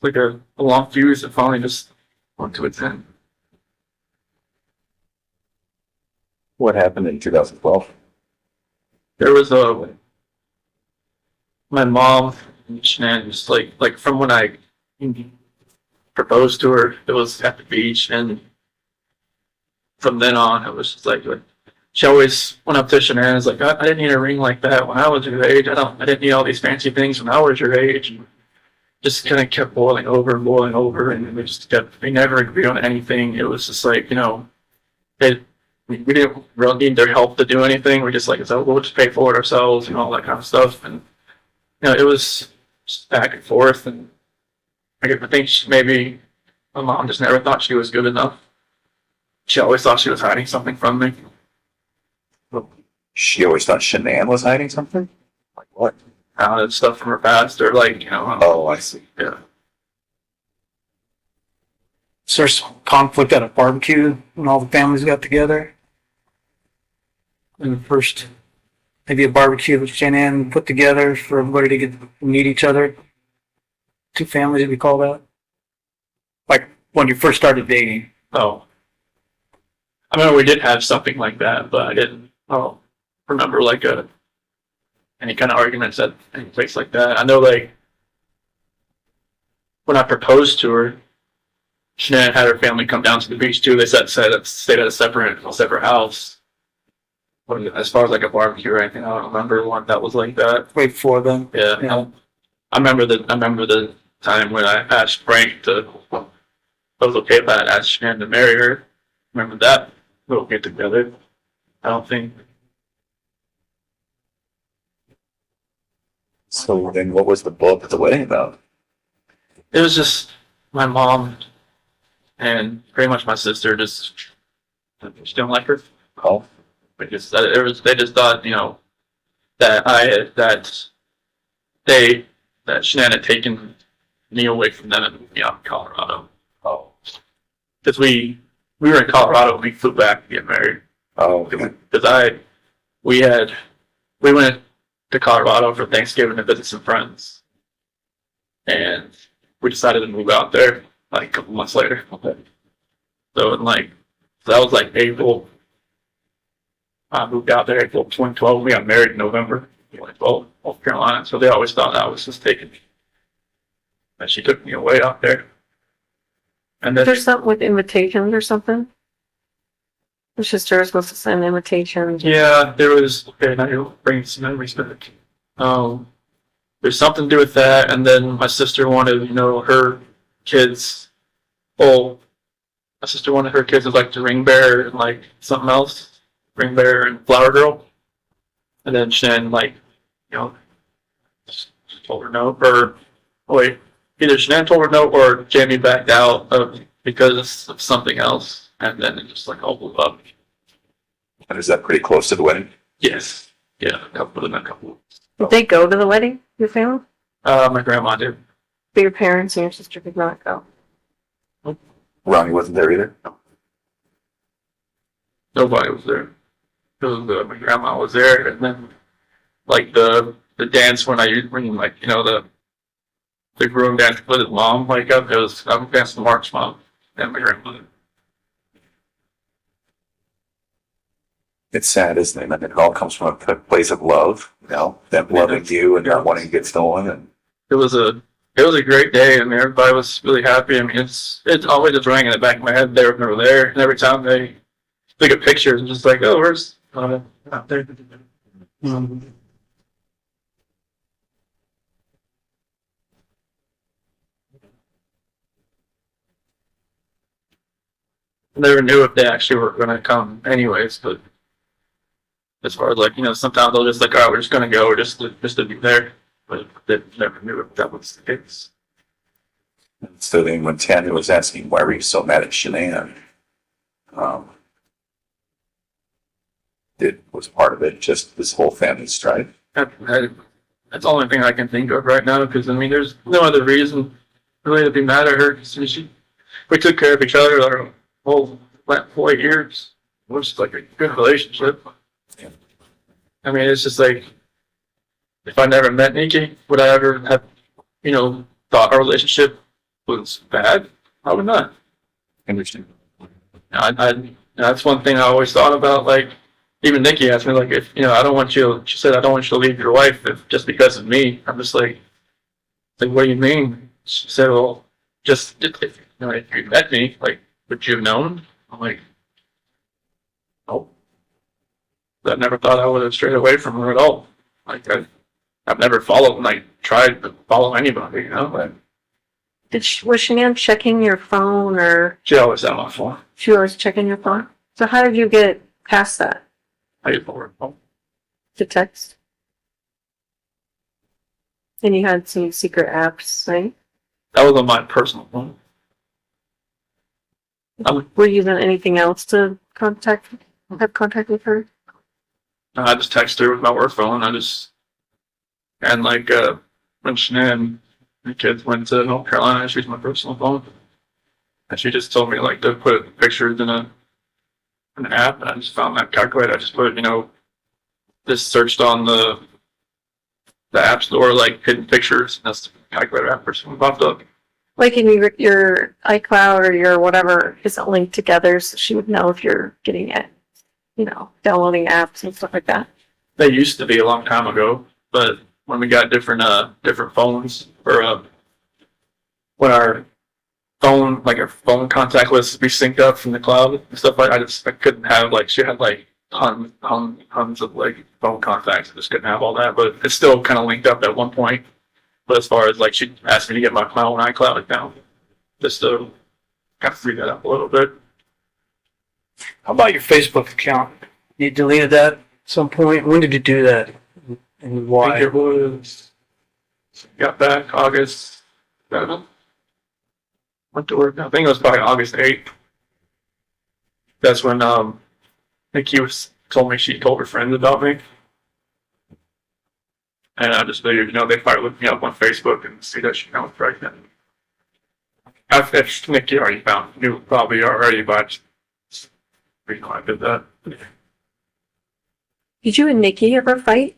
B: it's like a long fuse that finally just went to its end.
C: What happened in 2012?
B: There was my mom and Shanann, just like from when I proposed to her, it was at the beach, and from then on, it was just like she always went up to Shanann and was like, I didn't need a ring like that when I was your age. I didn't need all these fancy things when I was your age. And just kind of kept boiling over, and we never agreed on anything. It was just like, we didn't really need their help to do anything. We just like, so we'll just pay for it ourselves and all that kind of stuff. And, it was just back and forth. And I think maybe my mom just never thought she was good enough. She always thought she was hiding something from me.
C: She always thought Shanann was hiding something? Like what?
B: Stuff from her past, or like,
C: Oh, I see.
B: yeah.
D: Is there some conflict at a barbecue when all the families got together? In the first, maybe a barbecue that Shanann put together for everybody to get to meet each other. Two families, if we call that. Like when you first started dating.
B: Oh. I remember we did have something like that, but I didn't remember like any kind of arguments at any place like that. I know like when I proposed to her, Shanann had her family come down to the beach too. They stayed at a separate house. But as far as like a barbecue or anything, I don't remember one that was like that.
D: Right before them.
B: Yeah. I remember the time when I asked Frank it was okay if I had asked Shanann to marry her. Remember that little get together? I don't think.
C: So then what was the blow up at the wedding about?
B: It was just my mom and pretty much my sister just didn't like her.
C: Oh,
B: They just thought, that Shanann had taken me away from them and moved me out in Colorado.
C: oh,
B: Because we were in Colorado when we flew back to get married.
C: oh, okay.
B: Because we went to Colorado for Thanksgiving to visit some friends, and we decided to move out there like a couple months later. So that was like April. I moved out there April 2012. We got married in November 2012, North Carolina. So they always thought I was just taking me. And she took me away out there. And then
A: There's something with invitations or something. The sister was supposed to send invitations.
B: Yeah, there was. Okay, now you're bringing some memories back. There's something to do with that, and then my sister wanted, her kids. Oh, my sister wanted her kids as like the ring bearer and like something else, ring bearer and flower girl. And then Shanann just told her no, or wait, either Shanann told her no or Jamie backed out because of something else, and then it just like all blew up.
C: And is that pretty close to the wedding?
B: Yes, yeah, within a couple.
A: Did they go to the wedding, your family?
B: My grandma did.
A: But your parents and your sister did not go.
C: Ronnie wasn't there either.
B: Nobody was there. It was, my grandma was there, and then like the dance when the groom danced with his mom, like it was I'm dancing Mark's mom and my grandmother.
C: It's sad, isn't it? And it all comes from a place of love, them loving you and not wanting to get stolen. And
B: It was a great day. I mean, everybody was really happy. I mean, it's always just rang in the back of my head. They were never there, and every time they look at pictures, it's just like, oh, where's out there? Never knew if they actually were going to come, anyways. But as far as sometimes they'll just like, all right, we're just going to go, just to be there. But they never knew if that was the case.
C: so then when Tammy was asking, why were you so mad at Shanann? Was part of it just this whole family strife?
B: That's the only thing I can think of right now, because I mean, there's no other reason really to be mad at her. We took care of each other our whole 8 years. It was just like a good relationship. I mean, it's just like, if I never met Nikki, would I ever have, thought our relationship was bad? Probably not.
C: Interesting.
B: That's one thing I always thought about. Like, even Nikki asked me, like, if I don't want you. She said, I don't want you to leave your wife just because of me. I'm just like, what do you mean? She said, well, just if you met me, like, would you have known? I'm like, nope. I never thought I would have strayed away from her at all. Like, I've never followed, tried to follow anybody, But
A: Was Shanann checking your phone, or
B: she always had my phone.
A: she was checking your phone? So how did you get past that?
B: I get forward phone.
A: To text? And you had some secret apps, right?
B: That was on my personal phone.
A: Were you using anything else to have contact with her?
B: I just texted her with my work phone. And when Shanann, the kids went to North Carolina, she used my personal phone. And she just told me to put pictures in an app, and I just found that calculator. I just put, just searched on the app store, hidden pictures, and that's the calculator app person popped up.
A: Like in your iCloud or your whatever isn't linked together, so she would know if you're getting it, downloading apps and stuff like that.
B: They used to be a long time ago, but when we got different phones, or when our phone contact list be synced up from the cloud and stuff, I couldn't have she had tons of phone contacts. I just couldn't have all that, but it's still kind of linked up at one point. But as far as she asked me to get my own iCloud account, just to kind of free that up a little bit.
D: How about your Facebook account? You deleted that at some point. When did you do that? And
B: I
D: why?
B: think it was got back August 7th. Went to work. I think it was probably August 8th. That's when Nikki told me she told her friends about me. And I just figured, they probably looked me up on Facebook and see that she was pregnant. If Nikki already knew probably already, but I did that.
A: Did you and Nikki ever fight?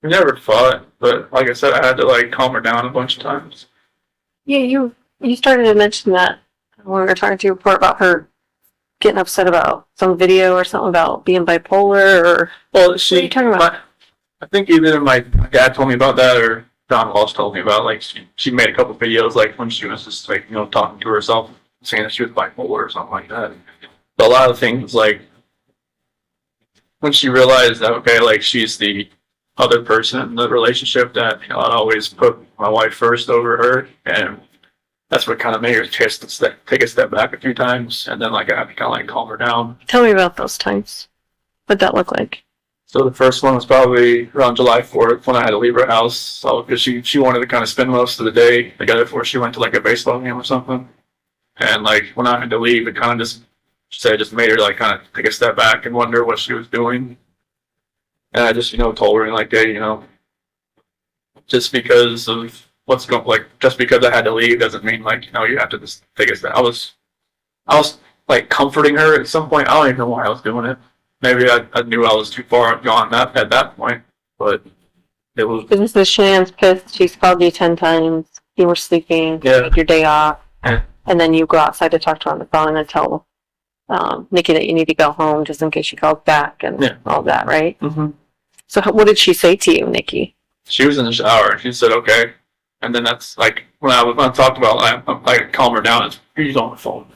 B: We never fought, but like I said, I had to calm her down a bunch of times.
A: Yeah, you started to mention that when we were talking to you before about her getting upset about some video or something about being bipolar, or
B: Well,
A: what are you talking about?
B: I think either my dad told me about that or Don Walsh told me about she made a couple videos when she was just talking to herself, saying that she was bipolar or something like that. a lot of things, like, when she realized that, okay, like, she's the other person in the relationship, that, you know, I'd always put my wife first over her, and that's what kind of made her take a step back a few times, and then, like, I had to kind of, like, calm her down.
A: Tell me about those times. What'd that look like?
B: So the first one was probably around July 4th when I had to leave her house. So because she wanted to kind of spend most of the day together before she went to like a baseball game or something. And like when I had to leave, it kind of just made her like kind of take a step back and wonder what she was doing. And I just, you know, told her like, hey, you know, just because of what's going, like, just because I had to leave doesn't mean like, you know, you have to just take a step. I was like comforting her at some point. I don't even know why I was doing it. Maybe I knew I was too far gone at that point, but it was.
A: This is Shanann's pissed. She's called you 10 times. You were sleeping.
B: Yeah.
A: Take your day off.
B: Yeah.
A: And then you go outside to talk to her on the phone and tell Nikki that you need to go home just in case she calls back and all that, right?
B: Mm-hmm.
A: So what did she say to you, Nikki?
B: She was in the shower and she said, okay. And then that's like, when I talked about, I calm her down, it's, he's on the phone.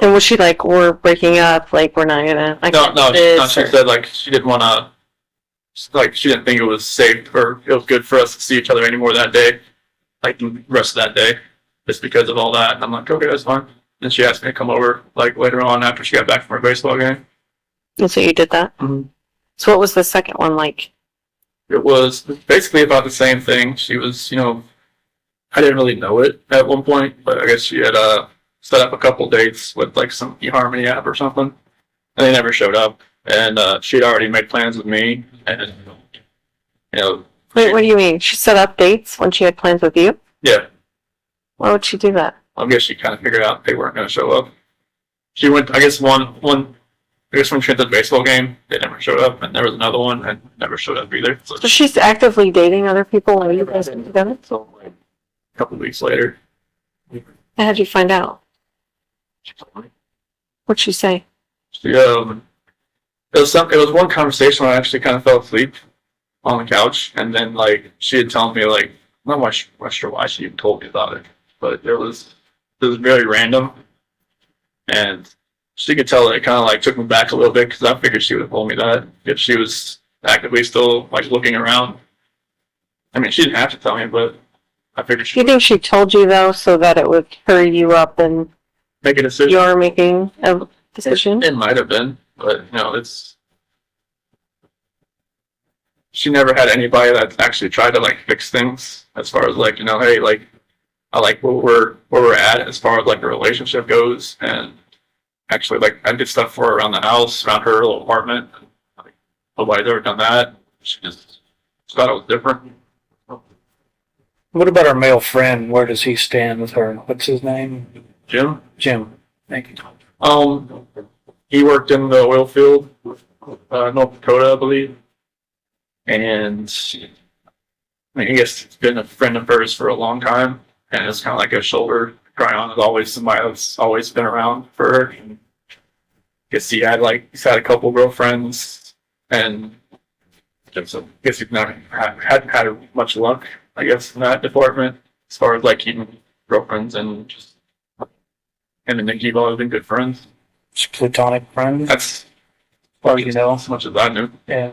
A: And was she like, we're breaking up, like, we're not gonna...
B: No, she said, like, she didn't want to, like, she didn't think it was safe or it was good for us to see each other anymore that day, like, the rest of that day, just because of all that. And I'm like, okay, that's fine. And she asked me to come over, like, later on after she got back from her baseball game.
A: And so you did that?
B: Mm-hmm.
A: So what was the second one like?
B: It was basically about the same thing. She was, you know, I didn't really know it at one point, but I guess she had, set up a couple dates with like some eHarmony app or something, and they never showed up. And she'd already made plans with me, and you know.
A: Wait, what do you mean? She set up dates when she had plans with you?
B: Yeah.
A: Why would she do that?
B: I guess she kind of figured out they weren't going to show up. She went, I guess when she went to the baseball game, they never showed up, and there was another one and never showed up either.
A: So she's actively dating other people while you guys are together?
B: So like a couple weeks later.
A: How did you find out? What'd she say?
B: It was one conversation where I actually kind of fell asleep on the couch, and then like she had told me like, I'm not sure why she even told me about it, but it was very random, and she could tell that it kind of like took me back a little bit because I figured she would have told me that if she was actively still like looking around. I mean, she didn't have to tell me, but I figured she.
A: Do you think she told you though so that it would hurry you up and
B: make a decision?
A: You're making a decision?
B: It might have been, but you know, she never had anybody that actually tried to like fix things as far as like, you know, hey, like I like where we're at as far as like the relationship goes, and actually like I did stuff for her around the house, around her little apartment. Like, nobody's ever done that. She just thought it was different.
D: What about our male friend? Where does he stand with her? What's his name?
B: Jim?
D: Thank you.
B: He worked in the oil field, North Dakota, I believe. And I mean, I guess it's been a friend of hers for a long time, and it's kind of like a shoulder cry on. There's always somebody that's always been around for her. And I guess he's had a couple girlfriends, and so I guess he's not hadn't had much luck, I guess, in that department as far as like keeping girlfriends, and just him and Nikki have always been good friends.
D: Just platonic friends?
B: That's
D: Well, you know.
B: as much as I knew.
D: Yeah.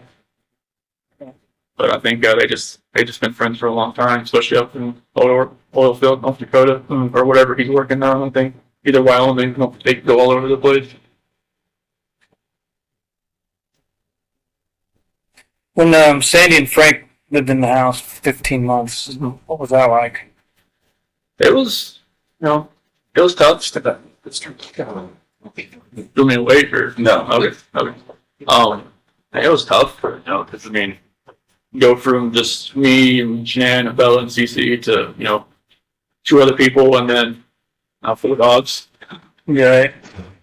B: But I think they just been friends for a long time, especially up in oil field, North Dakota, or whatever he's working on. I think either Wyoming, they go all over the place.
D: When Sandy and Frank lived in the house for 15 months, what was that like?
B: It was, you know, it was tough. Do me wait or
C: No.
B: Okay. It was tough, you know, because I mean, go from just me and Shanann and Bella and CC to, you know, 2 other people, and then 4 dogs.
D: Yeah.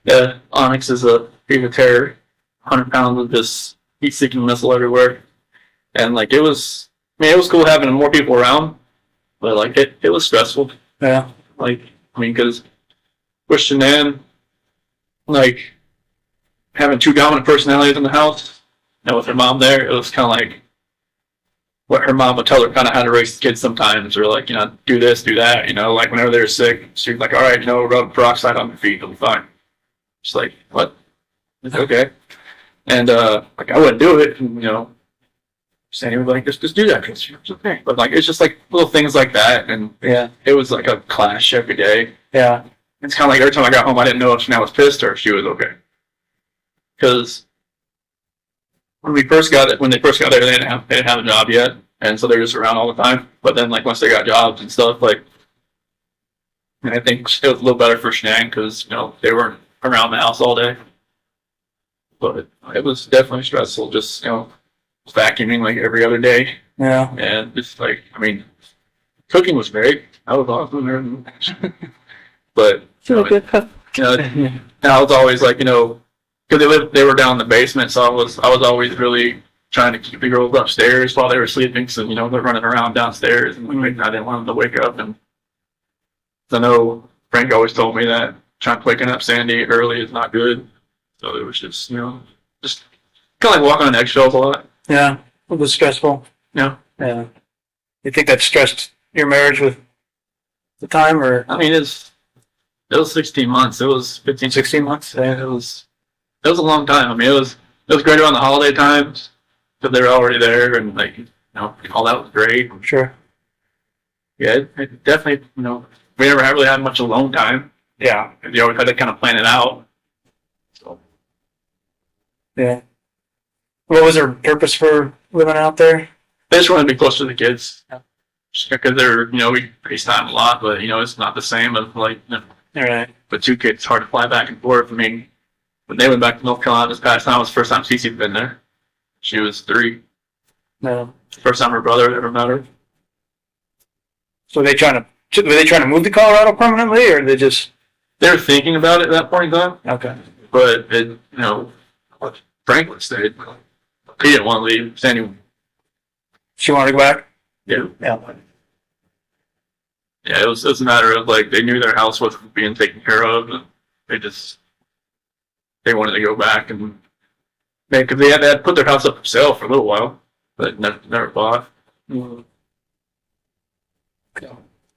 B: Yeah, Onyx is a piece of terror, 100 pounds of just heat-seeking missile everywhere, and like it was cool having more people around, but like it was stressful.
D: Yeah.
B: Like, I mean, because with Shanann, like having 2 dominant personalities in the house, and with her mom there, it was kind of like what her mom would tell her kind of how to raise the kids sometimes, or like, you know, do this, do that, you know, like whenever they were sick, she'd like, all right, you know, rub peroxide on your feet, it'll be fine. Just like, what? It's okay. And, like, I wouldn't do it. And, you know, Sandy would like, just do that. Cause it's okay. But like, it's just like little things like that. And
D: Yeah.
B: it was like a clash every day.
D: Yeah.
B: It's kind of like every time I got home, I didn't know if Shanann was pissed or if she was okay. Because when they first got there, they didn't have a job yet, and so they're just around all the time. But then, like once they got jobs and stuff, like, and I think it was a little better for Shanann because you know they weren't around the house all day. But it was definitely stressful, just you know, vacuuming like every other day,
D: Yeah.
B: and just like I mean, cooking was great. I was awesome, but
A: She's a good cook.
B: you know, and I was always like, you know, because they were down in the basement, so I was always really trying to keep the girls upstairs while they were sleeping, so you know they're running around downstairs, and I didn't want them to wake up. And I know Frank always told me that waking up Sandy early is not good, so it was just you know just kind of like walking on eggshells a lot.
D: Yeah. It was stressful.
B: Yeah,
D: Yeah. You think that stressed your marriage with the time, or
B: I mean it was 16 months, it was 15, 16 months. Yeah, it was a long time. I mean it was great around the holiday times because they were already there, and like you know all that was great.
D: sure?
B: Yeah, it definitely, you know, we never really had much alone time.
D: Yeah.
B: You always had to kind of plan it out. So,
D: Yeah. What was her purpose for living out there?
B: they just wanted to be close to the kids. Because they're, you know, we FaceTime a lot, but, you know, it's not the same as, like, you know,
D: All right.
B: but 2 kids, it's hard to fly back and forth. I mean, when they went back to North Carolina this past time, it was the first time Cece'd been there. She was 3.
D: No.
B: First time her brother ever met her.
D: So were they trying to move to Colorado permanently, or they just
B: They were thinking about it at that point in time,
D: okay?
B: but, it, you know, Franklin stayed. He didn't want to leave. Sandy,
D: She wanted to go back.
B: yeah.
D: Yeah.
B: Yeah, it was a matter of like they knew their house wasn't being taken care of, and they wanted to go back and because they had put their house up for sale for a little while, but never bought.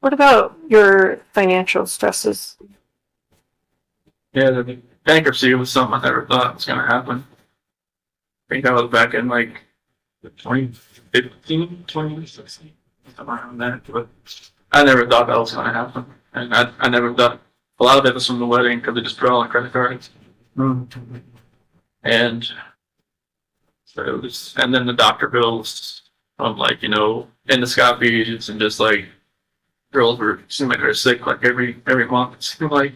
A: What about your financial stresses?
B: Yeah, the bankruptcy was something I never thought was gonna happen. I think that was back in like 2015, 2016, somewhere around there. But I never thought that was gonna happen, and I never thought a lot of it was from the wedding because they just put it all on credit cards. And so it was, and then the doctor bills from like, you know, endoscopies and just like girls were seemed like they were sick like every month. It seemed like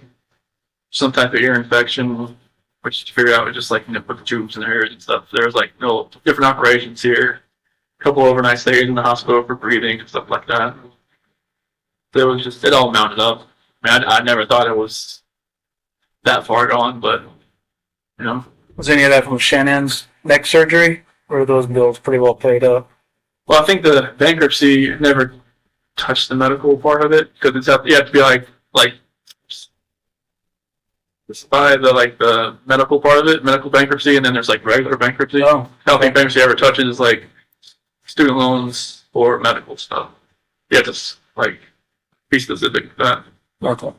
B: some type of ear infection, which to figure out was just like, you know, put the tubes in their ears and stuff. There was like no different operations here, a couple overnight stays in the hospital for breathing and stuff like that. It was just, it all mounted up. I mean, I never thought it was that far gone, but you know.
D: Was any of that from Shannon's neck surgery, or are those bills pretty well paid up?
B: Well, I think the bankruptcy never touched the medical part of it because you have to be like by the medical part of it, medical bankruptcy, and then there's like regular bankruptcy.
D: Oh,
B: I don't think bankruptcy ever touches like student loans or medical stuff. You have to like be specific to that.
D: okay.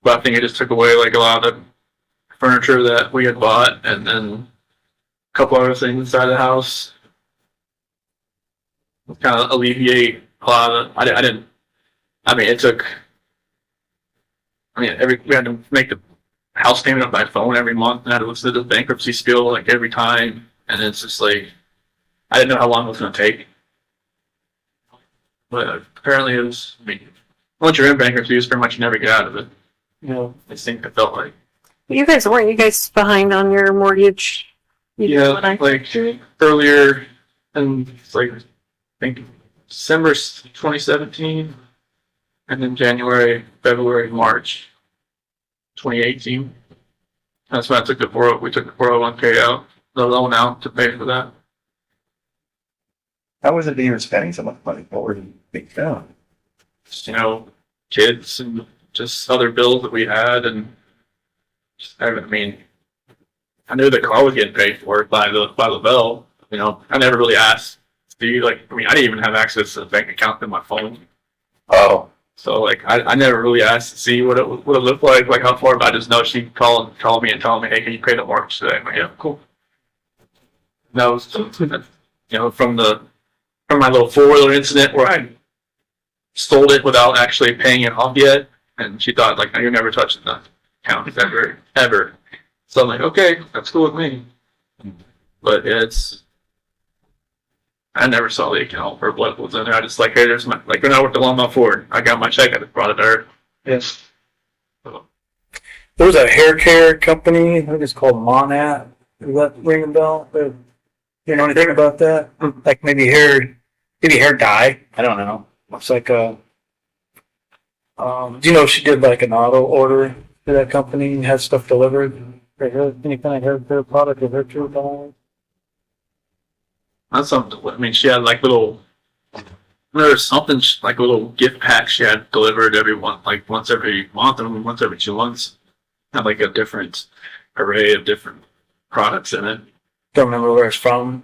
B: But I think it just took away like a lot of the furniture that we had bought, and then a couple other things inside the house. Kind of alleviate a lot of the, I didn't. I mean, it took. I mean, we had to make the house payment on my phone every month, and I had to listen to the bankruptcy spiel like every time, and it's just like I didn't know how long it was going to take. But apparently, it was. I mean, once you're in bankruptcy, it's pretty much you never get out of it.
D: You know,
B: I think I felt like.
A: You guys behind on your mortgage?
B: Like earlier, and it's like I think December 2017, and then January, February, March 2018. That's when I took we took the 401k out, the loan out to pay for that.
C: How was it that you were spending so much money? What were you thinking of?
B: Just, you know, kids and just other bills that we had, and just, I mean, I knew the car was getting paid for by the bill. You know, I never really asked. I didn't even have access to the bank account in my phone.
C: Oh,
B: So like I never really asked to see what it looked like how far, but I just know she'd call me and tell me, hey, can you pay the mortgage today? I'm like, yeah, cool. And that was, from my little 4-wheeler incident where I sold it without actually paying it off yet, and she thought like, no, you're never touching the account ever. So I'm like, okay, that's cool with me. But I never saw the account or what was in there. I just like, hey, there's my, like when I worked at Longmont Ford, I got my check, I just brought it there.
D: Yes. There was a hair care company, I think it's called Monat. Does that ring a bell? You know anything about that? Like maybe hair dye. I don't know. Looks like do you know she did like an auto order to that company and had stuff delivered? Any kind of hair care product or hair care dye?
B: That's something. I mean, she had like there's something like a little gift pack she had delivered once every month or once every 2 months. Had like a different array of different products in it.
D: Don't remember where it's from.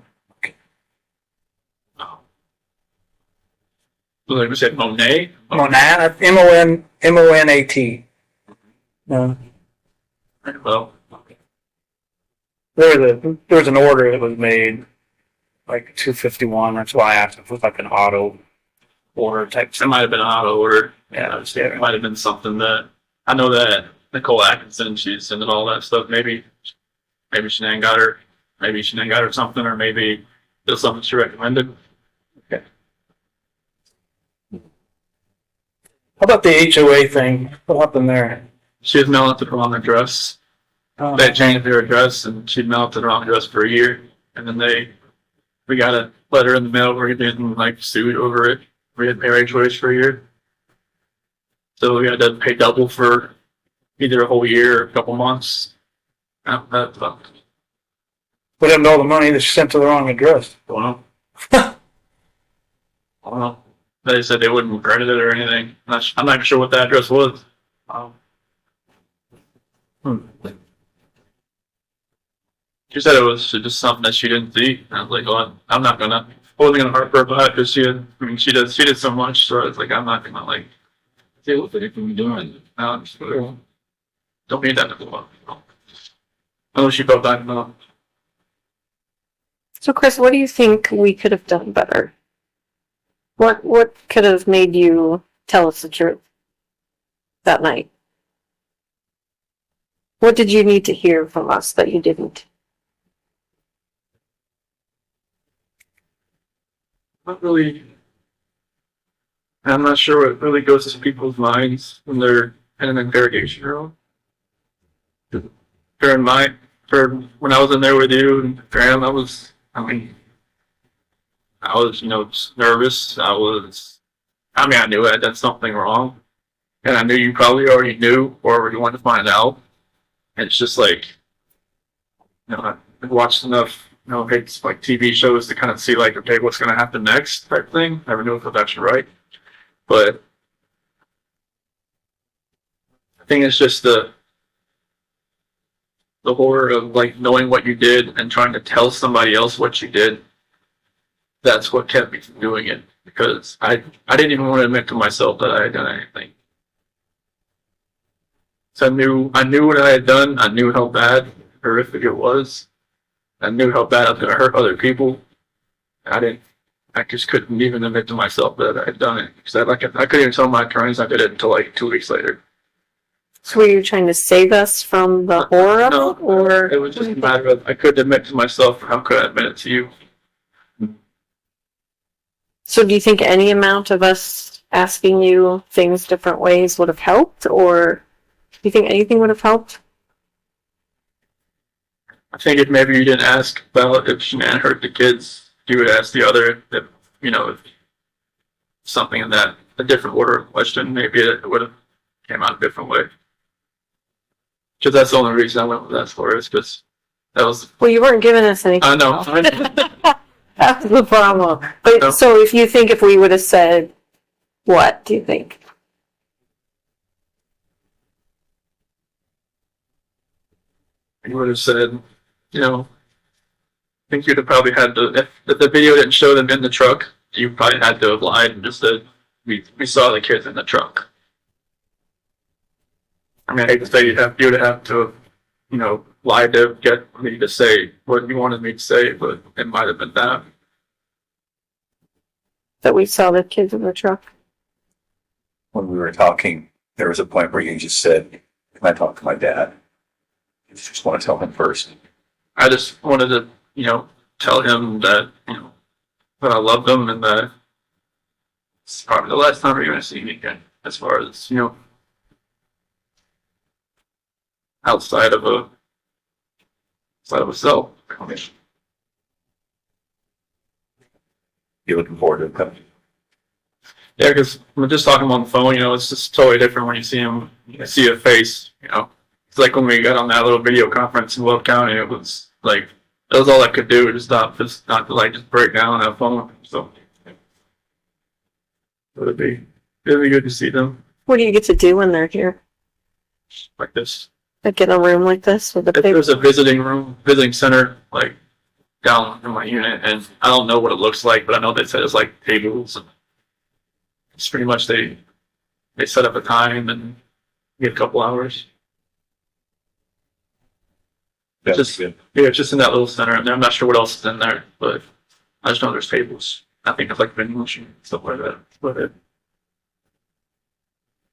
B: Like we said, Monet.
D: Monat, Monat. No.
B: Well,
D: There was an order that was made, like 251. That's why I asked if it was like an auto order type.
B: it might have been an auto order.
D: Yeah,
B: It might have been something that I know that Nicole Atkinson, she's sending all that stuff. Maybe Shanann got her. Maybe Shanann got her something, or maybe it was something she recommended.
D: Okay. How about the HOA thing? What happened there?
B: She was mailing it to the wrong address. They had changed their address, and she'd mailed it to the wrong address for a year. And then we got a letter in the mail where we getting like sued over it. We had to pay HOAs for a year. So we had to pay double for either a whole year or a couple months. That sucked.
D: We didn't know the money that she sent to the wrong address.
B: Don't know. I don't know. They said they wouldn't credit it or anything. I'm not even sure what that address was. She said it was just something that she didn't see. And I was like, oh, I wasn't gonna harp her about it because she did so much. So I was like, I'm not gonna like say, what the heck are we doing? No, I'm just don't need that to go up. I know she felt that enough.
A: So, Chris, what do you think we could have done better? What could have made you tell us the truth that night? What did you need to hear from us that you didn't?
B: Not really. I'm not sure what really goes to people's minds when they're in an interrogation room. When I was in there with you and Graham, I was nervous. I knew I had done something wrong. And I knew you probably already knew or you wanted to find out. And it's just like, I've watched enough, it's like TV shows to kind of see like, okay, what's going to happen next type thing. Never knew if that's right. But I think it's just the horror of like knowing what you did and trying to tell somebody else what you did. That's what kept me from doing it, because I didn't even want to admit to myself that I had done anything. So I knew what I had done. I knew how bad, horrific it was. I knew how bad I was going to hurt other people. I just couldn't even admit to myself that I had done it, because I couldn't even tell my attorneys I did it until like 2 weeks later.
A: So were you trying to save us from the horror of
B: No,
A: it, or
B: it was just a matter of I couldn't admit to myself. How could I admit it to you?
A: so do you think any amount of us asking you things different ways would have helped, or do you think anything would have helped?
B: I think if maybe you didn't ask about if Shanann hurt the kids, you would ask the other if if something in that a different order of question, maybe it would have came out a different way. Because that's the only reason I went with that for is because that was.
A: Well, you weren't giving us anything.
B: I know.
A: That's the problem. But
B: No.
A: so if we would have said, what do you think?
B: You would have said, I think you'd have probably had to, if the video didn't show them in the truck, you probably had to have lied and just said, we saw the kids in the truck. I mean, I hate to say you would have to, you know, lie to get me to say what you wanted me to say, but it might have been that.
A: That we saw the kids in the truck.
C: When we were talking, there was a point where you just said, "Can I talk to my dad?" You just want to tell him first.
B: I just wanted to, you know, tell him that, you know, that I loved him and that it's probably the last time you're going to see me again, as far as, you know, outside of a cell.
C: You looking forward to it coming?
B: Yeah, because we're just talking on the phone, you know, it's just totally different when you see him, you see a face, you know. It's like when we got on that little video conference in Will County, it was like, that was all I could do, just not to like just break down on that phone. So it'd be good to see them
A: What do you get to do when they're here?
B: like this.
A: Like in a room like this with a
B: If
A: big.
B: there's a visiting center, like down in my unit, and I don't know what it looks like, but I know they said it's like tables, and it's pretty much they set up a time and get a couple hours.
C: That's
B: Just
C: good.
B: yeah, it's just in that little center, and I'm not sure what else is in there, but I just know there's tables. I think it's like vending machine stuff like that. But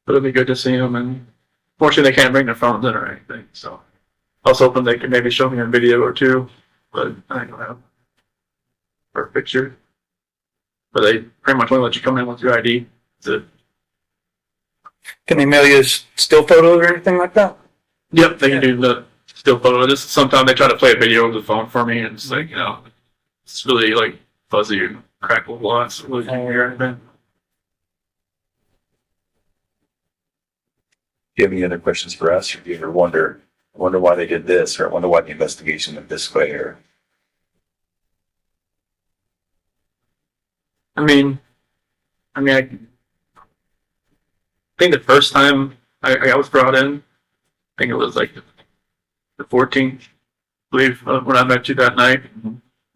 B: it'll be good to see them, and fortunately they can't bring their phones in or anything. So I was hoping they could maybe show me a video or two, but I don't have or a picture. But they pretty much only let you come in with your ID. That's it.
D: Can they mail you still photos or anything like that?
B: Yep, they can do the still photo. This sometimes they try to play a video over the phone for me, and it's like, you know, it's really like fuzzy and crackle a lot, so really can't hear anything.
C: Do you have any other questions for us, or do you ever wonder why they did this, or wonder why the investigation went this way, or
B: I I think the first time I was brought in, I think it was like the 14th, I believe, when I met you that night.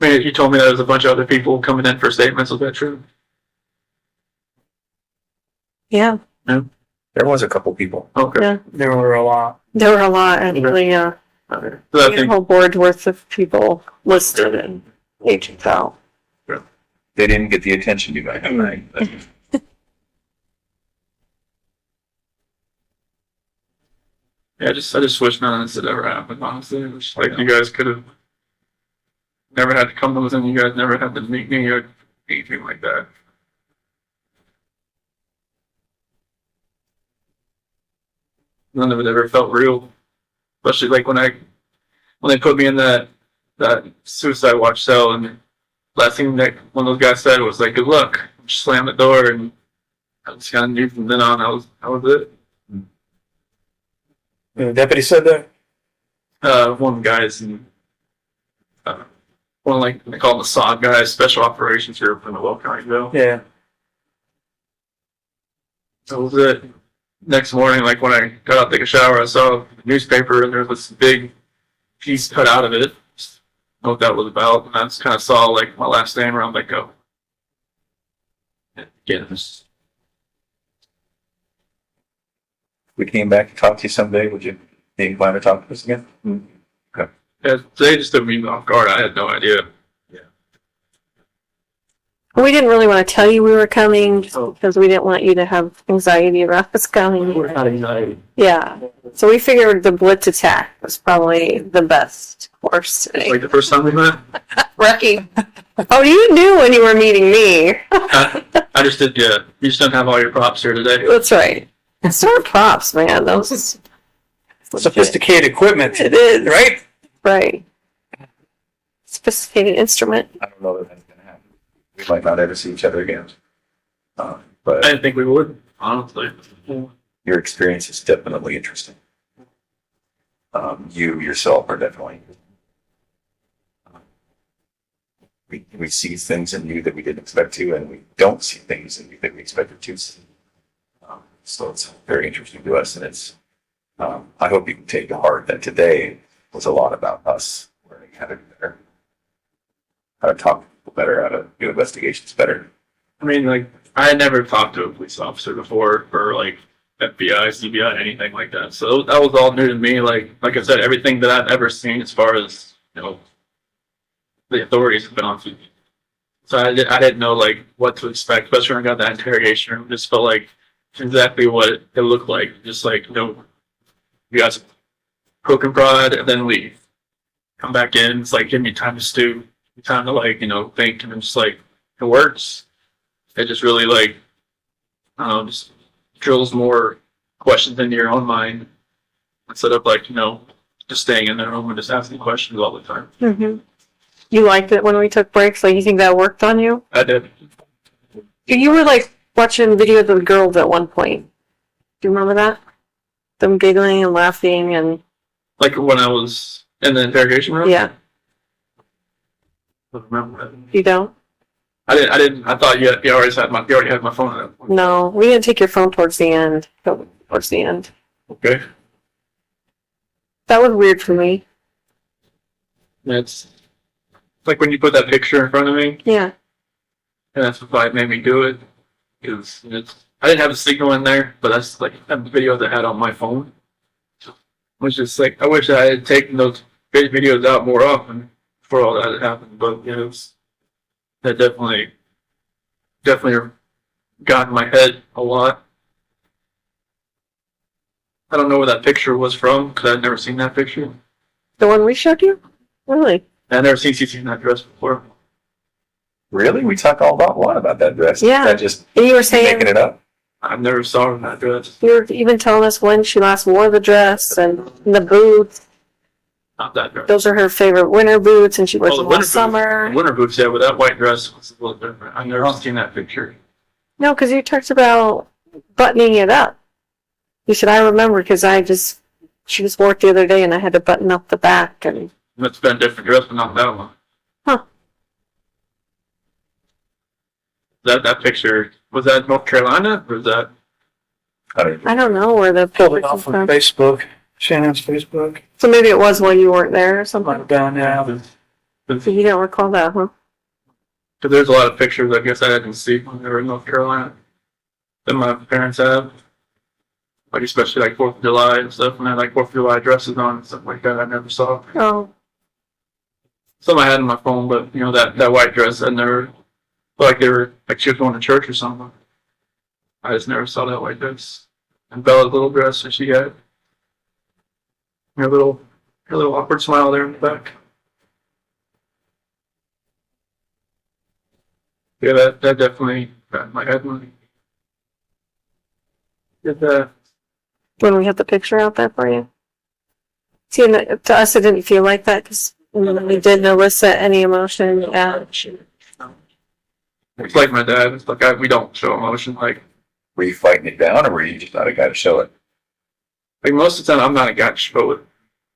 B: I mean, you told me there was a bunch of other people coming in for statements. Was that true?
A: Yeah,
C: there was a couple people.
B: Okay.
A: yeah.
D: There were a lot.
A: There were a lot, actually, yeah.
B: Okay. So I
A: A
B: think
A: whole board worth of people listed and agents out.
C: They didn't get the attention you might have. Right?
B: yeah, I just wish none of this had ever happened. Honestly, it was like you guys could have never had to come to us, and you guys never had to meet me or anything like that. None of it ever felt real, especially like when they put me in that suicide watch cell, and last thing that one of those guys said was like, "Good luck." Just slammed the door, and I just kind of knew from then on that was it.
D: The deputy said that?
B: One of the guys and one like they call them the SOG guys, special operations here from the Will County Jail.
D: Yeah.
B: That was it. Next morning, like when I got out to take a shower, I saw the newspaper and there was this big piece cut out of it. Just know what that was about, and I just kind of saw like my last name around like go. Again,
C: We came back to talk to you someday. Would you be inclined to talk to us again?
B: yeah, they just took me off guard. I had no idea.
A: We didn't really want to tell you we were coming just because we didn't want you to have anxiety about us coming.
B: Not anxiety.
A: Yeah. So we figured the blitz attack was probably the best course today.
B: Like the first time we met,
A: Rocky. Oh, you knew when you were meeting me.
B: I just did. Yeah, you just didn't have all your props here today.
A: That's right. Store props, man. Those
D: Sophisticated equipment.
A: It is.
D: Right?
A: Right. Sophisticated instrument.
C: I don't know that that's going to happen. We might not ever see each other again.
B: I
C: But
B: didn't think we would, honestly.
C: your experience is definitely interesting. You yourself are definitely. We see things in you that we didn't expect to, and we don't see things in you that we expected to see. So it's very interesting to us, and it's. I hope you can take to heart that today was a lot about us learning how to do better, how to talk to people better, how to do investigations better.
B: I mean, like I had never talked to a police officer before, or like FBI, CBI, anything like that. So that was all new to me. Like I said, everything that I've ever seen as far as, you know, the authorities have been on TV. So I didn't know like what to expect, especially when I got that interrogation room. It just felt like exactly what it looked like. Just like, you know, you guys poke and prod and then leave. Come back in. It's like, give me time to stew, time to like, you know, think, and it's just like, it works. It just really like, I don't know, just drills more questions into your own mind instead of like, you know, just staying in the room and just asking questions all the time.
A: Mm-hmm. You liked it when we took breaks? Like, you think that worked on you?
B: I did.
A: You were like watching videos of the girls at one point. Do you remember that? Them giggling and laughing and
B: Like when I was in the interrogation room?
A: yeah.
B: I don't remember that.
A: You don't?
B: I didn't. I thought you already had my phone at that point.
A: No, we didn't take your phone towards the end. Towards the end.
B: Okay.
A: That was weird for me.
B: It's like when you put that picture in front of me,
A: Yeah.
B: and that's why it made me do it. Because I didn't have a signal in there, but that's like the videos I had on my phone. It was just like, I wish I had taken those videos out more often before all that had happened. But you know, that definitely got in my head a lot. I don't know where that picture was from because I'd never seen that picture.
A: The one we showed you? Really?
B: I'd never seen CC in that dress before.
C: Really? We talk all about a lot about that dress.
A: Yeah.
C: That just
A: And you were
C: you
A: saying,
C: making it up.
B: I never saw her in that dress.
A: you were even telling us when she last wore the dress and the boots.
B: Not that dress.
A: Those are her favorite winter boots, and she wears
B: Oh,
A: them
B: the
A: all
B: winter
A: summer.
B: boots. Winter boots, yeah, but that white dress was a little different. I've never seen that picture.
A: No, because you talked about buttoning it up. You said, I remember because she just wore it the other day and I had to button up the back. And
B: It's been a different dress, but not that one.
A: Huh.
B: That picture, was that North Carolina, or was that?
A: I don't know where the
D: Pulled
A: picture
D: it
A: came
D: off of
A: from.
D: Facebook, Shannon's Facebook.
A: So maybe it was while you weren't there or
D: Might
A: something.
D: have been, yeah.
A: So you don't recall that, huh?
B: Because there's a lot of pictures I guess I didn't see when they were in North Carolina that my parents have. Like especially like 4th of July and stuff, and I had like 4th of July dresses on and stuff like that I never saw.
A: Oh,
B: Some I had on my phone, but you know, that white dress I never, like they were, like she was going to church or something. I just never saw that white dress. And Bella's little dress that she had. Her little awkward smile there in the back. Yeah, that definitely got in my head when I did that.
A: when we had the picture out there for you. See, and to us, it didn't feel like that because we didn't elicit any emotion. Yeah.
B: It's like my dad. It's like we don't show emotion. Like
C: Were you fighting it down, or were you just not a guy to show it?
B: most of the time, I'm not a guy to show it.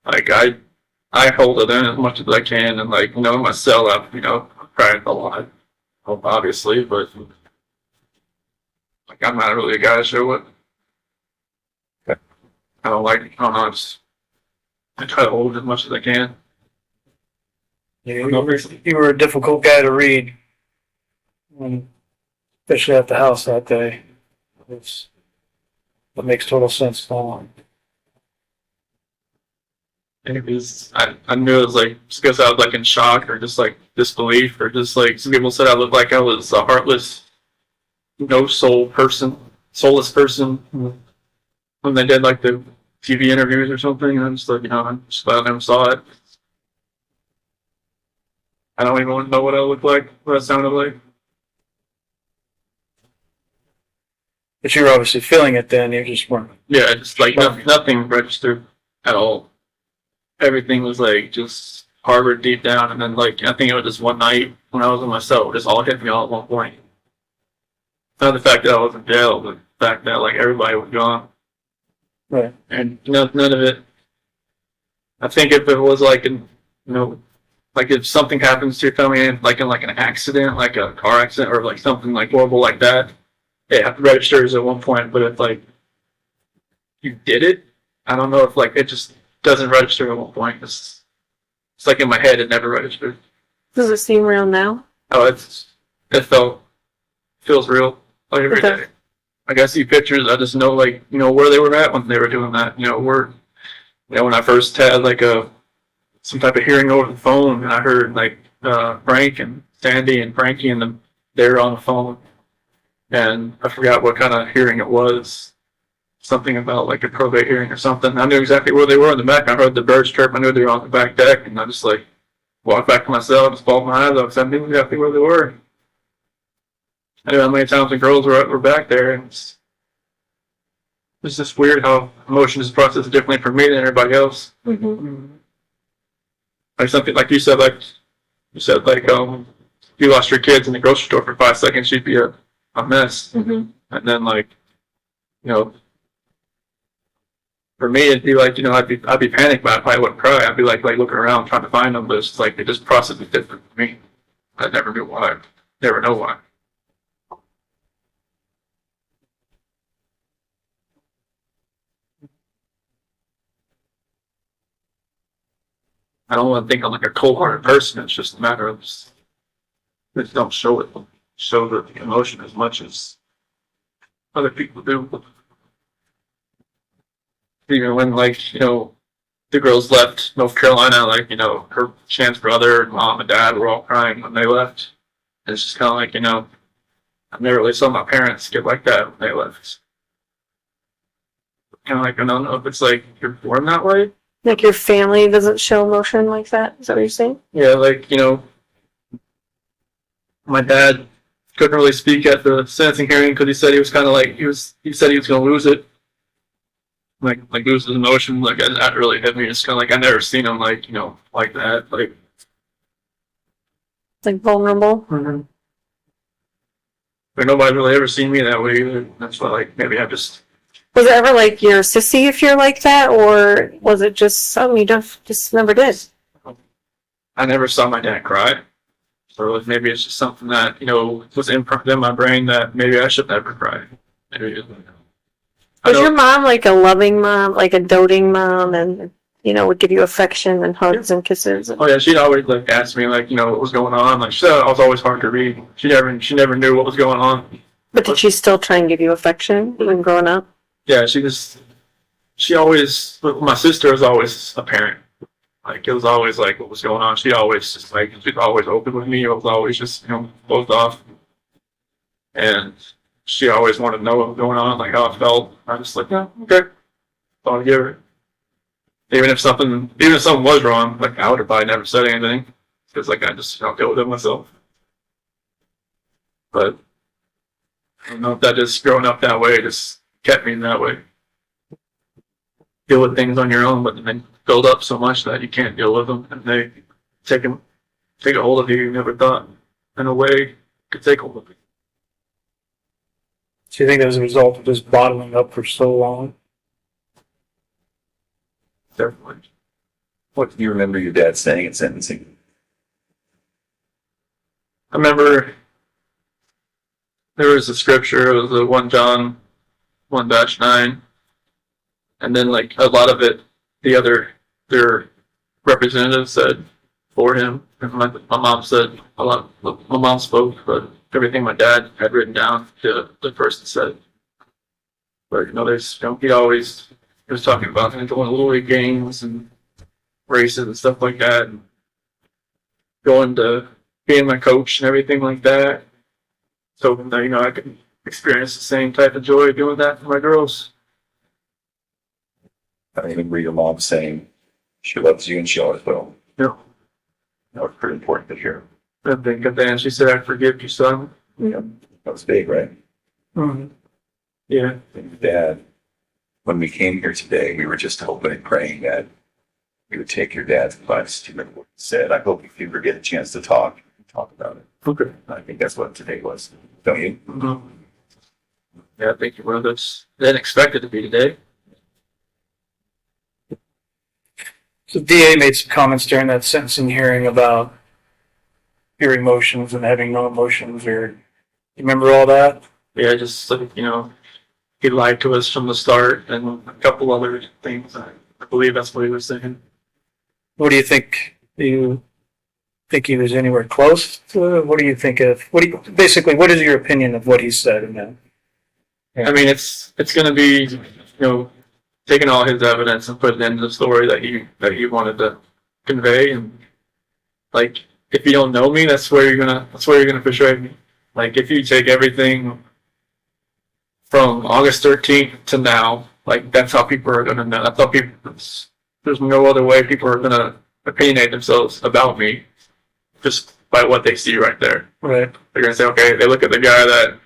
B: Like I hold it in as much as I can, and like, you know, in my cell, I cry a lot, obviously, but like I'm not really a guy to show it.
C: Okay.
B: I don't know. I try to hold it as much as I can.
D: Yeah, you were a difficult guy to read, especially at the house that day. It makes total sense now.
B: And it was, I knew it was like just because I was like in shock or just like disbelief or just like some people said I looked like I was a heartless, no soul person, soulless person when they did like the TV interviews or something. And I'm just like, you know, I'm just glad I never saw it. I don't even want to know what I looked like, what I sounded like.
D: But you were obviously feeling it then. You just weren't.
B: Yeah, just like nothing registered at all. Everything was like just harbored deep down, and then like I think it was just one night when I was in my cell, it just all hit me all at one point. Not the fact that I was in jail, but the fact that like everybody was gone,
D: Right.
B: and none of it. I think if it was like like if something happens to your family, like in like an accident, like a car accident, or like something like horrible like that, it registers at one point. But if like you did it, I don't know if like it just doesn't register at one point. It's like in my head, it never registered.
A: Does it seem real now?
B: Oh, it feels real. Like every
A: Okay.
B: day. Like I see pictures, I just know like, where they were at when they were doing that. When I first had like some type of hearing over the phone, and I heard like Frank and Sandy and Frankie and them, they were on the phone, and I forgot what kind of hearing it was. Something about like a probate hearing or something. I knew exactly where they were in the back. I heard the birds chirp. I knew they were on the back deck, and I just like walked back to my cell, just balled my eyes up, because I knew exactly where they were. I knew how many times the girls were back there, and it's just weird how emotions is processed differently for me than everybody else.
A: Mm-hmm.
B: Like something like you said, if you lost your kids in the grocery store for 5 seconds, you'd be a mess.
A: Mm-hmm.
B: And then like, for me, it'd be like, I'd be panicked, but I probably wouldn't cry. I'd be like looking around trying to find them, but it's like they just process it different for me. I never knew why. Never know why. I don't want to think I'm like a cold-hearted person. It's just a matter of just don't show it. Show the emotion as much as other people do. Even when the girls left North Carolina, her Shan's brother and mom and dad were all crying when they left. And it's just kind of like, I never really saw my parents get like that when they left. Kind of like, I don't know if it's like you're born that way.
A: Like your family doesn't show emotion like that? Is that what you're saying?
B: Yeah, my dad couldn't really speak at the sentencing hearing because he said he was kind of like, he said he was going to lose it. Like lose his emotion. Like, that really hit me. It's kind of like, I never seen him like that.
A: Like vulnerable?
B: Mm-hmm. But nobody's really ever seen me that way either. That's why, maybe I just...
A: Was it ever like you're a sissy if you're like that, or was it just something you just never did?
B: I never saw my dad cry. So maybe it's just something that, was imprinted in my brain that maybe I should never cry. Maybe
A: Was your mom like a loving mom, like a doting mom, and would give you affection and hugs and kisses?
B: Oh yeah, she'd always ask me what was going on. She said I was always hard to read. She never knew what was going on.
A: But did she still try and give you affection even growing up?
B: Yeah, she always, my sister was always a parent. It was always what was going on. She always just she was always open with me. It was always just, closed off. And she always wanted to know what was going on, how I felt. I just yeah, okay. So I'll give her. Even if something was wrong, I would have probably never said anything. Because I just deal with it myself. But I don't know if that just growing up that way just kept me in that way. Deal with things on your own, but then build up so much that you can't deal with them, and they take a hold of you never thought in a way could take hold of you.
D: So you think that was a result of just bottling up for so long?
B: Definitely.
C: What do you remember your dad saying at sentencing?
B: I remember there was a scripture. It was the 1 John 1-9, and then a lot of it, their representatives said for him. And my mom said a lot. My mom spoke, but everything my dad had written down, the person said. But he was talking about going to Little League games and races and stuff like that, and going to being my coach and everything like that. So that I could experience the same type of joy doing that for my girls.
C: I remember your mom saying she loves you and she always will.
B: Yeah.
C: That was pretty important to hear.
B: And then at the end, she said, "I forgive you, son."
C: Yeah, that was big, right?
B: Mm-hmm. Yeah.
C: And Dad, when we came here today, we were just hoping and praying that we would take your dad's advice. Do you remember what he said? I hope if you ever get a chance to talk about it.
B: Okay.
C: I think that's what today was. Don't you?
B: Mm-hmm. Yeah, I think it was. Didn't expect it to be today.
D: So DA made some comments during that sentencing hearing about your emotions and having no emotions, or you remember all that?
B: Yeah, just he lied to us from the start, and a couple other things. I believe that's what he was saying.
D: What do you think think he was anywhere close to it? What do you think of, basically, what is your opinion of what he said in that?
B: I mean, it's going to be, you know, taking all his evidence and putting it into the story that he wanted to convey. And like, if you don't know me, that's where you're gonna portray me. Like, if you take everything from August 13th to now, like, that's how people are gonna know. That's how people. There's no other way people are gonna opinionate themselves about me, just by what they see right there.
D: Right.
B: They're gonna say, okay, they look at the guy that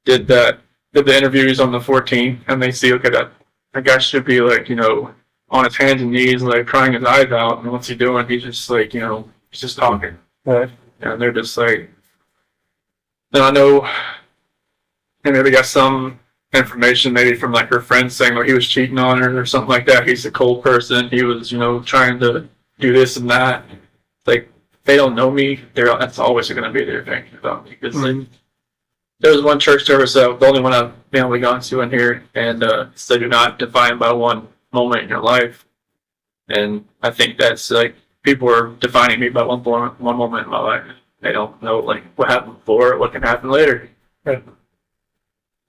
B: did the interviews on the 14th, and they see, okay, that guy should be, like, you know, on his hands and knees, like, crying his eyes out, and what's he doing? He's just, like, you know, he's just talking.
D: Right.
B: And they're just like, then I know, and maybe got some information maybe from, like, her friends saying, like, he was cheating on her or something like that. He's a cold person. He was, you know, trying to do this and that. Like, they don't know me. That's always going to be their opinion about me. Because like, there was one church service, the only one I've mainly gone to in here, and said, "Do not define by one moment in your life." And I think that's like, people are defining me by one moment in my life. They don't know, like, what happened before, what can happen later.
D: Right.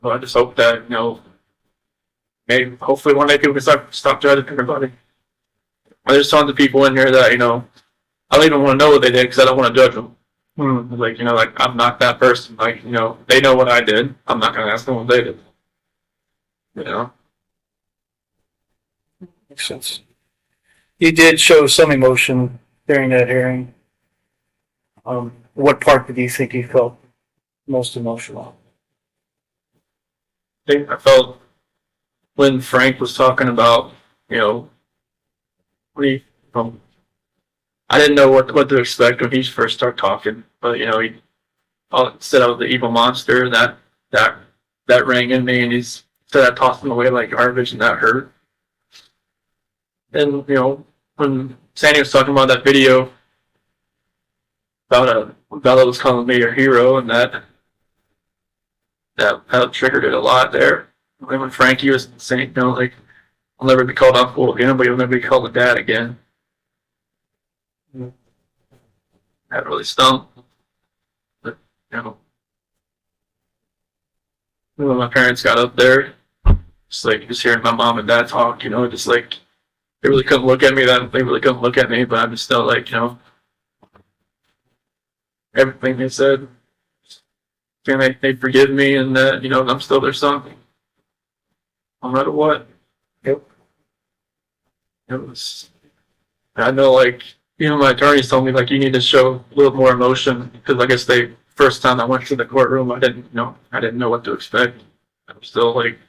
B: Well, I just hope that, you know, maybe hopefully one day people can stop judging everybody. There's tons of people in here that, you know, I don't even want to know what they did because I don't want to judge them. Like, you know, like, I'm not that person. Like, you know, they know what I did. I'm not going to ask them what they did. You know?
D: Makes sense. You did show some emotion during that hearing. What part did you think you felt most emotional?
B: I felt when Frank was talking about, you know, I didn't know what to expect when he first started talking, but, you know, he said I was the evil monster, that rang in me, and he said I tossed him away like garbage, and that hurt. And, you know, when Sandy was talking about that video about Bella was calling me her hero, and that triggered it a lot there. And when Frankie was saying, you know, like, I'll never be called uncle again, but you'll never be called a dad again. That really stung. But, you know, when my parents got up there, just like, just hearing my mom and dad talk, you know, just like, they really couldn't look at me. But I'm just still like, you know, everything they said, and they forgive me, and that, you know, I'm still their son, no matter what.
D: Yep.
B: It was. I know, like, you know, my attorneys told me, like, you need to show a little more emotion, because I guess first time I went to the courtroom, I didn't know what to expect. I'm still, like,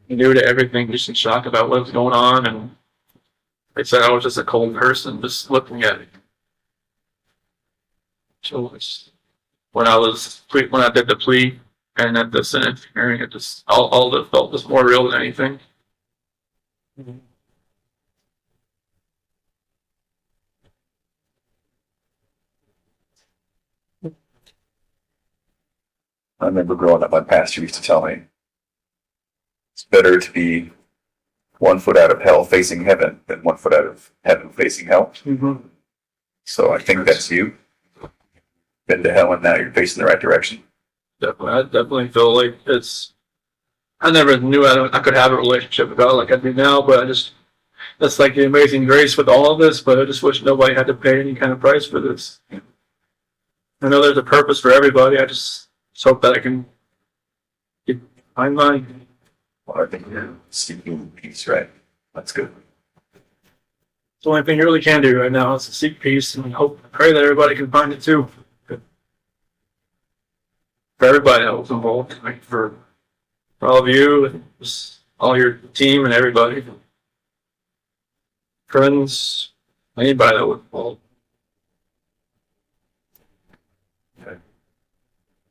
B: new to everything, just in shock about what was going on, and they said I was just a cold person, just looking at it. So when I did the plea and at the Senate hearing, it just all of it felt just more real than anything.
D: Mm-hmm.
C: I remember growing up, my pastor used to tell me, it's better to be 1 foot out of hell facing heaven than 1 foot out of heaven facing hell.
D: Mm-hmm.
C: So I think that's you. Been to hell and now you're facing the right direction.
B: Definitely, I definitely feel like I never knew I could have a relationship with God like I do now, but that's like the amazing grace with all of this, but I just wish nobody had to pay any kind of price for this. I know there's a purpose for everybody. I just hope that I can find mine.
C: Well, I think you're seeking peace, right? That's good.
B: It's the only thing you really can do right now is to seek peace, and pray that everybody can find it too. For everybody that was involved, like for all of you, and just all your team and everybody, friends, anybody that was involved.
C: Okay.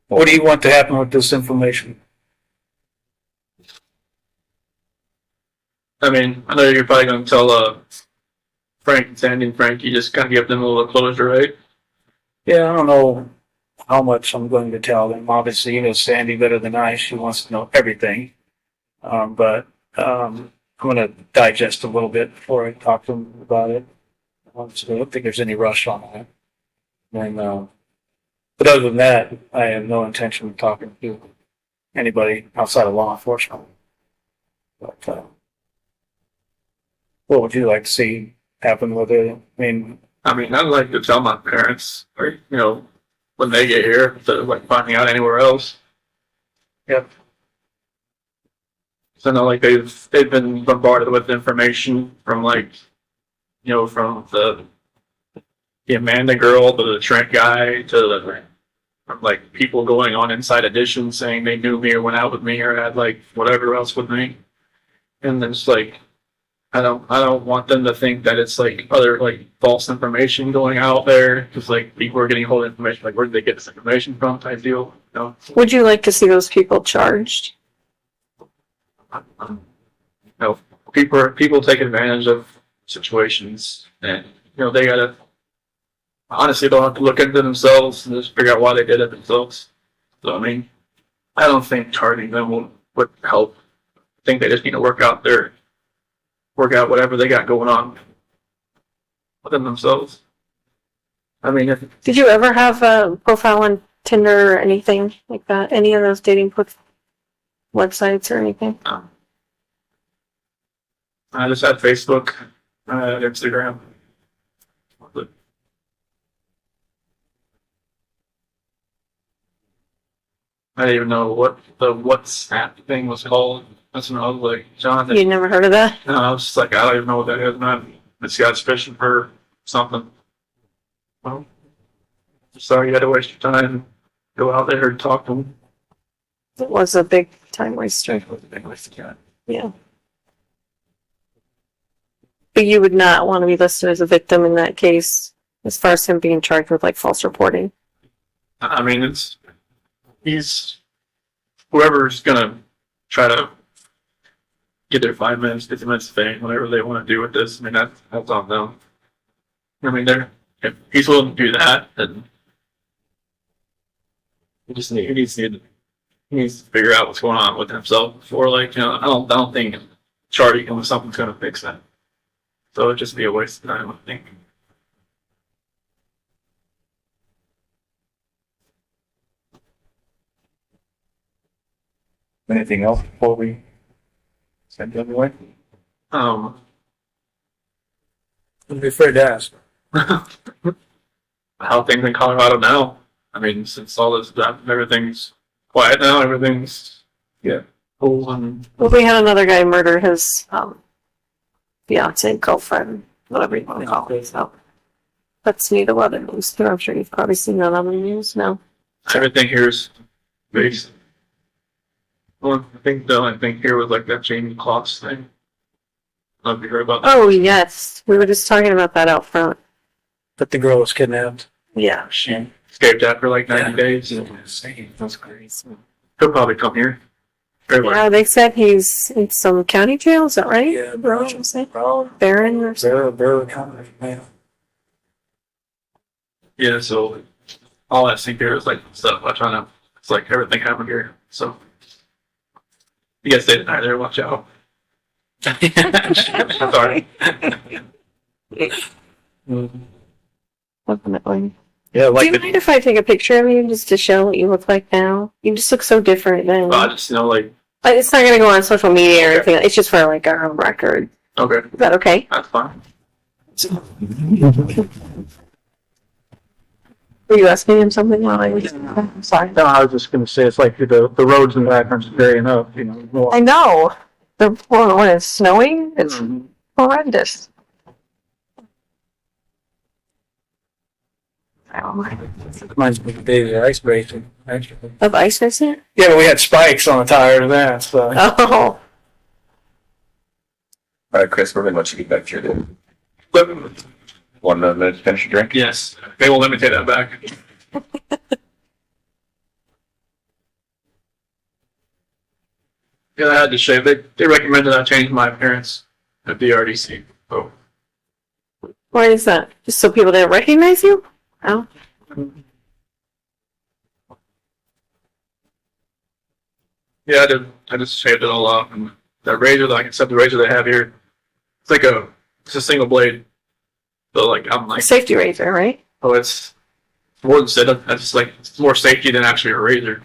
D: What do you want to happen with this information?
B: I mean, I know you're probably going to tell Frank and Sandy and Frank, you just kind of give them a little closure, right?
D: Yeah, I don't know how much I'm going to tell them. Obviously, you know Sandy better than I. She wants to know everything. But I'm going to digest a little bit before I talk to them about it. So I don't think there's any rush on that. And, but other than that, I have no intention of talking to anybody outside of law enforcement. But, what would you like to see happen with it?
B: I mean, I'd like to tell my parents, or, you know, when they get here, instead of like finding out anywhere else.
D: Yep.
B: So I know like they've been bombarded with information from like, you know, from the Amanda girl to the Trent guy to the from like people going on Inside Edition saying they knew me or went out with me or had like whatever else with me. And then it's like I don't want them to think that it's like other like false information going out there because like people are getting hold of information like where did they get this information from type deal. You know?
A: Would you like to see those people charged?
B: You know, people take advantage of situations, and you know they gotta honestly don't have to look into themselves and just figure out why they did it themselves. So I mean, I don't think charging them would help. I think they just need to work out whatever they got going on within themselves. I mean, if
A: Did you ever have a profile on Tinder or anything like that? Any of those dating websites or anything?
B: I just had Facebook, I had Instagram. But I didn't even know what the WhatsApp thing was called. That's when I was like, John,
A: You never heard of that?
B: no, I was just like, I don't even know what that is, man. This guy's fishing for something. Well, sorry you had to waste your time and go out there and talk to him.
A: It was a big time waster.
B: It was a big waste of time.
A: Yeah. But you would not want to be listed as a victim in that case, as far as him being charged with like false reporting.
B: I mean, he's whoever's gonna try to get their 5 minutes, 50 minutes of fame, whatever they want to do with this. I mean, that's on them. I mean, if he's willing to do that, then he needs to figure out what's going on with himself before, like, you know, I don't think charging him with something's gonna fix that. So it'd just be a waste of time, I think.
C: Anything else before we send you away?
D: Don't be afraid to ask.
B: How things in Colorado now. I mean, since all this stuff, everything's quiet now, everything's cool and
A: Well, we had another guy murder his fiance, girlfriend, whatever you want to call it. So that's neither weather news too. I'm sure you've probably seen that on the news now.
B: everything here's based. Well, the only thing here was like that Jamie Kloss thing. I don't know if you heard about that.
A: Oh yes, we were just talking about that out front.
D: That the girl was kidnapped.
A: Yeah.
B: She escaped after like 90 days.
A: That's crazy.
B: He'll probably come here. Anyway,
A: Yeah, they said he's in some county jail. Is that right?
D: Yeah,
A: What you say? Barron or something.
D: Barely counted, man.
B: yeah, so all that thing here is like stuff I try to, it's like everything happened here. So you guys stay tonight there, watch out. Sorry.
A: Definitely.
D: Yeah,
A: Do you mind if I take a picture of you just to show what you look like now? You just look so different then.
B: I just, you know, like,
A: It's not gonna go on social media or anything. It's just for like our own record.
B: okay,
A: Is that okay?
B: that's fine.
A: Were you asking him something while I was? I'm sorry.
D: No, I was just going to say it's like the roads in the background is varying up, you know.
A: I know. When it's snowing, it's horrendous.
D: Reminds me of the day of ice racing, actually.
A: Of ice racing?
D: Yeah, but we had spikes on the tire and that, so.
A: Oh.
C: All right, Chris, we're going to let you get back to your day.
B: But,
C: 1 minute to finish your drink?
B: yes, they won't let me take that back. Yeah, I had to shave. They recommended I change my appearance at the RDC. So
A: Why is that? Just so people didn't recognize you? Oh.
B: yeah, I just shaved it all off, and that razor, like I said, the razor they have here, it's a single blade. So like I'm like,
A: Safety razor, right?
B: oh, it's more than said. That's like it's more safety than actually a razor.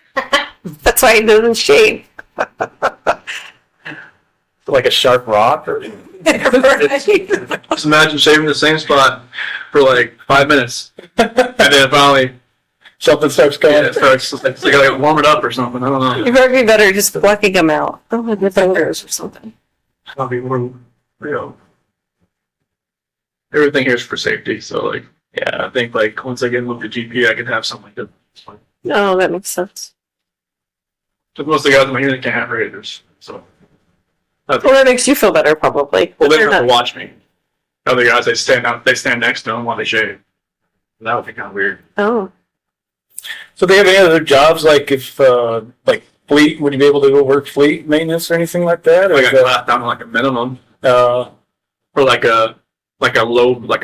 A: That's why it doesn't shave.
D: Like a sharp rock or
B: Just imagine shaving the same spot for like 5 minutes, and then finally
D: something starts
B: yeah,
D: going.
B: it starts. It's like I gotta warm it up or something. I don't know.
A: You'd probably be better just plucking them out. Oh, with your fingers or something.
B: I'll be more, everything here is for safety. So like, yeah, I think like once I get with the GP, I can have something like that.
A: Oh, that makes sense.
B: But most of the guys in my unit can't have razors, so.
A: Well, that makes you feel better, probably.
B: Well, they
A: They're
B: don't have to
A: not-
B: watch me. Other guys, they stand next to them while they shave. That would be kind of weird.
A: Oh,
D: So do they have any other jobs, like if like fleet? Would you be able to go work fleet maintenance or anything like that? Or
B: I
D: is
B: got
D: that,
B: clapped down to like a minimum
D: uh,
B: or like a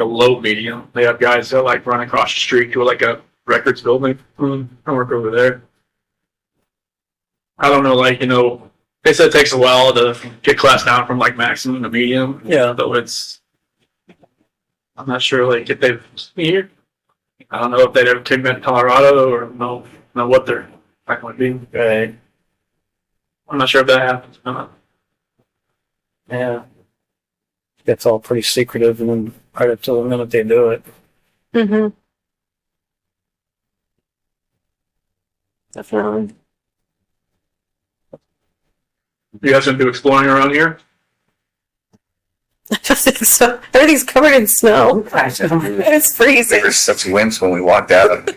B: low medium. They have guys that like run across the street to like a records building. I work over there. I don't know, like they said it takes a while to get class down from like maximum to medium.
D: Yeah.
B: So I'm not sure like if they've here. I don't know if they'd ever take me to Colorado or know what their back would be.
D: right?
B: I'm not sure if that happens or not.
D: Yeah. That's all pretty secretive, and then right up to the minute they do it.
A: mm-hmm. Definitely.
B: You guys gonna do exploring around here?
A: I just think so. Everything's covered in snow. It's freezing.
C: There were such winds when we walked out.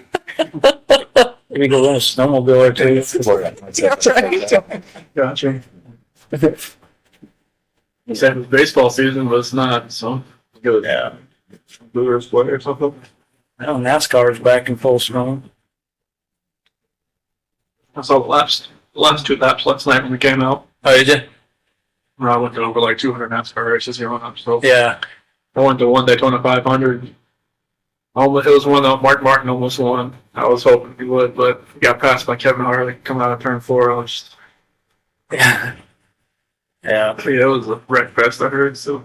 D: Maybe go run a snowmobile or two.
B: Gotcha. He said his baseball season was not, so go
D: Yeah.
B: Brewers play or something.
D: Well, NASCAR is back in full swing.
B: I saw the last two laps last night when we came out.
D: Oh, did you?
B: I went to over like 200 NASCAR races here on up. So
D: Yeah.
B: I went to one Daytona 500. It was one that Mark Martin almost won. I was hoping he would, but he got passed by Kevin Harley coming out of turn 4. I was just,
D: Yeah. Yeah.
B: it was a wreck fest, I heard. So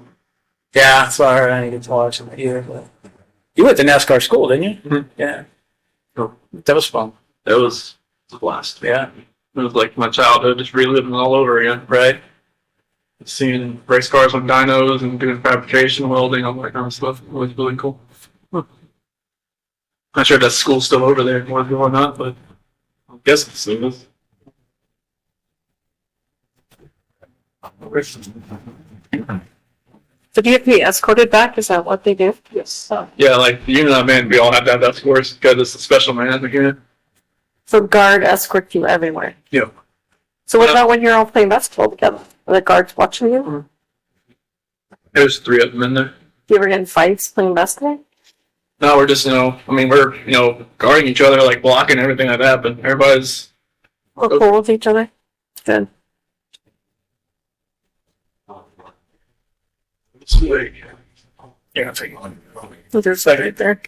D: Yeah. Sorry, I didn't get to watch it either. But you went to NASCAR school, didn't you?
B: Mhm.
D: Yeah.
B: Oh.
D: That was fun.
B: it was a blast.
D: Yeah.
B: It was like my childhood, just reliving it all over again.
D: Right.
B: Seeing race cars on dynos and doing fabrication, welding, all that kind of stuff. It was really cool. Not sure if that school's still over there anymore or not, but I guess it's still is.
A: So do you have to be escorted back? Is that what they do?
B: Yes. Yeah, like the unit I'm in, we all have to have that course because it's a special management unit.
A: So guard escort you everywhere.
B: Yeah.
A: So what about when you're all playing basketball together? Are the guards watching you?
B: There's 3 of them in there.
A: Do you ever get in fights playing basketball?
B: No, we're just, we're, guarding each other, like blocking everything like that, but everybody's,
A: Or cool with each other? Good.
B: it's like, yeah, I'll take one.
A: There's right there.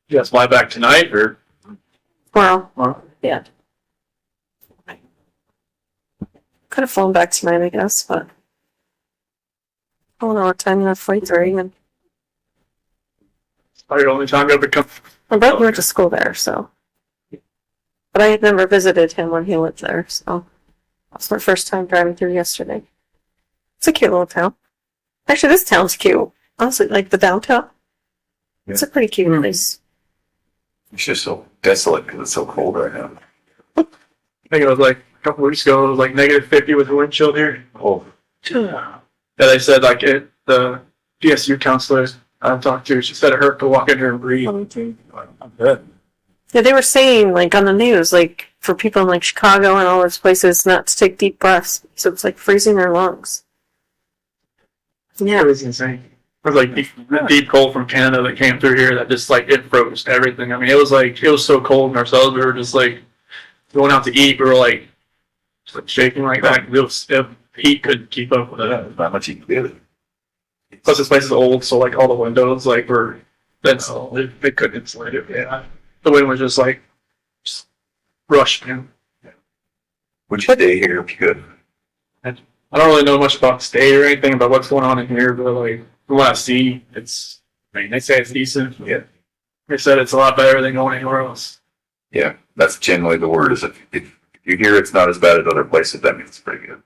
B: You guys fly back tonight, or?
A: Tomorrow.
B: Tomorrow?
A: Yeah. Could have flown back tonight, I guess, but I don't know what time that flights are even.
B: Probably the only time you ever come.
A: My brother went to school there, so. But I had never visited him when he lived there, so. That was my first time driving through yesterday. It's a cute little town. Actually, this town's cute. Honestly, like the downtown. It's a pretty cute place.
C: It's just so desolate because it's so cold right now.
B: I think it was like a couple weeks ago, it was like -50 with the wind chill here.
C: Oh,
B: Yeah, they said like the PSU counselor I talked to, she said it hurt to walk in here and breathe.
D: I'm good.
A: Yeah, they were saying, like, on the news, like, for people in, like, Chicago and all those places not to take deep breaths. So it's, like, freezing their lungs. Yeah.
B: It was insane. It was like deep cold from Canada that came through here that just like it froze everything. I mean, it was so cold in ourselves. We were just like going out to eat. We were like just like shaking like that. If heat couldn't keep up with it.
C: there's not much you can do.
B: Plus, this place is old, so like all the windows they couldn't insulate it. Yeah, the wind was just like rushed, man.
C: Would you stay here if you could?
B: I don't really know much about the state or anything about what's going on in here, but like from what I see, it's. I mean, they say it's decent.
C: Yeah.
B: They said it's a lot better than going anywhere else.
C: Yeah, that's generally the word. Is if you hear it's not as bad as other places, that means it's pretty good.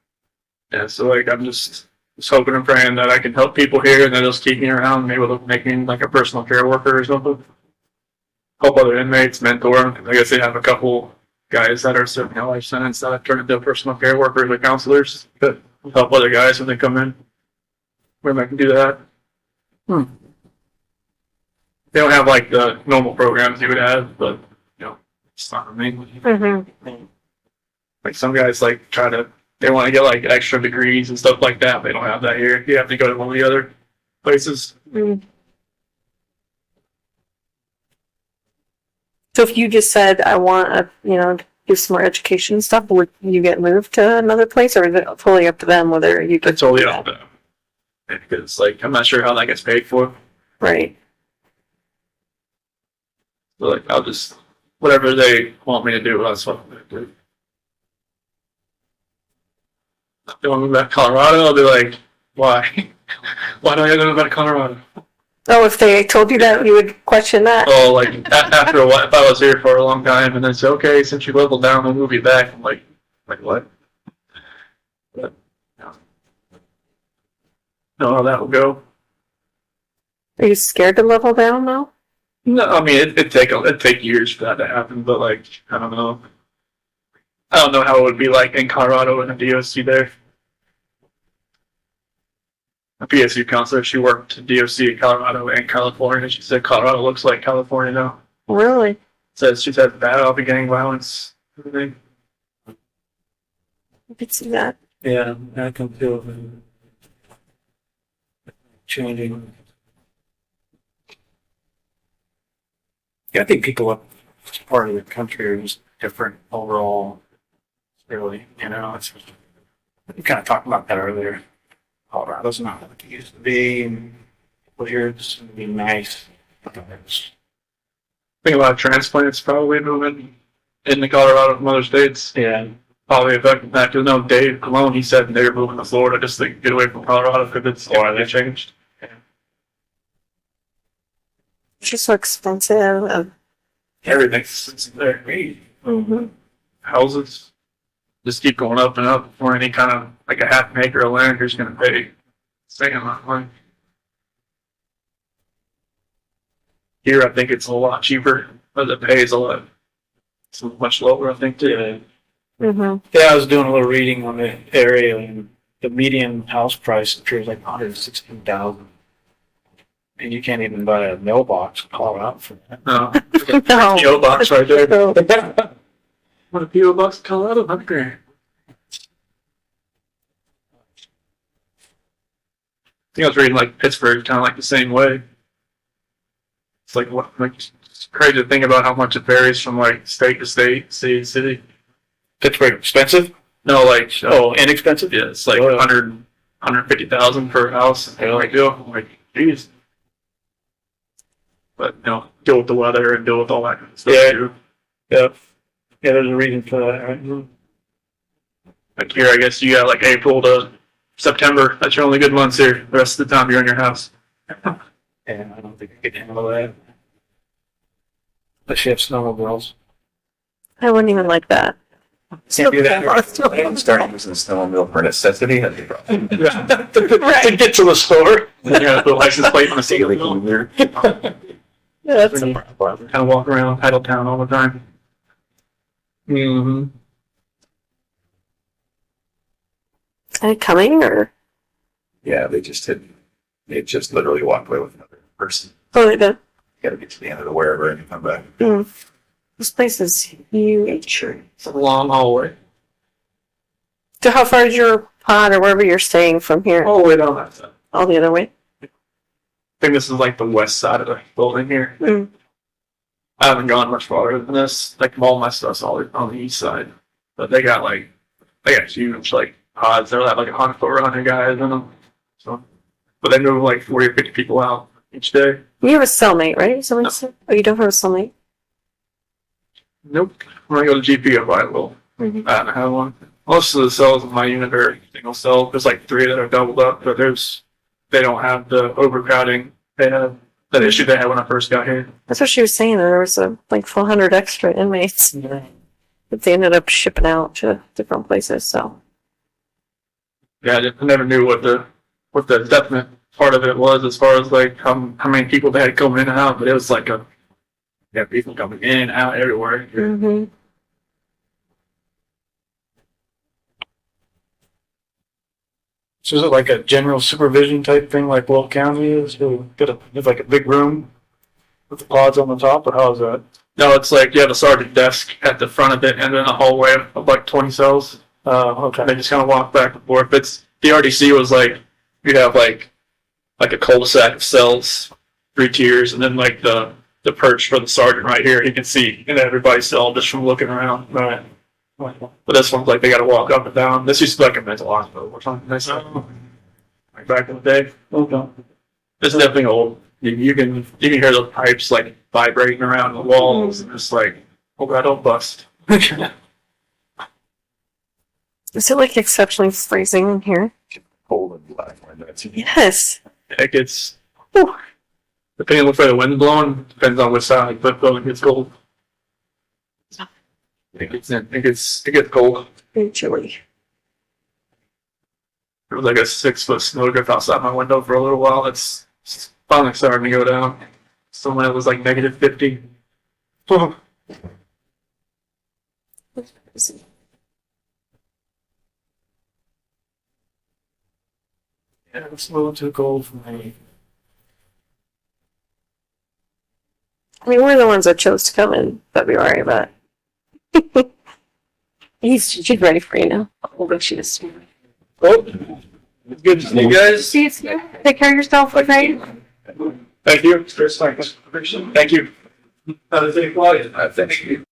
B: Yeah, so like I'm just hoping and praying that I can help people here and that they'll keep me around, maybe they'll make me like a personal care worker or something. Help other inmates, mentor them. I guess they have a couple guys that are serving a life sentence that have turned into personal care workers or counselors. But help other guys when they come in. Maybe I can do that. They don't have like the normal programs you would have, but you know, it's not for me.
A: Mm-hmm.
B: Like some guys like they want to get like extra degrees and stuff like that. They don't have that here. You have to go to one of the other places.
A: Mm. So if you just said, I want to, do some more education stuff, would you get moved to another place, or is it totally up to them whether you can?
B: It's totally up to them. Because like I'm not sure how that gets paid for.
A: Right.
B: So like I'll just whatever they want me to do, that's what I'm gonna do. If they want me back to Colorado, I'll be like, why? Why do I have to go back to Colorado?
A: Oh, if they told you that, you would question that?
B: Well, like after a while, if I was here for a long time and then say, okay, since you leveled down, we'll move you back. I'm like what? But know how that will go.
A: Are you scared to level down though?
B: No, I mean it'd take years for that to happen, but like I don't know how it would be like in Colorado and a DOC there. A PSU counselor, she worked DOC in Colorado and California. She said Colorado looks like California now.
A: Really?
B: Says she's had bad beginning violence, everything.
A: I could see that.
D: Yeah, I can feel it changing. Yeah, I think people up this part of the country are just different overall. Really, it's we kind of talked about that earlier. Colorado's not what it used to be. People here it's going to be nice.
B: Think about transplants probably moving into Colorado from other states.
D: Yeah.
B: Probably affecting that. Because no, Dave Colon, he said they're moving to Florida just to get away from Colorado because it's they changed.
A: It's just so expensive.
B: Everything's there.
A: Mm-hmm.
B: Houses just keep going up and up for any kind of like a half an acre of land you're just going to pay the same amount of money. Here, I think it's a lot cheaper, but the pay is it's much lower, I think, too.
A: Mm-hmm.
D: Yeah, I was doing a little reading on the area, and the median house price appears like $116,000, and you can't even buy a mailbox in Colorado for that.
B: No.
A: No.
B: P.O. box right there.
A: So,
B: What a P.O. box in Colorado? $100,000. I think I was reading like Pittsburgh, kind of like the same way. It's like it's crazy to think about how much it varies from like state to state, city to city.
D: Pittsburgh expensive?
B: No, like
D: Inexpensive?
B: yeah, it's like
D: Oh, yeah.
B: 150,000 per house. And like deal, I'm like geez. But deal with the weather and deal with all that kind of stuff
D: Yeah.
B: too.
D: Yeah. Yeah, there's a reason for that, right?
B: Like here, I guess you got like April to September. That's your only good months here. The rest of the time you're in your house.
D: Yeah, I don't think I could handle that. Unless you have snowmobiles.
A: I wouldn't even like that.
D: Can't do that.
C: I'm starting using a snowmobile for necessity. That'd be problem.
D: To get to the store.
B: Then you got to put a license plate on the seat.
A: Yeah, that's a problem.
B: Kind of walk around Titletown all the time. Mm-hmm.
A: Are they coming or?
C: Yeah, they just literally walked away with another person.
A: Oh, they did.
C: You gotta get to the end of the wherever and come back.
A: Mm. This place is huge.
B: It's a long hallway.
A: So how far is your pod or wherever you're staying from here?
B: All the way down that side.
A: All the other way?
B: I think this is like the west side of the building here.
A: Mm.
B: I haven't gone much farther than this. Like all my stuff's all on the east side. But they got huge like pods. They're like 100 over 100 guys in them. So, but they move like 40 or 50 people out each day.
A: You have a cellmate, right? Somebody said? Oh, you don't have a cellmate?
B: Nope. When I go to GP, I buy a will.
A: Mhm.
B: I don't have one. Most of the cells in my unit are single cell. There's like 3 that are doubled up, but they don't have the overcrowding. They have that issue they had when I first got here.
A: That's what she was saying. There was like 400 extra inmates that they ended up shipping out to different places. So
B: Yeah, I never knew what the definite part of it was as far as like how many people they had coming in and out, but it was like people coming in and out everywhere.
A: mm-hmm.
D: So is it like a general supervision type thing like Will County is? You have like a big room with the pods on the top, or how is that?
B: No, it's like you have a sergeant desk at the front of it and then a hallway of like 20 cells.
D: Okay.
B: They just kind of walk back and forth. It's the RDC was like you have like a cul-de-sac of cells, 3 tiers, and then like the perch for the sergeant right here. He can see in everybody's cell just from looking around.
D: Right.
B: But this one's like they got to walk up and down. This used to be like a mental hospital or something. Like back in the day.
D: Okay.
B: This is definitely old. You can hear the pipes like vibrating around the walls, and it's like, oh god, don't bust.
A: Is it like exceptionally freezing in here?
C: Cold and black. That's
A: Yes.
B: It gets,
A: Whew.
B: depending on which way the wind's blowing, depends on which side, but it gets cold. It gets cold.
A: Very chilly.
B: There was like a 6-foot snowdrift outside my window for a little while. It's finally starting to go down. Someone it was like -50. Oh.
D: Yeah, it's a little too cold for me.
A: I mean, we're the ones that chose to come in February, but she's ready for you now. Although she is.
B: Well, it's good to see you guys.
A: See you soon. Take care of yourself, okay?
B: Thank you. Thank you.
C: Thank you.